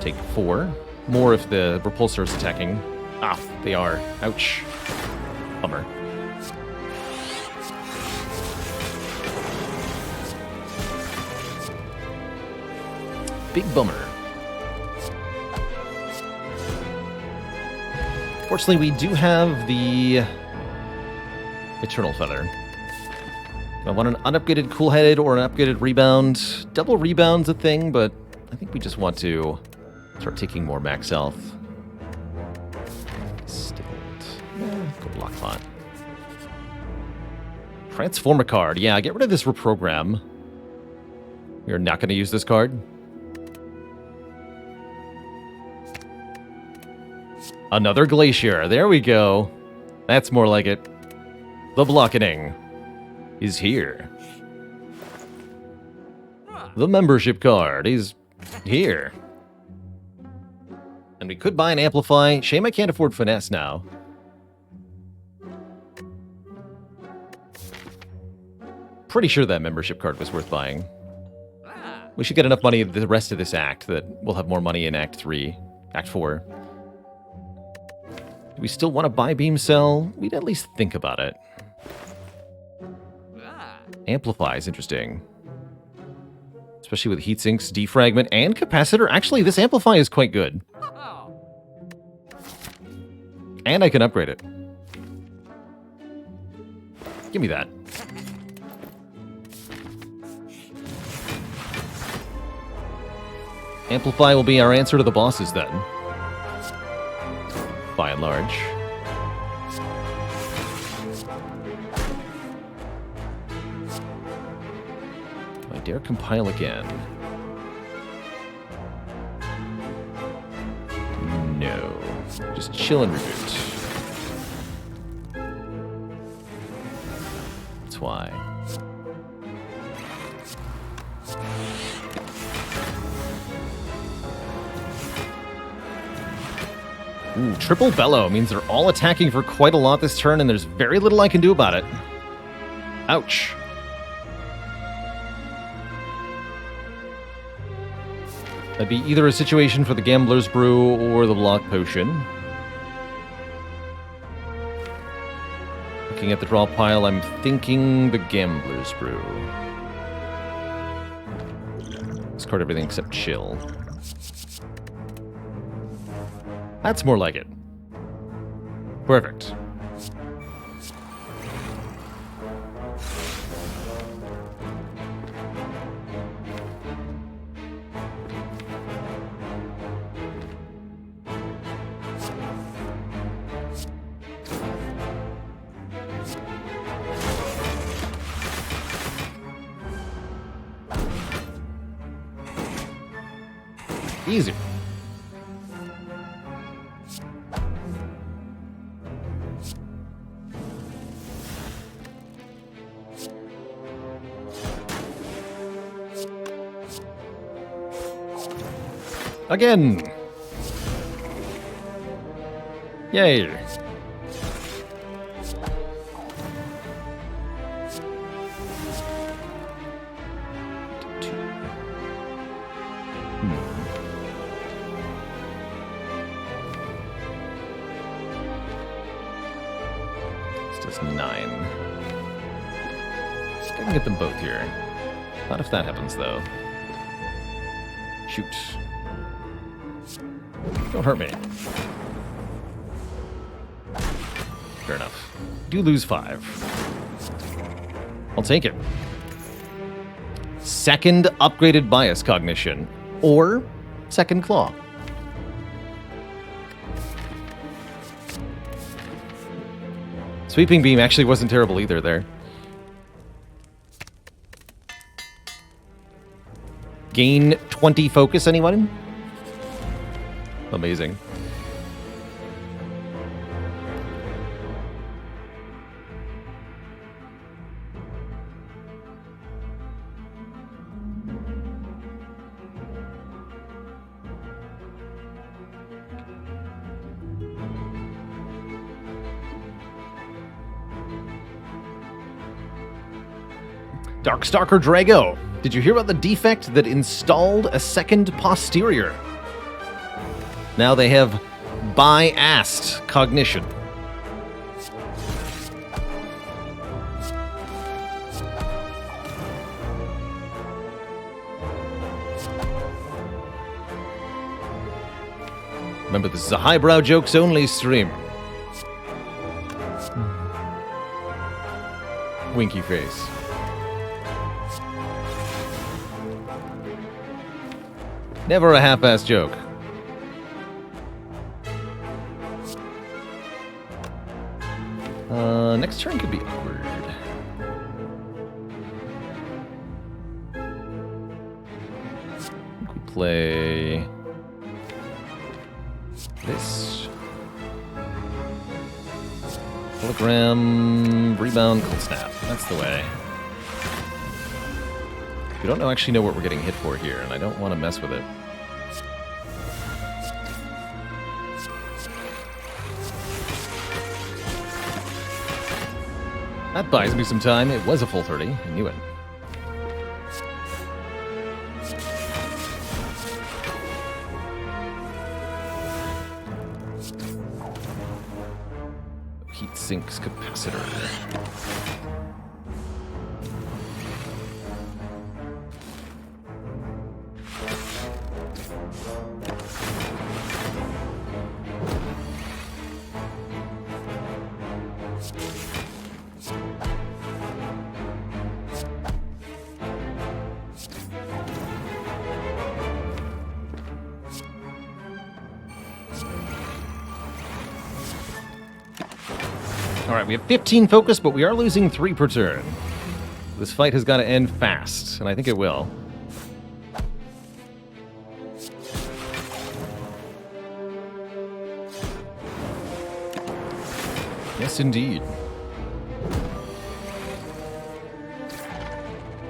A: Take 4. More if the Repulsor is attacking. Ah, they are. Ouch. Bummer. Big bummer. Fortunately, we do have the Eternal Feather. I want an unupgraded Cool Headed or an upgraded Rebound. Double Rebound's a thing, but I think we just want to start taking more max health. Go block bot. Transform a card. Yeah, get rid of this reprogram. We are not going to use this card. Another Glacier. There we go. That's more like it. The blockening is here. The membership card is here. And we could buy an Amplify. Shame I can't afford Finesse now. Pretty sure that membership card was worth buying. We should get enough money the rest of this act that we'll have more money in Act 3, Act 4. Do we still want to buy Beam Cell? We'd at least think about it. Amplify is interesting. Especially with Heatsinks, Defragment, and Capacitor. Actually, this Amplify is quite good. And I can upgrade it. Give me that. Amplify will be our answer to the bosses then. By and large. I dare compile again. No. Just chill and reboot. That's why. Ooh, triple bellow means they're all attacking for quite a lot this turn, and there's very little I can do about it. Ouch. That'd be either a situation for the Gambler's Brew or the Block Potion. Looking at the draw pile, I'm thinking the Gambler's Brew. Discard everything except Chill. That's more like it. Perfect. Easy. Again! Yay! This does 9. I can get them both here. Not if that happens, though. Shoot. Don't hurt me. Fair enough. Do lose 5. I'll take it. Second upgraded bias cognition. Or second claw. Sweeping beam actually wasn't terrible either there. Gain 20 focus, anyone? Amazing. Darkstalker Drago, did you hear about the defect that installed a second posterior? Now they have bi-assed cognition. Remember, this is a highbrow jokes only stream. Winky face. Never a half-assed joke. Next turn could be awkward. We play this. Hologram, rebound, cold snap. That's the way. We don't actually know what we're getting hit for here, and I don't want to mess with it. That buys me some time. It was a full 30. I knew it. Heat sinks capacitor. Alright, we have 15 focus, but we are losing 3 per turn. This fight has got to end fast, and I think it will. Yes, indeed.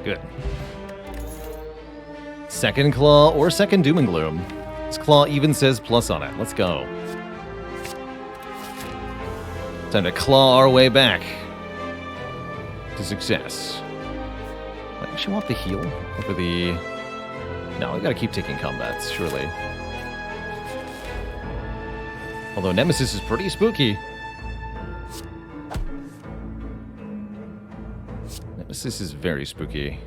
A: Good. Second claw or second doom and gloom. This claw even says plus on it. Let's go. Time to claw our way back to success. I actually want the heal over the... No, we gotta keep taking combats, surely. Although Nemesis is pretty spooky. Nemesis is very spooky.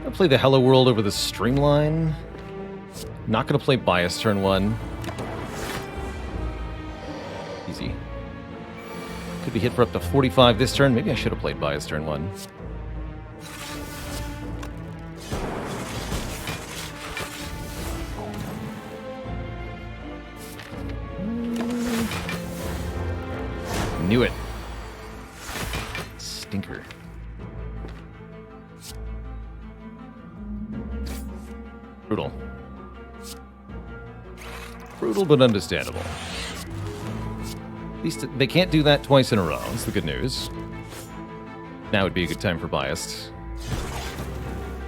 A: I'll play the Hello World over the Streamline. Not going to play Bias turn 1. Easy. Could be hit for up to 45 this turn. Maybe I should have played Bias turn 1. Knew it. Stinker. Brutal. Brutal, but understandable. At least they can't do that twice in a row. That's the good news. Now would be a good time for Biased.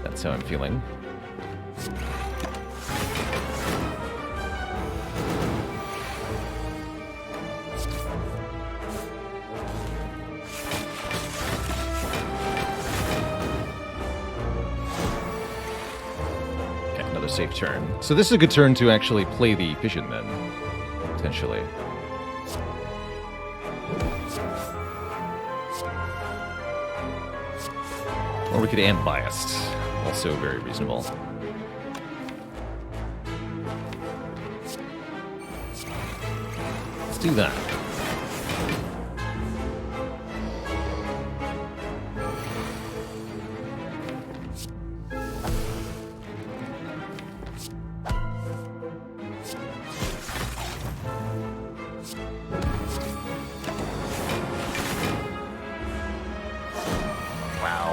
A: That's how I'm feeling. Safe turn. So this is a good turn to actually play the Fission then, potentially. Or we could amp Biased. Also very reasonable. Let's do that.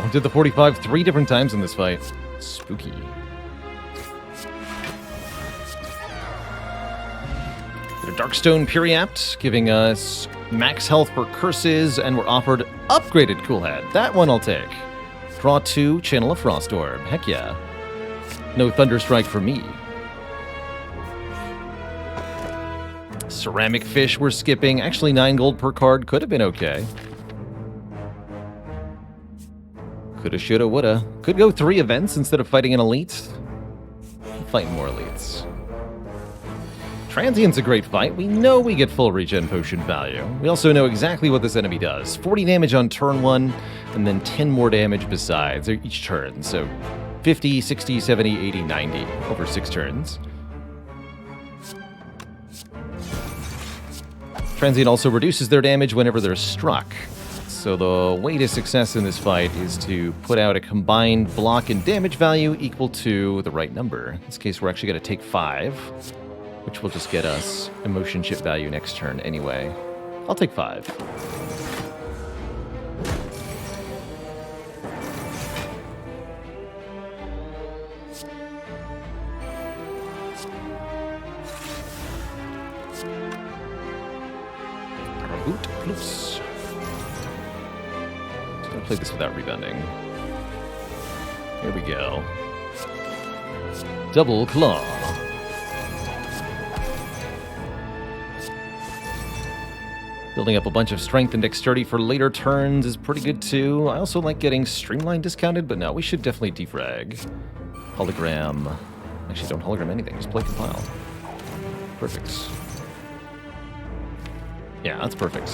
A: Wow, did the 45 3 different times in this fight. Spooky. The Darkstone Periapt, giving us max health for curses, and we're offered upgraded Cool Head. That one I'll take. Draw 2, channel a Frost Orb. Heck yeah. No Thunderstrike for me. Ceramic Fish we're skipping. Actually, 9 gold per card could have been okay. Coulda, shoulda, woulda. Could go 3 events instead of fighting an elite. Fight more elites. Transient's a great fight. We know we get full regen potion value. We also know exactly what this enemy does. 40 damage on turn 1, and then 10 more damage besides each turn. So 50, 60, 70, 80, 90 over 6 turns. Transient also reduces their damage whenever they're struck. So the way to success in this fight is to put out a combined block and damage value equal to the right number. In this case, we're actually going to take 5, which will just get us emotion chip value next turn anyway. I'll take 5. Boot plus. Just gonna play this without rebounding. Here we go. Double Claw. Building up a bunch of strength and dexterity for later turns is pretty good too. I also like getting Streamline discounted, but no, we should definitely defrag. Hologram. Actually, don't hologram anything, just play Compile. Perfect. Yeah, that's perfect.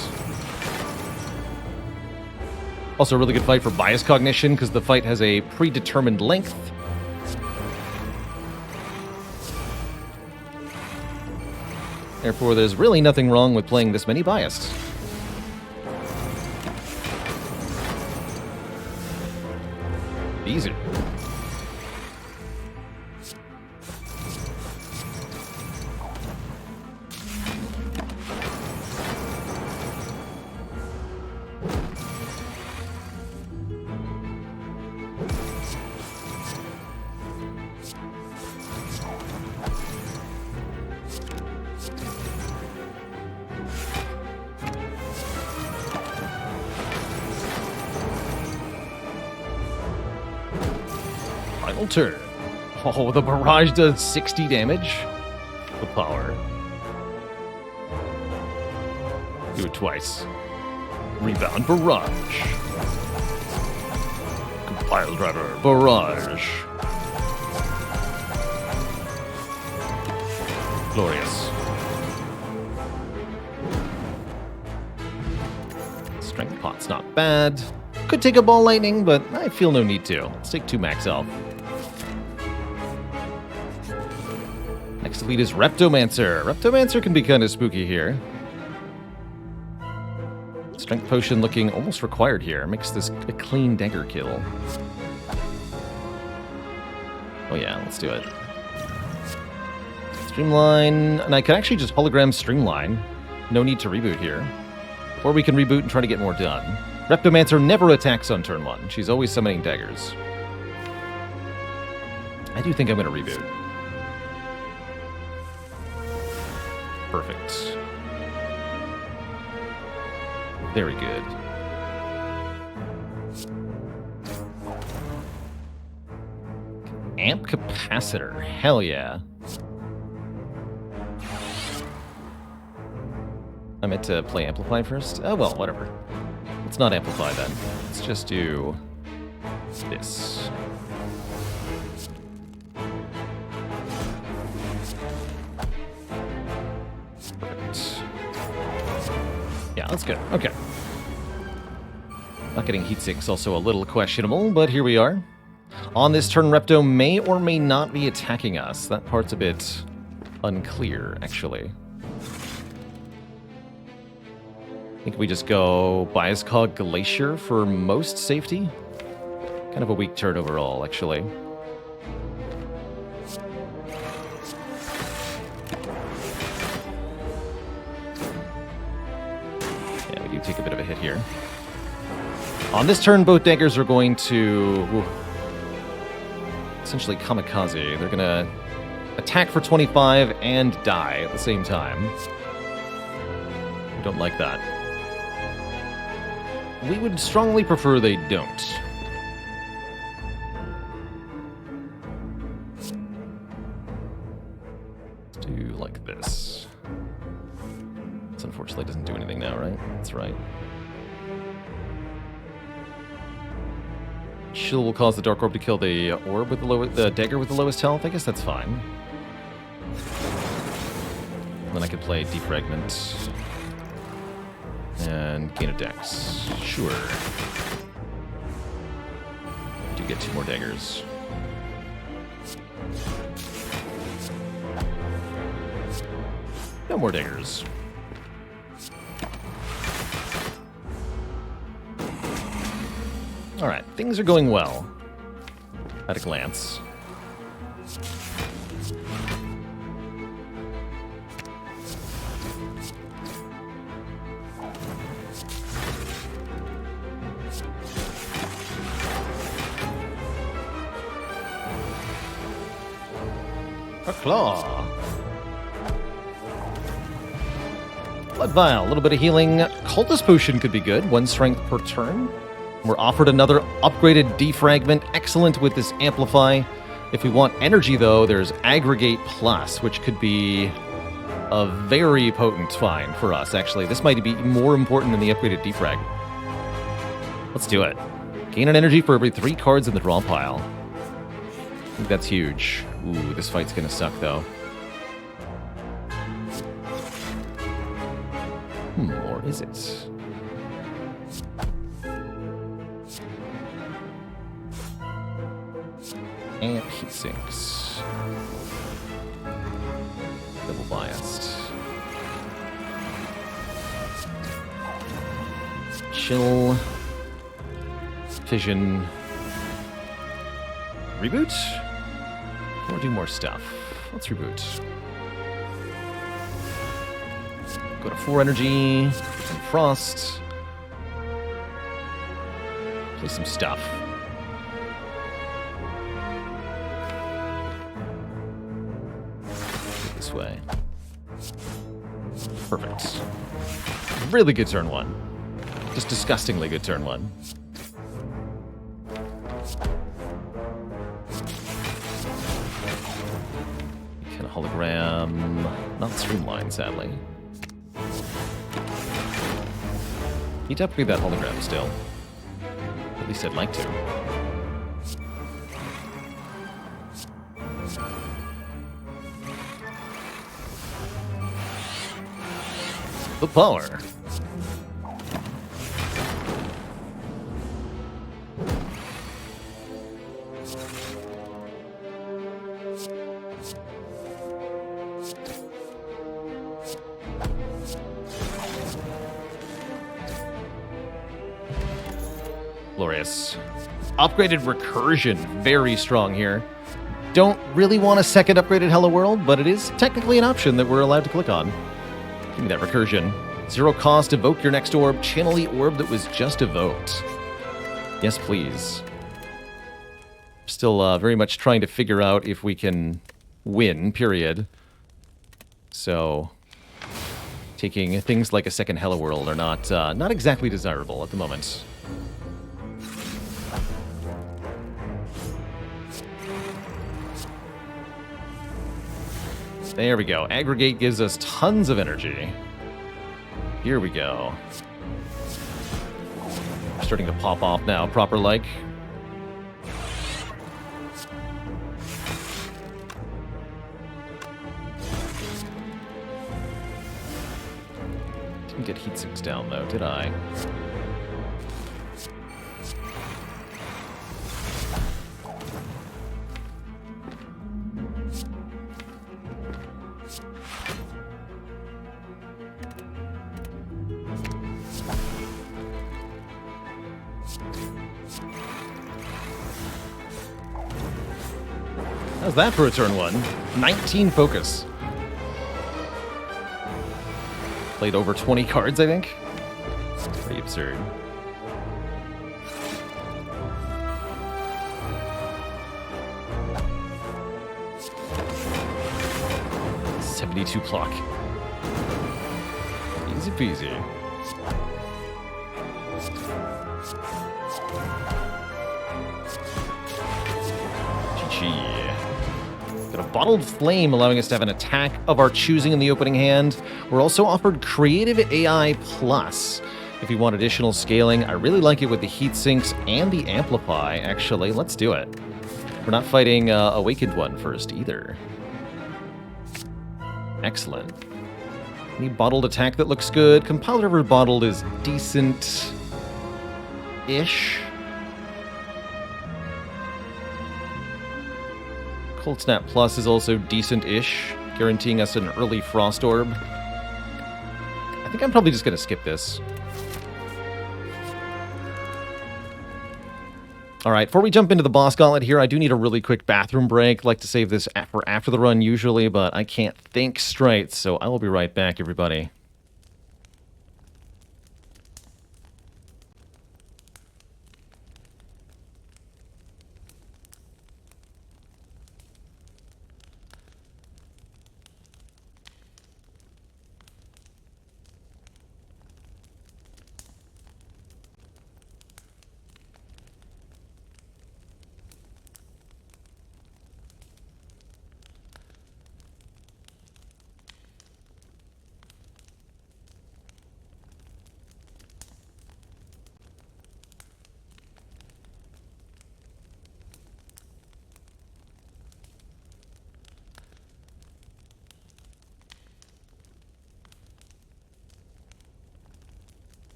A: Also a really good fight for Bias Cognition, because the fight has a predetermined length. Therefore, there's really nothing wrong with playing this many biased. Easy. Final turn. Oh, the barrage does 60 damage. The power. Do it twice. Rebound barrage. Compile driver barrage. Glorious. Strength pot's not bad. Could take a ball lightning, but I feel no need to. Let's take 2 max health. Next elite is Reptomancer. Reptomancer can be kind of spooky here. Strength potion looking almost required here. Makes this a clean dagger kill. Oh yeah, let's do it. Streamline, and I can actually just hologram Streamline. No need to reboot here. Or we can reboot and try to get more done. Reptomancer never attacks on turn 1. She's always summoning daggers. I do think I'm going to reboot. Perfect. Very good. Amp capacitor. Hell yeah. I meant to play Amplify first? Oh, well, whatever. Let's not Amplify then. Let's just do this. Perfect. Yeah, that's good. Okay. Not getting heat sink's also a little questionable, but here we are. On this turn, Repto may or may not be attacking us. That part's a bit unclear, actually. I think we just go Bias Cog Glacier for most safety. Kind of a weak turn overall, actually. Yeah, we do take a bit of a hit here. On this turn, both daggers are going to essentially kamikaze. They're going to attack for 25 and die at the same time. I don't like that. We would strongly prefer they don't. Let's do like this. This unfortunately doesn't do anything now, right? That's right. Chill will cause the Dark Orb to kill the orb with the dagger with the lowest health. I guess that's fine. Then I could play Defragment and gain a dex. Sure. I do get 2 more daggers. No more daggers. Alright, things are going well. At a glance. A claw. Blood vial, a little bit of healing. Cultist potion could be good. 1 strength per turn. We're offered another upgraded defragment. Excellent with this amplify. If we want energy, though, there's aggregate plus, which could be a very potent find for us, actually. This might be more important than the upgraded defrag. Let's do it. Gain an energy for every 3 cards in the draw pile. I think that's huge. Ooh, this fight's gonna suck, though. Or is it? And heat sinks. Double biased. Chill. Fission. Reboot? Or do more stuff? Let's reboot. Go to 4 energy. Some frost. Play some stuff. This way. Perfect. Really good turn 1. Just disgustingly good turn 1. Kind of hologram. Not streamlined, sadly. Need to upgrade that hologram still. At least I'd like to. The power. Glorious. Upgraded recursion. Very strong here. Don't really want a second upgraded Hello World, but it is technically an option that we're allowed to click on. Give me that recursion. 0 cost, evoke your next orb. Channel the orb that was just evoked. Yes, please. Still very much trying to figure out if we can win, period. So, taking things like a second Hello World are not exactly desirable at the moment. There we go. Aggregate gives us tons of energy. Here we go. Starting to pop off now, proper like. Didn't get heat sinks down though, did I? How's that for a turn 1? 19 focus. Played over 20 cards, I think. Pretty absurd. 72 clock. Easy peasy. GG. Got a bottled flame, allowing us to have an attack of our choosing in the opening hand. We're also offered Creative AI Plus. If you want additional scaling, I really like it with the heat sinks and the amplify, actually. Let's do it. We're not fighting Awakened One first, either. Excellent. Any bottled attack that looks good? Compiled River Bottled is decent-ish. Cold Snap Plus is also decent-ish, guaranteeing us an early Frost Orb. I think I'm probably just going to skip this. All right, before we jump into the boss gauntlet here, I do need a really quick bathroom break. I like to save this for after the run usually, but I can't think straight, so I will be right back, everybody.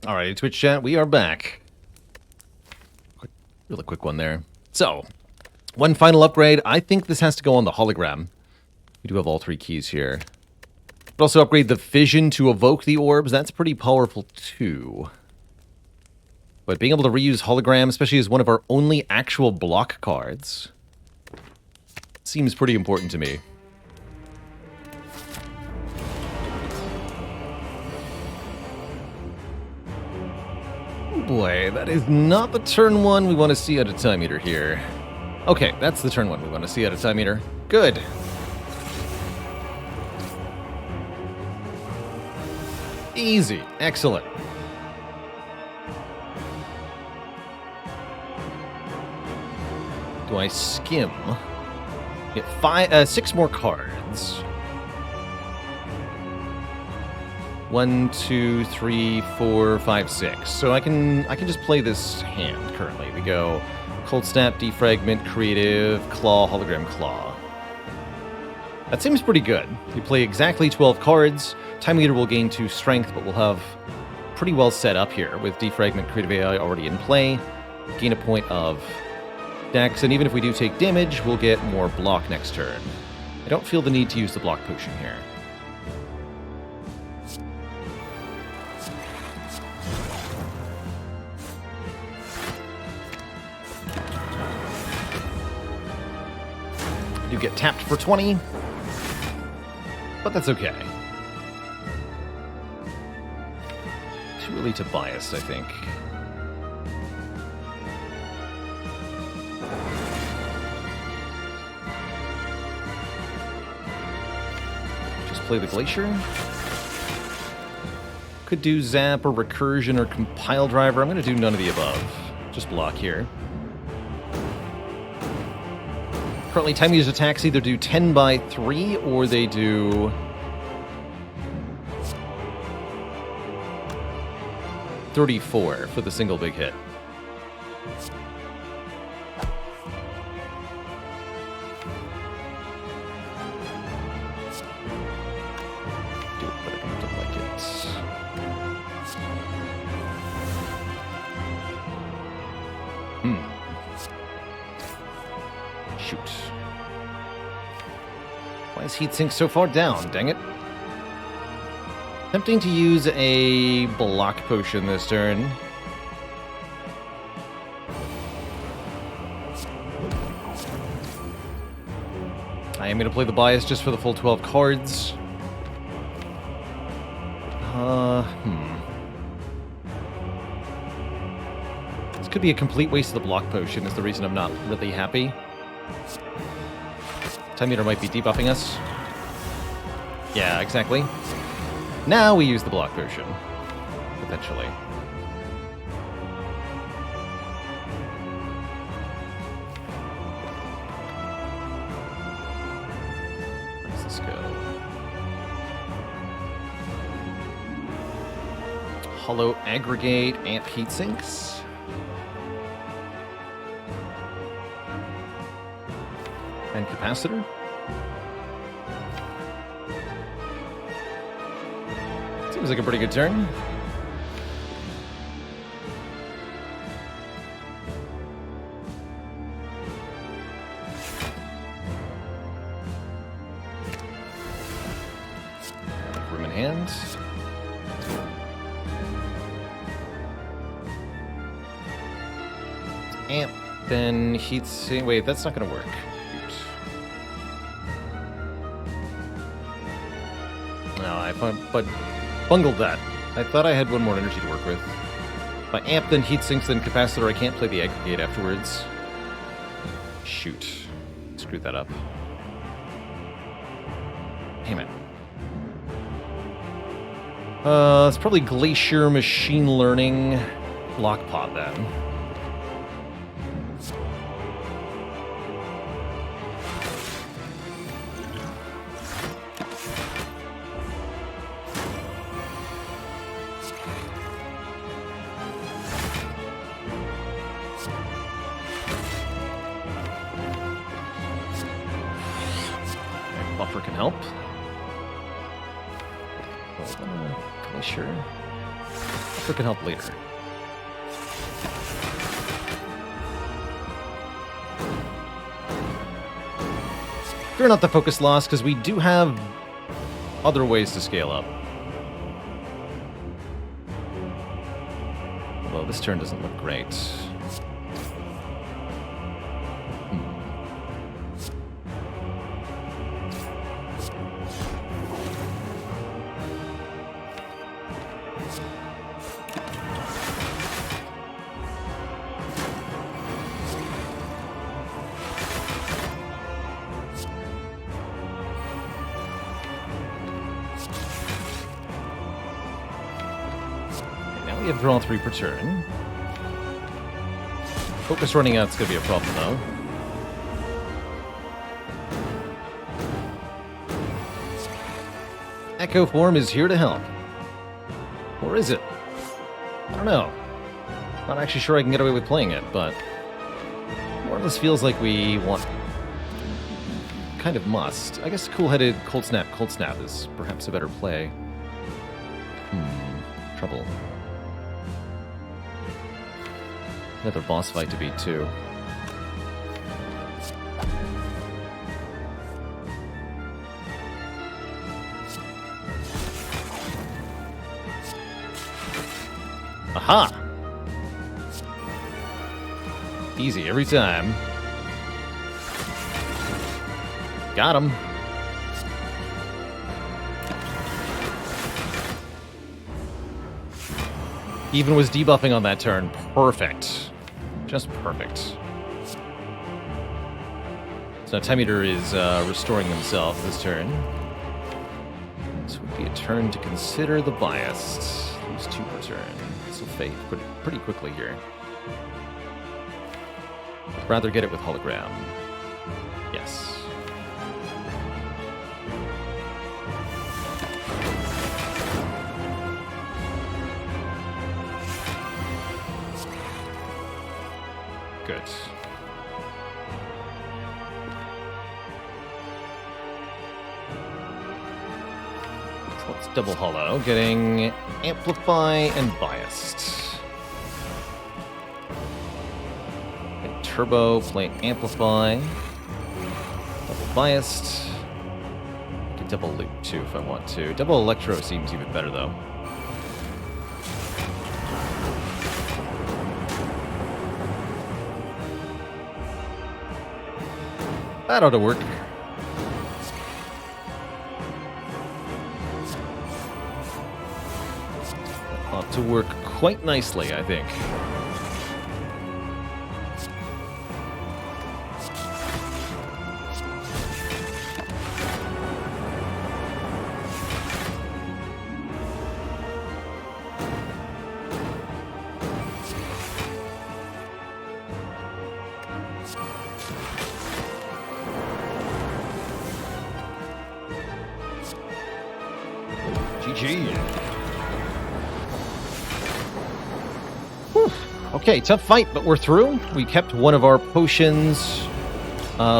A: All right, Twitch chat, we are back. Really quick one there. So, one final upgrade. I think this has to go on the hologram. We do have all three keys here. But also upgrade the fission to evoke the orbs. That's pretty powerful too. But being able to reuse hologram, especially as one of our only actual block cards, seems pretty important to me. Boy, that is not the turn one we want to see at a time meter here. Okay, that's the turn one we want to see at a time meter. Good. Easy. Excellent. Do I skim? Get 6 more cards. 1, 2, 3, 4, 5, 6. So I can just play this hand currently. We go Cold Snap, Defragment, Creative, Claw, Hologram, Claw. That seems pretty good. We play exactly 12 cards. Time Leader will gain 2 strength, but we'll have pretty well set up here with Defragment, Creative AI already in play. Gain a point of Dex, and even if we do take damage, we'll get more block next turn. I don't feel the need to use the block potion here. You get tapped for 20, but that's okay. Too early to bias, I think. Just play the Glacier. Could do Zap or Recursion or Compile Driver. I'm going to do none of the above. Just block here. Currently, time users attacks either do 10 by 3 or they do 34 for the single big hit. Do it, but I don't like it. Shoot. Why is Heatsink so far down? Dang it. Tempting to use a block potion this turn. I am going to play the bias just for the full 12 cards. This could be a complete waste of the block potion is the reason I'm not really happy. Time Eater might be debuffing us. Yeah, exactly. Now we use the block potion. Potentially. Where does this go? Hollow Aggregate, Amp Heatsinks. And Capacitor. Seems like a pretty good turn. Room in hand. Amp, then Heatsink. Wait, that's not going to work. No, I bungled that. I thought I had one more energy to work with. If I amp, then Heatsinks, then Capacitor, I can't play the Aggregate afterwards. Shoot. Screwed that up. Damn it. It's probably Glacier Machine Learning Lockpot then. Buffer can help. Glacier. Buffer can help later. Fear not the focus loss, because we do have other ways to scale up. Although this turn doesn't look great. We have draw 3 per turn. Focus running out is going to be a problem, though. Echo Form is here to help. Or is it? I don't know. Not actually sure I can get away with playing it, but more or less feels like we want... kind of must. I guess Cool-Headed Cold Snap is perhaps a better play. Trouble. Another boss fight to beat, too. Aha! Easy every time. Got him. Even was debuffing on that turn. Perfect. Just perfect. So now Time Eater is restoring himself this turn. This would be a turn to consider the biased. Lose 2 per turn. This will fade pretty quickly here. I'd rather get it with hologram. Yes. Good. So let's double hollow, getting amplify and biased. Get turbo, play amplify, double biased. I can double loop too if I want to. Double electro seems even better though. That ought to work. to work quite nicely, I think. GG. Whew. Okay, tough fight, but we're through. We kept one of our potions.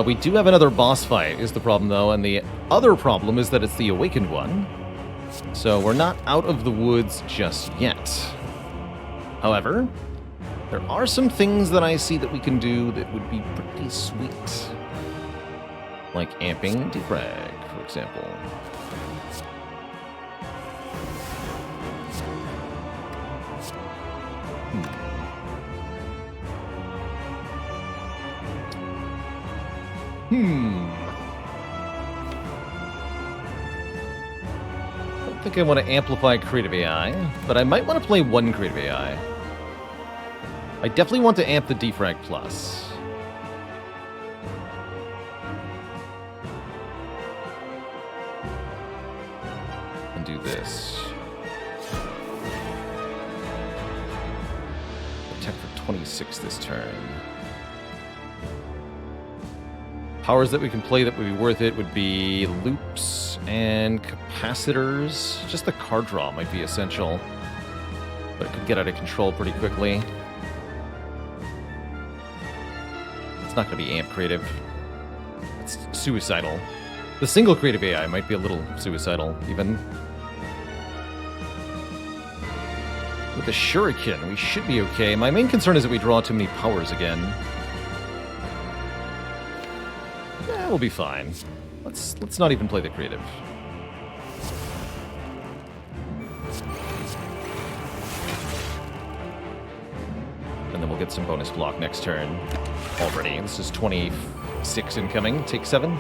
A: We do have another boss fight, is the problem, though, and the other problem is that it's the awakened one. So we're not out of the woods just yet. However, there are some things that I see that we can do that would be pretty sweet. Like amping defrag, for example. I don't think I want to amplify creative AI, but I might want to play one creative AI. I definitely want to amp the defrag plus. And do this. Attack for 26 this turn. Powers that we can play that would be worth it would be loops and capacitors. Just the card draw might be essential, but it could get out of control pretty quickly. It's not going to be amp creative. It's suicidal. The single creative AI might be a little suicidal, even. With the shuriken, we should be okay. My main concern is that we draw too many powers again. We'll be fine. Let's not even play the creative. And then we'll get some bonus block next turn. Already. This is 26 incoming. Take 7.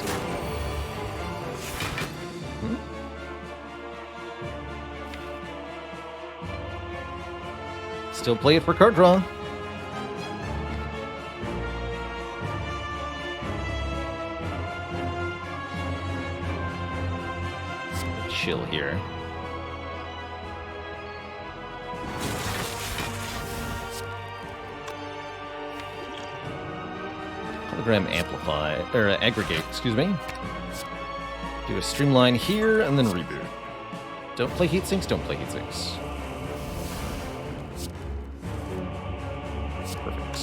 A: Still play it for card draw. Chill here. Hologram amplify, or aggregate, excuse me. Do a streamline here and then reboot. Don't play heatsinks, don't play heatsinks. Perfect.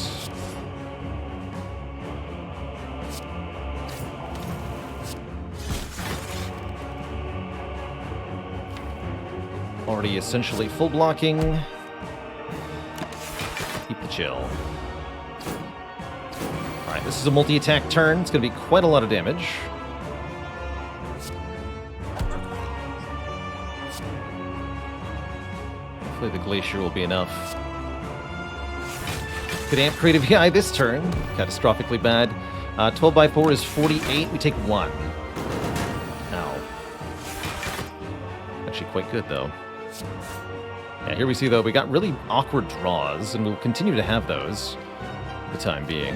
A: Already essentially full blocking. Keep the chill. Alright, this is a multi-attack turn. It's going to be quite a lot of damage. Hopefully the Glacier will be enough. Could amp Creative AI this turn. Catastrophically bad. 12 by 4 is 48. We take 1. Ow. Actually quite good, though. Yeah, here we see, though, we got really awkward draws, and we'll continue to have those for the time being.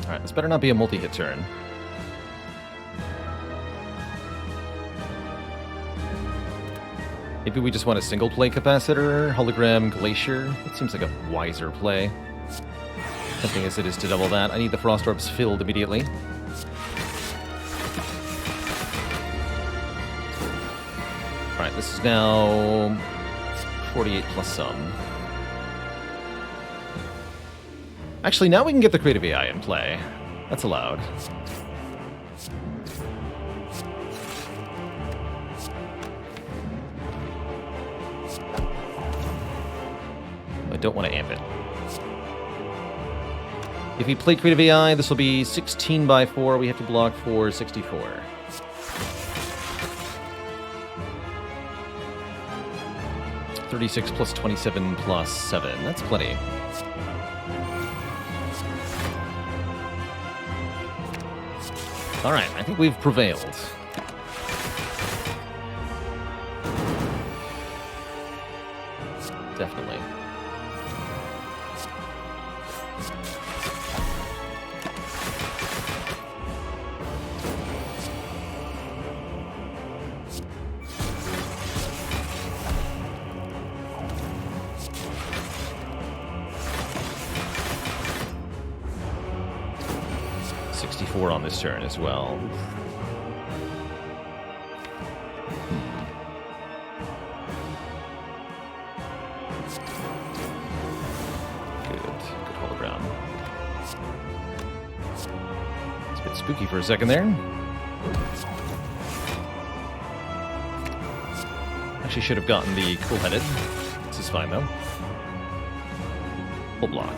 A: Alright, this better not be a multi-hit turn. Maybe we just want a single-play capacitor, hologram, glacier. That seems like a wiser play. Tempting as it is to double that. I need the frost orbs filled immediately. Alright, this is now 48 plus some. Actually, now we can get the creative AI in play. That's allowed. I don't want to amp it. If we play creative AI, this will be 16 by 4. We have to block for 64. $36 plus 27 plus 7. That's plenty. Alright, I think we've prevailed. Definitely. On this turn as well. Good hologram. It's a bit spooky for a second there. Actually should have gotten the cool-headed. This is fine though. Full block.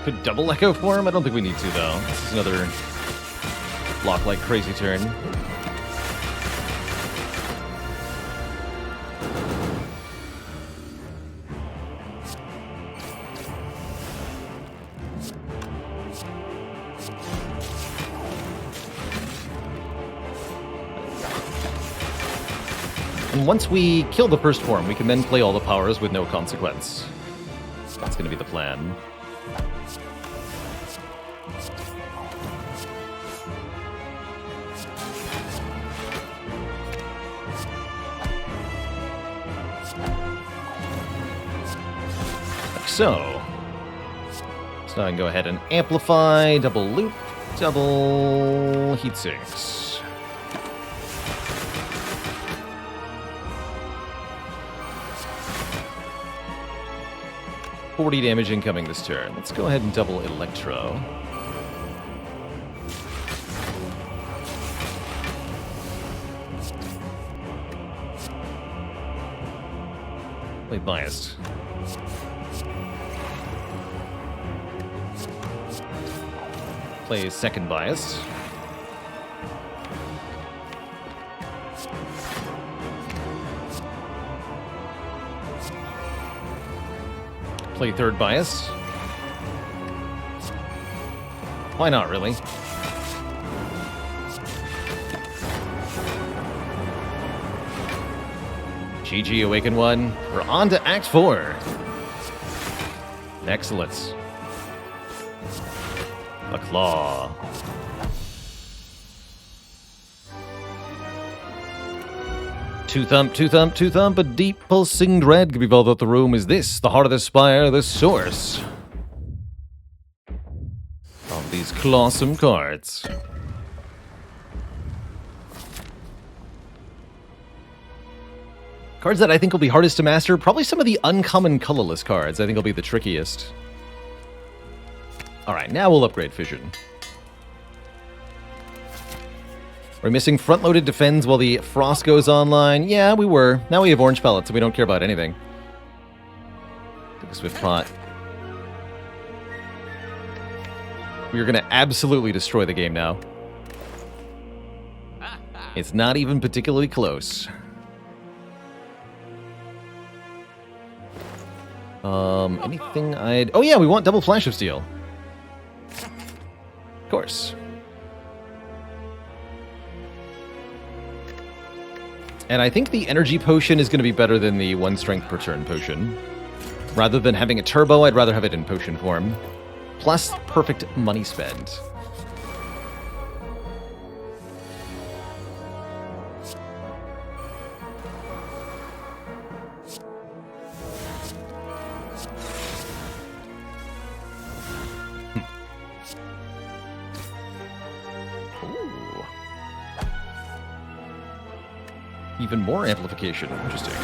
A: Could double echo form? I don't think we need to, though. This is another block like crazy turn. And once we kill the first form, we can then play all the powers with no consequence. That's going to be the plan. So now I can go ahead and amplify, double loop, double heat sinks. $40 damage incoming this turn. Let's go ahead and double Electro. Play Biased. Play second Bias. Play third Bias. Why not, really? GG, Awaken 1. We're on to Act 4. Excellent. A claw. Two thump, two thump, two thump, a deep pulsing dread could be felt out the room. Is this the heart of the Spire, the source of these clawsome cards? Cards that I think will be hardest to master, probably some of the uncommon colorless cards I think will be the trickiest. Alright, now we'll upgrade Fission. We're missing front-loaded defends while the Frost goes online. Yeah, we were. Now we have orange pellets, and we don't care about anything. Take a Swift Pot. We are going to absolutely destroy the game now. It's not even particularly close. Anything I'd... Oh yeah, we want double Flash of Steel. Of course. And I think the energy potion is going to be better than the 1 strength per turn potion. Rather than having a turbo, I'd rather have it in potion form. Plus, perfect money spend. Even more amplification. Interesting.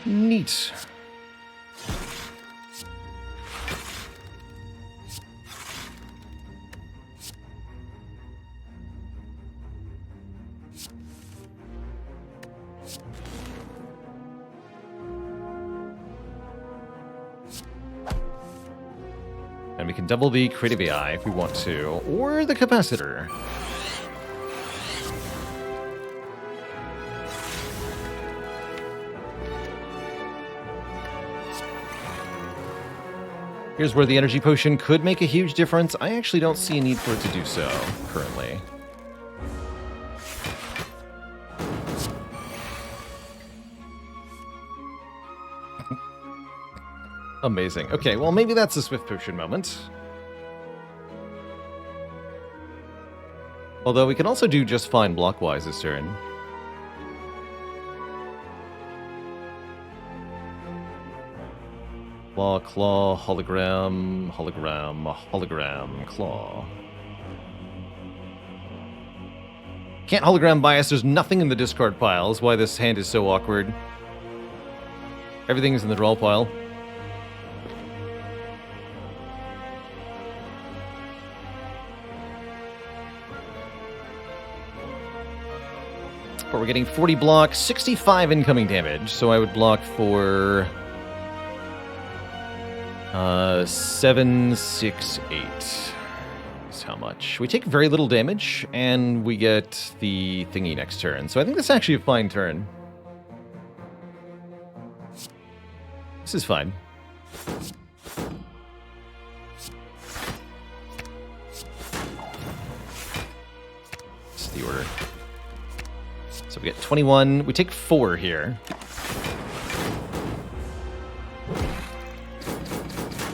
A: Neat. And we can double the creative AI if we want to, or the capacitor. Here's where the energy potion could make a huge difference. I actually don't see a need for it to do so currently. Amazing. Okay, well, maybe that's a Swift Potion moment. Although we can also do just fine blockwise this turn. Claw, claw, hologram, hologram, hologram, claw. Can't hologram bias. There's nothing in the discard pile. That's why this hand is so awkward. Everything is in the draw pile. But we're getting 40 block, 65 incoming damage. So I would block for 7, 6, 8. Is how much. We take very little damage, and we get the thingy next turn. So I think that's actually a fine turn. This is fine. This is the order. So we get 21. We take 4 here.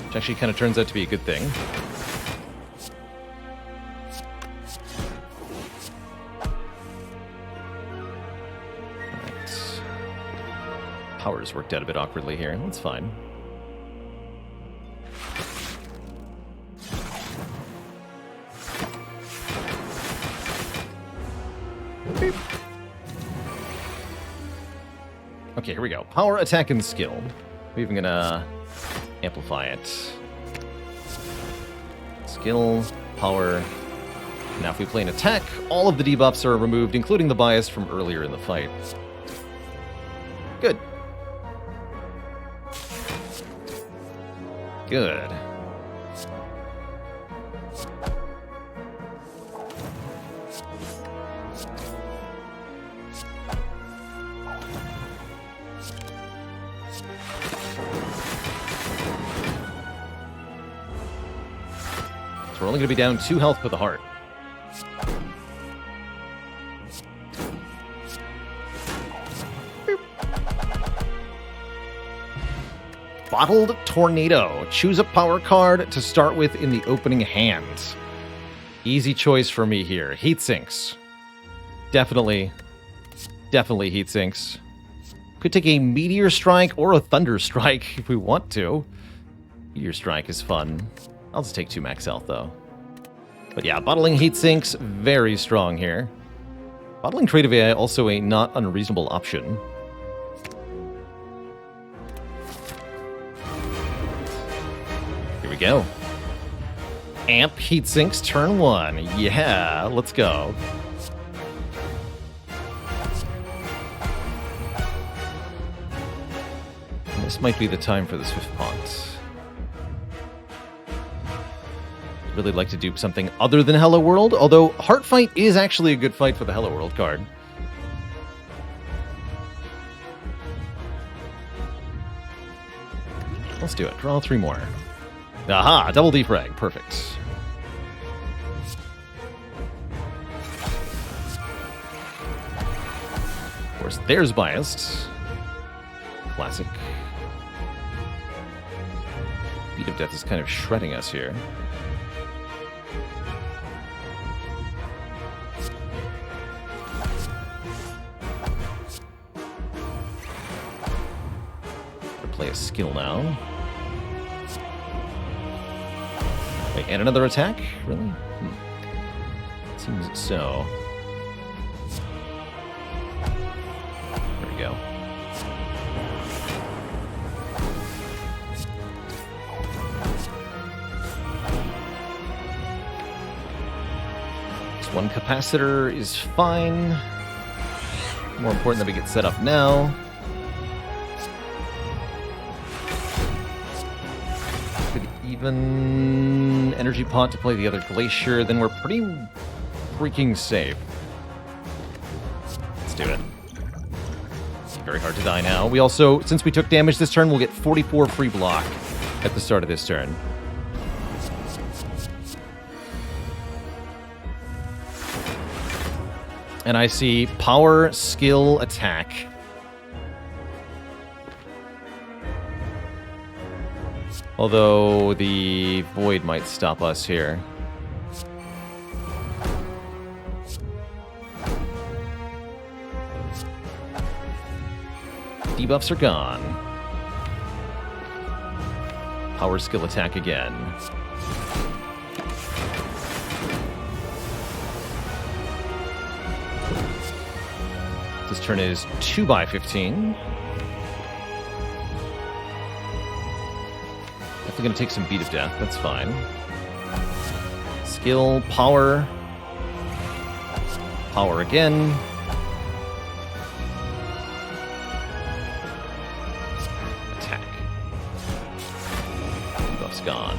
A: Which actually kind of turns out to be a good thing. Alright. Power's worked out a bit awkwardly here. That's fine. Okay, here we go. Power, attack, and skill. We're even gonna amplify it. Skill, power. Now if we play an attack, all of the debuffs are removed, including the bias from earlier in the fight. Good. Good. We're only going to be down 2 health for the heart. Boop. Bottled Tornado. Choose a power card to start with in the opening hand. Easy choice for me here. Heat sinks. Definitely heat sinks. Could take a Meteor Strike or a Thunder Strike if we want to. Meteor Strike is fun. I'll just take 2 max health, though. But yeah, bottling heat sinks, very strong here. Bottling creative AI, also a not unreasonable option. Here we go. Amp heat sinks, turn 1. Yeah, let's go. And this might be the time for the Swift Pont. Really like to do something other than Hello World, although Heart Fight is actually a good fight for the Hello World card. Let's do it. Draw 3 more. Aha! Double defrag. Perfect. Of course, there's biased. Classic. Beat of Death is kind of shredding us here. play a skill now. Wait, and another attack? Really? Seems so. There we go. This one capacitor is fine. More important that we get set up now. Could even energy pot to play the other glacier, then we're pretty freaking safe. Let's do it. It's very hard to die now. We also, since we took damage this turn, we'll get 44 free block at the start of this turn. And I see power, skill, attack. Although the void might stop us here. Debuffs are gone. Power, skill, attack again. This turn is 2x15. Definitely going to take some beat of death. That's fine. Skill, power. Power again. Attack. Buff's gone.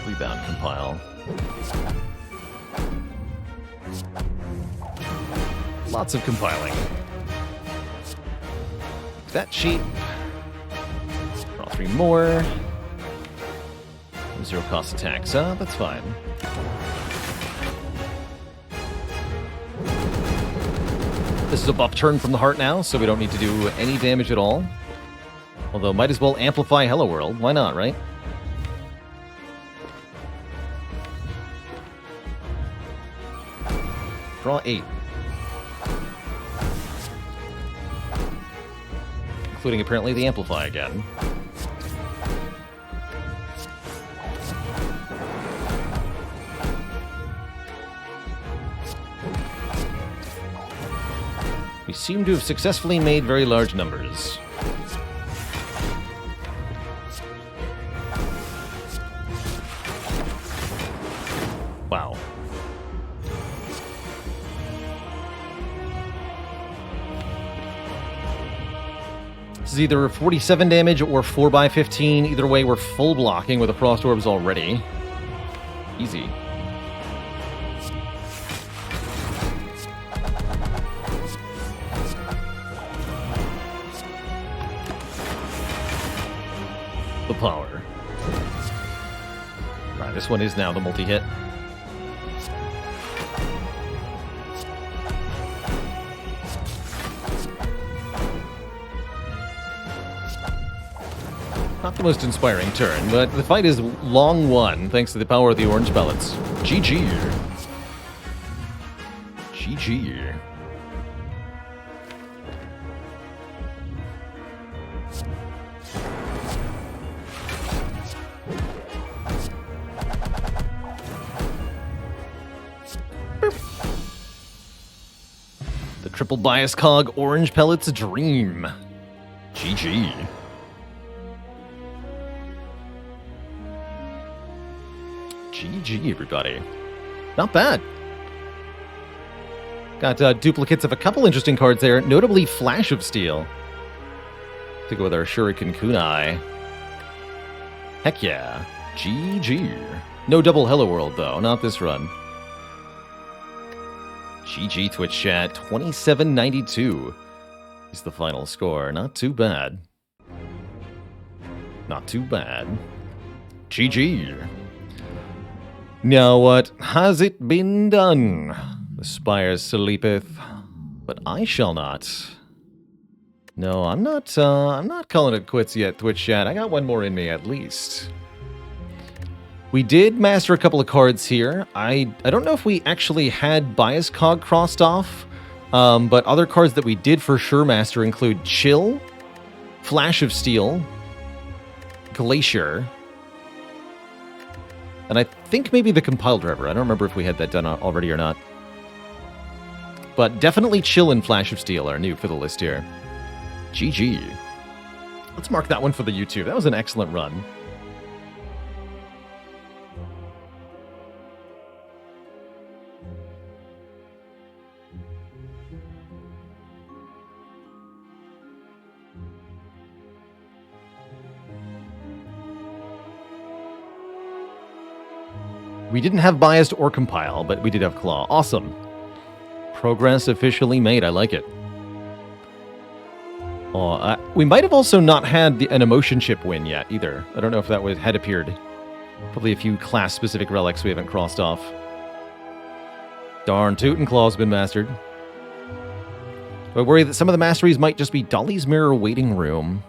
A: Rebound, compile. Lots of compiling. That cheap. Draw 3 more. Zero cost attacks. That's fine. This is a buff turn from the heart now, so we don't need to do any damage at all. Although, might as well amplify Hello World. Why not, right? Draw 8. Including apparently the Amplify again. We seem to have successfully made very large numbers. Wow. This is either 47 damage or 4x15. Either way, we're full blocking with the Frost Orbs already. Easy. The power. Right, this one is now the multi-hit. Not the most inspiring turn, but the fight is long won thanks to the power of the orange pellets. GG. GG. The triple bias cog orange pellets dream. GG. GG, everybody. Not bad. Got duplicates of a couple interesting cards there, notably Flash of Steel. To go with our Shuriken Kunai. Heck yeah. GG. No double Hello World, though. Not this run. GG, Twitch chat. 2792 is the final score. Not too bad. Not too bad. GG. Now what has it been done? The Spire sleepeth, but I shall not. No, I'm not calling it quits yet, Twitch chat. I got one more in me, at least. We did master a couple of cards here. I don't know if we actually had Bias Cog crossed off, But other cards that we did for sure master include Chill, Flash of Steel, Glacier, and I think maybe the Compile Driver. I don't remember if we had that done already or not. But definitely Chill and Flash of Steel are new for the list here. GG. Let's mark that one for the YouTube. That was an excellent run. We didn't have Biased or Compile, but we did have Claw. Awesome. Progress officially made. I like it. Oh, we might have also not had an Emotion Chip win yet, either. I don't know if that had appeared. Probably a few class-specific relics we haven't crossed off. Darn, Toot and Claw's been mastered. I worry that some of the masteries might just be Dolly's Mirror Waiting Room.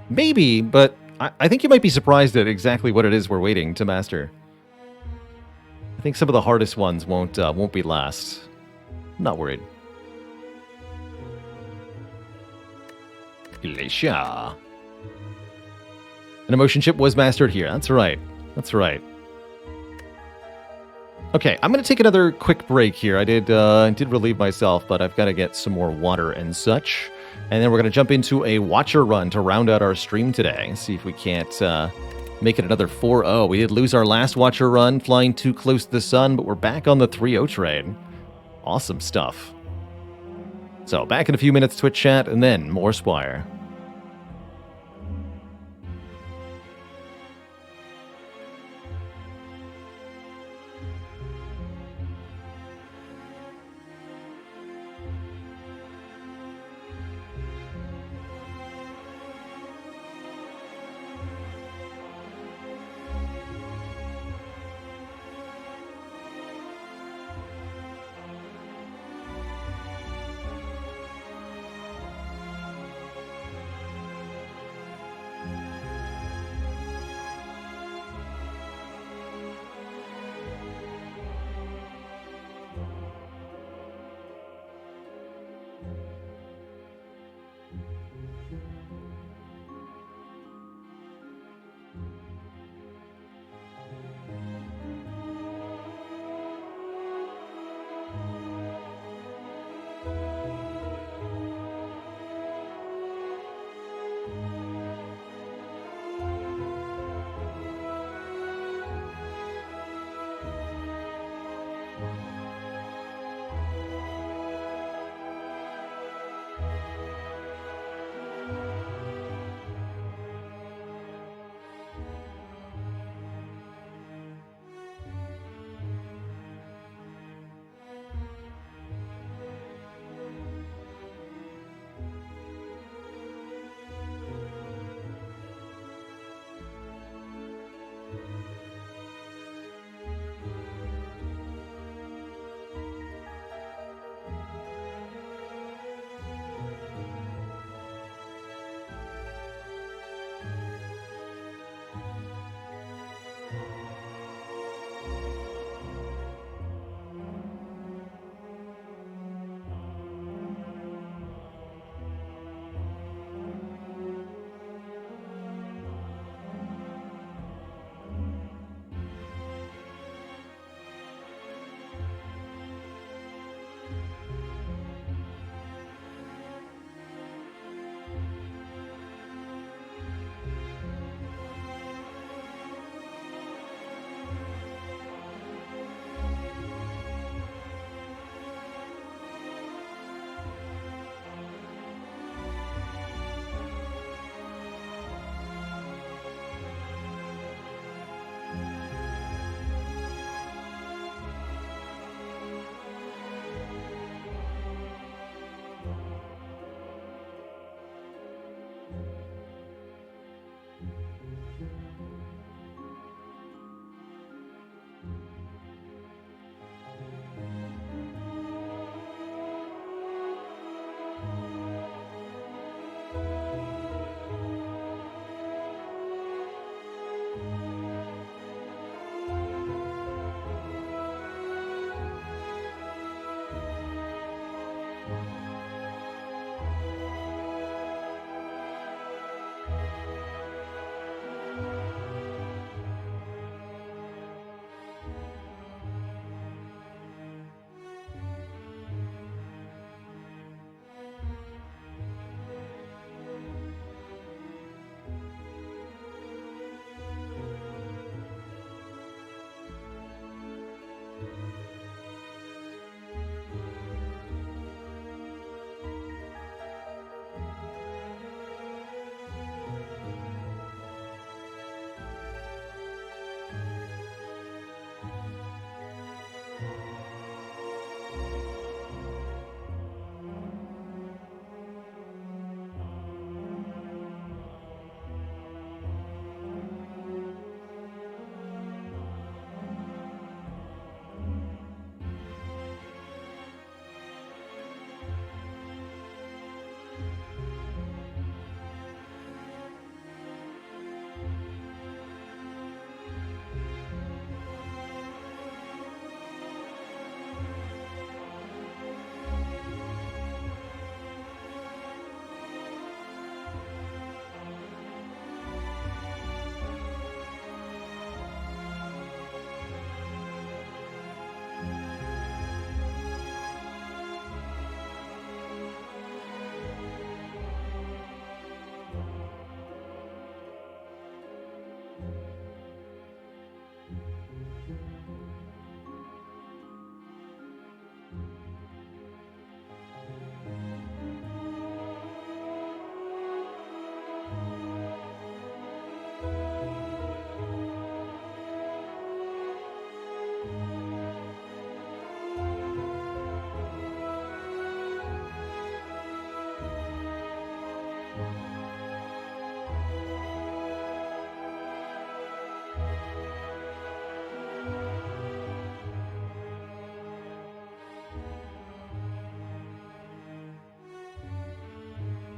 A: Maybe, but I think you might be surprised at exactly what it is we're waiting to master. I think some of the hardest ones won't be last. I'm not worried. Glacier. An Emotion Chip was mastered here. That's right. That's right. Okay, I'm going to take another quick break here. I did relieve myself, but I've got to get some more water and such. And then we're going to jump into a Watcher run to round out our stream today. See if we can't make it another 4-0. We did lose our last Watcher run, flying too close to the sun, but we're back on the 3-0 trade. Awesome stuff. So, back in a few minutes, Twitch chat, and then more Spire.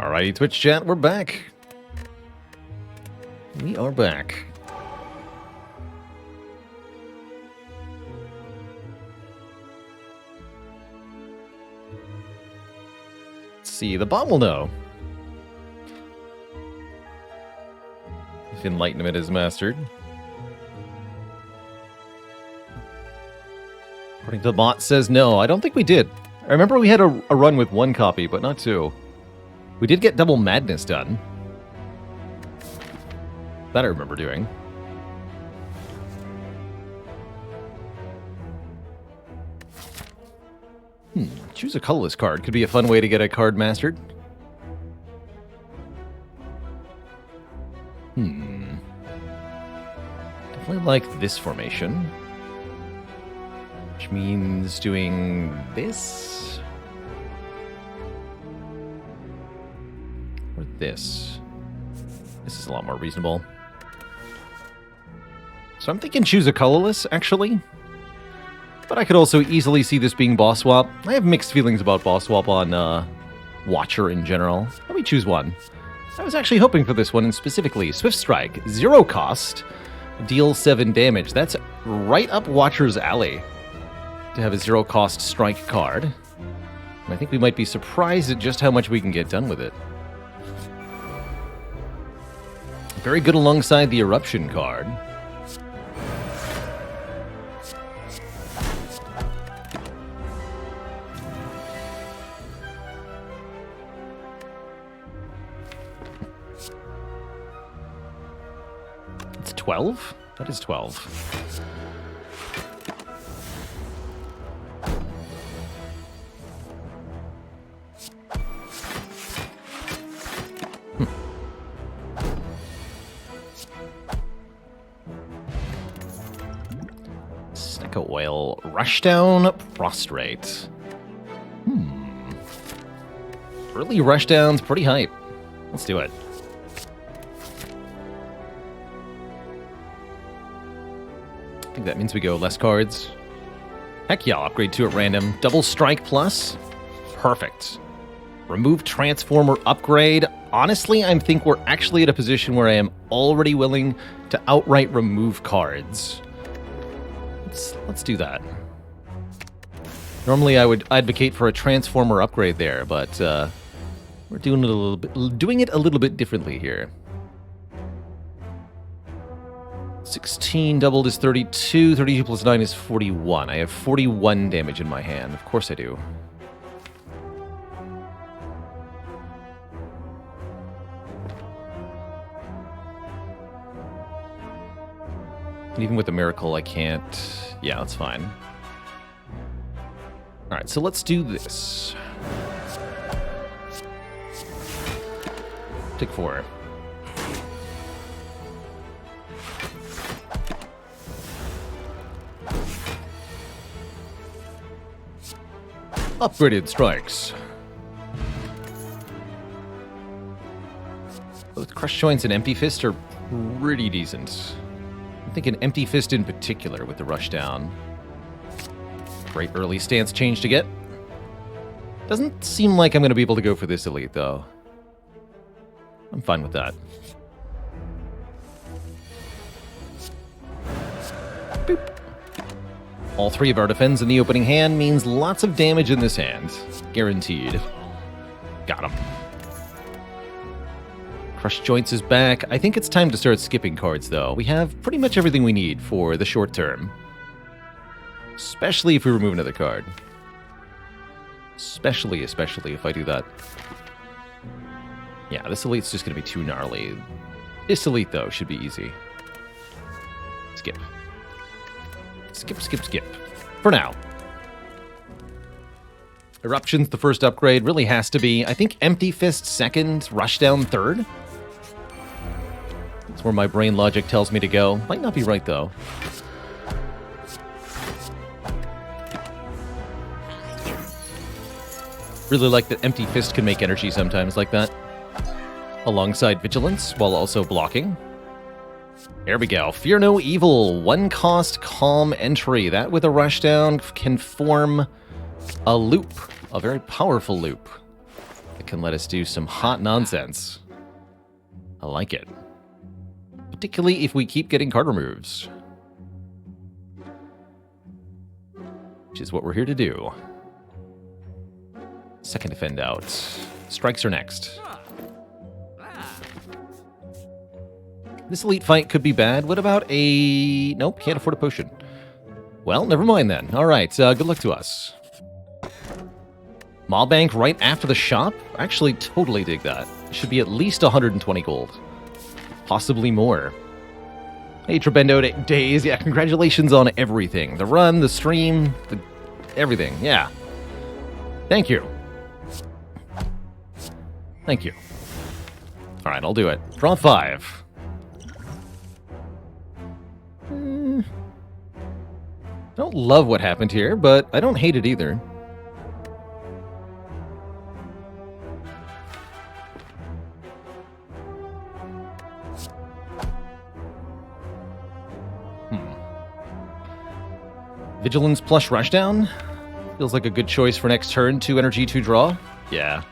A: Alrighty, Twitch chat, we're back. We are back. Let's see, the bomb will know. If Enlightenment is mastered. According to the bot says no. I don't think we did. I remember we had a run with 1 copy, but not 2. We did get Double Madness done. That I remember doing. Choose a colorless card. Could be a fun way to get a card mastered. Definitely like this formation. Which means doing this. Or this. This is a lot more reasonable. So I'm thinking choose a colorless, actually. But I could also easily see this being boss swap. I have mixed feelings about boss swap on Watcher in general. Let me choose one. I was actually hoping for this one, and specifically Swift Strike. 0 cost, deal 7 damage. That's right up Watcher's alley to have a 0 cost strike card. And I think we might be surprised at just how much we can get done with it. Very good alongside the Eruption card. It's 12? That is 12. Snecko Oil, Rushdown, Prostrate. Early Rushdown's pretty hype. Let's do it. I think that means we go less cards. Heck yeah, I'll upgrade 2 at random. Double Strike Plus. Perfect. Remove Transformer upgrade. Honestly, I think we're actually at a position where I am already willing to outright remove cards. Let's do that. Normally I would advocate for a Transformer upgrade there, but we're doing it a little bit differently here. 16 doubled is 32. 32 plus 9 is 41. I have 41 damage in my hand. Of course I do. And even with the miracle, I can't... Yeah, that's fine. Alright, so let's do this. Take 4. Upgraded strikes. Both Crush Joints and Empty Fist are pretty decent. I'm thinking Empty Fist in particular with the Rushdown. Great early stance change to get. Doesn't seem like I'm going to be able to go for this elite, though. I'm fine with that. Boop. All 3 of our defends in the opening hand means lots of damage in this hand. Guaranteed. Got him. Crush Joints is back. I think it's time to start skipping cards, though. We have pretty much everything we need for the short term. Especially if we remove another card. Especially if I do that. Yeah, this elite's just going to be too gnarly. This elite, though, should be easy. Skip. Skip. For now. Eruption's the first upgrade. Really has to be. I think Empty Fist second, Rushdown third. That's where my brain logic tells me to go. Might not be right, though. Really like that Empty Fist can make energy sometimes like that. Alongside Vigilance, while also blocking. There we go. Fear no evil. 1 cost calm entry. That with a Rushdown can form a loop. A very powerful loop. That back and let us do some hot nonsense. I like it. Particularly if we keep getting card removes. Which is what we're here to do. Second defend out. Strikes are next. This elite fight could be bad. What about a... Nope, can't afford a potion. Well, never mind then. Alright, good luck to us. Mob Bank right after the shop? Actually, totally dig that. Should be at least 120 gold. Possibly more. Hey, Trebendo Days. Yeah, congratulations on everything. The run, the stream, everything. Yeah. Thank you. Thank you. Alright, I'll do it. Draw 5. I don't love what happened here, but I don't hate it either. Vigilance plus Rushdown? Feels like a good choice for next turn. 2 energy, 2 draw? Yeah.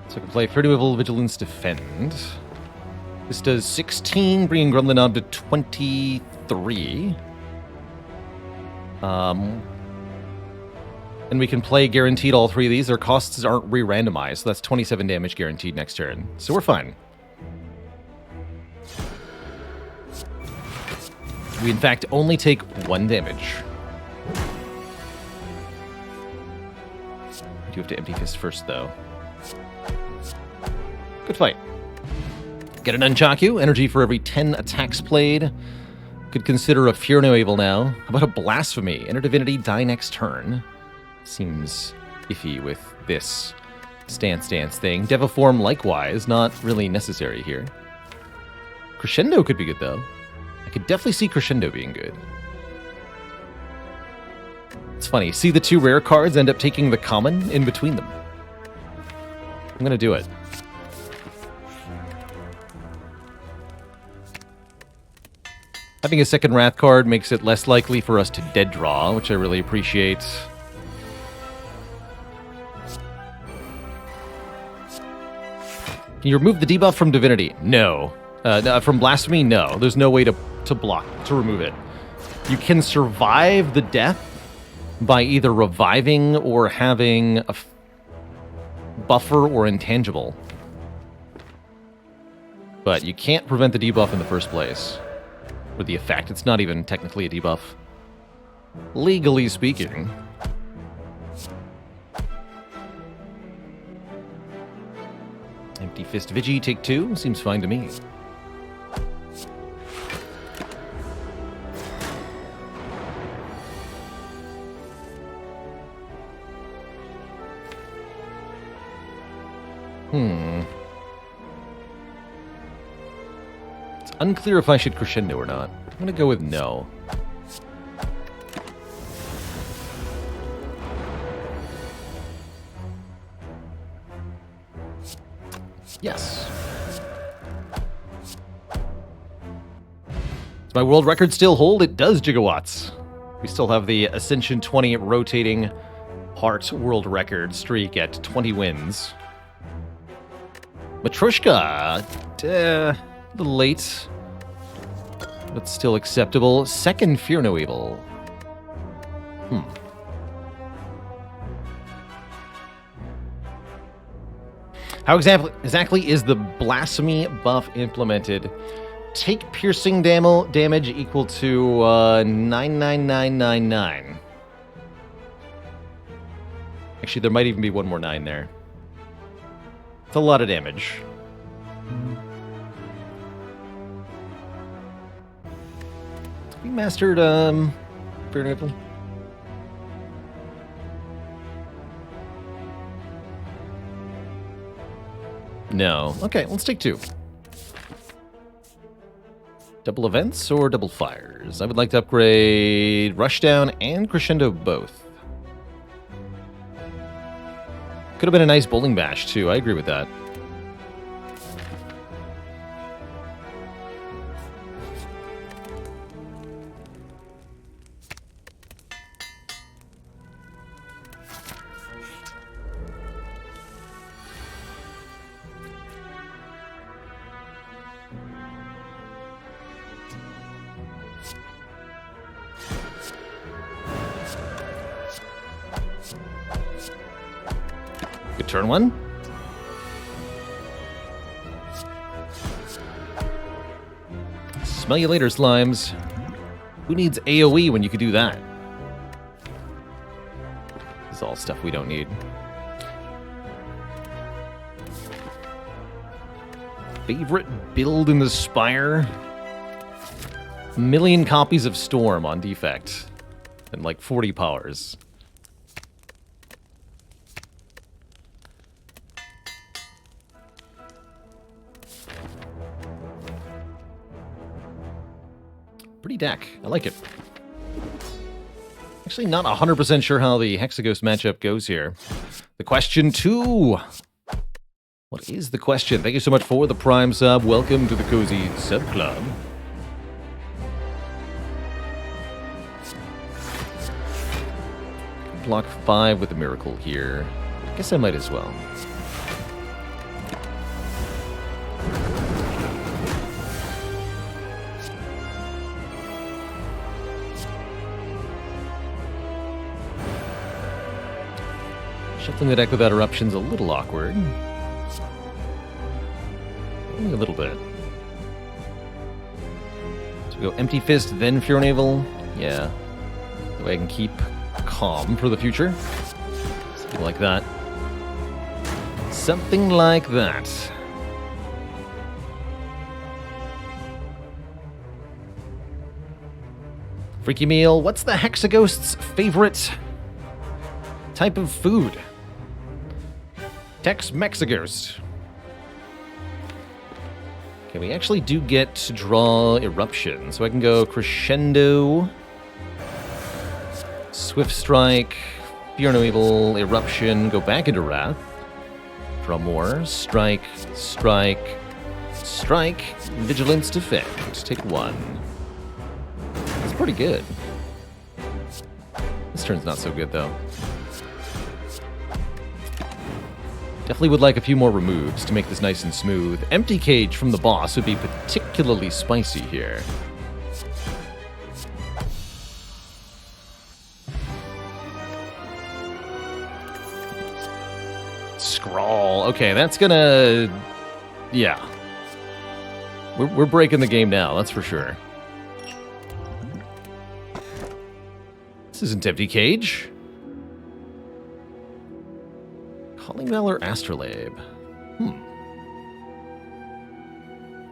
A: So I can play Pretty Level Vigilance Defend. This does 16, bringing Grunlin to 23. And we can play guaranteed all 3 of these. Their costs aren't re-randomized, so that's 27 damage guaranteed next turn. So we're fine. We, in fact, only take 1 damage. We do have to Empty Fist first, though. Good fight. Get an Nunchaku, energy for every 10 attacks played. Could consider a Fear No Evil now. How about a Blasphemy? Enter Divinity, die next turn. Seems iffy with this stance thing. Deviform likewise, not really necessary here. Crescendo could be good, though. I could definitely see Crescendo being good. It's funny, see the 2 rare cards end up taking the common in between them. I'm gonna do it. Having a second Wrath card makes it less likely for us to dead draw, which I really appreciate. Can you remove the debuff from Divinity? No. No, from Blasphemy? No. There's no way to remove it. You can survive the death by either reviving or having a buffer or intangible. But you can't prevent the debuff in the first place. Or the effect. It's not even technically a debuff. Legally speaking. Empty Fist Vigi, take 2. Seems fine to me. It's unclear if I should Crescendo or not. I'm gonna go with no. Yes. Does my world record still hold? It does, gigawatts. We still have the Ascension 20 rotating heart world record streak at 20 wins. Matryoshka, a little late, but still acceptable. Second Fear No Evil. How exactly is the Blasphemy buff implemented? Take piercing damage equal to 99999. Actually, there might even be one more 9 there. It's a lot of damage. We mastered Fear No Evil. No. Okay, let's take 2. Double events or double fires? I would like to upgrade Rushdown and Crescendo both. Could have been a nice bowling bash, too. I agree with that. Good turn one. Smell you later, slimes. Who needs AoE when you could do that? This is all stuff we don't need. Favorite build in the Spire? 1,000,000 copies of Storm on defect. And like 40 powers. Pretty deck. I like it. Actually, not 100% sure how the Hexaghost matchup goes here. The question 2. What is the question? Thank you so much for the Prime sub. Welcome to the Cozy Sub Club. Block 5 with a miracle here. I guess I might as well. Shuffling the deck without eruption's a little awkward. Only a little bit. So we go Empty Fist, then Fear Navel. Yeah. That way I can keep calm for the future. Something like that. Something like that. Freaky Meal, what's the Hexaghost's favorite type of food? Tex-Mexaghost. Okay, we actually do get to draw Eruption, so I can go Crescendo, Swift Strike, Fear No Evil, Eruption, go back into Wrath, draw more, Strike, Strike, Strike, Vigilance, Defend, take 1. That's pretty good. This turn's not so good, though. Definitely would like a few more removes to make this nice and smooth. Empty Cage from the boss would be particularly spicy here. Scrawl. Okay, that's gonna... Yeah. We're breaking the game now, that's for sure. This isn't Empty Cage. Calling Valor Astrolabe.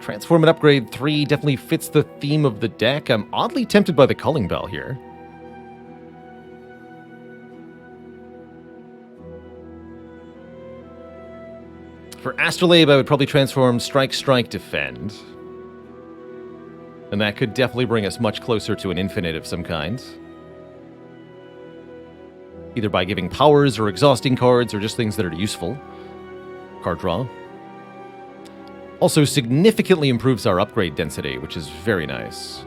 A: Transform and upgrade 3 definitely fits the theme of the deck. I'm oddly tempted by the Culling Bell here. For Astrolabe, I would probably transform Strike, Strike, Defend. And that could definitely bring us much closer to an infinite of some kind. Either by giving powers or exhausting cards or just things that are useful. Card draw. Also significantly improves our upgrade density, which is very nice.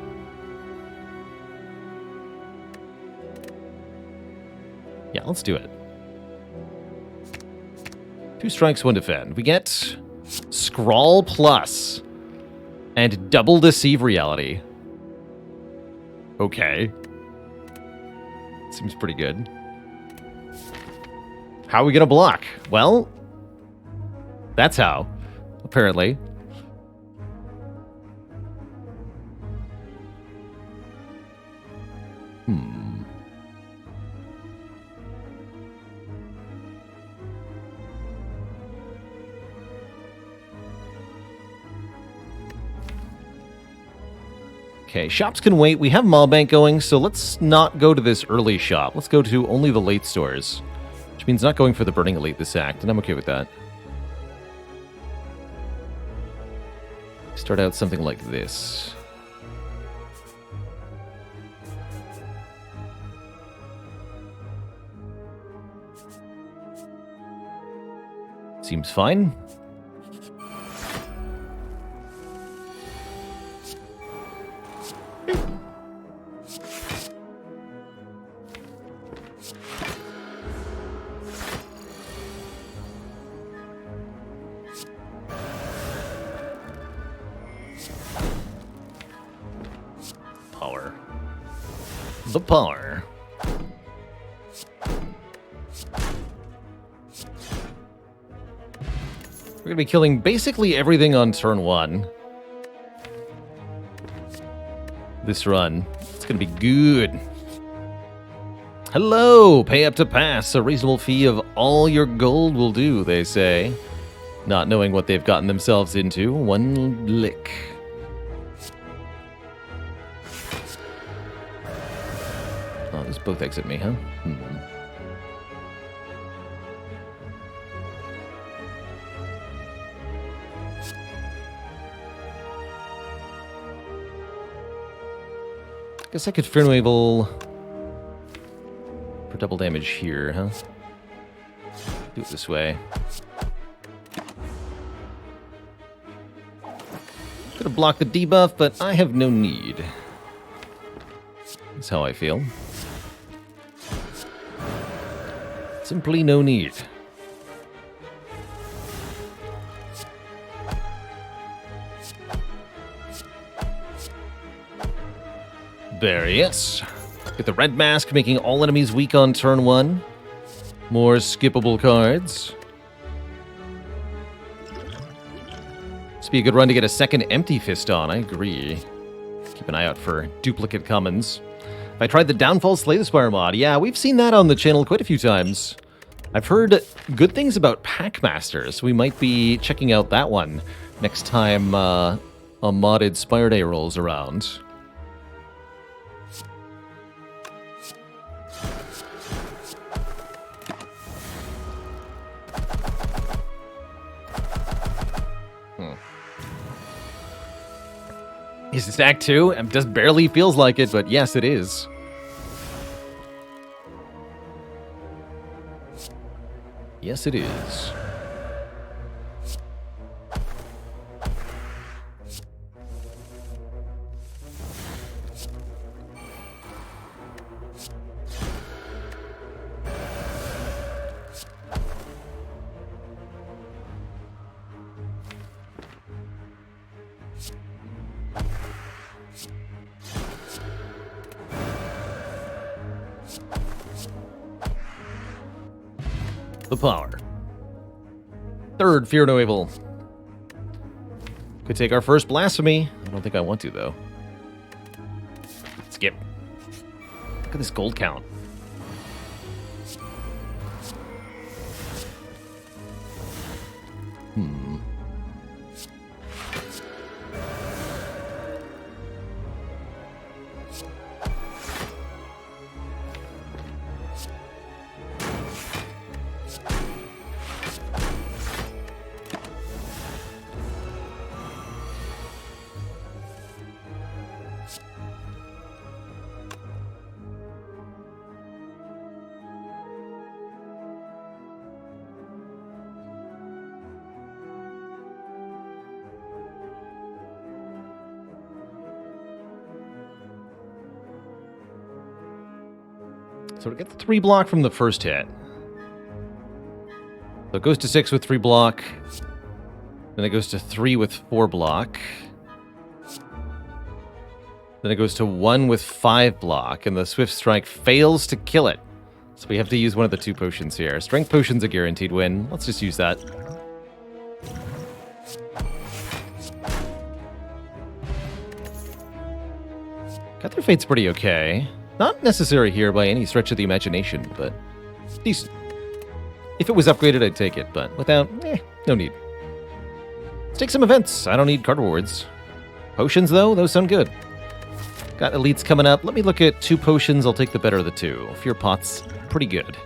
A: Yeah, let's do it. 2 strikes, 1 defend. We get Scrawl Plus and double Deceive Reality. Okay. Seems pretty good. How are we gonna block? Well, that's how, apparently. Okay, shops can wait. We have Mob Bank going, so let's not go to this early shop. Let's go to only the late stores. Which means not going for the Burning Elite this act, and I'm okay with that. Start out something like this. Seems fine. Power. The power. We're going to be killing basically everything on turn 1. This run. It's going to be good. Hello! Pay up to pass. A reasonable fee of all your gold will do, they say. Not knowing what they've gotten themselves into. One lick. Oh, those both exit me, huh? Guess I could Fear Naval for double damage here, huh? Do it this way. Could have blocked the debuff, but I have no need. That's how I feel. Simply no need. There, yes. Get the red mask, making all enemies weak on turn 1. More skippable cards. This would be a good run to get a second Empty Fist on, I agree. Keep an eye out for duplicate commons. If I tried the Downfall Slay the Spire mod, yeah, we've seen that on the channel quite a few times. I've heard good things about Packmasters. We might be checking out that one next time a modded Spire Day rolls around. Is this Act 2? It just barely feels like it, but yes, it is. Yes, it is. The power. Third Fear No Evil. Could take our first Blasphemy. I don't think I want to, though. Skip. Look at this gold count. So it gets 3 block from the first hit. So it goes to 6 with 3 block. Then it goes to 3 with 4 block. Then it goes to 1 with 5 block, and the Swift Strike fails to kill it. So we have to use one of the 2 potions here. Strength Potion's a guaranteed win. Let's just use that. Cut Through Fate's pretty okay. Not necessary here by any stretch of the imagination, but decent. If it was upgraded, I'd take it, but without, no need. Let's take some events. I don't need card rewards. Potions, though, those sound good. Got elites coming up. Let me look at 2 potions. I'll take the better of the 2. Fear Pot's pretty good.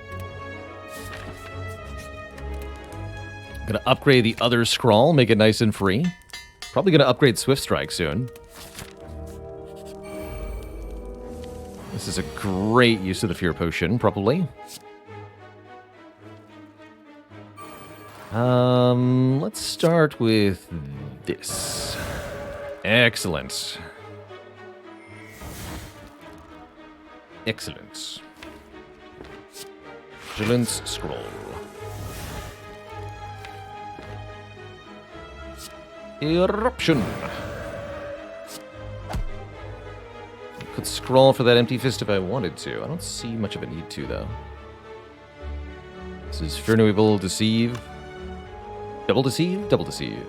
A: Gonna upgrade the other Scrawl, make it nice and free. Probably gonna upgrade Swift Strike soon. This is a great use of the Fear Potion, probably. Let's start with this. Excellent. Excellent. Vigilance scroll. Eruption. Could scroll for that empty fist if I wanted to. I don't see much of a need to, though. This is Fear No Evil, Deceive. Double Deceive? Double Deceive.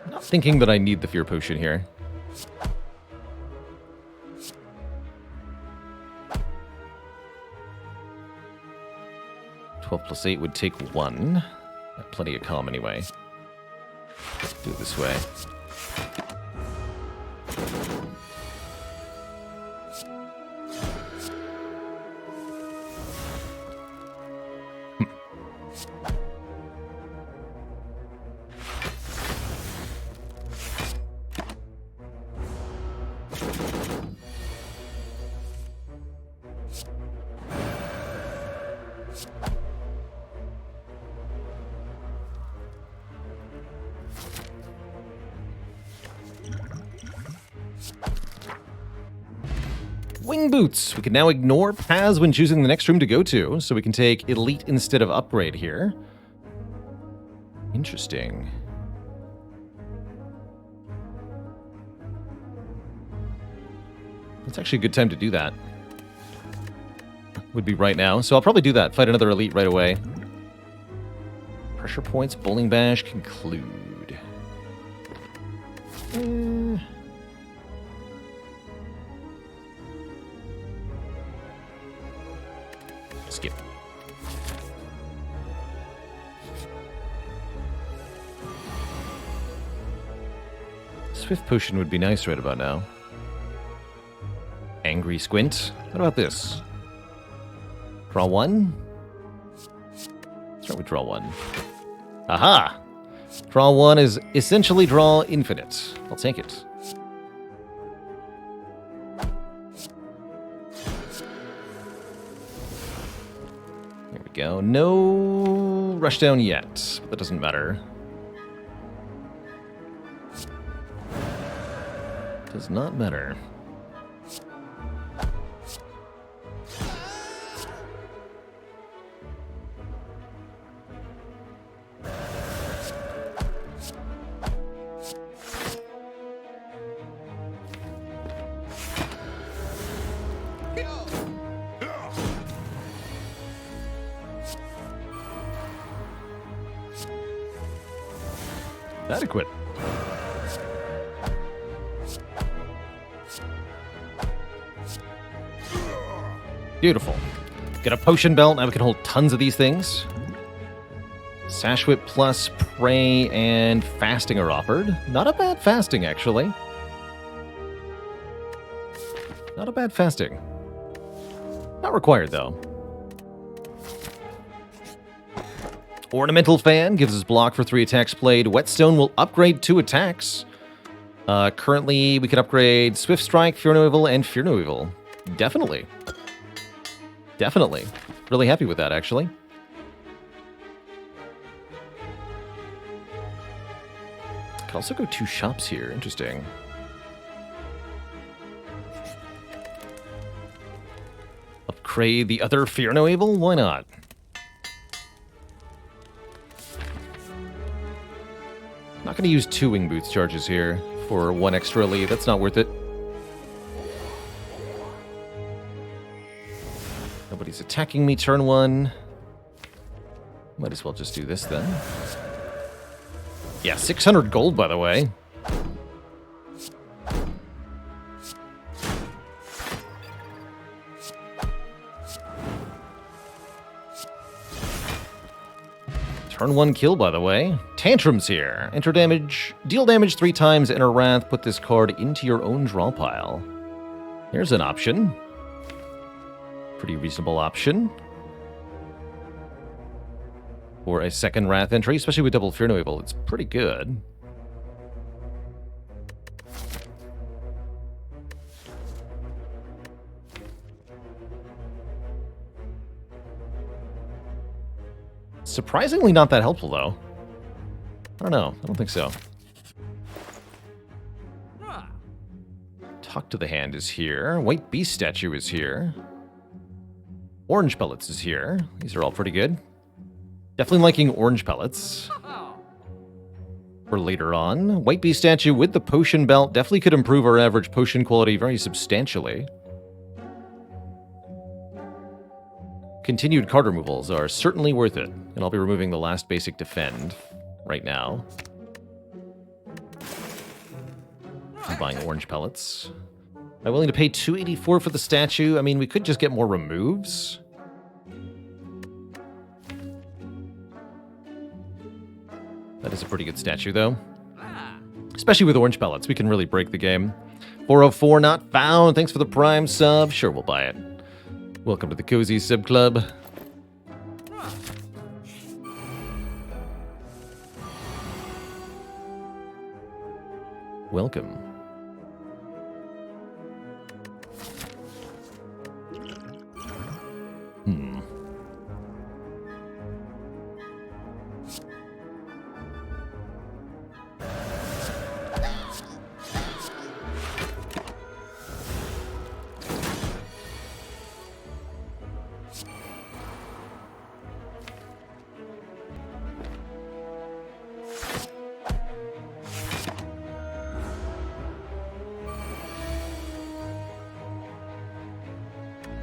A: I'm not thinking that I need the Fear Potion here. 12 plus 8 would take 1. Got plenty of calm anyway. Do it this way. Wing Boots. We can now ignore paths when choosing the next room to go to, so we can take Elite instead of Upgrade here. Interesting. It's actually a good time to do that. Would be right now, so I'll probably do that. Fight another Elite right away. Pressure points, Bowling Bash, conclude. Skip. Swift Potion would be nice right about now. Angry Squint. What about this? Draw 1? Start with draw 1. Aha! Draw 1 is essentially draw infinite. I'll take it. There we go. No rushdown yet, but that doesn't matter. Does not matter. Adequate. Beautiful. Get a potion belt. Now we can hold tons of these things. Sash Whip plus Prey and Fasting are offered. Not a bad fasting, actually. Not a bad fasting. Not required, though. Ornamental Fan gives us block for 3 attacks played. Whetstone will upgrade 2 attacks. Currently, we can upgrade Swift Strike, Fear No Evil, and Fear No Evil. Definitely. Definitely. Really happy with that, actually. Could also go 2 shops here. Interesting. Upgrade the other Fear No Evil? Why not? Not going to use 2 Wing Boots charges here for 1 extra elite. That's not worth it. Nobody's attacking me turn 1. Might as well just do this then. Yeah, 600 gold, by the way. Turn 1 kill, by the way. Tantrums here. Enter damage. Deal damage 3 times, enter Wrath. Put this card into your own draw pile. There's an option. Pretty reasonable option. For a second Wrath entry, especially with double Fear No Evil. It's pretty good. Surprisingly not that helpful, though. I don't know. I don't think so. Talk to the Hand is here. White Beast statue is here. Orange pellets is here. These are all pretty good. Definitely liking orange pellets. For later on. White Beast statue with the potion belt definitely could improve our average potion quality very substantially. Continued card removals are certainly worth it. And I'll be removing the last basic defend right now. I'm buying orange pellets. Am I willing to pay $284 for the statue? I mean, we could just get more removes. That is a pretty good statue, though. Especially with orange pellets, we can really break the game. 404 not found. Thanks for the Prime sub. Sure, we'll buy it. Welcome to the Cozy Sub Club. Welcome.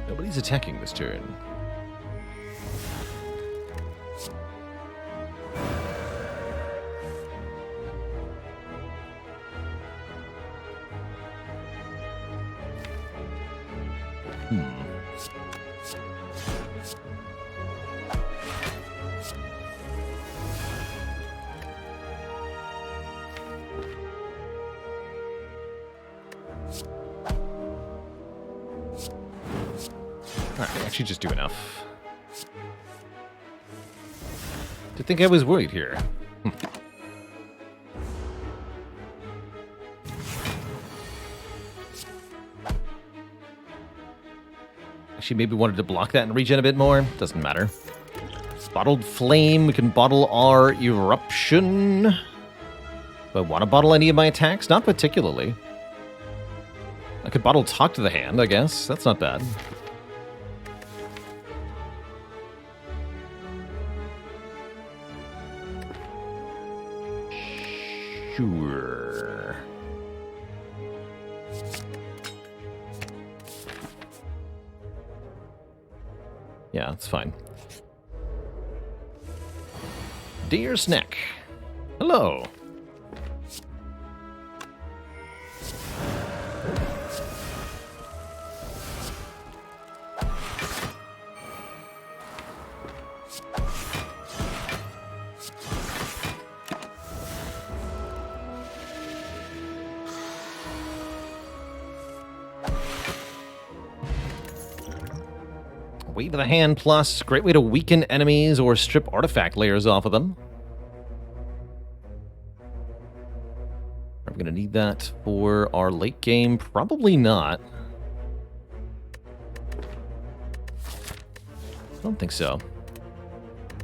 A: Nobody's attacking this turn. Actually just do enough. To think I was worried here. Actually, maybe wanted to block that and regen a bit more. Doesn't matter. Bottled Flame. We can bottle our Eruption. Do I want to bottle any of my attacks? Not particularly. I could bottle Talk to the Hand, I guess. That's not bad. Sure. Yeah, it's fine. Dear Snack. Hello. Weight of the Hand plus, great way to weaken enemies or strip artifact layers off of them. Are we going to need that for our late game? Probably not. I don't think so.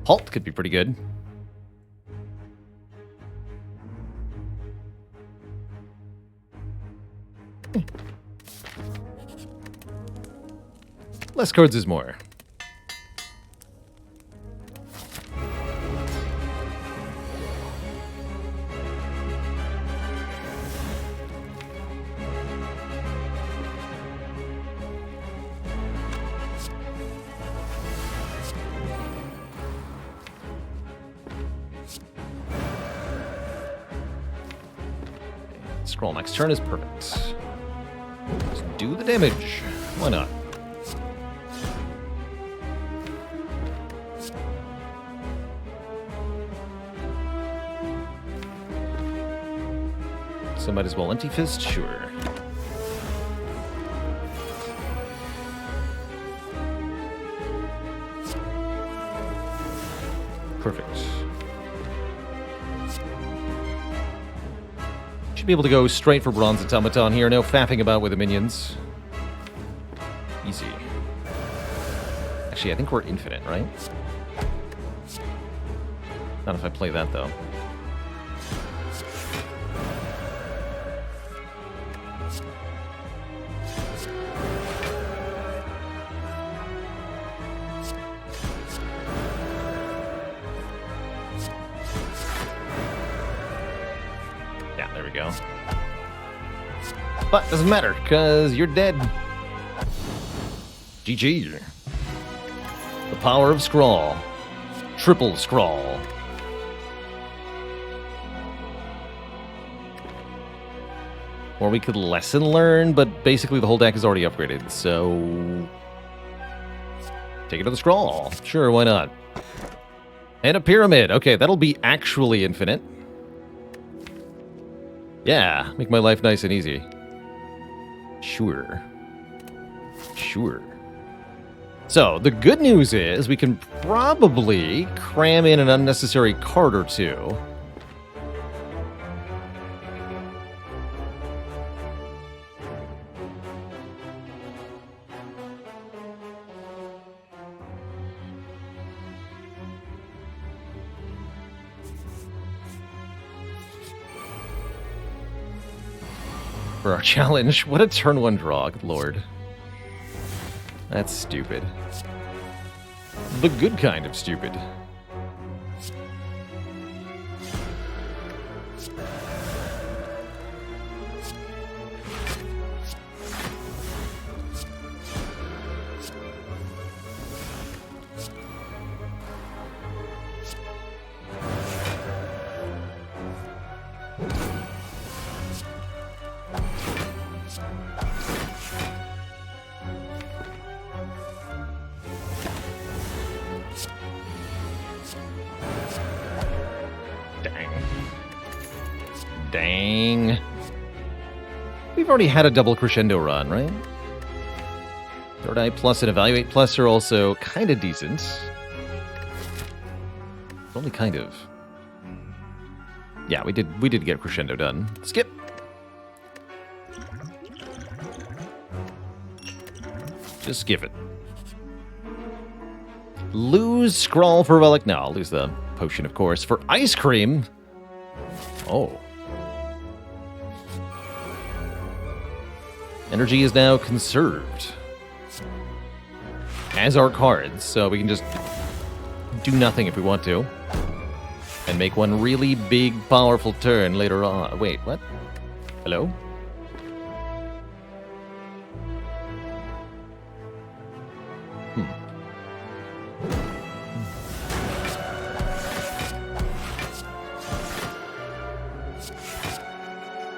A: Halt could be pretty good. Less cards is more. Scroll next turn is perfect. Just do the damage. Why not? So might as well Empty Fist, sure. Perfect. Should be able to go straight for Bronze Automaton here, no faffing about with the minions. Easy. Actually, I think we're infinite, right? Not if I play that, though. Yeah, there we go. But doesn't matter, because you're dead. GG. The power of Scrawl. Triple Scrawl. Or we could lesson learn, but basically the whole deck is already upgraded, so... take it to the Scrawl. Sure, why not? And a Pyramid. Okay, that'll be actually infinite. Yeah, make my life nice and easy. Sure. Sure. So, the good news is we can probably cram in an unnecessary card or two. For our challenge. What a turn one draw, good lord. That's stupid. The good kind of stupid. Dang. We've already had a double crescendo run, right? Third Eye Plus and Evaluate Plus are also kind of decent. Only kind of. Yeah, we did get crescendo done. Skip. Just skip it. Lose Scrawl for Relic. No, I'll lose the potion, of course. For Ice Cream. Oh. Energy is now conserved. As are cards, so we can just do nothing if we want to. And make one really big, powerful turn later on. Wait, what? Hello?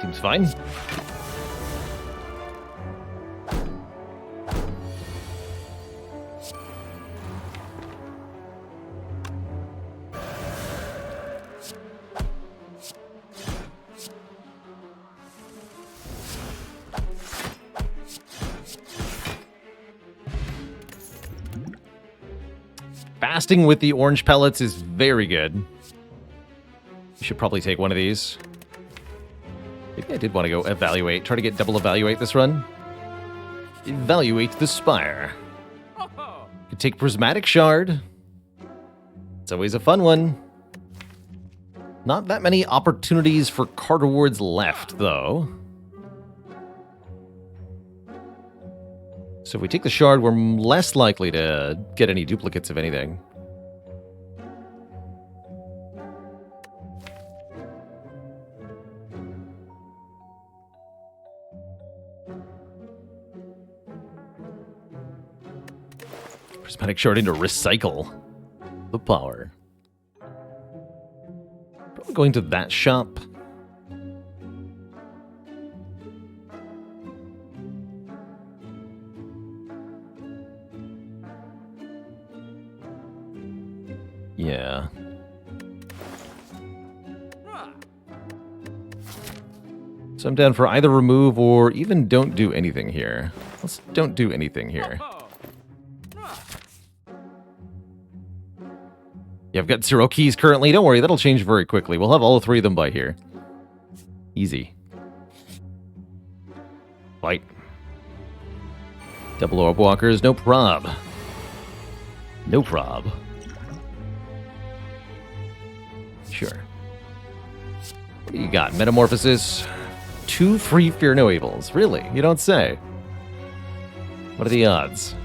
A: Seems fine. Fasting with the orange pellets is very good. You should probably take one of these. Maybe I did want to go evaluate. Try to get double evaluate this run. Evaluate the Spire. Could take Prismatic Shard. It's always a fun one. Not that many opportunities for card rewards left, though. So if we take the shard, we're less likely to get any duplicates of anything. Prismatic shard into recycle the power. Probably going to that shop. Yeah. So I'm down for either remove or even don't do anything here. Let's don't do anything here. Yeah, I've got 0 keys currently. Don't worry, that'll change very quickly. We'll have all 3 of them by here. Easy. Fight. Double orb walkers, no prob. No prob. Sure. What do you got? Metamorphosis. 2 free Fear No Evils. Really? You don't say. What are the odds?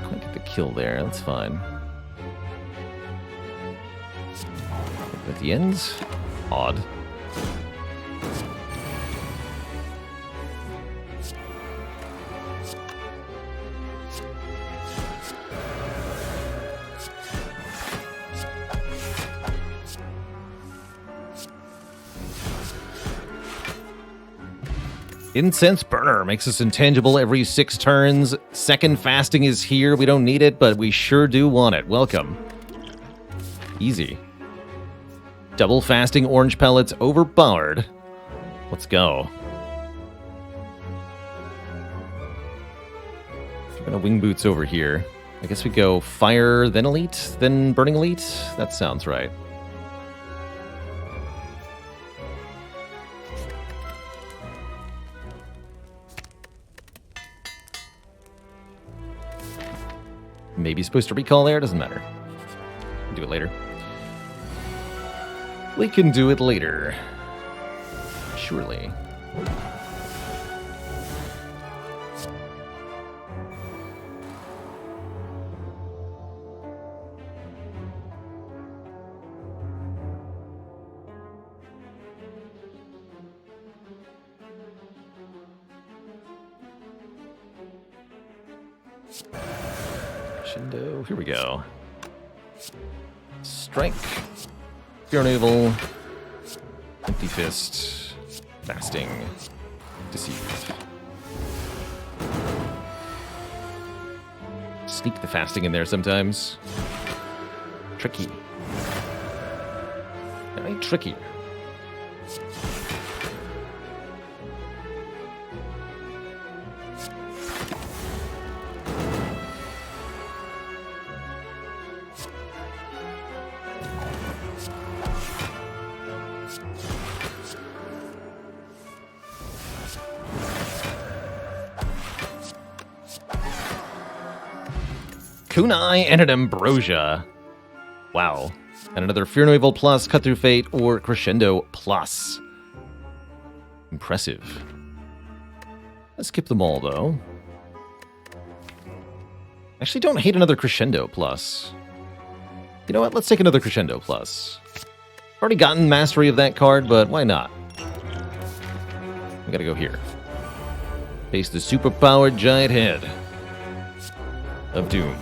A: Quite get the kill there. That's fine. At the end, odd. Incense Burner makes us intangible every 6 turns. Second fasting is here. We don't need it, but we sure do want it. Welcome. Easy. Double fasting orange pellets overpowered. Let's go. We're gonna wing boots over here. I guess we go fire, then elite, then burning elite. That sounds right. Maybe supposed to recall there, doesn't matter. Do it later. We can do it later. Surely. Shindo, here we go. Strike. Fear Naval. Empty Fist. Fasting. Deceive. Sneak the fasting in there sometimes. Tricky. Very tricky. Kunai and an Ambrosia. Wow. And another Fear No Evil Plus, Cut Through Fate, or Crescendo Plus. Impressive. Let's skip them all, though. Actually, don't hate another Crescendo Plus. You know what? Let's take another Crescendo Plus. Already gotten mastery of that card, but why not? We gotta go here. Face the superpowered giant head of Doom.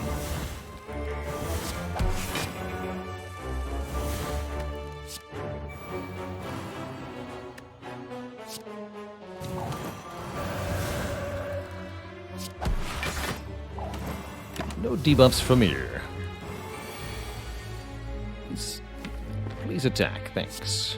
A: No debuffs from here. Please attack, thanks.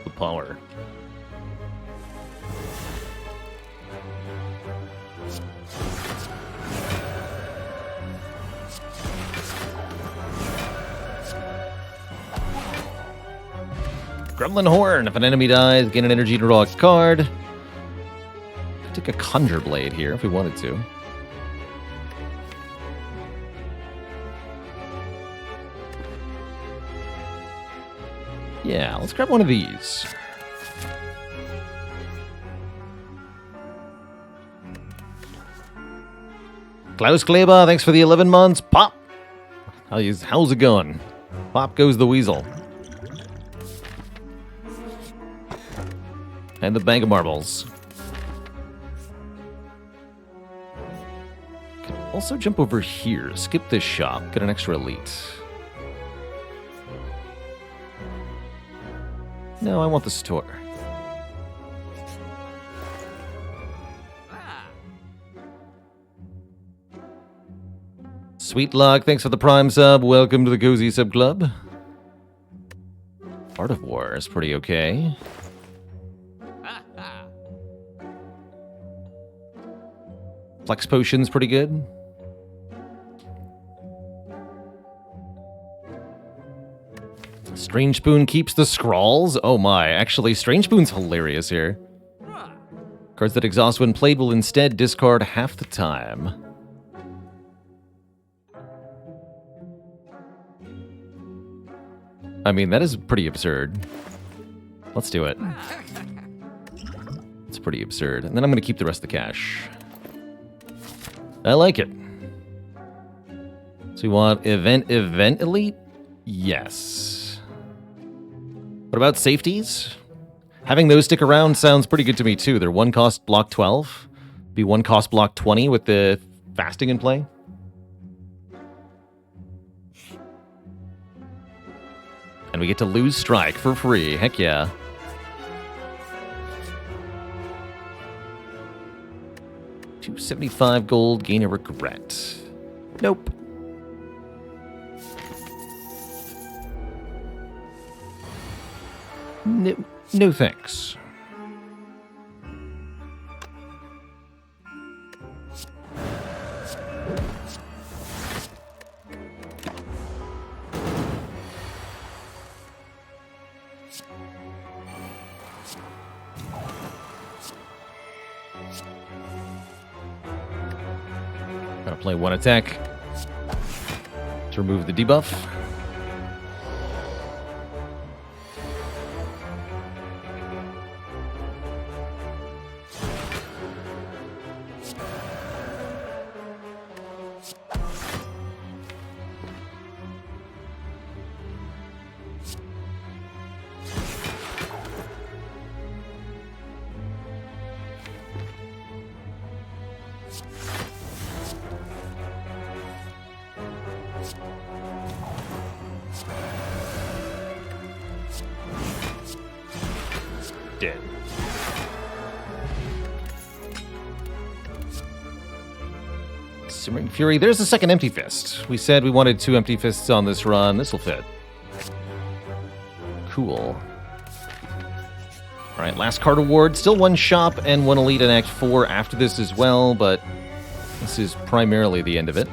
A: The power. Gremlin Horn. If an enemy dies, gain an energy to draw a card. Could take a Conjure Blade here if we wanted to. Yeah, let's grab one of these. Klaus Kleber, thanks for the 11 months. Pop! How's it going? Pop goes the weasel. And the Bank of Marbles. Can also jump over here. Skip this shop. Get an extra elite. No, I want the store. Sweet Luck, thanks for the Prime sub. Welcome to the Cozy Sub Club. Art of War is pretty okay. Flex Potion's pretty good. Strange Spoon keeps the scrawls. Oh my, actually, Strange Spoon's hilarious here. Cards that exhaust when played will instead discard half the time. I mean, that is pretty absurd. Let's do it. It's pretty absurd. And then I'm going to keep the rest of the cash. I like it. So we want Event Elite? Yes. What about safeties? Having those stick around sounds pretty good to me too. They're 1 cost block 12. Be 1 cost block 20 with the fasting in play. And we get to lose strike for free. Heck yeah. $275 gold, gain a regret. Nope. No thanks. Gotta play 1 attack to remove the debuff. Dead. Simmering Fury. There's the second Empty Fist. We said we wanted 2 Empty Fists on this run. This'll fit. Cool. Alright, last card award. Still 1 shop and 1 elite in Act 4 after this as well, but this is primarily the end of it.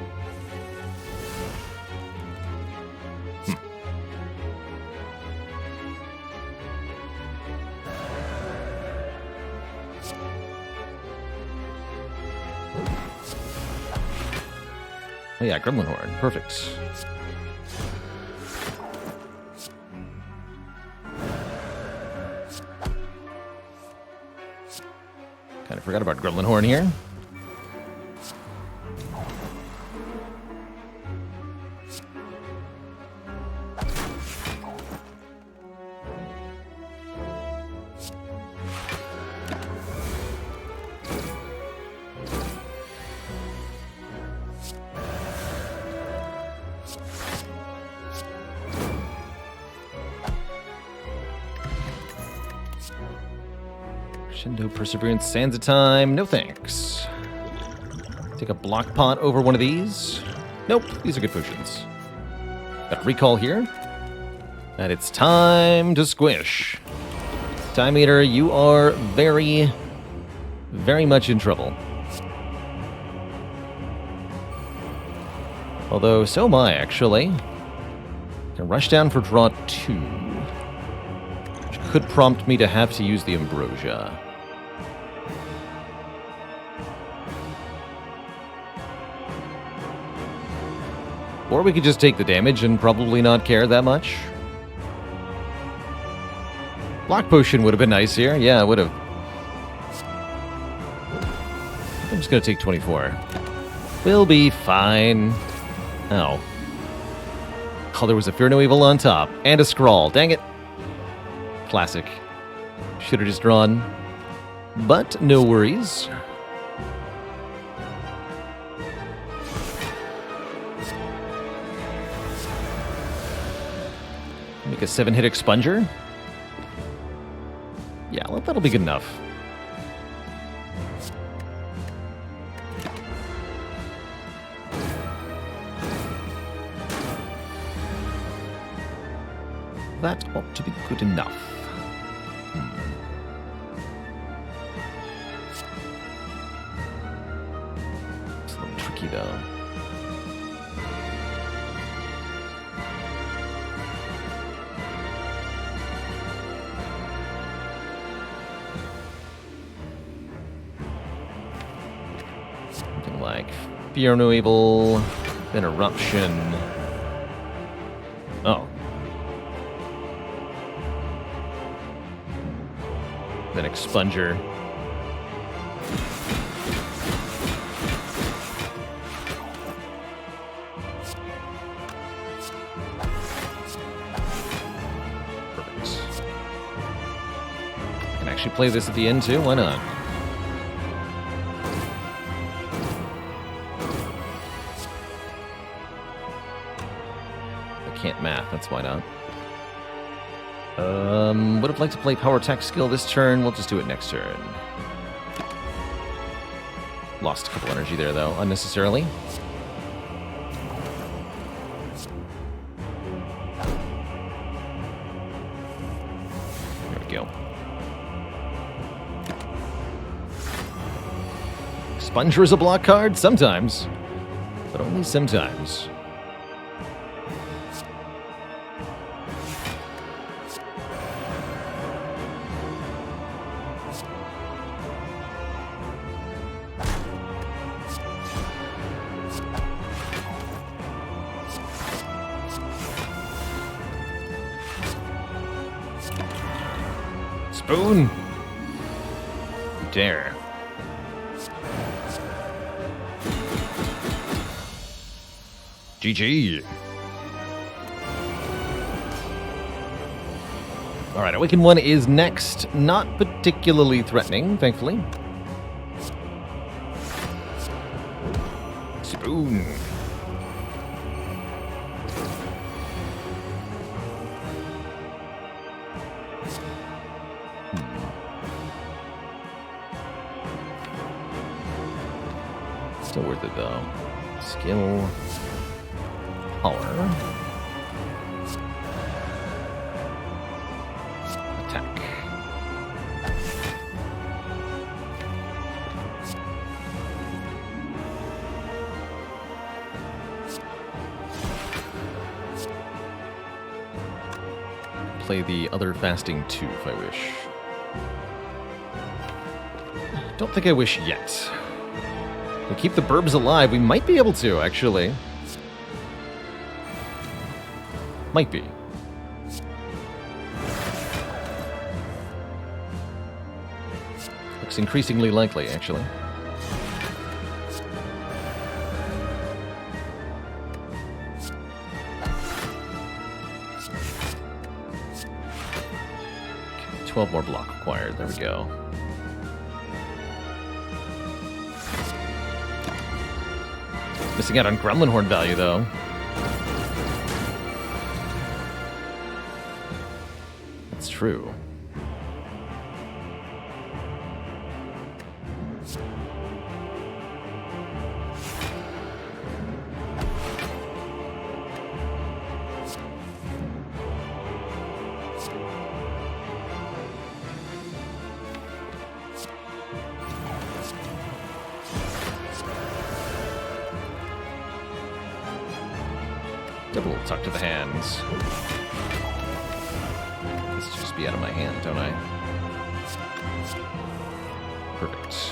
A: Oh yeah, Gremlin Horn. Perfect. Kind of forgot about Gremlin Horn here. Crescendo, Perseverance, Sands of Time. No thanks. Take a block pot over one of these. Nope, these are good potions. Got a recall here. And it's time to squish. Time Eater, you are very, very much in trouble. Although, so am I, actually. Can rush down for draw 2. Which could prompt me to have to use the Ambrosia. Or we could just take the damage and probably not care that much. Block Potion would have been nice here. Yeah, it would have. I'm just going to take 24. We'll be fine. Oh. Oh, there was a Fear No Evil on top. And a Scrawl. Dang it. Classic. Should have just drawn. But no worries. Make a 7-hit Expunger. Yeah, that'll be good enough. that ought to be good enough. It's a little tricky, though. Something like Fear No Evil, then Eruption. Oh. Then Expunger. Perfect. I can actually play this at the end too, why not? I can't math, that's why not. Would have liked to play Power Attack skill this turn. We'll just do it next turn. Lost a couple energy there, though, unnecessarily. There we go. Expunger is a block card? Sometimes. But only sometimes. Spoon. Dare. GG. Alright, Awaken 1 is next. Not particularly threatening, thankfully. Spoon. Still worth it, though. Skill. Power. Attack. Play the other Fasting 2 if I wish. Don't think I wish yet. We keep the burbs alive. We might be able to, actually. Might be. Looks increasingly likely, actually. Okay, 12 more block required. There we go. Missing out on Gremlin Horn value, though. That's true. Double tuck to the hands. This should just be out of my hand, don't I? Perfect.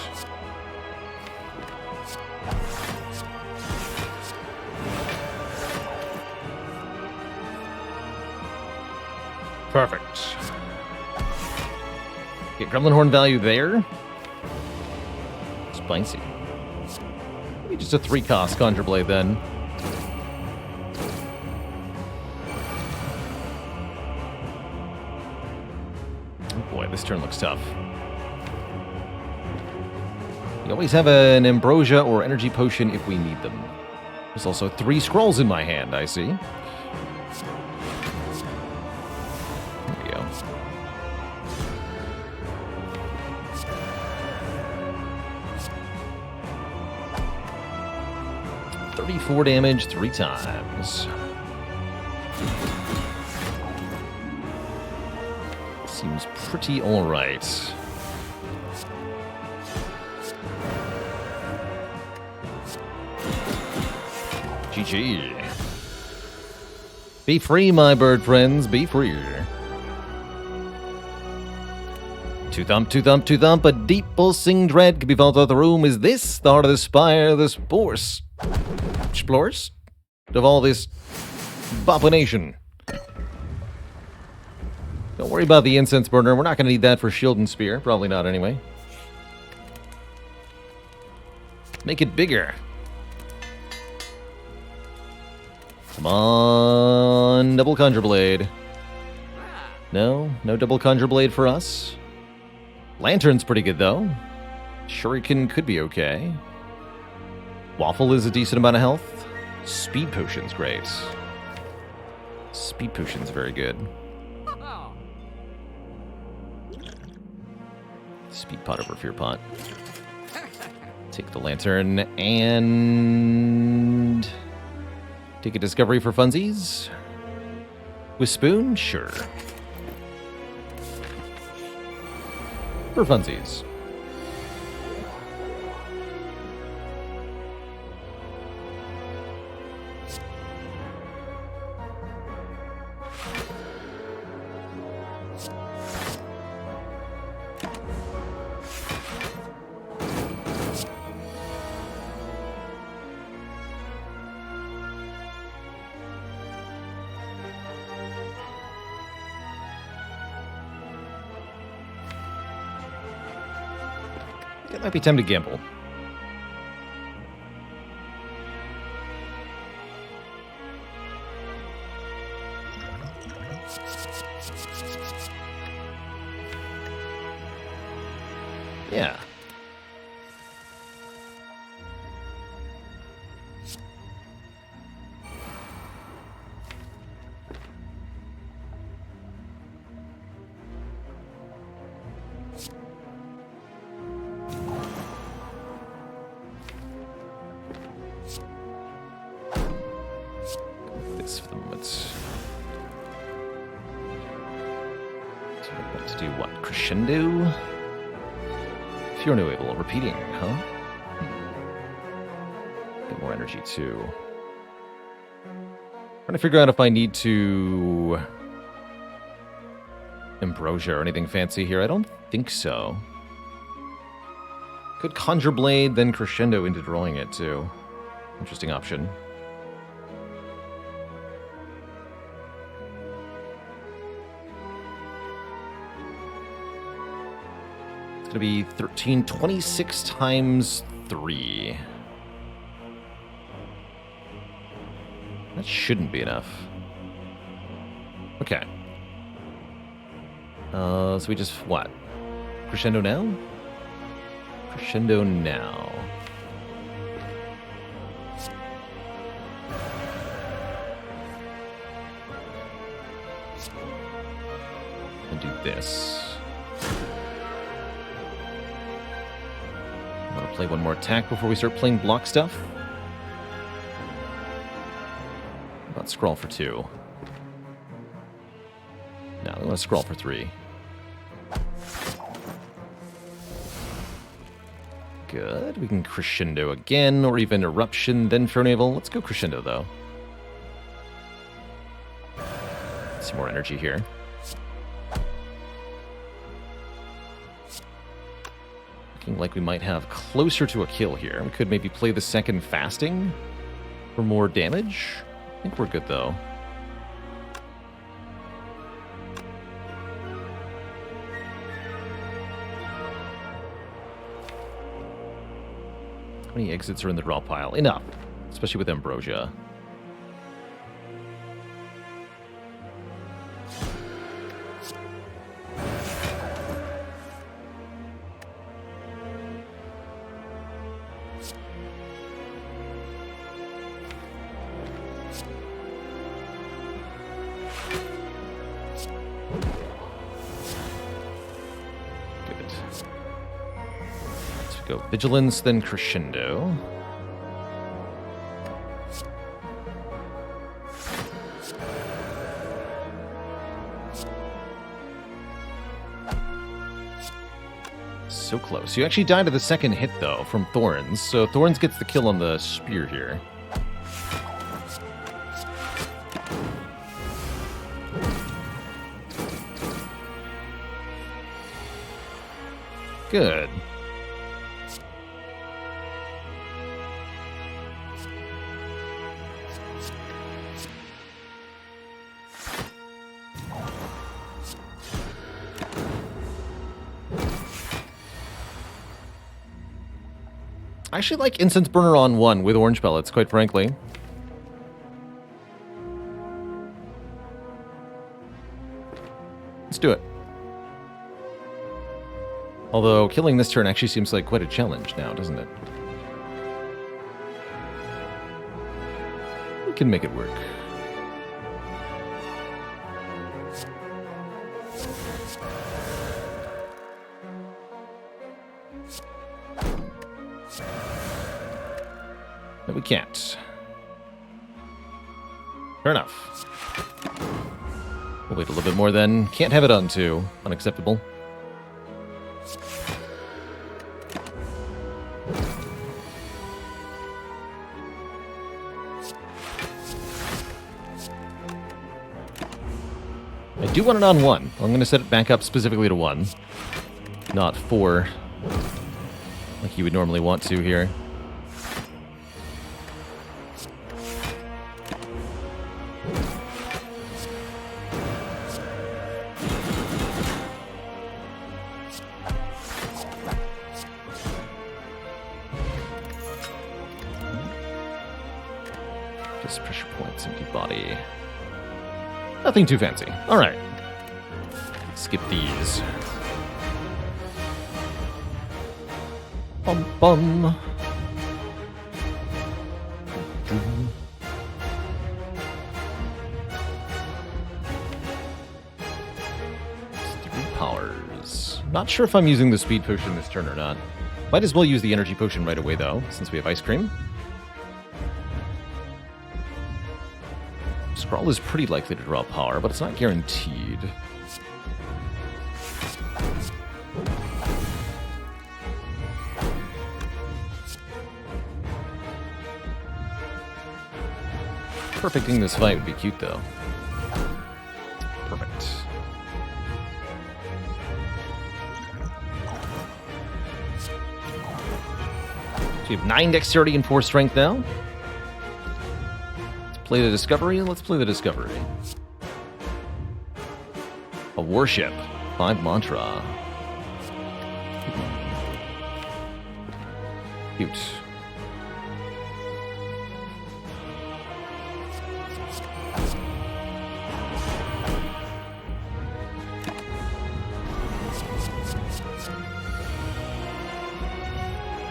A: Perfect. Get Gremlin Horn value there. Spicy. Maybe just a 3-cost Conjure Blade then. This turn looks tough. You always have an Ambrosia or Energy Potion if we need them. There's also 3 scrolls in my hand, I see. There we go. $34 damage 3 times. pretty alright. GG. Be free, my bird friends, be free. To thump, a deep pulsing dread can be felt out the room. Is this the heart of the spire, the spores? Explorers? Of all this abomination. Don't worry about the incense burner. We're not going to need that for shield and spear. Probably not anyway. Make it bigger. Come on, double conjure blade. No double conjure blade for us. Lantern's pretty good though. Shuriken could be okay. Waffle is a decent amount of health. Speed potion's great. Speed potion's very good. Speed pot over fear pot. Take the lantern and take a discovery for funsies. With spoon? Sure. For funsies. It might be time to gamble. Yeah. This for the moment. So I want to do what? Crescendo? Furniwable, repeating, huh? Get more energy too. Trying to figure out if I need to Ambrosia or anything fancy here. I don't think so. Could Conjure Blade, then Crescendo into drawing it too. Interesting option. It's going to be 1326 times 3. That shouldn't be enough. Okay. So we just, what? Crescendo now? Crescendo now. And do this. I'm gonna play one more attack before we start playing block stuff. How about scroll for 2? No, we want to scroll for 3. Good. We can Crescendo again, or even Eruption, then Furnavel. Let's go Crescendo, though. Some more energy here. Looking like we might have closer to a kill here. We could maybe play the second fasting for more damage. I think we're good, though. How many exits are in the draw pile? Enough, especially with Ambrosia. Go Vigilance, then Crescendo. So close. You actually died to the second hit, though, from Thorns. So Thorns gets the kill on the spear here. Good. I actually like Incense Burner on 1 with orange pellets, quite frankly. Let's do it. Although, killing this turn actually seems like quite a challenge now, doesn't it? We can make it work. No, we can't. Fair enough. We'll wait a little bit more then. Can't have it on 2. Unacceptable. I do want it on 1. I'm going to set it back up specifically to 1. Not 4. Like you would normally want to here. Just pressure points, empty body. Nothing too fancy. All right. Skip these. Bum bum. Three powers. Not sure if I'm using the speed potion this turn or not. Might as well use the energy potion right away, though, since we have ice cream. Scrawl is pretty likely to draw power, but it's not guaranteed. Perfecting this fight would be cute, though. Perfect. So we have 9 dexterity and 4 strength now. Play the Discovery? Let's play the Discovery. A Warship. 5 Mantra. Cute.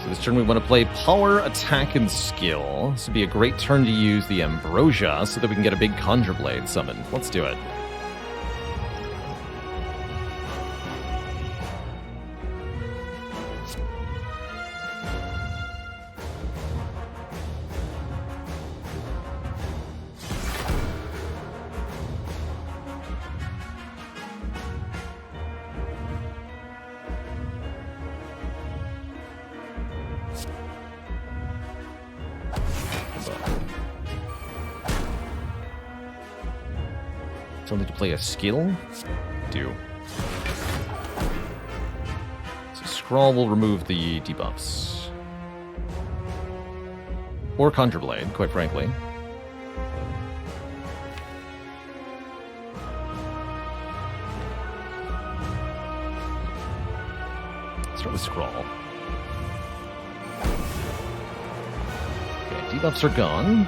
A: So this turn we want to play Power, Attack, and Skill. This would be a great turn to use the Ambrosia so that we can get a big Conjure Blade summoned. Let's do it. Still need to play a skill? Do. So Scrawl will remove the debuffs. Or Conjure Blade, quite frankly. Let's start with Scrawl. Okay, debuffs are gone.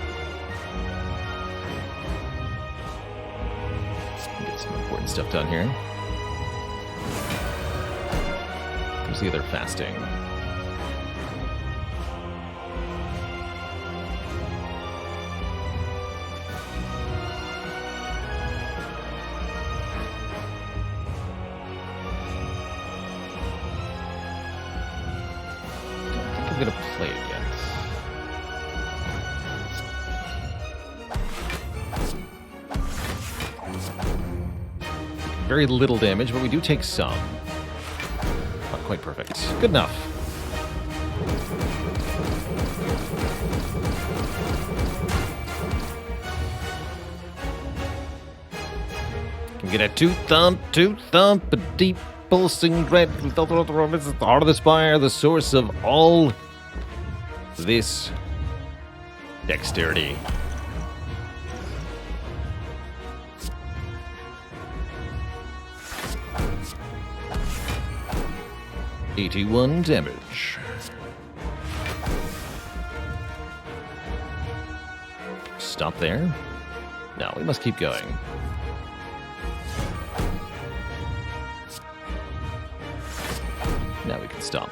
A: Stuff done here. There's the other fasting. I don't think I'm gonna play it yet. Very little damage, but we do take some. Not quite perfect. Good enough. Can get a two thump, a deep pulsing dread. This is the heart of the Spire, the source of all this dexterity. $81 damage. Stop there? No, we must keep going. Now we can stop.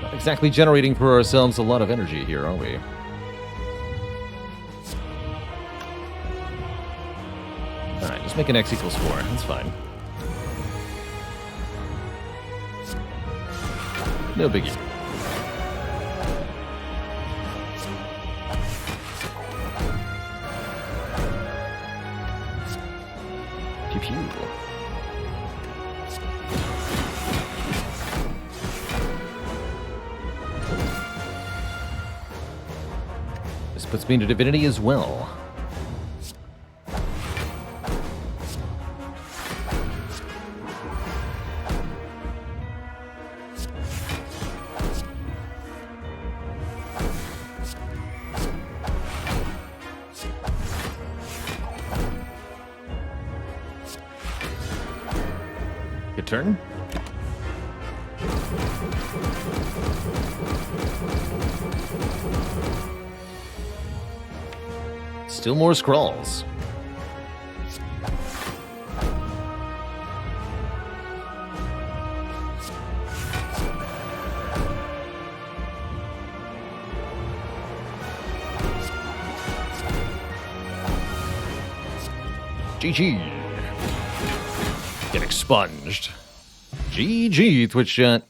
A: Not exactly generating for ourselves a lot of energy here, are we? Alright, just make an X equals 4. That's fine. No biggie. Pew pew. This puts me into divinity as well. Good turn. Still more scrolls. GG. Get expunged. GG, Twitch chat.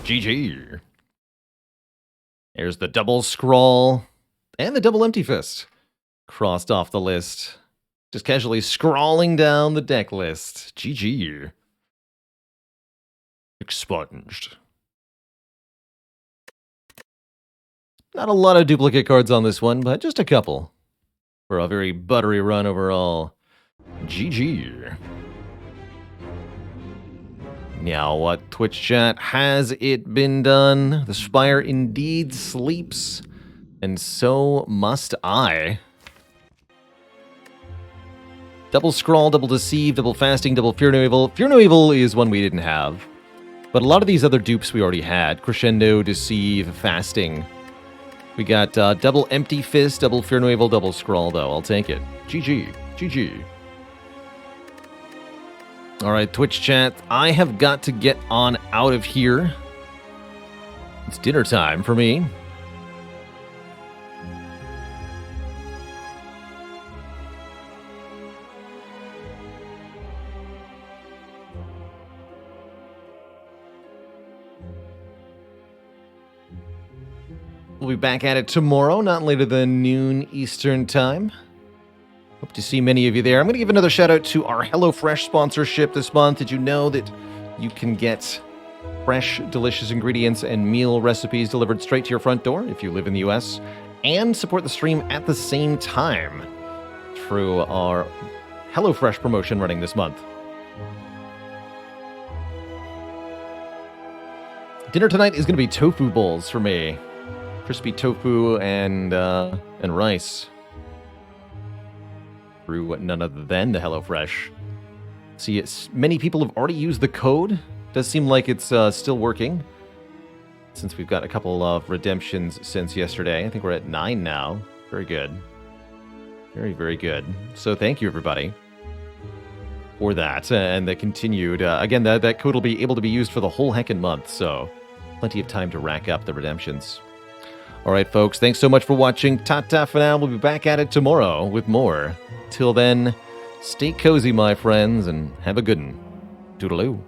A: GG. There's the double scroll and the double empty fist. Crossed off the list. Just casually scrawling down the deck list. GG. Expunged. Not a lot of duplicate cards on this one, but just a couple. For a very buttery run overall. GG. Now, what Twitch chat, has it been done? The Spire indeed sleeps, and so must I. Double Scrawl, double Deceive, double Fasting, double Fear No Evil. Fear No Evil is one we didn't have, but a lot of these other dupes we already had. Crescendo, Deceive, Fasting. We got double Empty Fist, double Fear No Evil, double Scrawl, though. I'll take it. GG. GG. Alright, Twitch chat, I have got to get on out of here. It's dinner time for me. We'll be back at it tomorrow, not later than noon Eastern time. Hope to see many of you there. I'm going to give another shout out to our HelloFresh sponsorship this month. Did you know that you can get fresh, delicious ingredients and meal recipes delivered straight to your front door if you live in the US, and support the stream at the same time through our HelloFresh promotion running this month? Dinner tonight is going to be tofu bowls for me. Crispy tofu and rice. Through none other than the HelloFresh. See, many people have already used the code. Does seem like it's still working. Since we've got a couple of redemptions since yesterday. I think we're at 9 now. Very good. Very, very good. So thank you, everybody, for that. And the continued... again, that code will be able to be used for the whole heckin' month. So plenty of time to rack up the redemptions. All right, folks. Thanks so much for watching. Ta-ta for now. We'll be back at it tomorrow with more. Till then, stay cozy, my friends, and have a good one. Toodaloo.